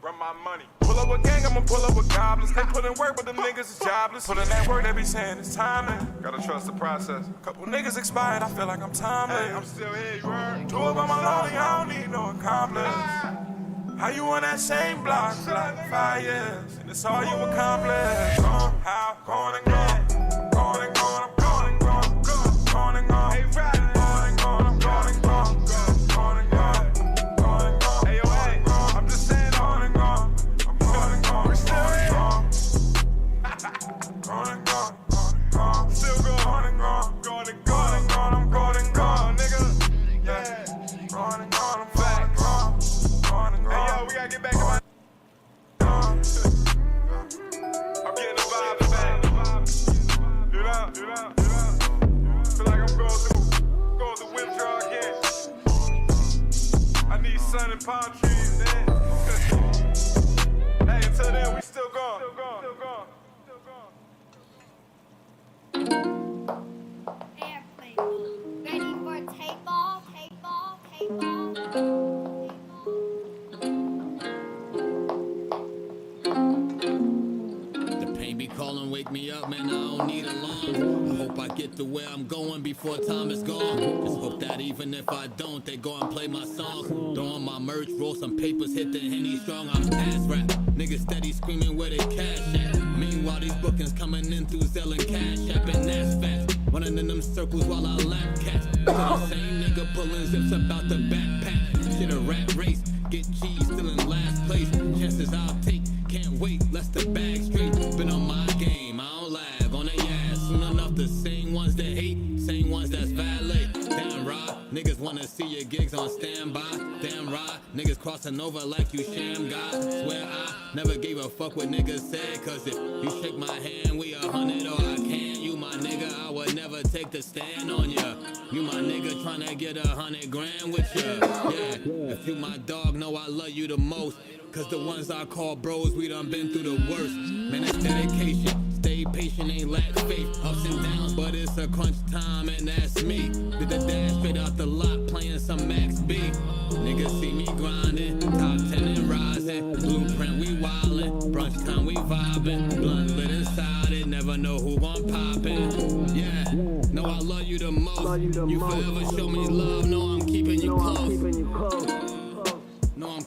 Run my money. Pull up with gang, I'ma pull up with goblins. They put in work, but them niggas is jobless. Put in that work, they be saying it's timing. Gotta trust the process. Couple niggas expired, I feel like I'm timeless. Hey, I'm still here, you heard? 2 of them are lonely, I don't need no accomplice. How you on that same block for like 5 years? And it's all you accomplish. Gone, how, gone and gone. Gone and gone, I'm gone and gone. Gone and gone. Hey, right. Gone and gone, I'm gone and gone. Gone and gone. Gone and gone. Hey, yo, hey, I'm just saying gone and gone. I'm gone and gone. We're still here. Gone and gone. Gone. Still gone and gone. Gone and gone and gone. I'm gone and gone, nigga. Yeah. Gone and gone, I'm back. Gone and gone. Hey, yo, we gotta get back to my. I'm getting the vibes back. Do that. Feel like I'm going through withdrawal again. I need sun and palm trees, man. Hey, until then, we still gone. Airplane. Ready for takeoff. The pain be calling, wake me up, man, I don't need alarm. I hope I get to where I'm going before time is gone. Just hope that even if I don't, they go and play my song. Throw on my merch, roll some papers, hit the Henny strong. I'm past rap, niggas steady screaming where they cash at. Meanwhile, these bookings coming in through Zelle and Cash App, and that's fast. Running in them circles while I lap cats. To the same nigga pulling zips about the backpack. Shit a rat race, get cheese still in last place. Chances I'll take, can't wait, let's the bag straight. Been on my game, I don't lag on the ass. Soon enough, the same ones that hate, same ones that's valet. Damn right, niggas wanna see your gigs on standby. Damn right, niggas crossing over like you sham guy. Swear I never gave a fuck what niggas said. Cause if you shake my hand, we 100 or I can. You my nigga, I would never take the stand on ya. You my nigga tryna get 100 grand with ya. Yeah, if you my dog, know I love you the most. Cause the ones I call bros, we done been through the worst. Man, it's dedication. Stay patient, ain't lack faith. Ups and downs, but it's a crunch time, and that's me. Did the dash straight out the lot, playing some Max B. Niggas see me grinding, top 10 and rising. Blueprint, we wildin'. Brunch time, we vibing. Blunt lit inside it, never know who gon' pop it. Yeah, know I love you the most. You forever show me love, know I'm keeping you close.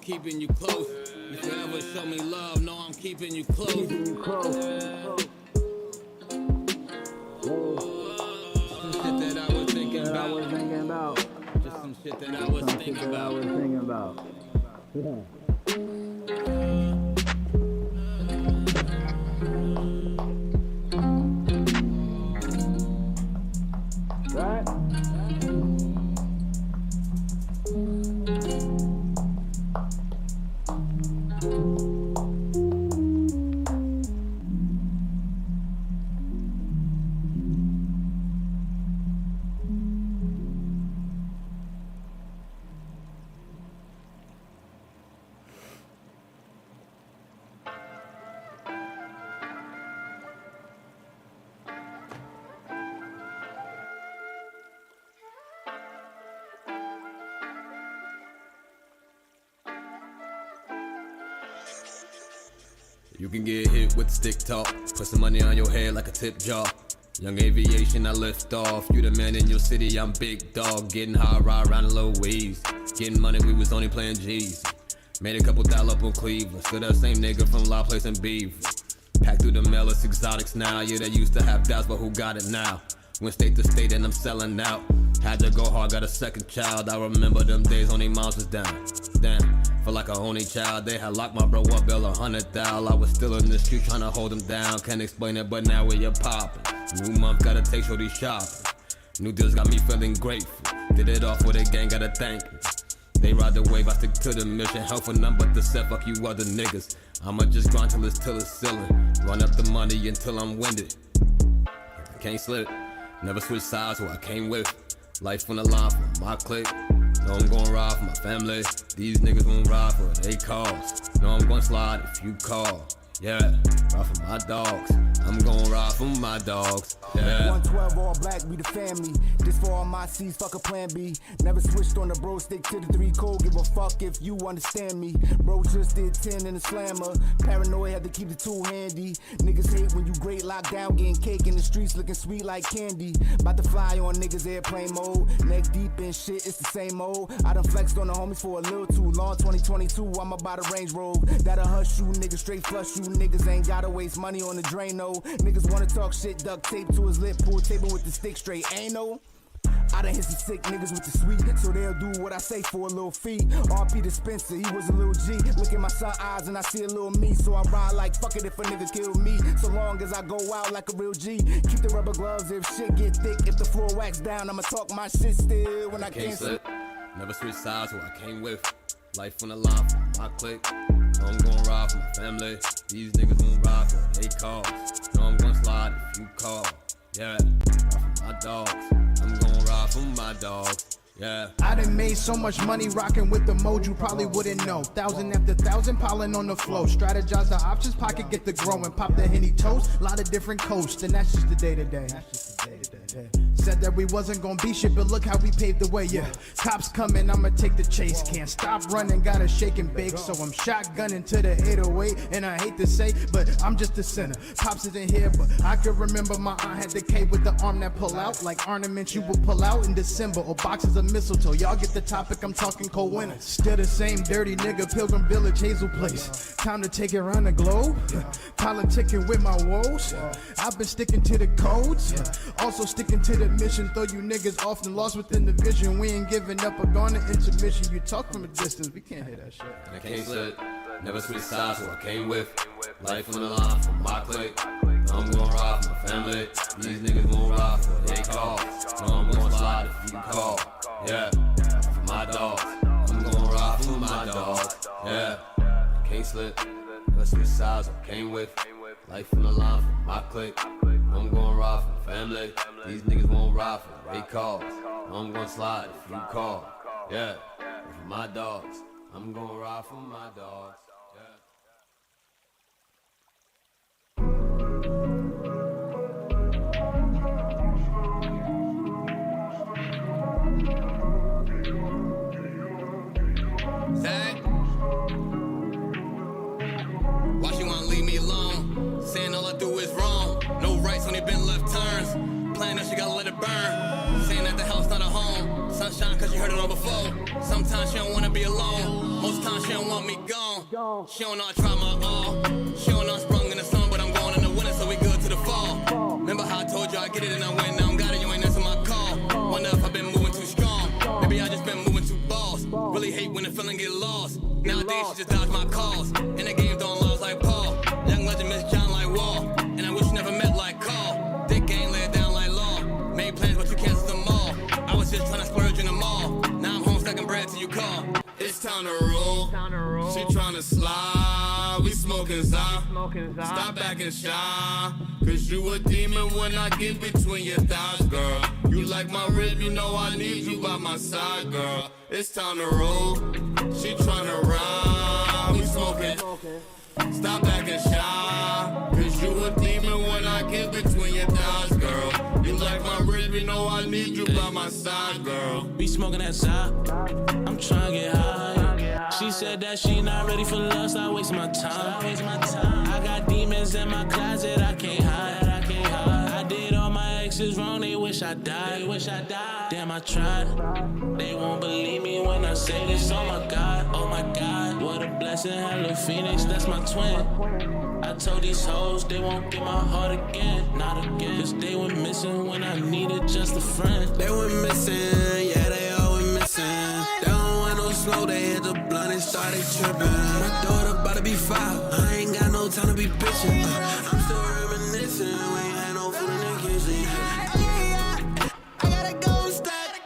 keeping you close. You forever show me love, know I'm keeping you close. Keeping you close. Some shit that I was thinking about. Just some shit that I was thinking about. Right? You can get hit with stick talk, put some money on your head like a tip jar. Young aviation, I lift off. You the man in your city, I'm big dog. Getting high, ride around in low waves. Getting money, we was only playing G's. Made a couple dial up on Cleveland. Still that same nigga from La Place and Beef. Packed through the mail, it's exotics now. Yeah, they used to have doubts, but who got it now? Went state to state and I'm selling out. Had to go hard, got a second child. I remember them days only moms was down. Damn, feel like an only child. They had locked my bro up, bill 100,000. I was still in the street trying to hold him down. Can't explain it, but now we are popping. New month, gotta take shorty shopping. New deals got me feeling grateful. Did it off with a gang, gotta thank me. They ride the wave, I stick to the mission. Help for none but the set, fuck you other niggas. I'ma just grind till it's ceiling. Run up the money until I'm winded. I can't slip, never switch sides who I came with. Life on the line for my clique. Know I'm gon' ride for my family. These niggas won't ride for they cause. Know I'm gon' slide if you call. Yeah, ride for my dogs. I'm gon' ride for my dogs. Yeah. 112 all black, we the family. This for all my C's, fuck a plan B. Never switched on the bro, stick to the 3 code. Give a fuck if you understand me. Bro just did 10 in the slammer. Paranoid, had to keep the tool handy. Niggas hate when you great lockdown, getting cake in the streets, looking sweet like candy. About to fly on niggas airplane mode. Neck deep in shit, it's the same old. I done flexed on the homies for a little too long. 2022, I'm about to Range Road. That'll hush you, niggas straight flush you. Niggas ain't gotta waste money on the drain, no. Niggas wanna talk shit, duct tape to his lip, pool table with the stick straight, ain't no. I done hit some sick niggas with the sweet, so they'll do what I say for a little fee. RP to Spencer, he was a little G. Look in my son's eyes and I see a little me, so I ride like fuck it if a nigga kill me. So long as I go out like a real G. Keep the rubber gloves if shit get thick. If the floor wax down, I'ma talk my shit still when I can't slip. Never switch sides who I came with. Life on the line for my clique. Know I'm gon' ride for my family. These niggas won't ride for they cause. Know I'm gon' slide if you call. Yeah, ride for my dogs. I'm gon' ride for my dogs. Yeah. I done made so much money rocking with the mode you probably wouldn't know. 1,000 after 1,000 piling on the flow. Strategize the options, pocket get the growing. Pop the Henny toast, lot of different coasts. And that's just the day to day. Said that we wasn't gonna be shit, but look how we paved the way, yeah. Cops coming, I'ma take the chase. Can't stop running, gotta shake and bake. So I'm shotgunning to the 808. And I hate to say, but I'm just a sinner. Pops isn't here, but I can remember my aunt had the K with the arm that pull out. Like ornaments you would pull out in December. Or boxes of mistletoe, y'all get the topic, I'm talking cold winter. Still the same dirty nigga, Pilgrim Village, Hazel Place. Time to take it around the globe. Politicking with my woes. I've been sticking to the codes. Also sticking to the mission, though you niggas often lost within the vision. We ain't giving up or gone to intermission. You talk from a distance, we can't hear that shit. I can't slip, never switch sides who I came with. Life on the line for my clique. I'm gon' ride for my family. These niggas won't ride for they call. So I'm gon' slide if you call. Yeah, for my dogs. I'm gon' ride for my dogs. Yeah, I can't slip, never switch sides who I came with. Life on the line for my clique. I'm gon' ride for my family. These niggas won't ride for they call. I'm gon' slide if you call. Yeah, for my dogs. I'm gon' ride for my dogs. Zach, why she wanna leave me alone? Saying all I do is wrong. No rights when they been left turns. Playing that she gotta let it burn. Saying that the house not a home. Sunshine cause you heard it all before. Sometimes she don't wanna be alone. Most times she don't want me gone. She don't know I try my all. She don't know I sprung in the sun, but I'm going in the winter, so we good to the fall. Remember how I told you I get it and I win, now I'm got it, you ain't answering my call. Wonder if I've been moving too strong. Maybe I just been moving too boss. Really hate when the feeling get lost. Nowadays she just dodge my calls. In the game throwing laws like Paul. Young legend Miss John like Wall. And I wish you never met like Call. Dick game lay it down like Law. Made plans but you canceled them all. I was just trying to splurge in the mall. Now I'm home stacking bread till you call. It's time to roll. She tryna slide. We smoking Zah. Stop acting shy. Cause you a demon when I get between your thighs, girl. You like my rib, you know I need you by my side, girl. It's time to roll. She tryna ride. We smoking. Stop acting shy. Cause you a demon when I get between your thighs, girl. You like my rib, you know I need you by my side, girl. Be smoking that side. I'm trying to get high. She said that she not ready for lust. I waste my time. I got demons in my closet. I can't hide. I did all my exes wrong. They wish I died. Damn, I tried. They won't believe me when I say this. Oh my God. What a blessing. Hello, Phoenix. That's my twin. I told these hoes they won't get my heart again. Not again. Cause they were missing when I needed just a friend. They were missing. Yeah, they all were missing. They don't want no smoke. They hit the blunt and started tripping. My daughter about to be 5. I ain't got no time to be bitching. I'm still reminiscing. We ain't had no food in the kitchen. I gotta go stack.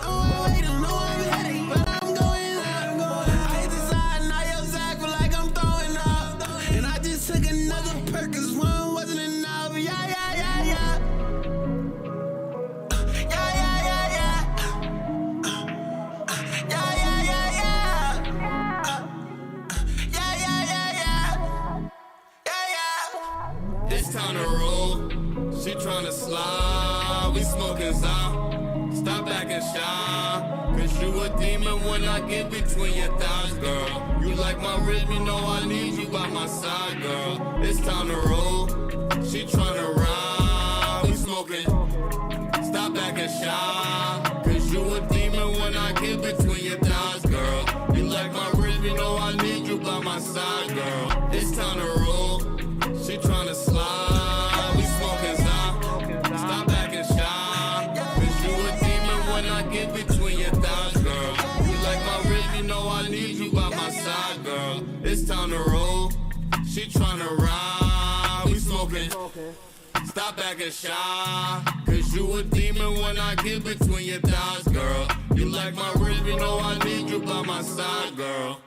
I'm waiting, know I'm heading, but I'm going up. I hit the side, now your sack feel like I'm throwing up. And I just took another perk, cause one wasn't enough. Yeah. It's time to roll. She tryna slide. We smoking Zah. Stop acting shy. Cause you a demon when I get between your thighs, girl. You like my rib, you know I need you by my side, girl. It's time to roll. She tryna ride. We smoking. Stop acting shy. Cause you a demon when I get between your thighs, girl. You like my rib, you know I need you by my side, girl. It's time to roll. She tryna slide, we smoking Zah. Stop acting shy. Cause you a demon when I get between your thighs, girl. You like my rib, you know I need you by my side, girl. It's time to roll. She tryna ride, we smoking. Stop acting shy. Cause you a demon when I get between your thighs, girl. You like my rib, you know I need you by my side, girl.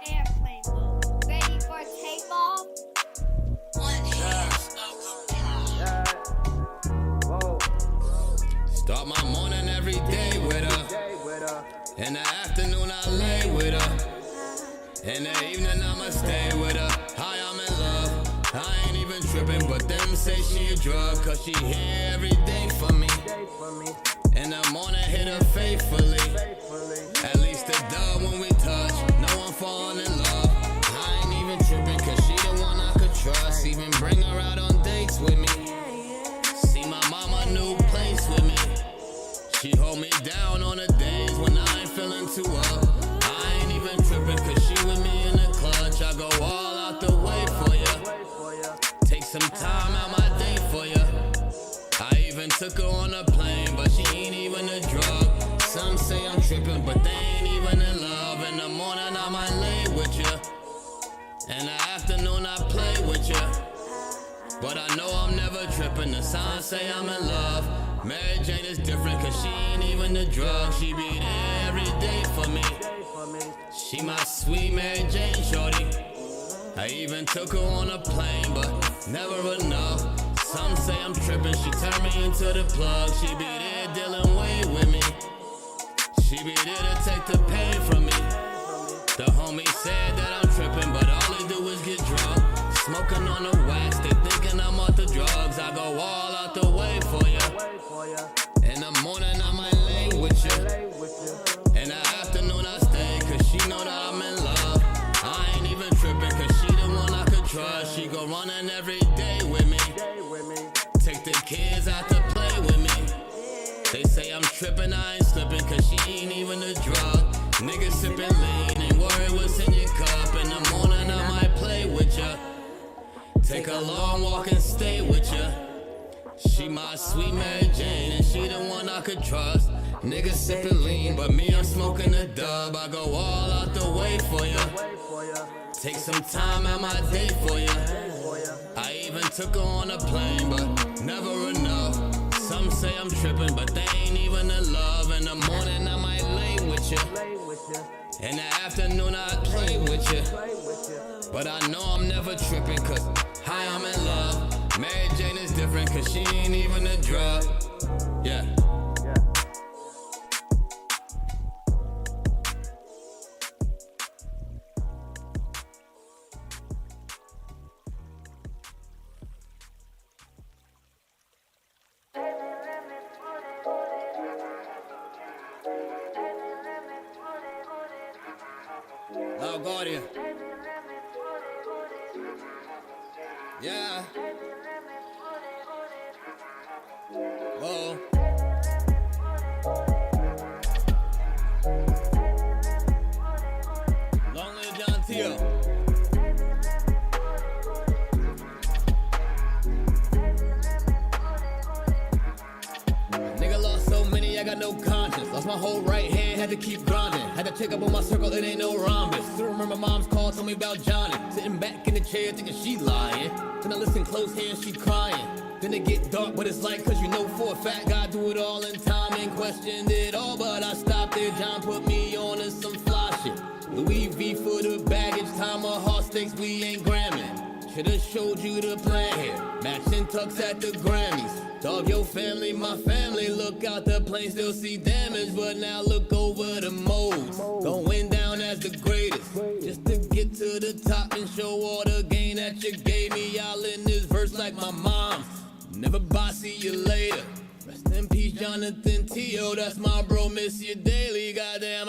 Airplane mode. Ready for takeoff? Start my morning every day with her. In the afternoon I lay with her. In the evening I'ma stay with her. Hi, I'm in love. I ain't even tripping, but them say she a drug. Cause she here every day for me. In the morning hit her faithfully. At least a dub when we touch. No one falling in love. I ain't even tripping, cause she the one I could trust. Even bring her out on dates with me. See my mama new place with me. She hold me down on the days when I ain't feeling too up. I ain't even tripping, cause she with me in the clutch. I go all out the way for ya. Take some time out my day for ya. I even took her on a plane, but she ain't even a drug. Some say I'm tripping, but they ain't even in love. In the morning I might lay with ya. In the afternoon I play with ya. But I know I'm never tripping. The signs say I'm in love. Mary Jane is different, cause she ain't even a drug. She be there every day for me. She my sweet Mary Jane shorty. I even took her on a plane, but never enough. Some say I'm tripping, she turned me into the plug. She be there dealing way with me. She be there to take the pain from me. The homie said that I'm tripping, but all they do is get drunk. Smoking on the wax, they thinking I'm off the drugs. I go all out the way for ya. In the morning I might lay with ya. In the afternoon I stay, cause she know that I'm in love. I ain't even tripping, cause she the one I could trust. She go running every day with me. Take the kids out to play with me. They say I'm tripping, I ain't slipping, cause she ain't even a drug. Niggas sipping lean, ain't worried what's in your cup. In the morning I might play with ya. Take a long walk and stay with ya. She my sweet Mary Jane, and she the one I could trust. Niggas sipping lean, but me I'm smoking a dub. I go all out the way for ya. Take some time out my day for ya. I even took her on a plane, but never enough. Some say I'm tripping, but they ain't even in love. In the morning I might lay with ya. In the afternoon I play with ya. But I know I'm never tripping, cause hi, I'm in love. Mary Jane is different, cause she ain't even a drug. Yeah. LaGuardia. Yeah. Whoa. Long live John Tio. Nigga lost so many, I got no conscience. Lost my whole right hand, had to keep grinding. Had to check up on my circle, it ain't no rhombus. Still remember mom's call, told me about Johnny. Sitting back in the chair, thinking she lying. Then I listen close here and she crying. Then it get dark, but it's like, cause you know for a fact God do it all in time and questioned it all. But I stopped there, John put me on to some fly shit. Louis V for the baggage, time of heart stakes, we ain't gramming. Should've showed you the plan here. Matching tux at the Grammys. Dog, your family, my family. Look out the plane, still see damage. But now look over the modes. Going down as the greatest. Just to get to the top and show all the gain that you gave me. Y'all in this verse like my mom's. Never bye, see you later. Rest in peace, Jonathan Tio. That's my bro, miss you daily. Goddamn,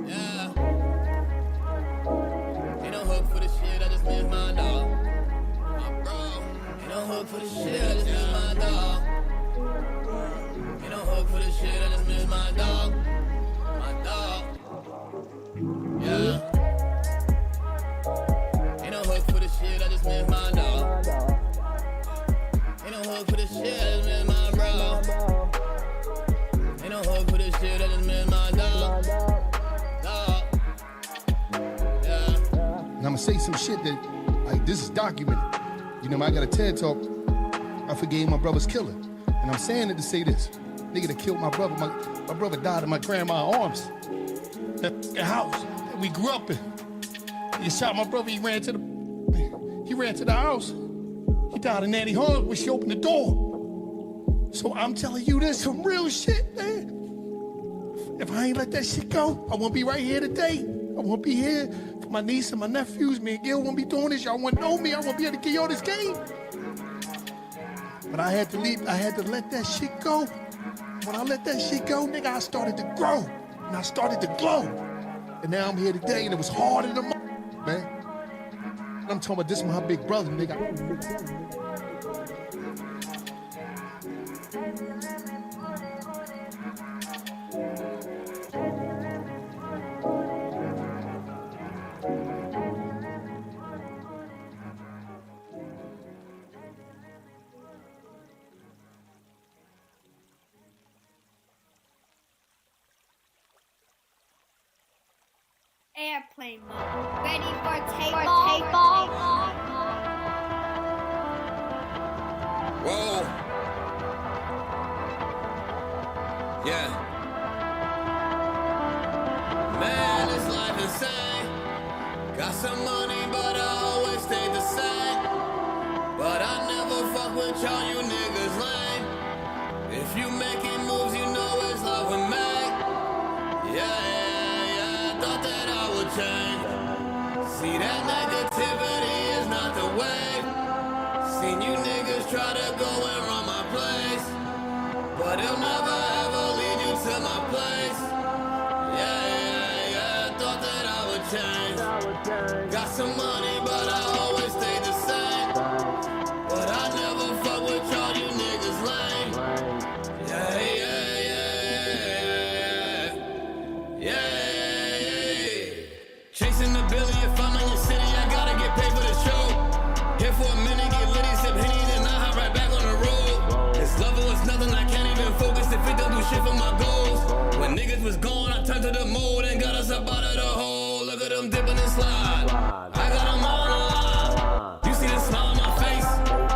yeah. Ain't no hook for the shit, I just miss my dog. My bro. Ain't no hook for the shit, I just miss my dog. Ain't no hook for the shit, I just miss my dog. My dog. Yeah. Ain't no hook for the shit, I just miss my dog. Ain't no hook for the shit, I just miss my bro. Ain't no hook for the shit, I just miss my dog. Dog. Yeah. And I'm gonna say some shit that, like, this is documented. You know, I got a TED talk. I forgave my brother's killer. And I'm saying it to say this. Nigga that killed my brother. My brother died in my grandma's arms. That house that we grew up in. He shot my brother, he ran to the house. He died in Nanny Hall when she opened the door. So I'm telling you this, some real shit, man. If I ain't let that shit go, I won't be right here today. I won't be here for my niece and my nephews. Me and Gil won't be doing this. Y'all won't know me. I won't be able to give y'all this game. But I had to leave. I had to let that shit go. When I let that shit go, nigga, I started to grow. And I started to glow. And now I'm here today, and it was hard in the man. And I'm talking about this my big brother, nigga. Airplane mode. Ready for takeoff? Whoa. Yeah. Got some money, but I always stay the same. But I never fuck with y'all, you niggas lame. If you making moves, you know it's love with me. Yeah, thought that I would change. See, that negativity is not the way. Seen you niggas try to go and run my place, but it'll never ever lead you to my place. Yeah, thought that I would change. Got some money, but I always stay the same. But I never fuck with y'all, you niggas lame. Chasing the billy, if I'm in your city, I gotta get paid for the show. Here for a minute, get litty, sip Henny, then I hop right back on the road. This level is nothing, I can't even focus if it don't do shit for my goals. When niggas was gone, I turned to the mold and got us up out of the hole. Look at them dipping and slide. I got them all on the line. You see the smile on my face?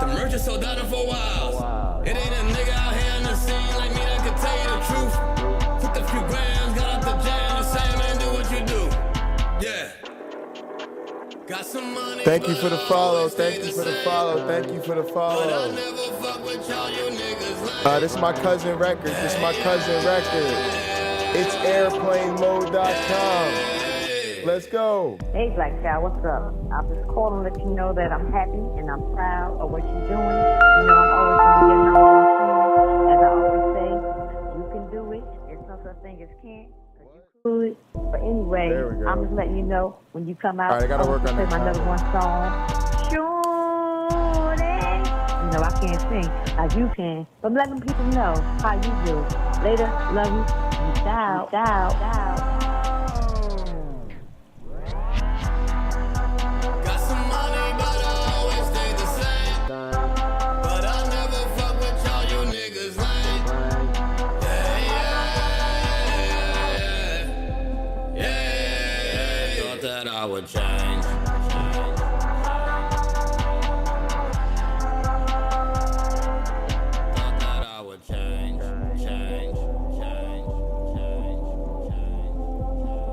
The merch is sold out for a while. It ain't a nigga out here in the scene like me that could tell you the truth. Took a few grams, got out the jam, and say, man, do what you do. Yeah. Got some money. Thank you for the follow. Thank you for the follow. Thank you for the follow. This is my cousin record. This is my cousin record. It's airplanemode.com. Let's go. Hey, Black Child, what's up? I'm just calling to let you know that I'm happy and I'm proud of what you're doing. You know, I'm always going to be your number one fan. As I always say, you can do it. There's no such thing as can't. But anyway, I'm just letting you know when you come out, all right, I gotta work on play this. my number one song. Shorty. You know, I can't sing like you can, but I'm letting people know how you do. Later, love you. Peace out. Got some money, but I always stay the same. But I never fuck with y'all, you niggas lame. Thought that I would change. Thought that I would change.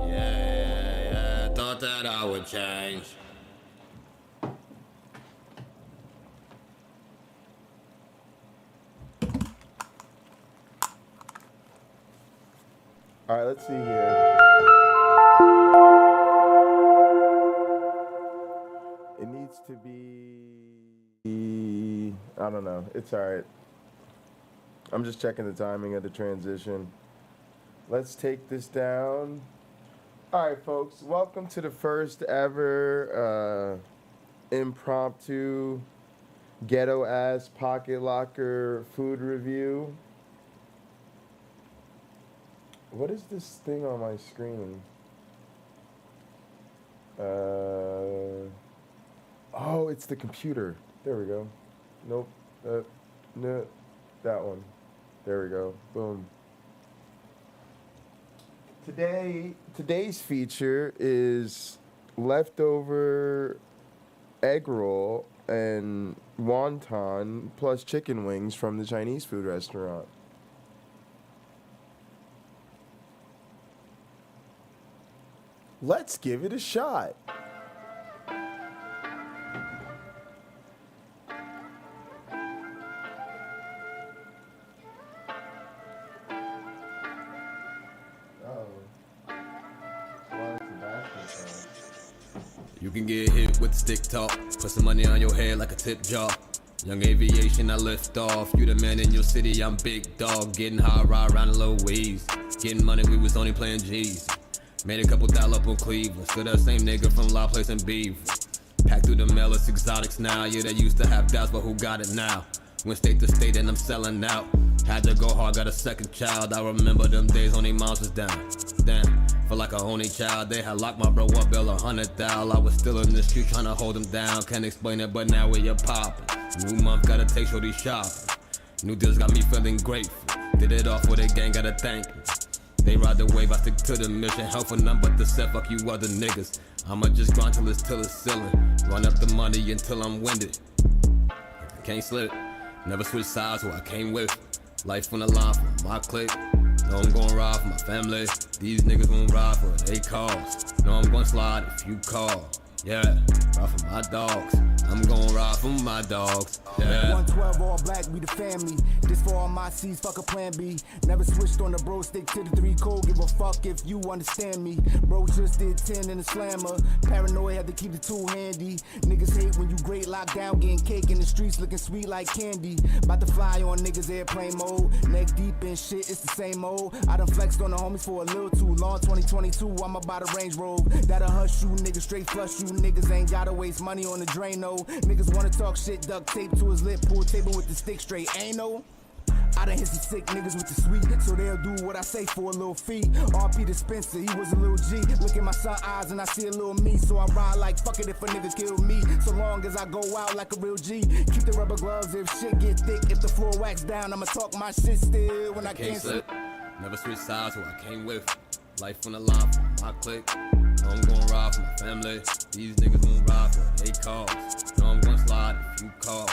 Yeah, thought that I would change. All right, let's see here. It needs to be, I don't know. It's all right. I'm just checking the timing of the transition. Let's take this down. All right, folks. Welcome to the first ever impromptu ghetto-ass pocket locker food review. What is this thing on my screen? Oh, it's the computer. There we go. Nope. No, that one. There we go. Boom. Today's feature is leftover egg roll and wonton plus chicken wings from the Chinese food restaurant. Let's give it a shot. You can get hit with the stick talk, put some money on your head like a tip jar. Young aviation, I lift off. You the man in your city, I'm big dog. Getting high, ride around a little wheeze. Getting money, we was only playing G's. Made a couple $1 up on Cleveland. Still that same nigga from La Place and Beef. Packed through the mail, it's exotics now. Yeah, they used to have doubts, but who got it now? Went state to state and I'm selling out. Had to go hard, got a second child. I remember them days only moms was down. Damn, feel like a only child. They had locked my bro up, bill 100,000. I was still in the street trying to hold him down. Can't explain it, but now we a poppin'. New month, gotta take shorty shopping. New deals got me feeling grateful. Did it all for the gang, gotta thank you. They ride the wave, I stick to the mission. Help for none but the set, fuck you other niggas. I'ma just grind till it's ceiling. Run up the money until I'm winded. Can't slip, never switch sides who I came with. Life on the line for my clique. Know I'm gon' ride for my family. These niggas won't ride for what they cause. Know I'm gon' slide if you call. Yeah, ride for my dogs. I'm gon' ride for my dogs. Yeah. 112 all black, we the family. This for all my C's, fuck a plan B. Never switched on the bro, stick to the 3 code. Give a fuck if you understand me. Bro just did 10 in the slammer. Paranoid, had to keep the tool handy. Niggas hate when you great lockdown, getting cake in the streets, looking sweet like candy. About to fly on niggas airplane mode. Neck deep in shit, it's the same old. I done flexed on the homies for a little too long. 2022, I'm about a Range Rover. That'll hush you, niggas straight flush you. Niggas ain't gotta waste money on the drain, no. Niggas wanna talk shit, duct tape to his lip, pool table with the stick straight, ain't no. I done hit some sick niggas with the sweet, so they'll do what I say for a little fee. RP to Spencer, he was a little G. Look in my son eyes and I see a little me, so I ride like fuck it if a nigga kill me. So long as I go out like a real G. Keep the rubber gloves if shit get thick. If the floor wax down, I'ma talk my shit still when I can't slip. Never switch sides, who I came with. Life on the line for my clique. Know I'm gon' ride for my family. These niggas won't ride for what they cause. Know I'm gon' slide if you call.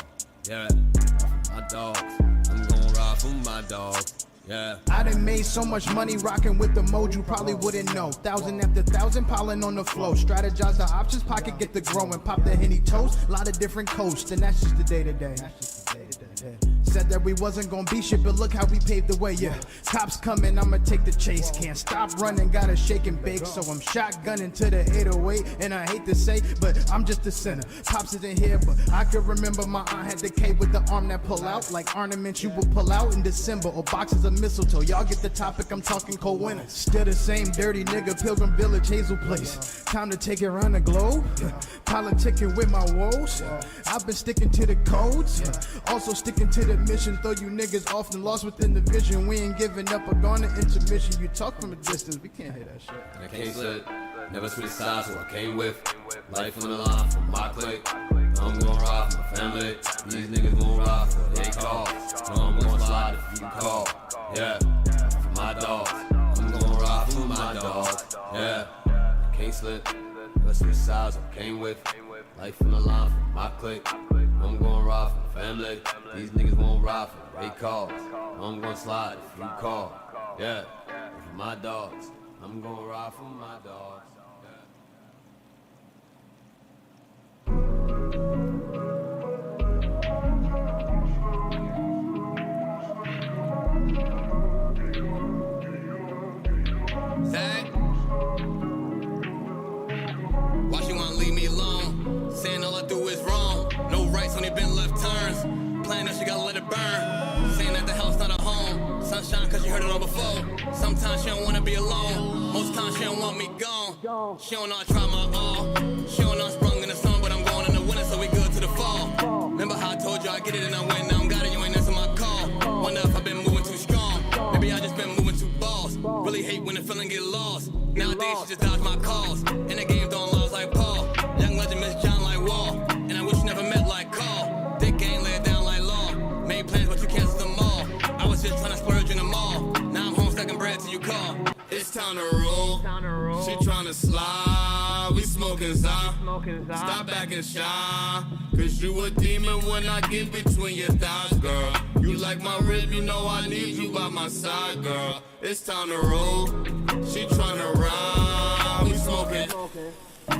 Yeah, ride for my dogs. I'm gon' ride for my dogs. Yeah. I done made so much money rocking with the mode you probably wouldn't know. 1,000 after 1,000 piling on the flow. Strategize the options, pocket get the growing. Pop the Henny toast, lot of different coasts. And that's just the day to day. Said that we wasn't gonna be shit, but look how we paved the way, yeah. Cops coming, I'ma take the chase. Can't stop running, gotta shake and bake. So I'm shotgunning to the 808. And I hate to say, but I'm just a sinner. Pops isn't here, but I can remember my aunt had the K with the arm that pull out. Like ornaments you would pull out in December. Or boxes of mistletoe. Y'all get the topic, I'm talking cold winter. Still the same dirty nigga, Pilgrim Village, Hazel Place. Time to take it around the globe. Politicking with my woes. I've been sticking to the codes. Also sticking to the mission. Though you niggas often lost within the vision. We ain't giving up or gone to intermission. You talk from a distance, we can't hear that shit. I can't slip, never switch sides, who I came with. Life on the line for my clique. I'm gon' ride for my family. These niggas gon' ride for what they cause. Know I'm gon' slide if you call. Yeah, for my dogs. I'm gon' ride for my dogs. Yeah, I can't slip, never switch sides, who I came with. Life on the line for my clique. I'm gon' ride for my family. These niggas won't ride for what they cause. I'm gon' slide if you call. Yeah, for my dogs. I'm gon' ride for my dogs. Zach, why she wanna leave me alone? Saying all I do is wrong. No rights, only been left turns. Playing that she gotta let it burn. Saying that the house not a home. Sunshine cause you heard it all before. Sometimes she don't wanna be alone. Most times she don't want me gone. She don't know I try my all. She don't know I sprung in the sun, but I'm going in the winter, so we good to the fall. Remember how I told you I get it and I win. Now I'm got it, you ain't answer my call. Wonder if I've been moving too strong. Maybe I just been moving too balls. Really hate when the feeling get lost. Nowadays she just dodge my calls. And the game don't lose like Paul. Young legend Miss John like Wall. And I wish you never met like Carl. Thick game lay it down like law. Made plans but you canceled them all. I was just trying to splurge in the mall. Now I'm home stacking bread till you call. It's time to roll. She tryna slide. We smoking Zah. Stop acting shy. Cause you a demon when I get between your thighs, girl. You like my rib, you know I need you by my side, girl. It's time to roll. She tryna ride. We smoking.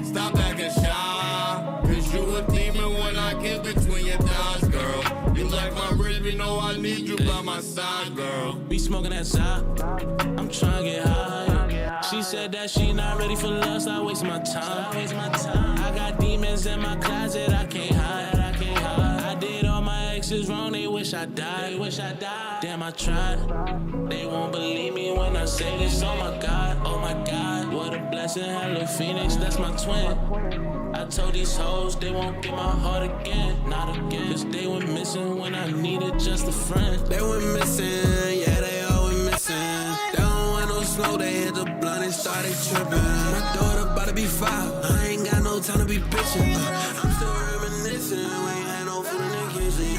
Stop acting shy. Cause you a demon when I get between your thighs, girl. You like my rib, you know I need you by my side, girl. We smoking that side. I'm trying to get high. She said that she not ready for lust. I waste my time. I got demons in my closet. I can't hide. I did all my exes wrong. They wish I died. Damn, I tried. They won't believe me when I say this. Oh my God, what a blessing. Hello Phoenix, that's my twin. I told these hoes they won't get my heart again, not again. Cause they went missing when I needed just a friend. They went missing, yeah, they all went missing. They don't want no smoke, they hit the blunt and started tripping. My daughter about to be 5, I ain't got no time to be bitching. I'm still reminiscing, we ain't had no food in the kitchen.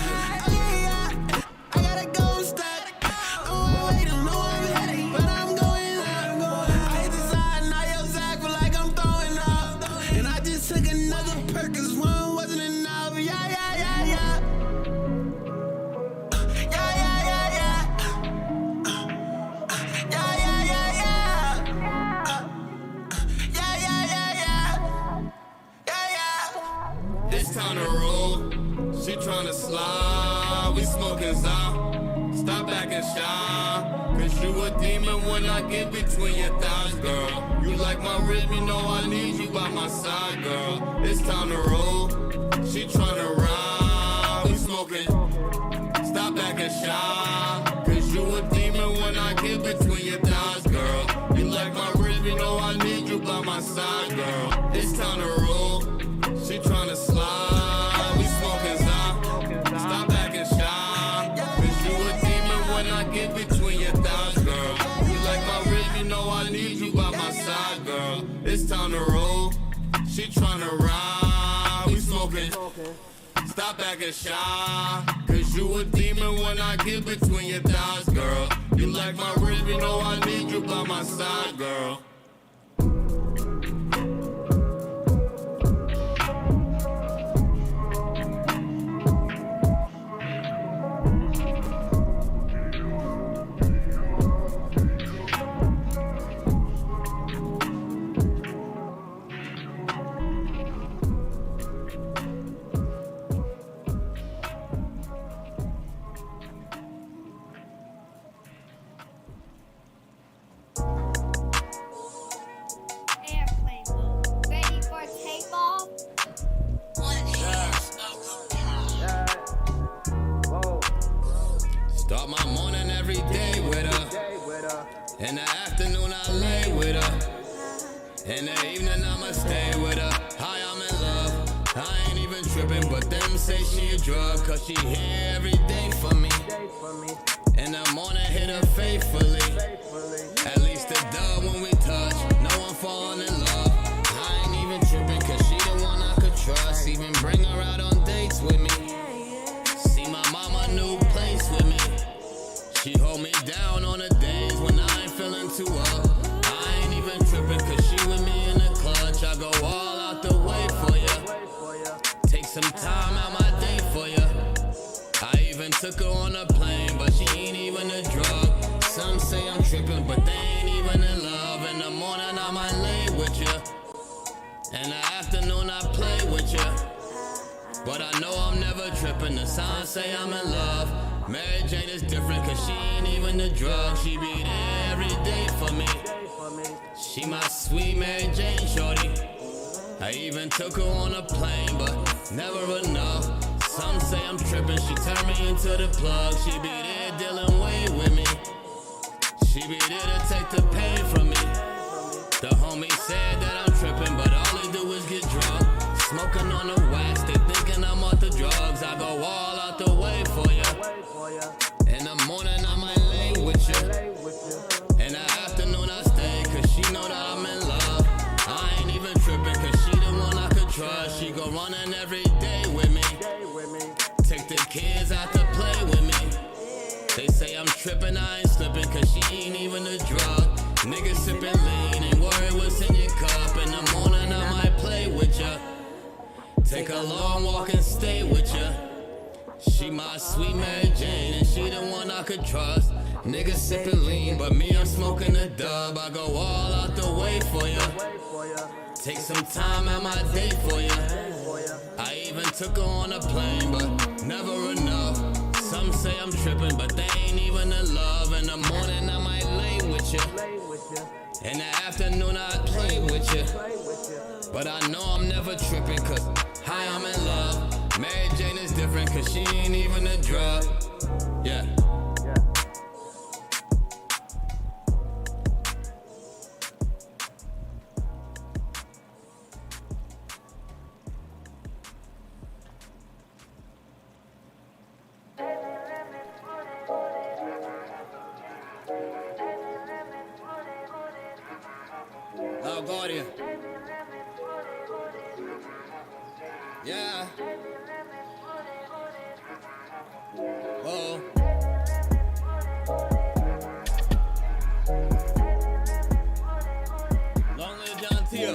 I gotta go and stack. I'm waiting, know I'm heading, but I'm going. I hit the side, now your Zach feel like I'm throwing up. And I just took another perk, cause one wasn't enough. Yeah. slide, we smoking Zah. Stop acting shy, cause you a demon when I get between your thighs, girl. You like my rhythm, you know I need you by my side, girl. It's time to roll, she tryna ride, we smoking. Stop acting shy, cause you a demon when I get between your thighs, girl. You like my rhythm, you know I need you by my side, girl. It's time to roll, she tryna slide, we smoking Zah. Stop acting shy, cause you a demon when I get between your thighs, girl. You like my rhythm, you know I need you by my side, girl. It's time to roll, she tryna ride, we smoking. Stop acting shy, cause you a demon when I get between your thighs, girl. You like my rhythm, you know I need you by my side, girl. Airplane mode. Ready for takeoff? Start my morning every day with her. In the afternoon I lay with her. In the evening I'ma stay with her. Hi, I'm in love. I ain't even tripping, but them say she a drug, cause she here every day for me. In the morning hit her faithfully. At least a dub when we touch. No one falling in love. I ain't even tripping, cause she the one I could trust. Even bring her out on dates with me. See my mama new place with me. She hold me down on the days when I ain't feeling too up. I ain't even tripping, cause she with me in the clutch. I go all out the way for ya. Take some time out my day for ya. I even took her on a plane, but she ain't even a drug. Some say I'm tripping, but they ain't even in love. In the morning I might lay with ya. In the afternoon I play with ya. But I know I'm never tripping. The signs say I'm in love. Mary Jane is different, cause she ain't even a drug. She be there every day for me. She my sweet Mary Jane shorty. I even took her on a plane, but never enough. Some say I'm tripping, she turned me into the plug. She be there dealing way with me. She be there to take the pain from me. The homie said that I'm tripping, but all they do is get drunk. Smoking on the wax, they thinking I'm off the drugs. I go all out the way for ya. In the morning I might lay with ya. In the afternoon I stay, cause she know that I'm in love. I ain't even tripping, cause she the one I could trust. She go running every day with me. Take the kids out to play with me. They say I'm tripping, I ain't slipping, cause she ain't even a drug. Niggas sipping lean, ain't worried what's in your cup. In the morning I might play with ya. Take a long walk and stay with ya. She my sweet Mary Jane, and she the one I could trust. Niggas sipping lean, but me I'm smoking a dub. I go all out the way for ya. Take some time out my day for ya. I even took her on a plane, but never enough. Some say I'm tripping, but they ain't even in love. In the morning I might lay with ya. In the afternoon I play with ya. But I know I'm never tripping, cause hi, I'm in love. Mary Jane is different, cause she ain't even a drug. Yeah. Oh, Guardian. Yeah. Whoa. Long live John Tio.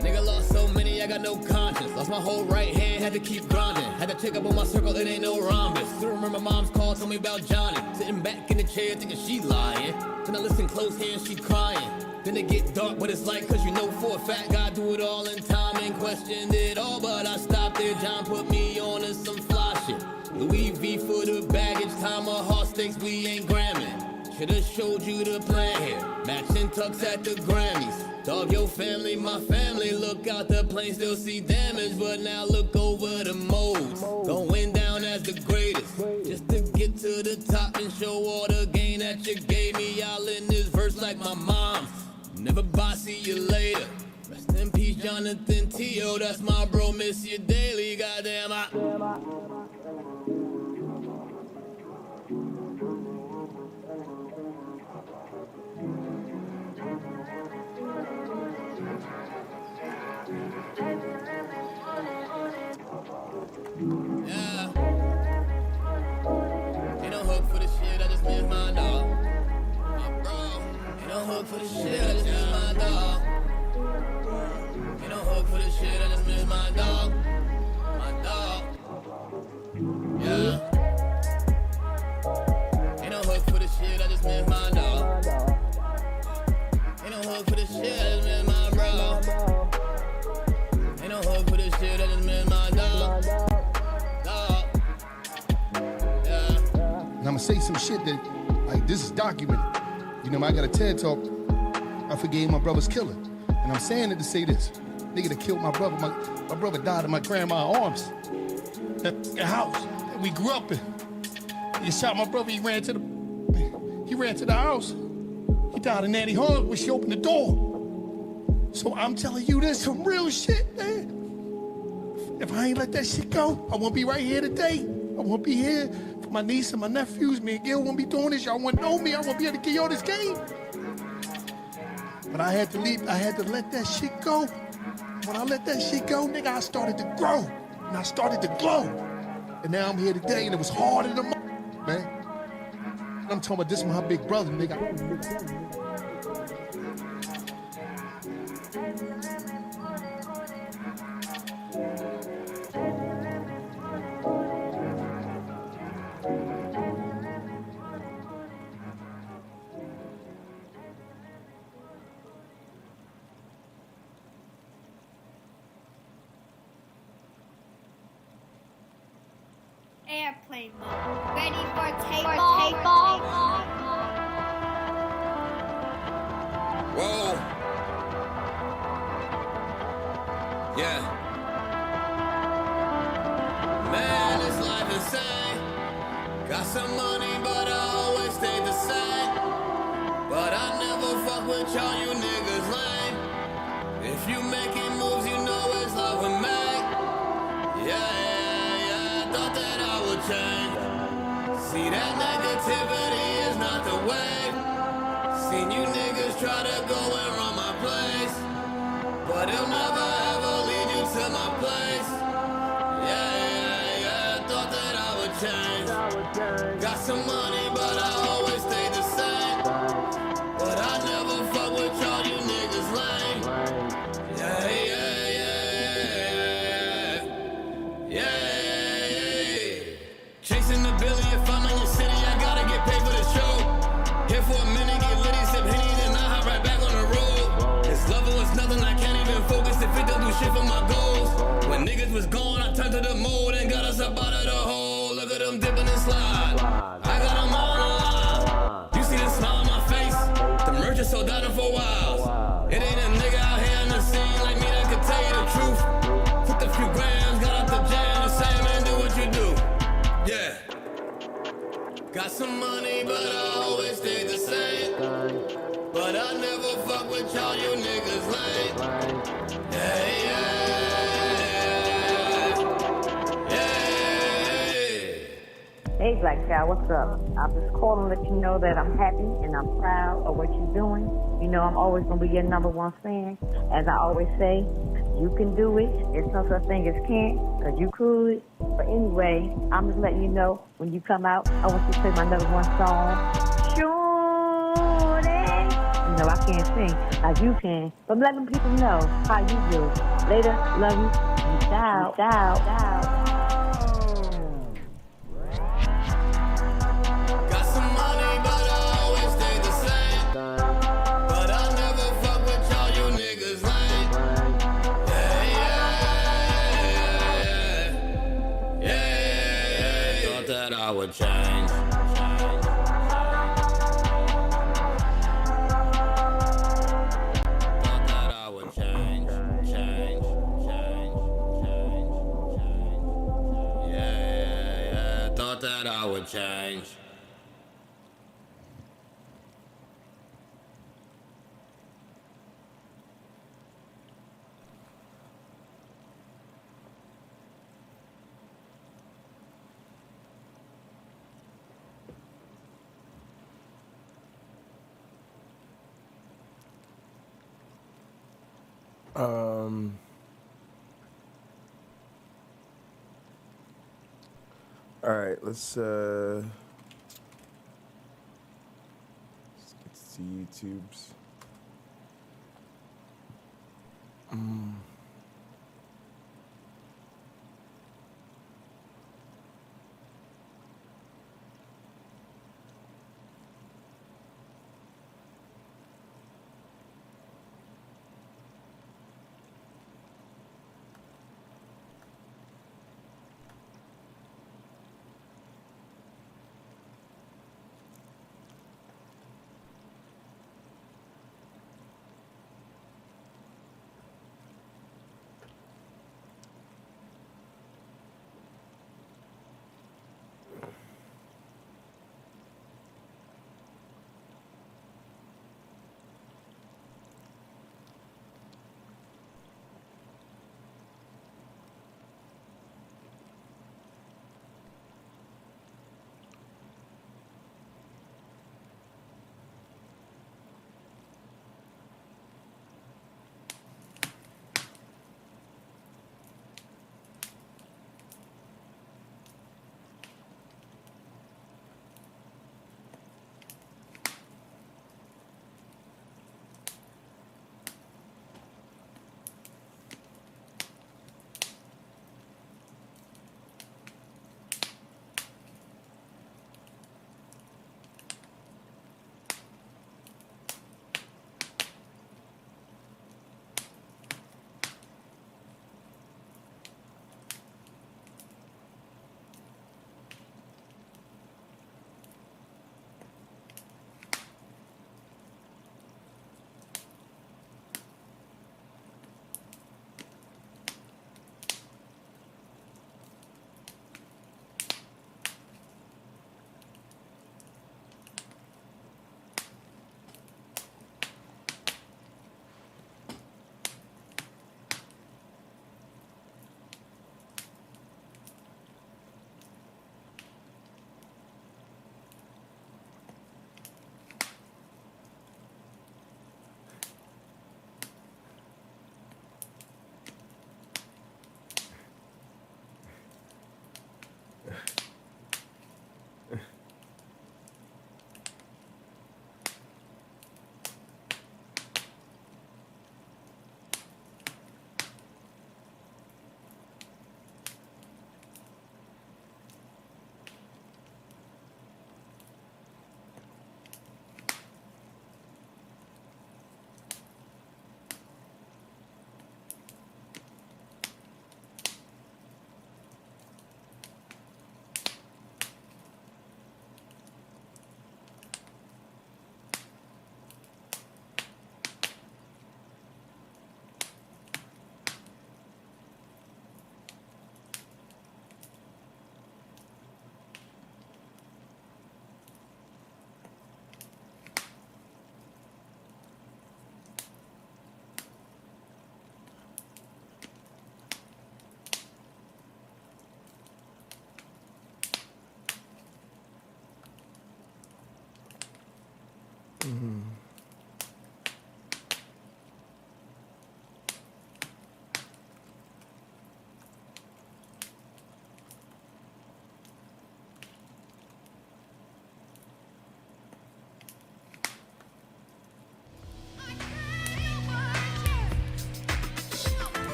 Nigga lost so many, I got no conscience. Lost my whole right hand, had to keep grinding. Had to check up on my circle, it ain't no rhombus. Still remember mom's call, told me me about Johnny. Sitting back in the chair thinking she lying. Then I listen close here and she crying. Then it get dark, but it's like, cause you know for a fact God do it all in time and questioned it all. But I stopped there, John put me on to some fly shit. Louis V for the baggage, time of heart stakes, we ain't gramming. Should've showed you the plan here. Matching tux at the Grammys. Dog, your family, my family. Look out the plane, still see damage. But now look over the modes. Going down as the greatest. Just to get to the top and show all the gain that you gave me. Y'all in this verse like my mom. Never bye, see you later. Rest in peace, Jonathan T.O. That's my bro, miss you daily. Goddamn, yeah. Ain't no hook for the shit, I just miss my dog. My bro. Ain't no hook for the shit, I just miss my dog. Ain't no hook for the shit, I just miss my dog. My dog. Yeah. Ain't no hook for the shit, I just miss my dog. Ain't no hook for the shit, I just miss my bro. Ain't no hook for the shit, I just miss my dog. And I'm gonna say some shit that, like, this is documented. You know, I got a TED talk. I forgave my brother's killer. And I'm saying it to say this. Nigga that killed my brother, my brother died in my grandma's arms. That house that we grew up in. He shot my brother, he ran to the house. He died in Nanny Hall when she opened the door. So I'm telling you, there's some real shit, man. If I ain't let that shit go, I won't be right here today. I won't be here for my niece and my nephews. Me and Gil won't be doing this. Y'all won't know me. I won't be able to give y'all this game. But I had to leave. I had to let that shit go. When I let that shit go, nigga, I started to grow. And I started to glow. And now I'm here today, and it was harder than man. I'm talking about this my big brother, nigga. Airplane mode. Ready for takeoff? Whoa. Yeah. Man, this life insane. Got some money, but I always stay the same. But I never fuck with y'all, you niggas lame. If you making moves, you know it's love with me. Yeah. Thought that I would change. See, that negativity is not the way. Seen you niggas try to go and run my place, but it'll never ever lead you to my place. Yeah. Thought that I would change. Got some money, but I always stay the same. But I never fuck with y'all, you niggas lame. Yeah. Chasing the billy, if I'm in your city, I gotta get paid for the show. Here for a minute, get litty, sip Henny, then I hop right back on the road. This level is nothing, I can't even focus if it don't do shit for my goals. When niggas was gone, I turned to the mold and got us up out of the hole. Look at them dipping and slide. I got them all alive. You see the smile on my face? The merch is sold out for a while. It ain't a nigga out here in the scene like me that could tell you the truth. Took a few grams, got out the jam, and say, man, do what you do. Yeah. Got some money, but I always stay the same. But I never fuck with y'all, you niggas lame. Yeah. Hey, Black Child, what's up? I'm just calling to let you know that I'm happy and I'm proud of what you're doing. You know I'm always going to be your number one fan. As I always say, you can do it. There's no such thing as can't, because you could. But anyway, I'm just letting you know, when you come out, I want you to play my number one song, Shorty. You know, I can't sing like you can, but I'm letting people know how you do. Later, love you. Peace out. I would change. Thought that I would change. Yeah. Thought that I would change. All right, let's get to YouTube's.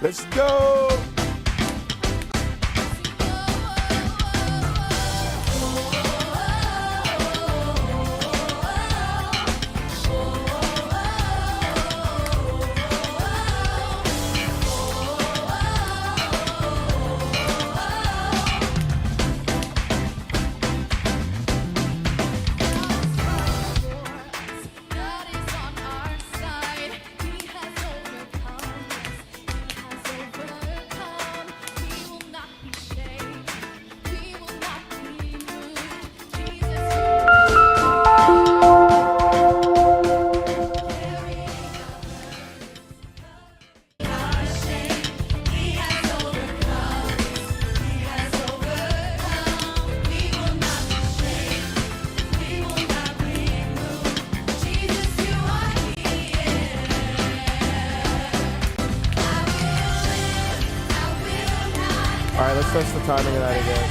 Let's go. right, let's test the timing of that again.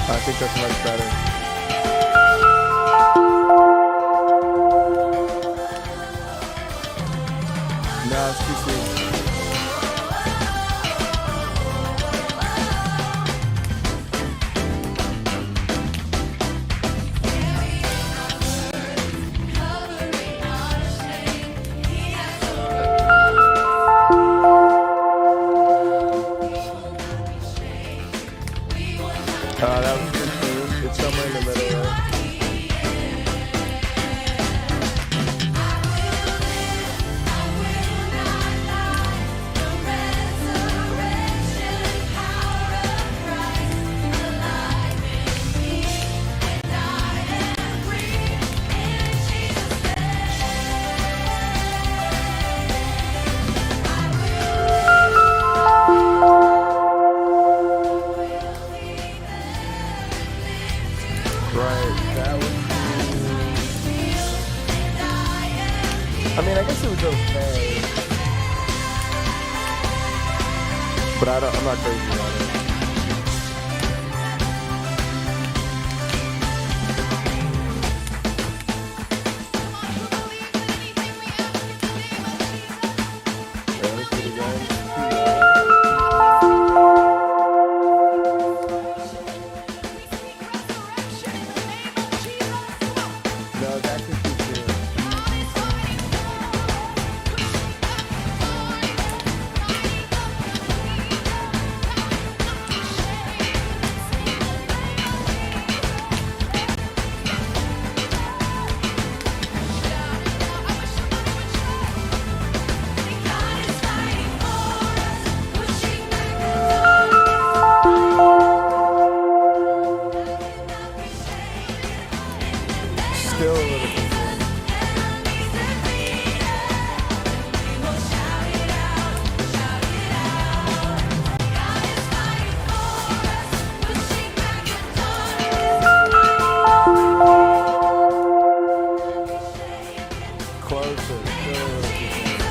I think that's much better. No, it's too soon. That was too soon. It's somewhere in the middle, right? I mean, I guess it was okay, but I'm not crazy about it. Yeah, let's do it again. No, that could be good. Still a little confused. Closer, still a little confused.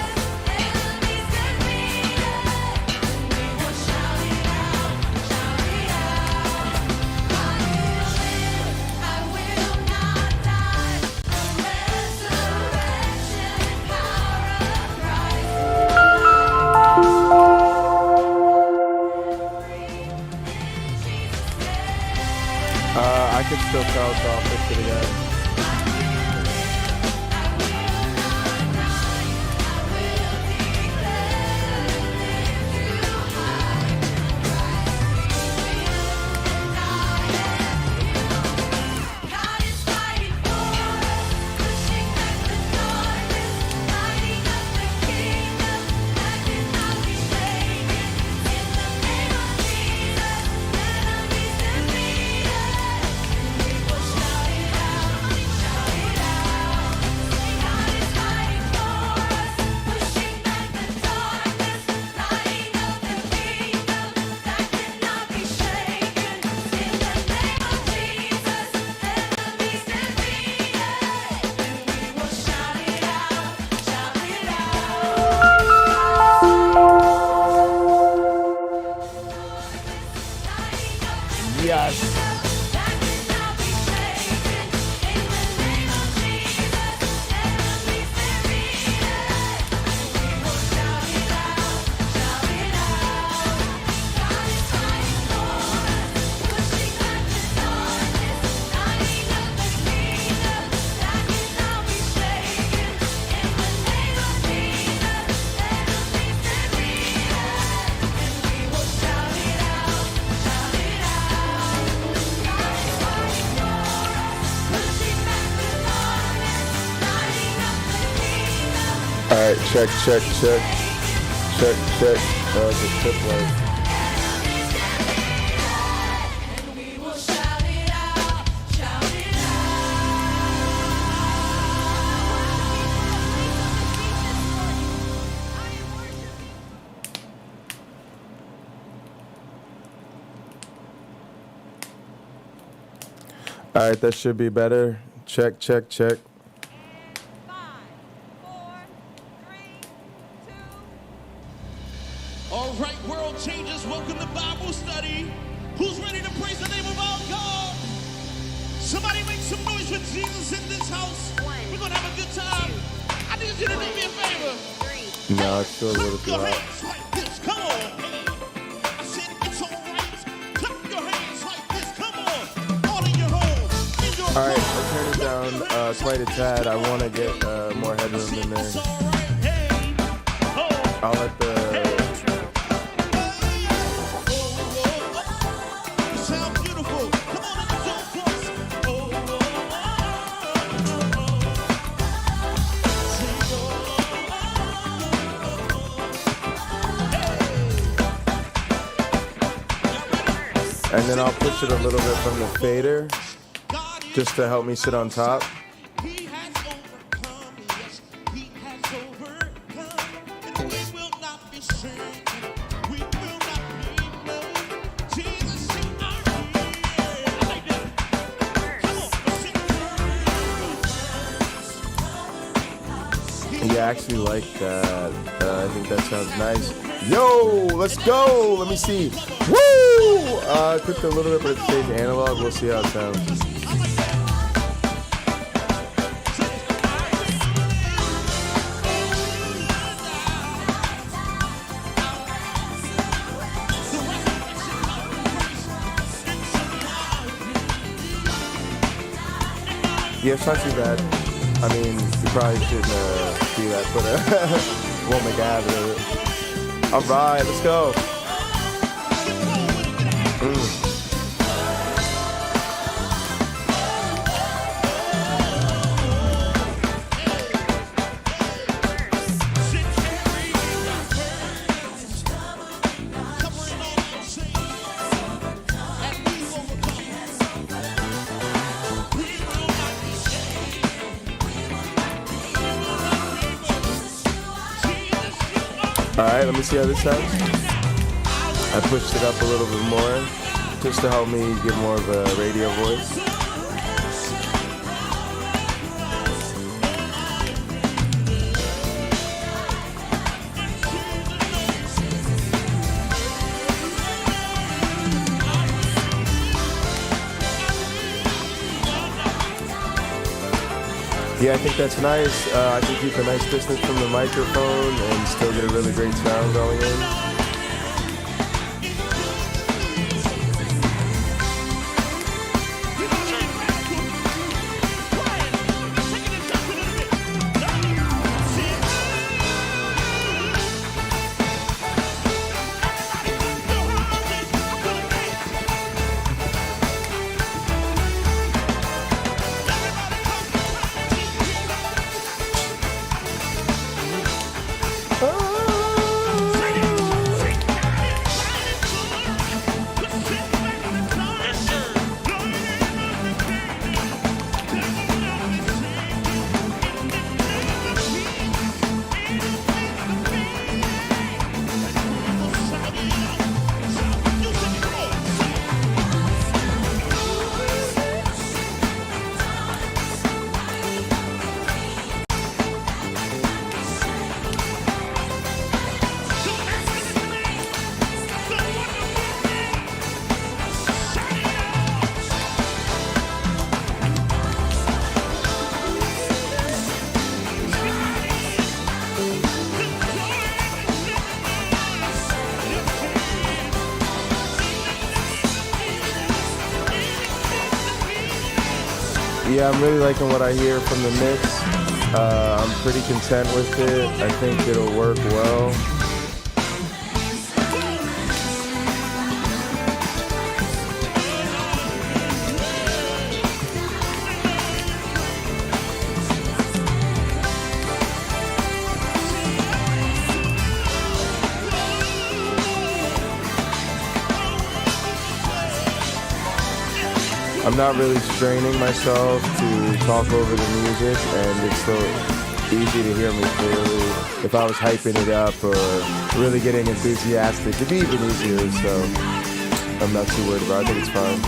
I can still tell, so I'll fix it again. Yes. All right, check. That was a tip light. All right, that should be better. Check, check, check. All right, world changers, welcome to Bible study. Who's ready to praise the name of our God? Somebody make some noise with Jesus in this house. We're going to have a good time. I need you to do me a favor. No, it's still a little too Your hot. hands like this, come on. I said it's all right. Clap your hands like this, come on. All in your home, in your All right, I'll turn it down quite a tad. I want to get more headroom in there. I'll let the... sound beautiful. Come on, in your voice. And then I'll push it a little bit from the fader, just to help me sit on top. Yeah, I actually like that. I think that sounds nice. Yo, let's go. Let me see. Woo! I clicked a little bit, but it stays analog. We'll see how it sounds. Yeah, it's not too bad. I mean, you probably shouldn't do that, but won't make a habit of it. All right, let's go. All right, let me see how this sounds. I pushed it up a little bit more just to help me get more of a radio voice. Yeah, I think that's nice. I can keep a nice distance from the microphone and still get a really great sound going in. Yeah, I'm really liking what I hear from the mix. I'm pretty content with it. I think it'll work well. I'm not really straining myself to talk over the music, and it's so easy to hear me clearly. If I was hyping it up or really getting enthusiastic, it'd be even easier, so I'm not too worried about it. I think it's fine.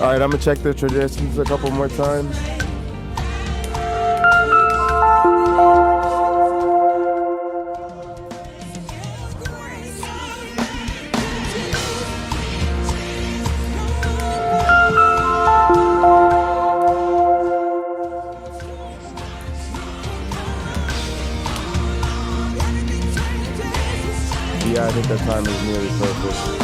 All right, I'm gonna check the traditions a couple more times. Yeah, I think that time is nearly perfect.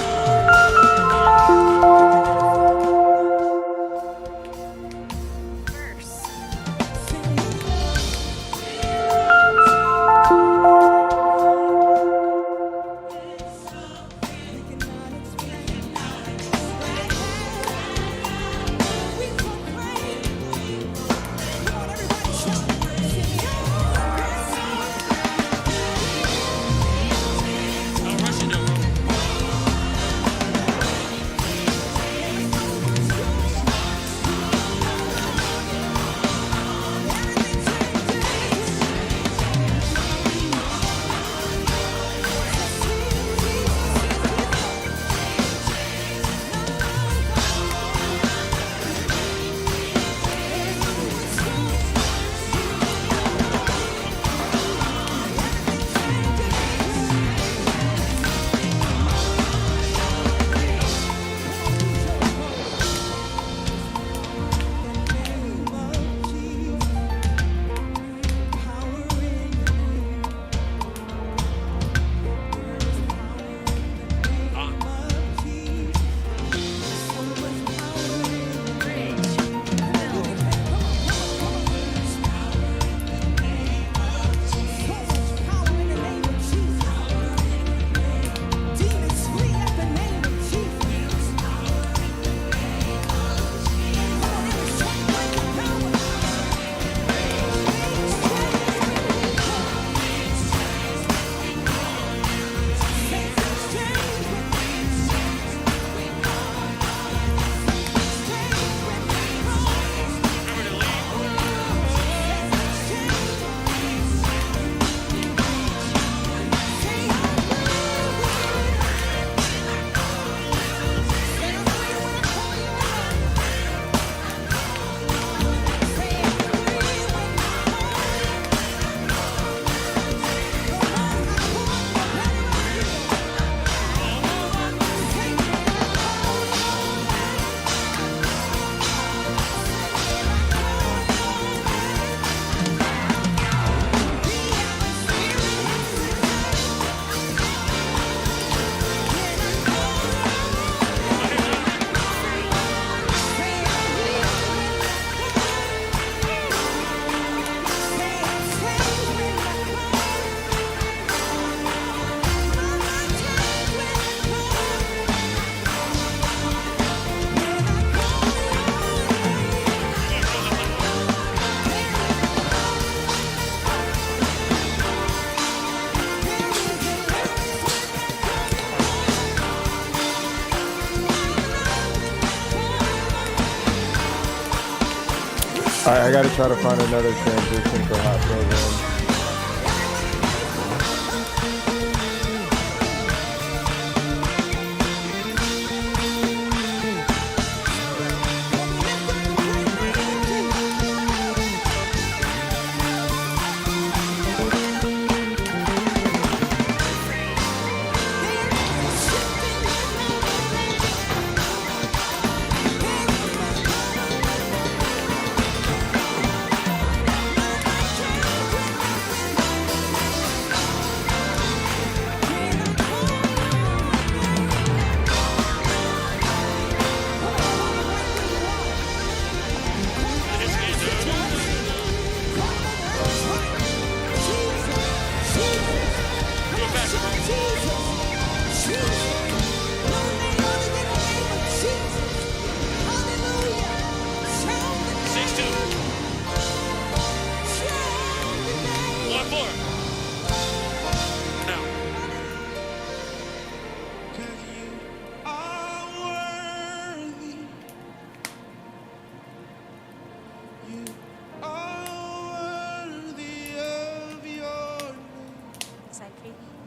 All right, I gotta try to find another transition for Hot Program.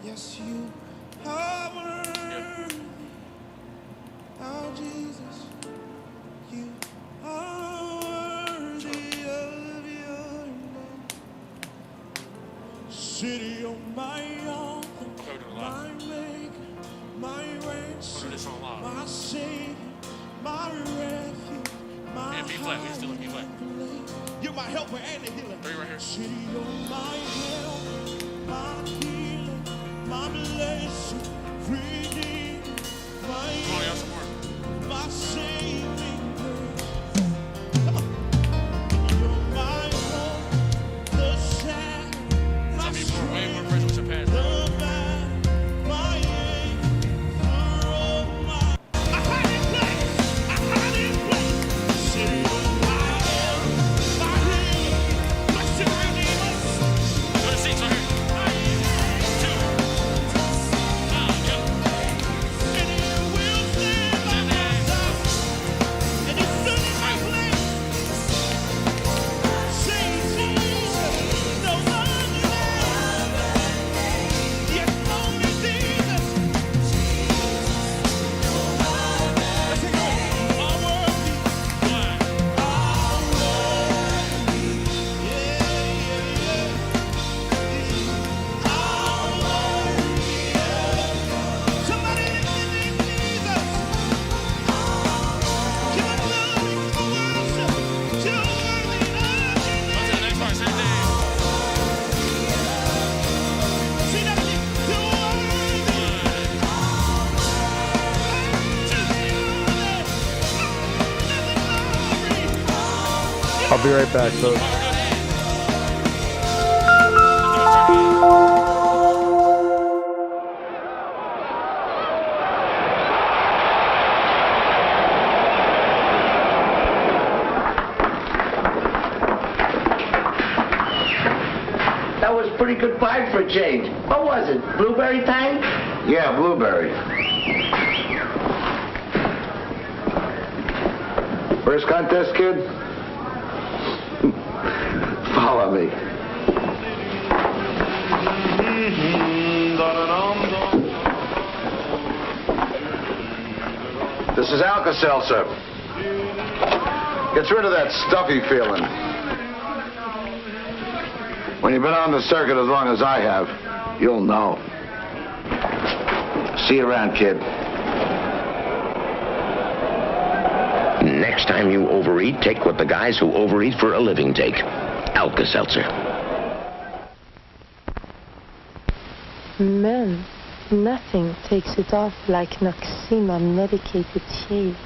Yes, you are worthy. Oh, Jesus, you City of my own, my maker, my ransom, my savior, my refuge, my And B flat, we still in B flat. You're my helper and the healer. Right here. City of my help, my healer, my blessing, redeemer, my saving grace. Come on. You're my hope, the sad, my strength, way more pressure with your pants. the man, my anchor, the road, my hiding place, city of my help, my healer, my redeemer. Go to seats right here. I'll be right back, folks. That was pretty good vibe for a change. What was it? Blueberry Tang? Yeah, blueberry. First contest, kid? Follow me. This is Alka-Seltzer. Gets rid of that stuffy feeling. When you've been on the circuit as long as I have, you'll know. See you around, kid. Next time you overeat, take what the guys who overeat for a living take. Alka-Seltzer. Men, nothing takes it off like Noxema medicated shave.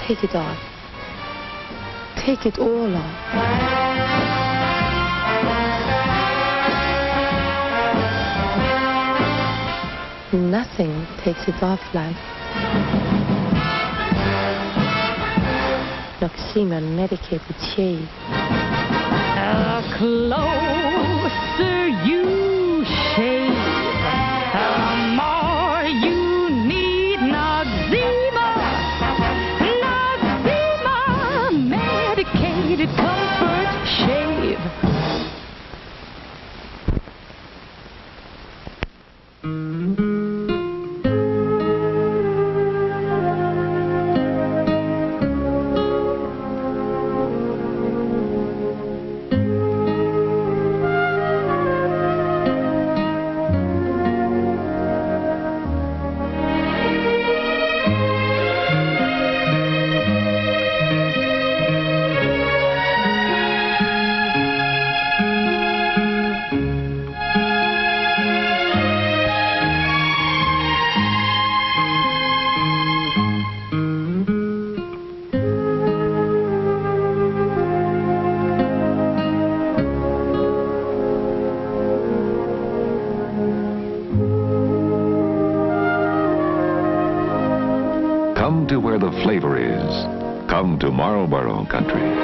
Take it off. Take it all off. Nothing takes it off like Noxema medicated shave. The closer you shave, the more you need Noxema. Noxema medicated comfort shave. Come to where the flavor is. Come to Marlboro Country.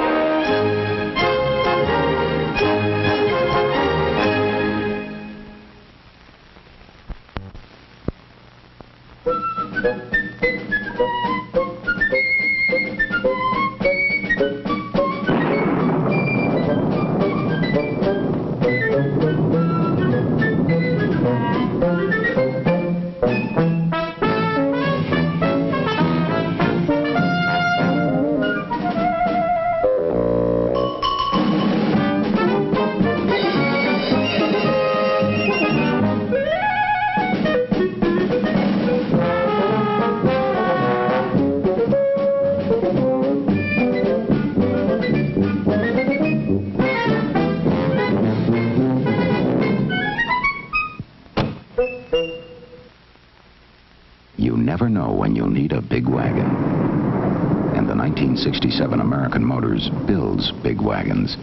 You never know when you'll need a big wagon. And the 1967 American Motors builds big wagons.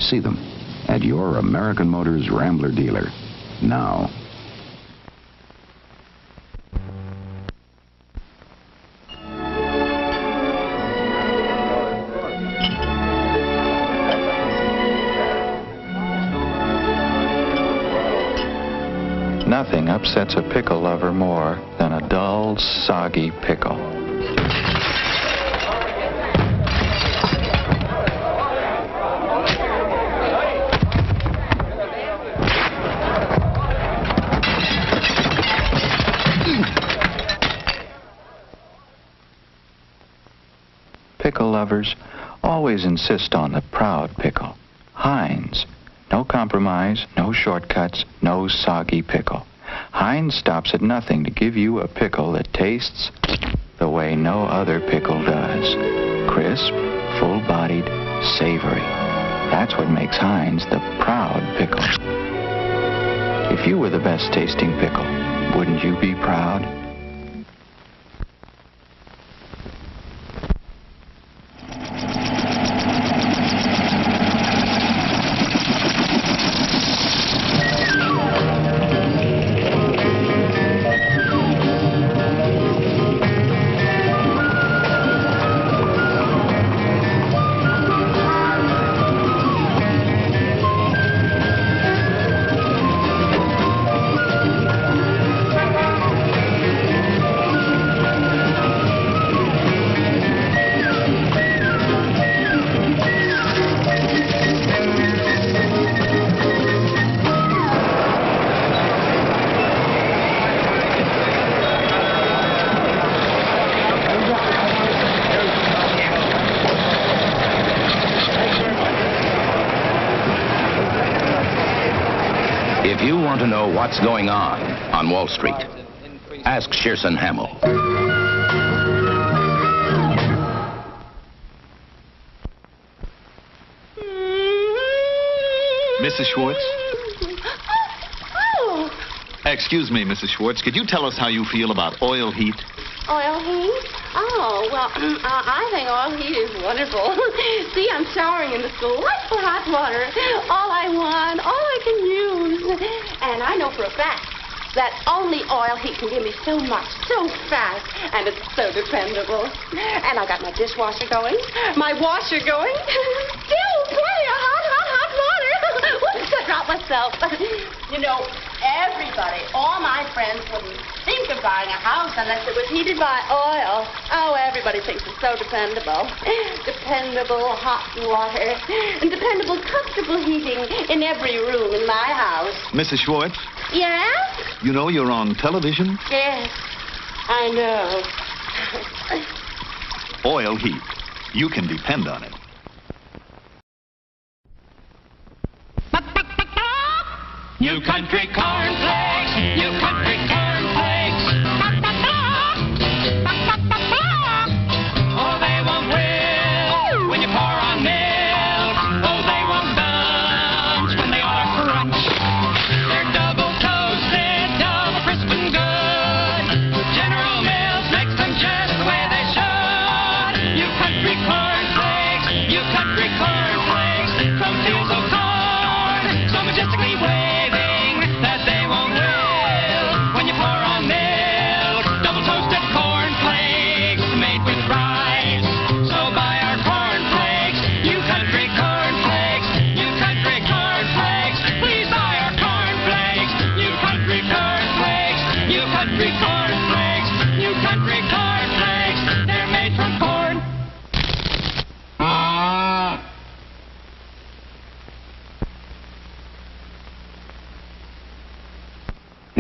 See them at your American Motors Rambler dealer now. Nothing upsets a pickle lover more than a dull, soggy pickle. Pickle lovers always insist on the proud pickle. Heinz. No compromise, no shortcuts, no soggy pickle. Heinz stops at nothing to give you a pickle that tastes the way no other pickle does. Crisp, full-bodied, savory. That's what makes Heinz the proud pickle. If you were the best tasting pickle, wouldn't you be proud? If you want to know what's going on Wall Street, ask Shearson Hamill. Mrs. Schwartz? Oh, Excuse me, Mrs. Schwartz. Could you tell us how you feel about oil heat? oil heat? Oh, well, I think oil heat is wonderful. See, I'm showering in the school. Right for hot water. All I want, all I can use. And I know for a fact that only oil heat can give me so much, so fast, and it's so dependable. And I got my dishwasher going, my washer going. Still plenty of hot water. Whoops, I dropped myself. You know, everybody, all my friends wouldn't think of buying a house unless it was heated by oil. Oh, everybody thinks it's so dependable. Dependable hot water and dependable comfortable heating in every room in my house. Mrs. Schwartz, Yes? you know you're on television? Yes, I know. Oil heat. You can depend on it. You country cornflakes, you country cornflakes. Oh, they won't will when you pour on milk. Oh, they won't bunch when they are crunch. They're double toasted, double crisp and good. General Mills makes them just the way they should. You country cornflakes, you country cornflakes. From fields of corn, so majestically waving that they won't will when you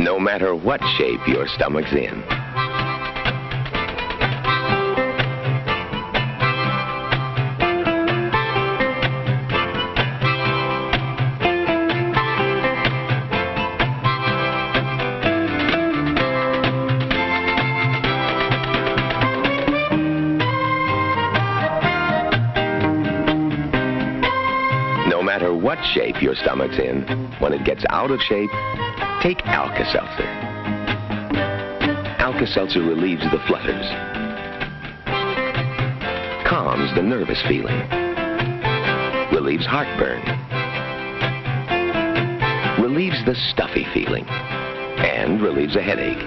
No matter what shape your stomach's in. No matter what shape your stomach's in, when it gets out of shape, take Alka-Seltzer. Alka-Seltzer relieves the flutters, calms the nervous feeling, relieves heartburn, relieves the stuffy feeling, and relieves a headache.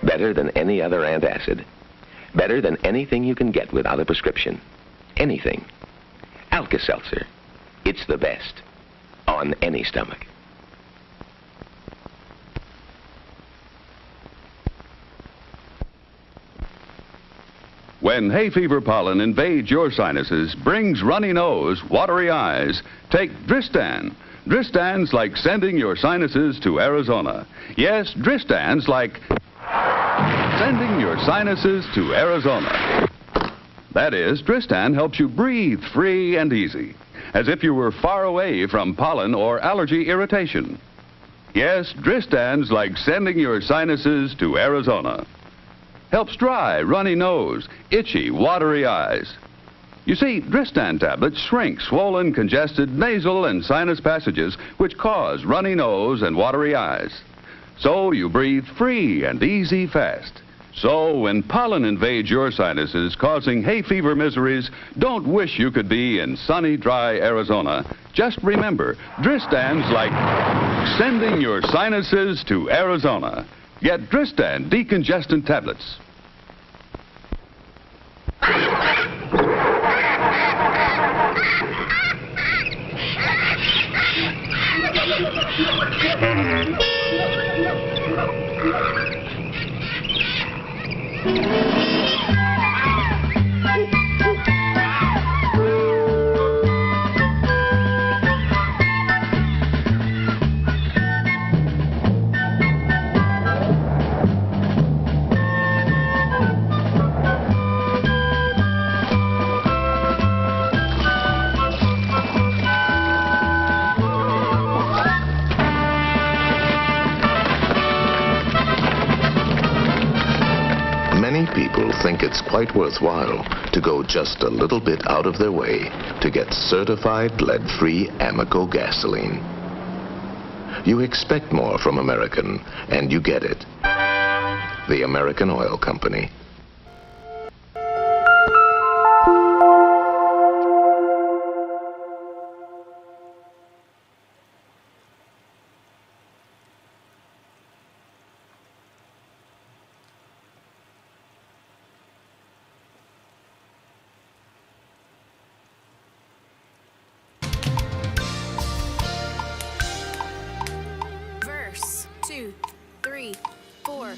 Better than any other antacid. Better than anything you can get without a prescription. Anything. Alka-Seltzer. It's the best. On any stomach. When hay fever pollen invades your sinuses, brings runny nose, watery eyes, take Dristan. Dristan's like sending your sinuses to Arizona. Yes, Dristan's like sending your sinuses to Arizona. That is, Dristan helps you breathe free and easy, as if you were far away from pollen or allergy irritation. Yes, Dristan's like sending your sinuses to Arizona. Helps dry, runny nose, itchy, watery eyes. You see, Dristan tablets shrink swollen, congested nasal and sinus passages which cause runny nose and watery eyes. So you breathe free and easy fast. So when pollen invades your sinuses, causing hay fever miseries, don't wish you could be in sunny, dry Arizona. Just remember, Dristan's like sending your sinuses to Arizona. Get Dristan decongestant tablets. Many people think it's quite worthwhile to go just a little bit out of their way to get certified lead-free Amoco gasoline. You expect more from American, and you get it. The American Oil Company. Verse 2, 3, 4.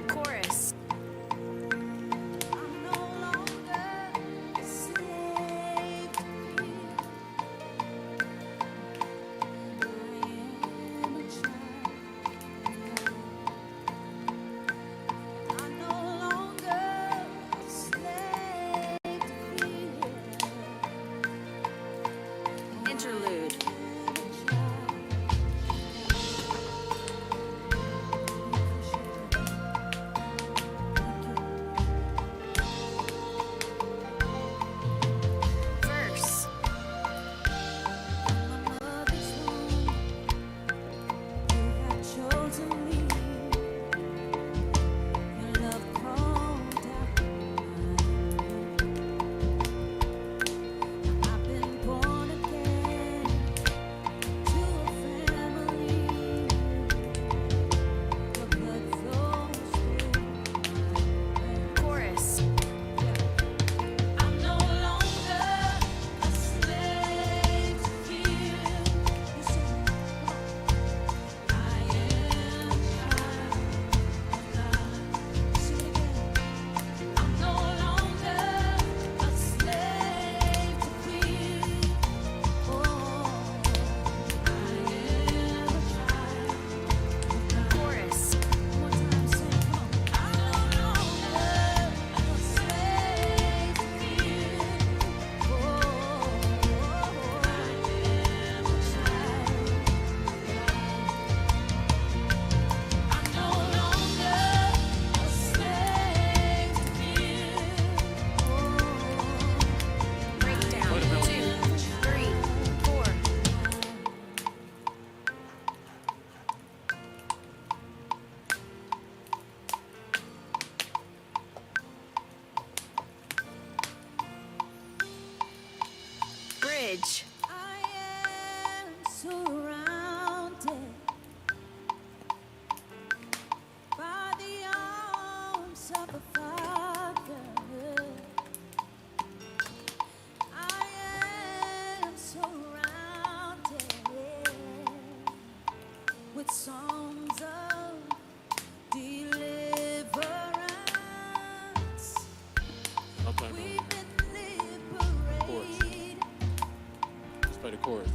Chorus. Bridge. Surrounded by the arms of the Father, I am surrounded with songs of deliverance. We've been liberated. Let's play the chorus.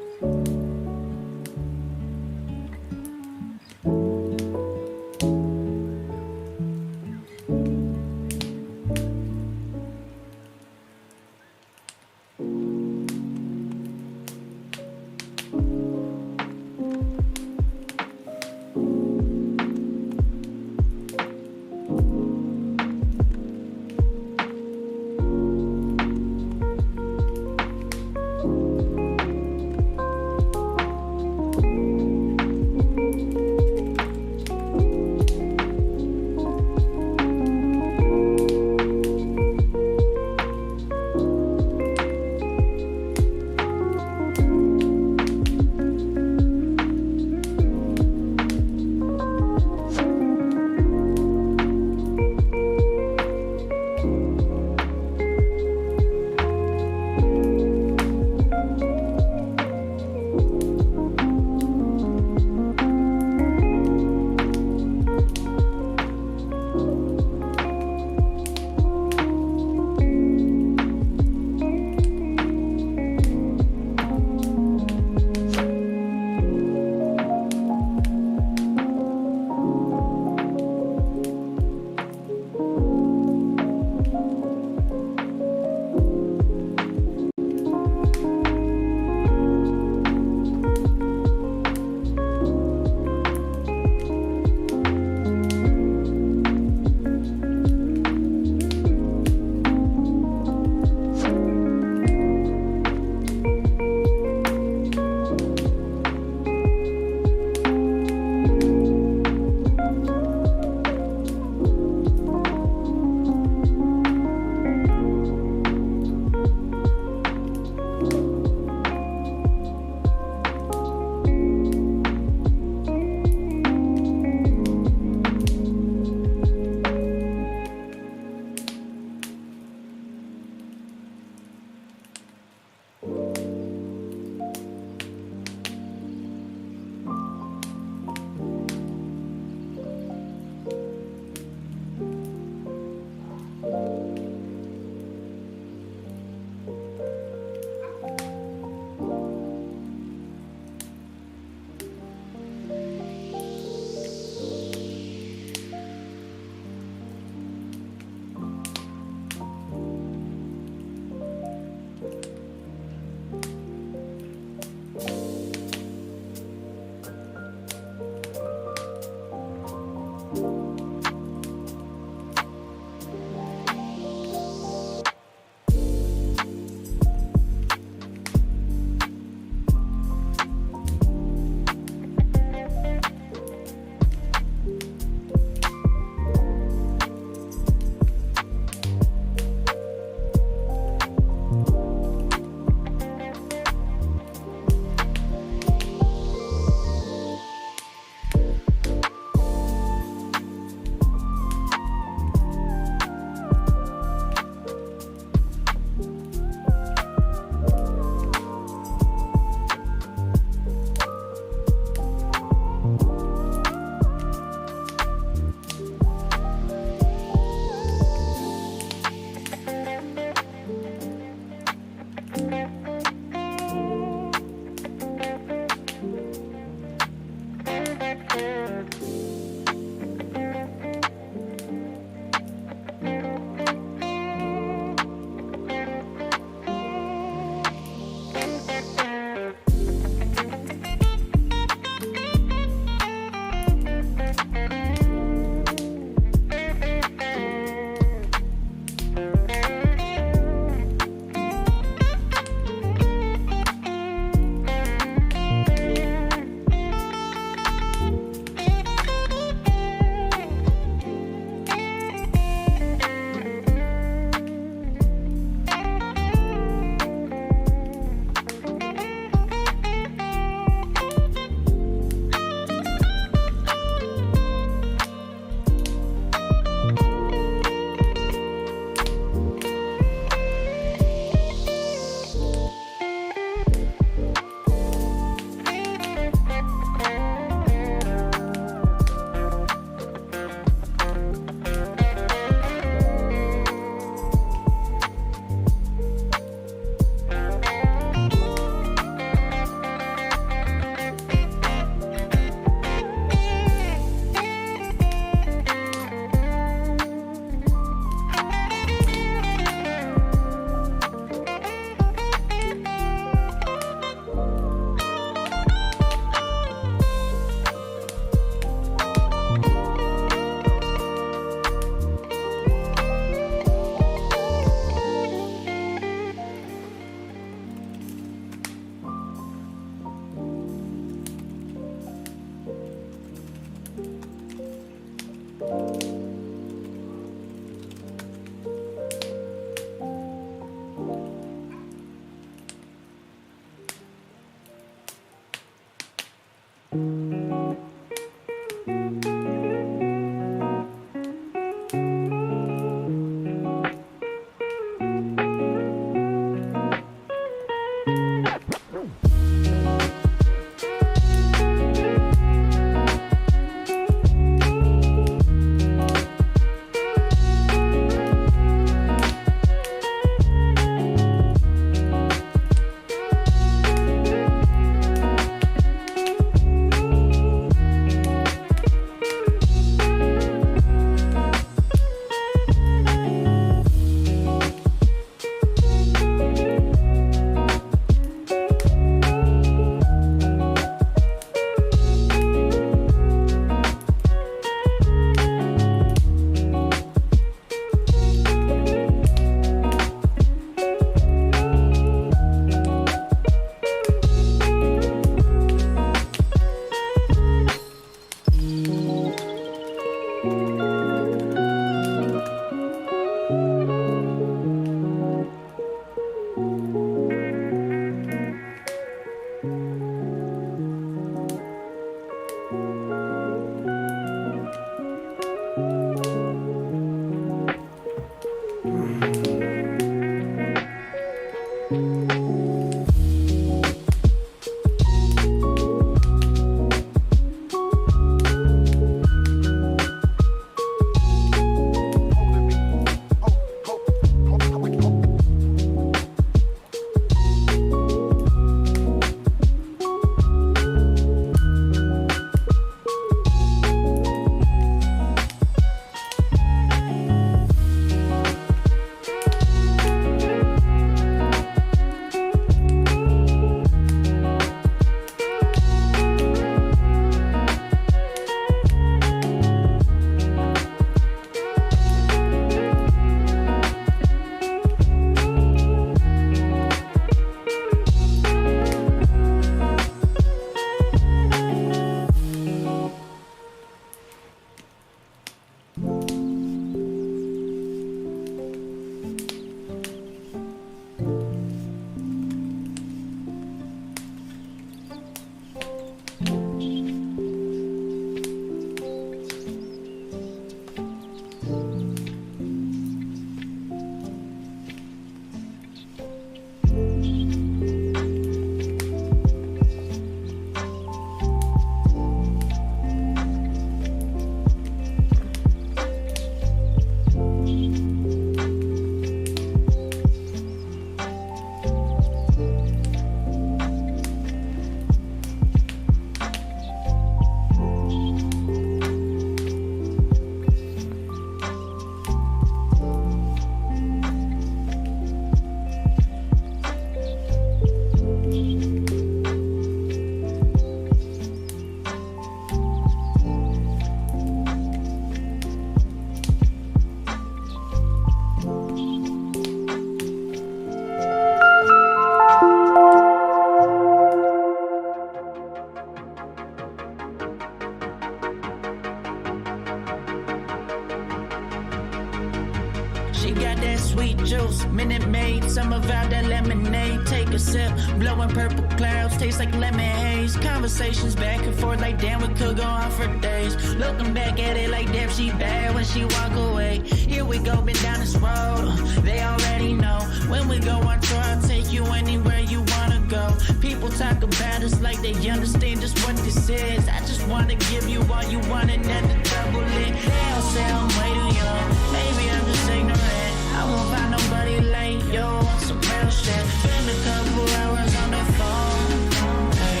She got that sweet juice, Minute Maid, summer vibe, that lemonade. Take a sip, blowing purple clouds, taste like lemon haze. Conversations back and forth like damn, we could go on for days. Looking back at it like damn, she bad when she walk away. Here we go, been down this road, they already know. When we go on tour, I'll take you anywhere you wanna go. People talk about us like they understand just what this is. I just wanna give you all you want and then to double it. They all say I'm way too young, maybe I'm just ignorant. I won't find nobody like you on some real shit. Spend a couple hours on the phone, hey.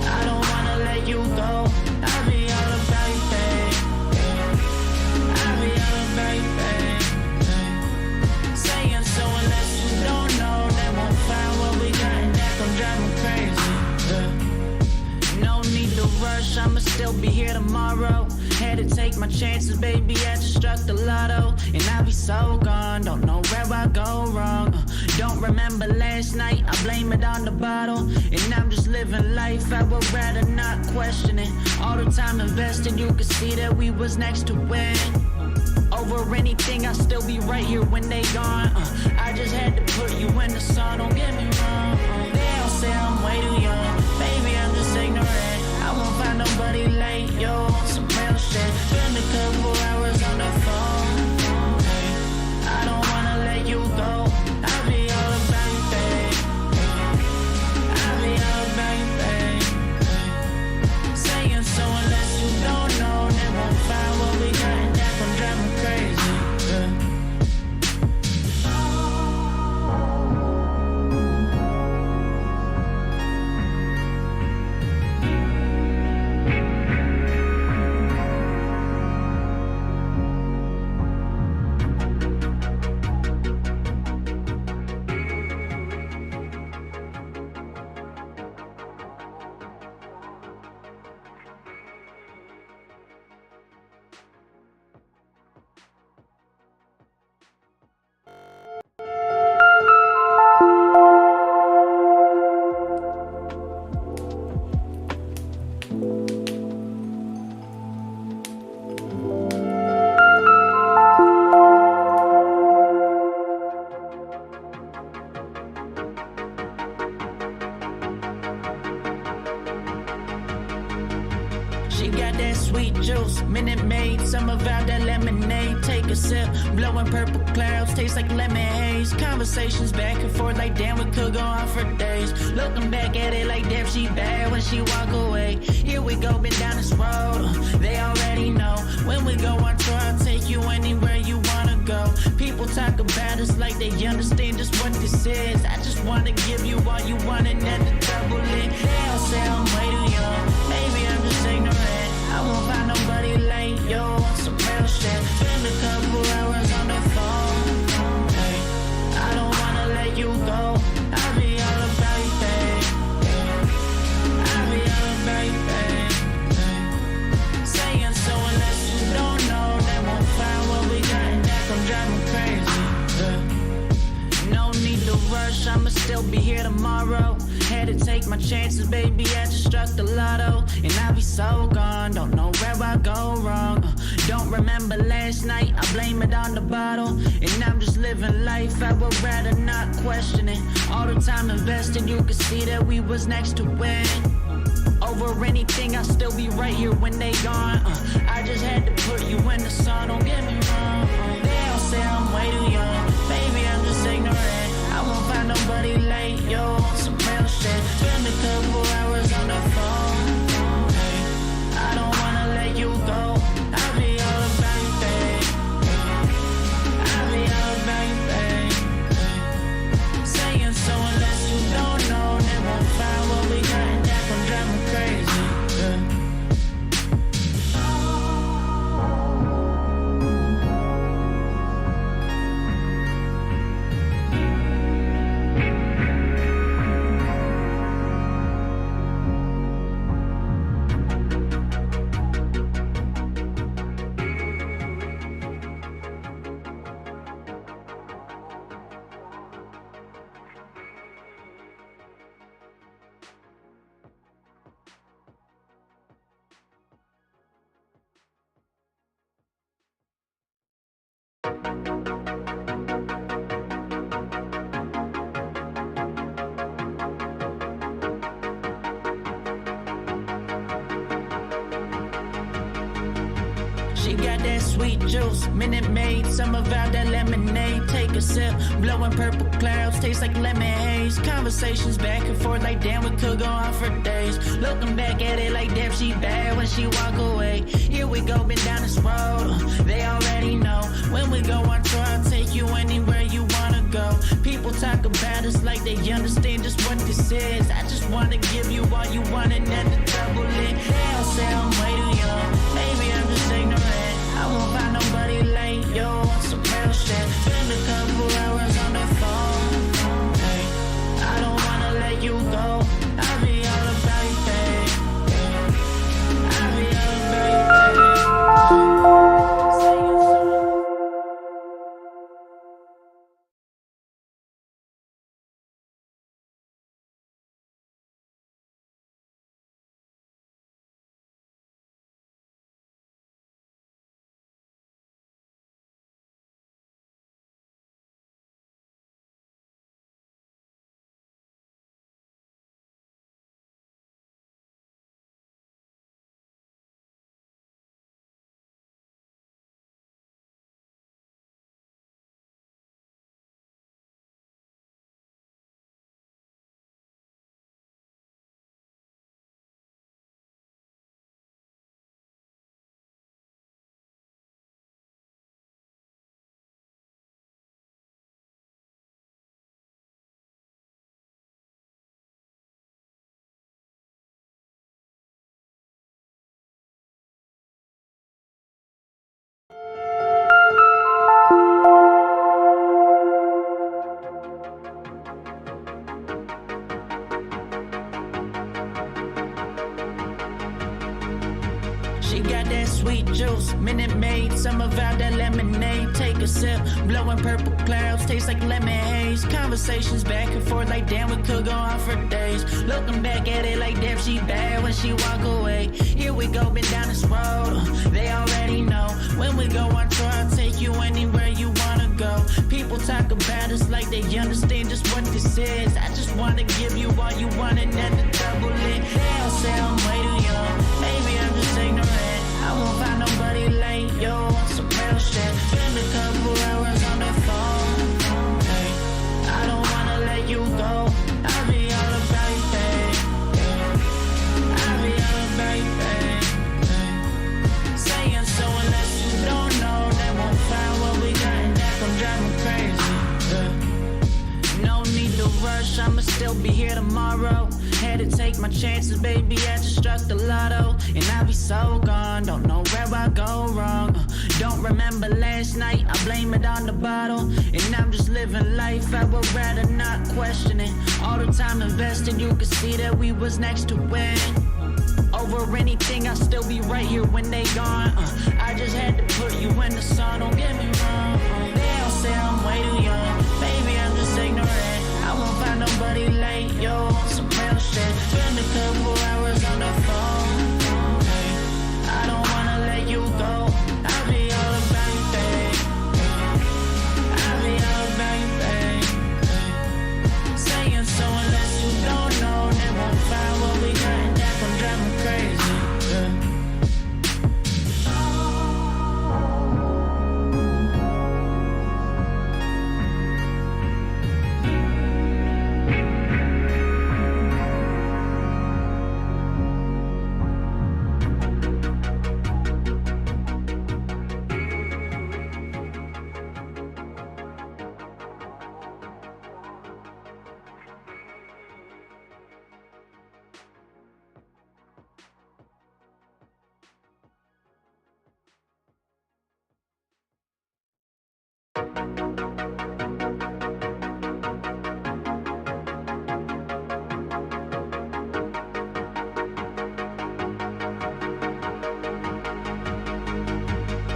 I don't wanna let you go, I'll be all about you, babe. I'll be all about you, babe. Saying so unless you don't know, they won't find what we got and that gon' drive me crazy. No need to rush, I'ma still be here tomorrow. Had to take my chances, baby, I just struck the lotto. And I be so gone, don't know where I go wrong. Don't remember last night, I blame it on the bottle. And I'm just living life, I would rather not question it. All the time invested, you could see that we was next to win. Over anything, I'll still be right here when they gone. I just had to put you in the sun, don't get me wrong. They all say I'm way too young, baby, I'm just ignorant. I won't find nobody like you on some real shit. Spend a couple hours on the phone. I don't wanna let you go. I'll be all about you, babe. I'll be all about you, babe. Saying so unless you don't know, they won't find what we got, and that gon' drive me crazy. She got that sweet juice, Minute Maid, summer vibe, that lemonade. Take a sip, blowing purple clouds, taste like lemon haze. Conversations back and forth like damn, we could go on for days. Looking back at it like damn, she bad when she walk away. Here we go, been down this road, they already know. When we go on tour, I'll take you anywhere you wanna go. People talk about us like they understand just what this is. I just wanna give you all you want and then the double it. They all say I'm way too young, maybe I'm just ignorant. I won't find nobody like you on some real shit. Spend a couple hours on the phone. Hey, I don't wanna let you go. I'll be all about you, babe. I'll be all about you, babe. Saying so unless you don't know, they won't find what we got, and that gon' drive me crazy. No need to rush, I'ma still be here tomorrow. Had to take my chances, baby, I just struck the lotto. And I'll be so gone, don't know where I go wrong. Don't remember last night, I blame it on the bottle. And I'm just living life, I would rather not question it. All the time invested, you could see that we was next to win. Over anything, I'll still be right here when they gone. I just had to put you in the sun, don't get me wrong. They all say I'm way too young, baby, I'm just ignorant. I won't find nobody like you on some real shit. Spend a couple hours on the phone. Hey, I don't wanna let you go. I'll be all about you, babe. I'll be all about you, babe. Saying so unless you don't know, they won't find what we got, and that gon' drive me crazy. She got that sweet juice, Minute Maid, summer vibe, that lemonade. Take a sip, blowing purple clouds, taste like lemon haze. Conversations back and forth like damn, we could go on for days. Looking back at it like damn, she bad when she walk away. Here we go, been down this road, they already know. When we go on tour, I'll take you anywhere you wanna go. People talk about us like they understand just what this is. I just wanna give you all you want and then the double it. They all say I'm way too young, maybe I'm just ignorant. I won't find nobody like you on some real shit. Spend a couple hours on the phone. Hey, I don't wanna let you go. I'll be all about you, babe. I'll be all about you, babe. sweet juice, Minute Maid, some of out that lemonade. Take a sip, blowing purple clouds, taste like lemon haze. Conversations back and forth like damn, we could go on for days. Looking back at it like damn, she bad when she walk away. Here we go, been down this road, they already know. When we go on tour, I'll take you anywhere you wanna go. People talk about us like they understand just what this is. I just wanna give you all you want and then to double it. They all say I'm way too young, maybe I'm just ignorant. I won't find nobody like you on some real shit. Spend a couple hours on the phone, hey. I don't wanna let you go, I'll be all about you, babe. I'll be all about you, babe. Saying so unless you don't know, they won't find what we got and that gon' drive me crazy. No need to rush, I'ma still be here tomorrow. Had to take my chances, baby, I just struck the lotto. And I'll be so gone, don't know where I go wrong. Don't remember last night, I blame it on the bottle. And I'm just living life, I would rather not question it. All the time invested, you could see that we was next to win. Over anything, I'll still be right here when they gone. I just had to put you in the sun, don't get me wrong. They all say I'm way too young, baby, I'm just ignorant. I won't find nobody like you on some real shit. Spend a couple hours on the phone, hey. I don't wanna let you go, I'll be all about you, babe. I'll be all about you, babe. Saying so unless you don't know, they won't find what we got and that gon' drive me crazy, yeah.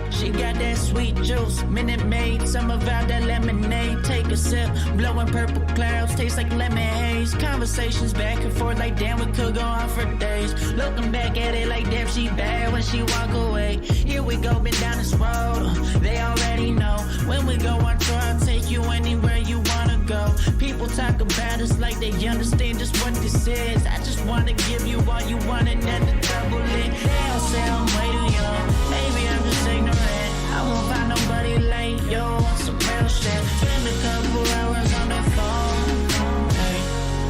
She got that sweet juice, Minute Maid, some of out that lemonade. Take a sip, blowing purple clouds, taste like lemon haze. Conversations back and forth like damn, we could go on for days. Looking back at it like damn, she bad when she walk away. Here we go, been down this road, they already know. When we go on tour, I'll take you anywhere you wanna go. People talk about us like they understand just what this is. I just wanna give you all you want and then to double it. They all say I'm way too young, maybe I'm just ignorant. I won't find nobody like you on some real shit. Spend a couple hours on the phone, hey.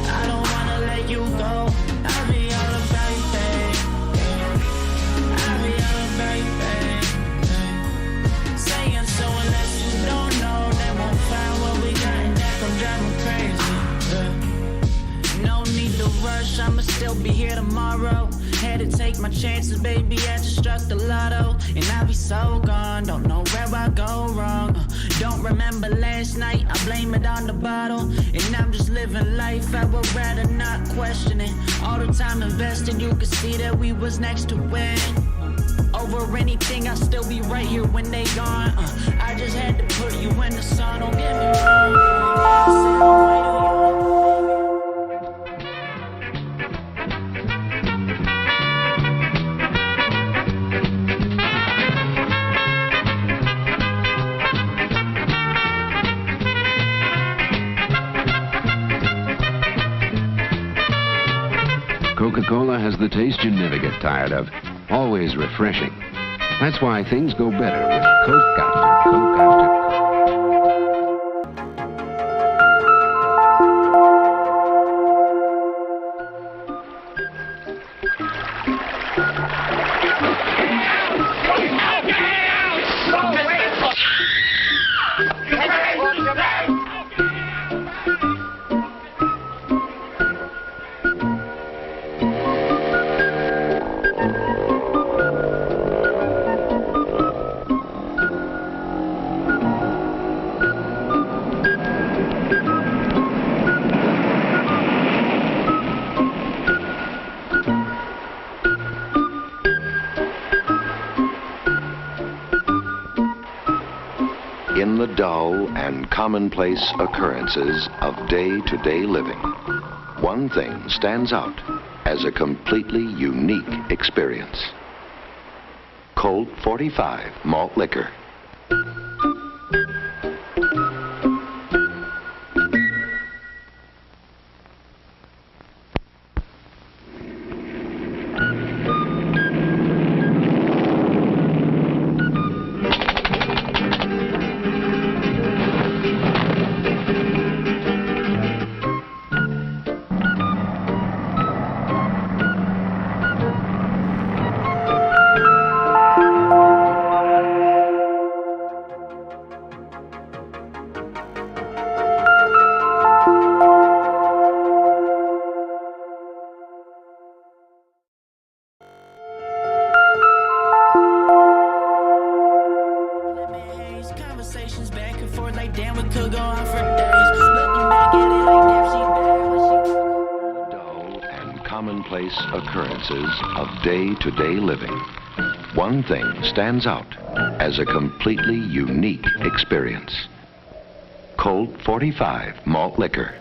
I don't wanna let you go, I'll be all about you, babe. I'll be all about you, babe. Saying so unless you don't know, they won't find what we got and that gon' drive me crazy, yeah. No need to rush, I'ma still be here tomorrow. Had to take my chances, baby, I just struck the lotto. And I'll be so gone, don't know where I go wrong. Don't remember last night, I blame it on the bottle. And I'm just living life, I would rather not question it. All the time invested, you could see that we was next to win. Over anything, I'll still be right here when they gone. I just had to put you in the sun, don't get me wrong. I said I'm way too young. Coca-Cola has the taste you never get tired of. Always refreshing. That's why things go better with Coke after Coke after Coke. In the dull and commonplace occurrences of day-to-day living, one thing stands out as a completely unique experience. Colt 45 malt liquor. Conversations back and forth like damn, we could go on for days. Looking back at it like damn, she bad when she Dull and commonplace occurrences of day-to-day living, one thing stands out as a completely unique experience. Colt 45 malt liquor.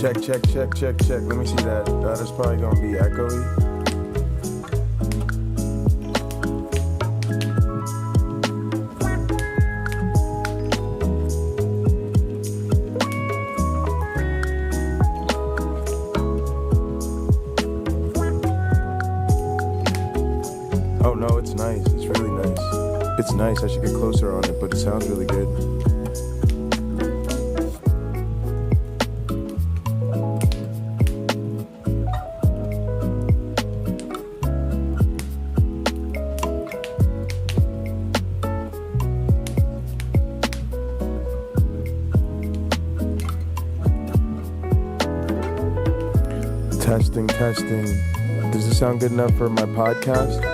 Check. Let me see that. That is probably gonna be echoey. Oh no, it's nice. It's really nice. It's nice. I should get closer on it, but it sounds really good. Testing. Does this sound good enough for my podcast?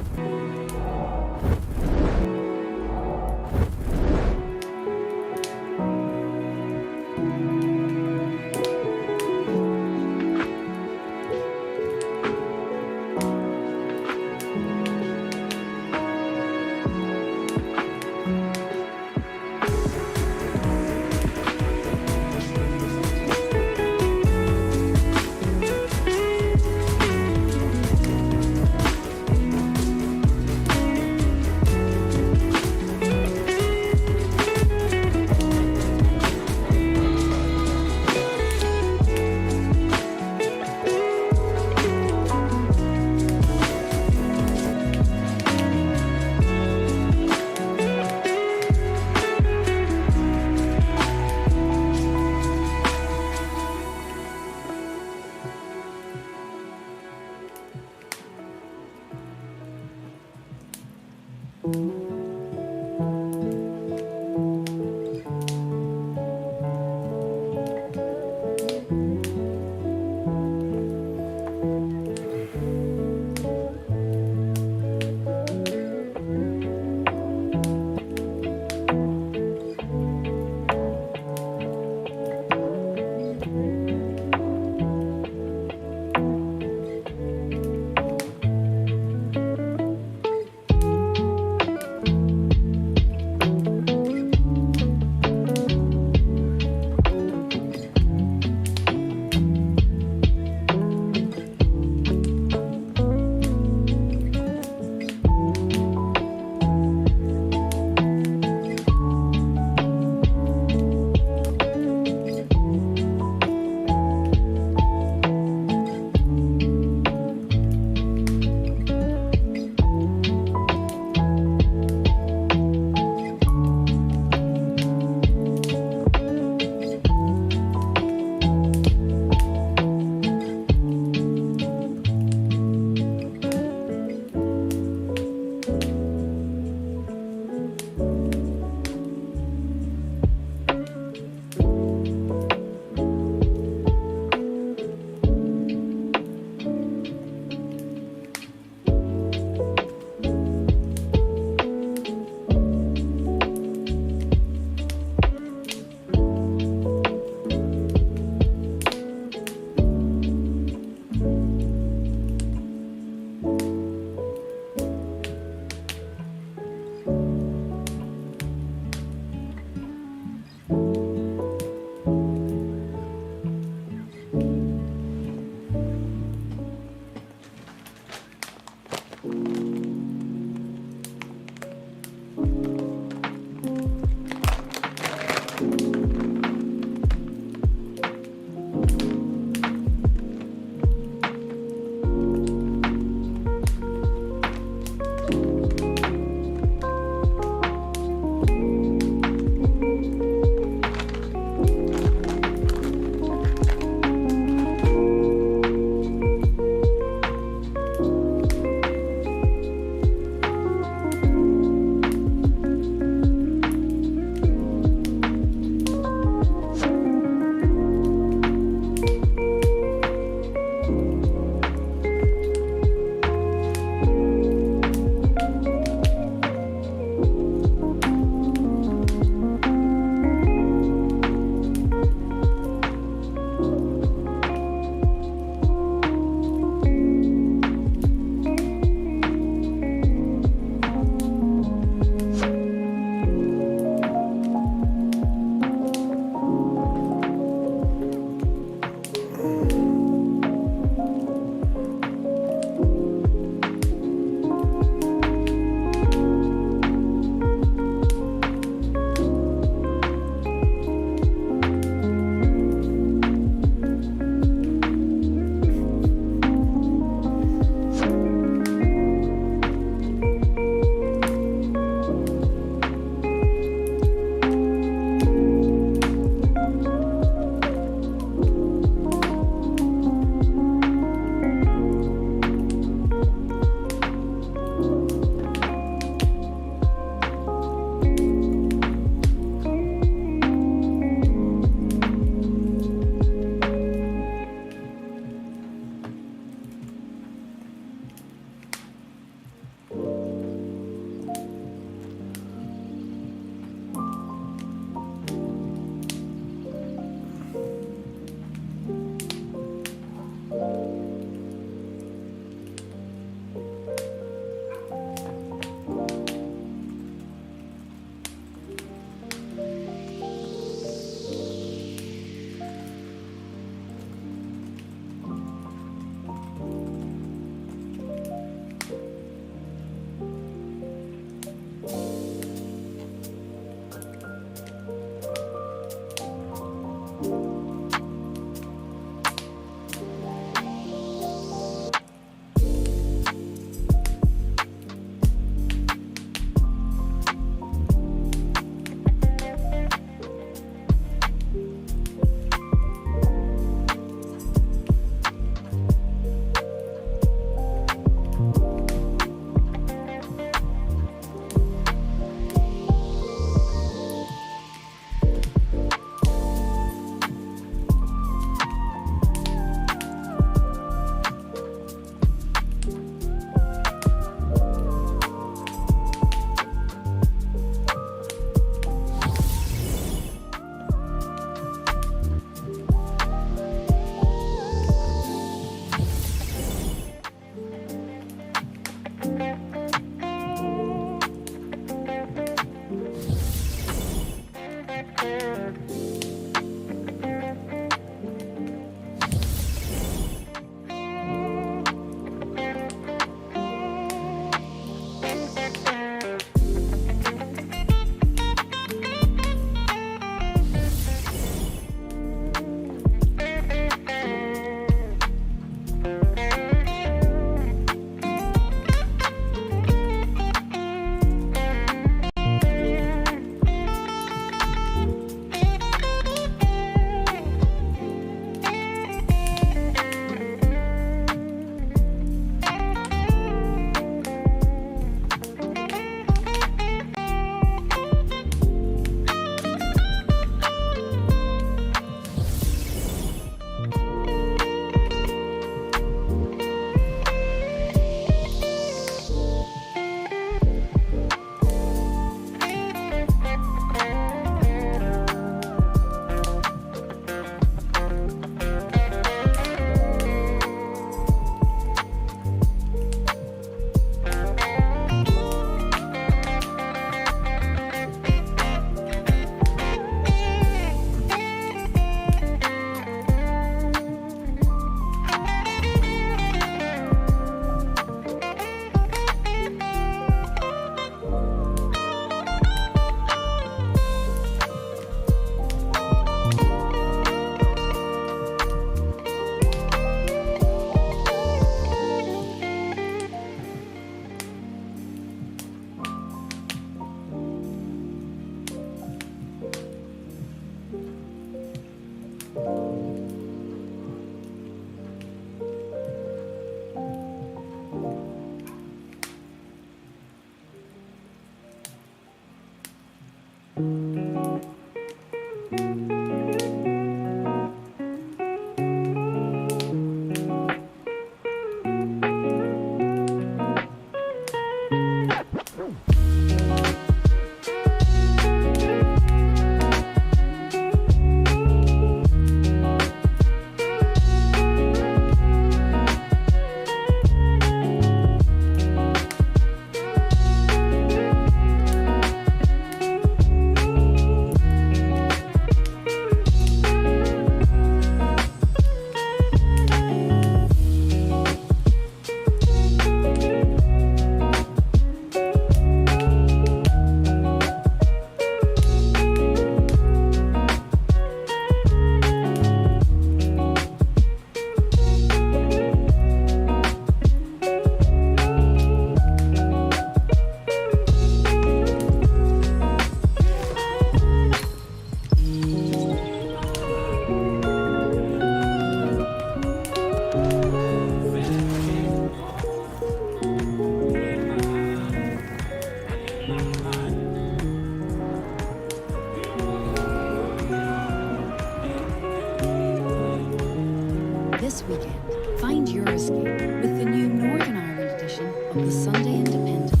your escape with the new Northern Ireland edition of the Sunday Independent.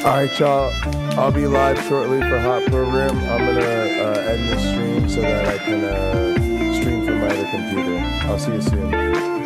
All right, y'all. I'll be live shortly for Hot Program. I'm going to end this stream so that I can stream from my other computer. I'll see you soon.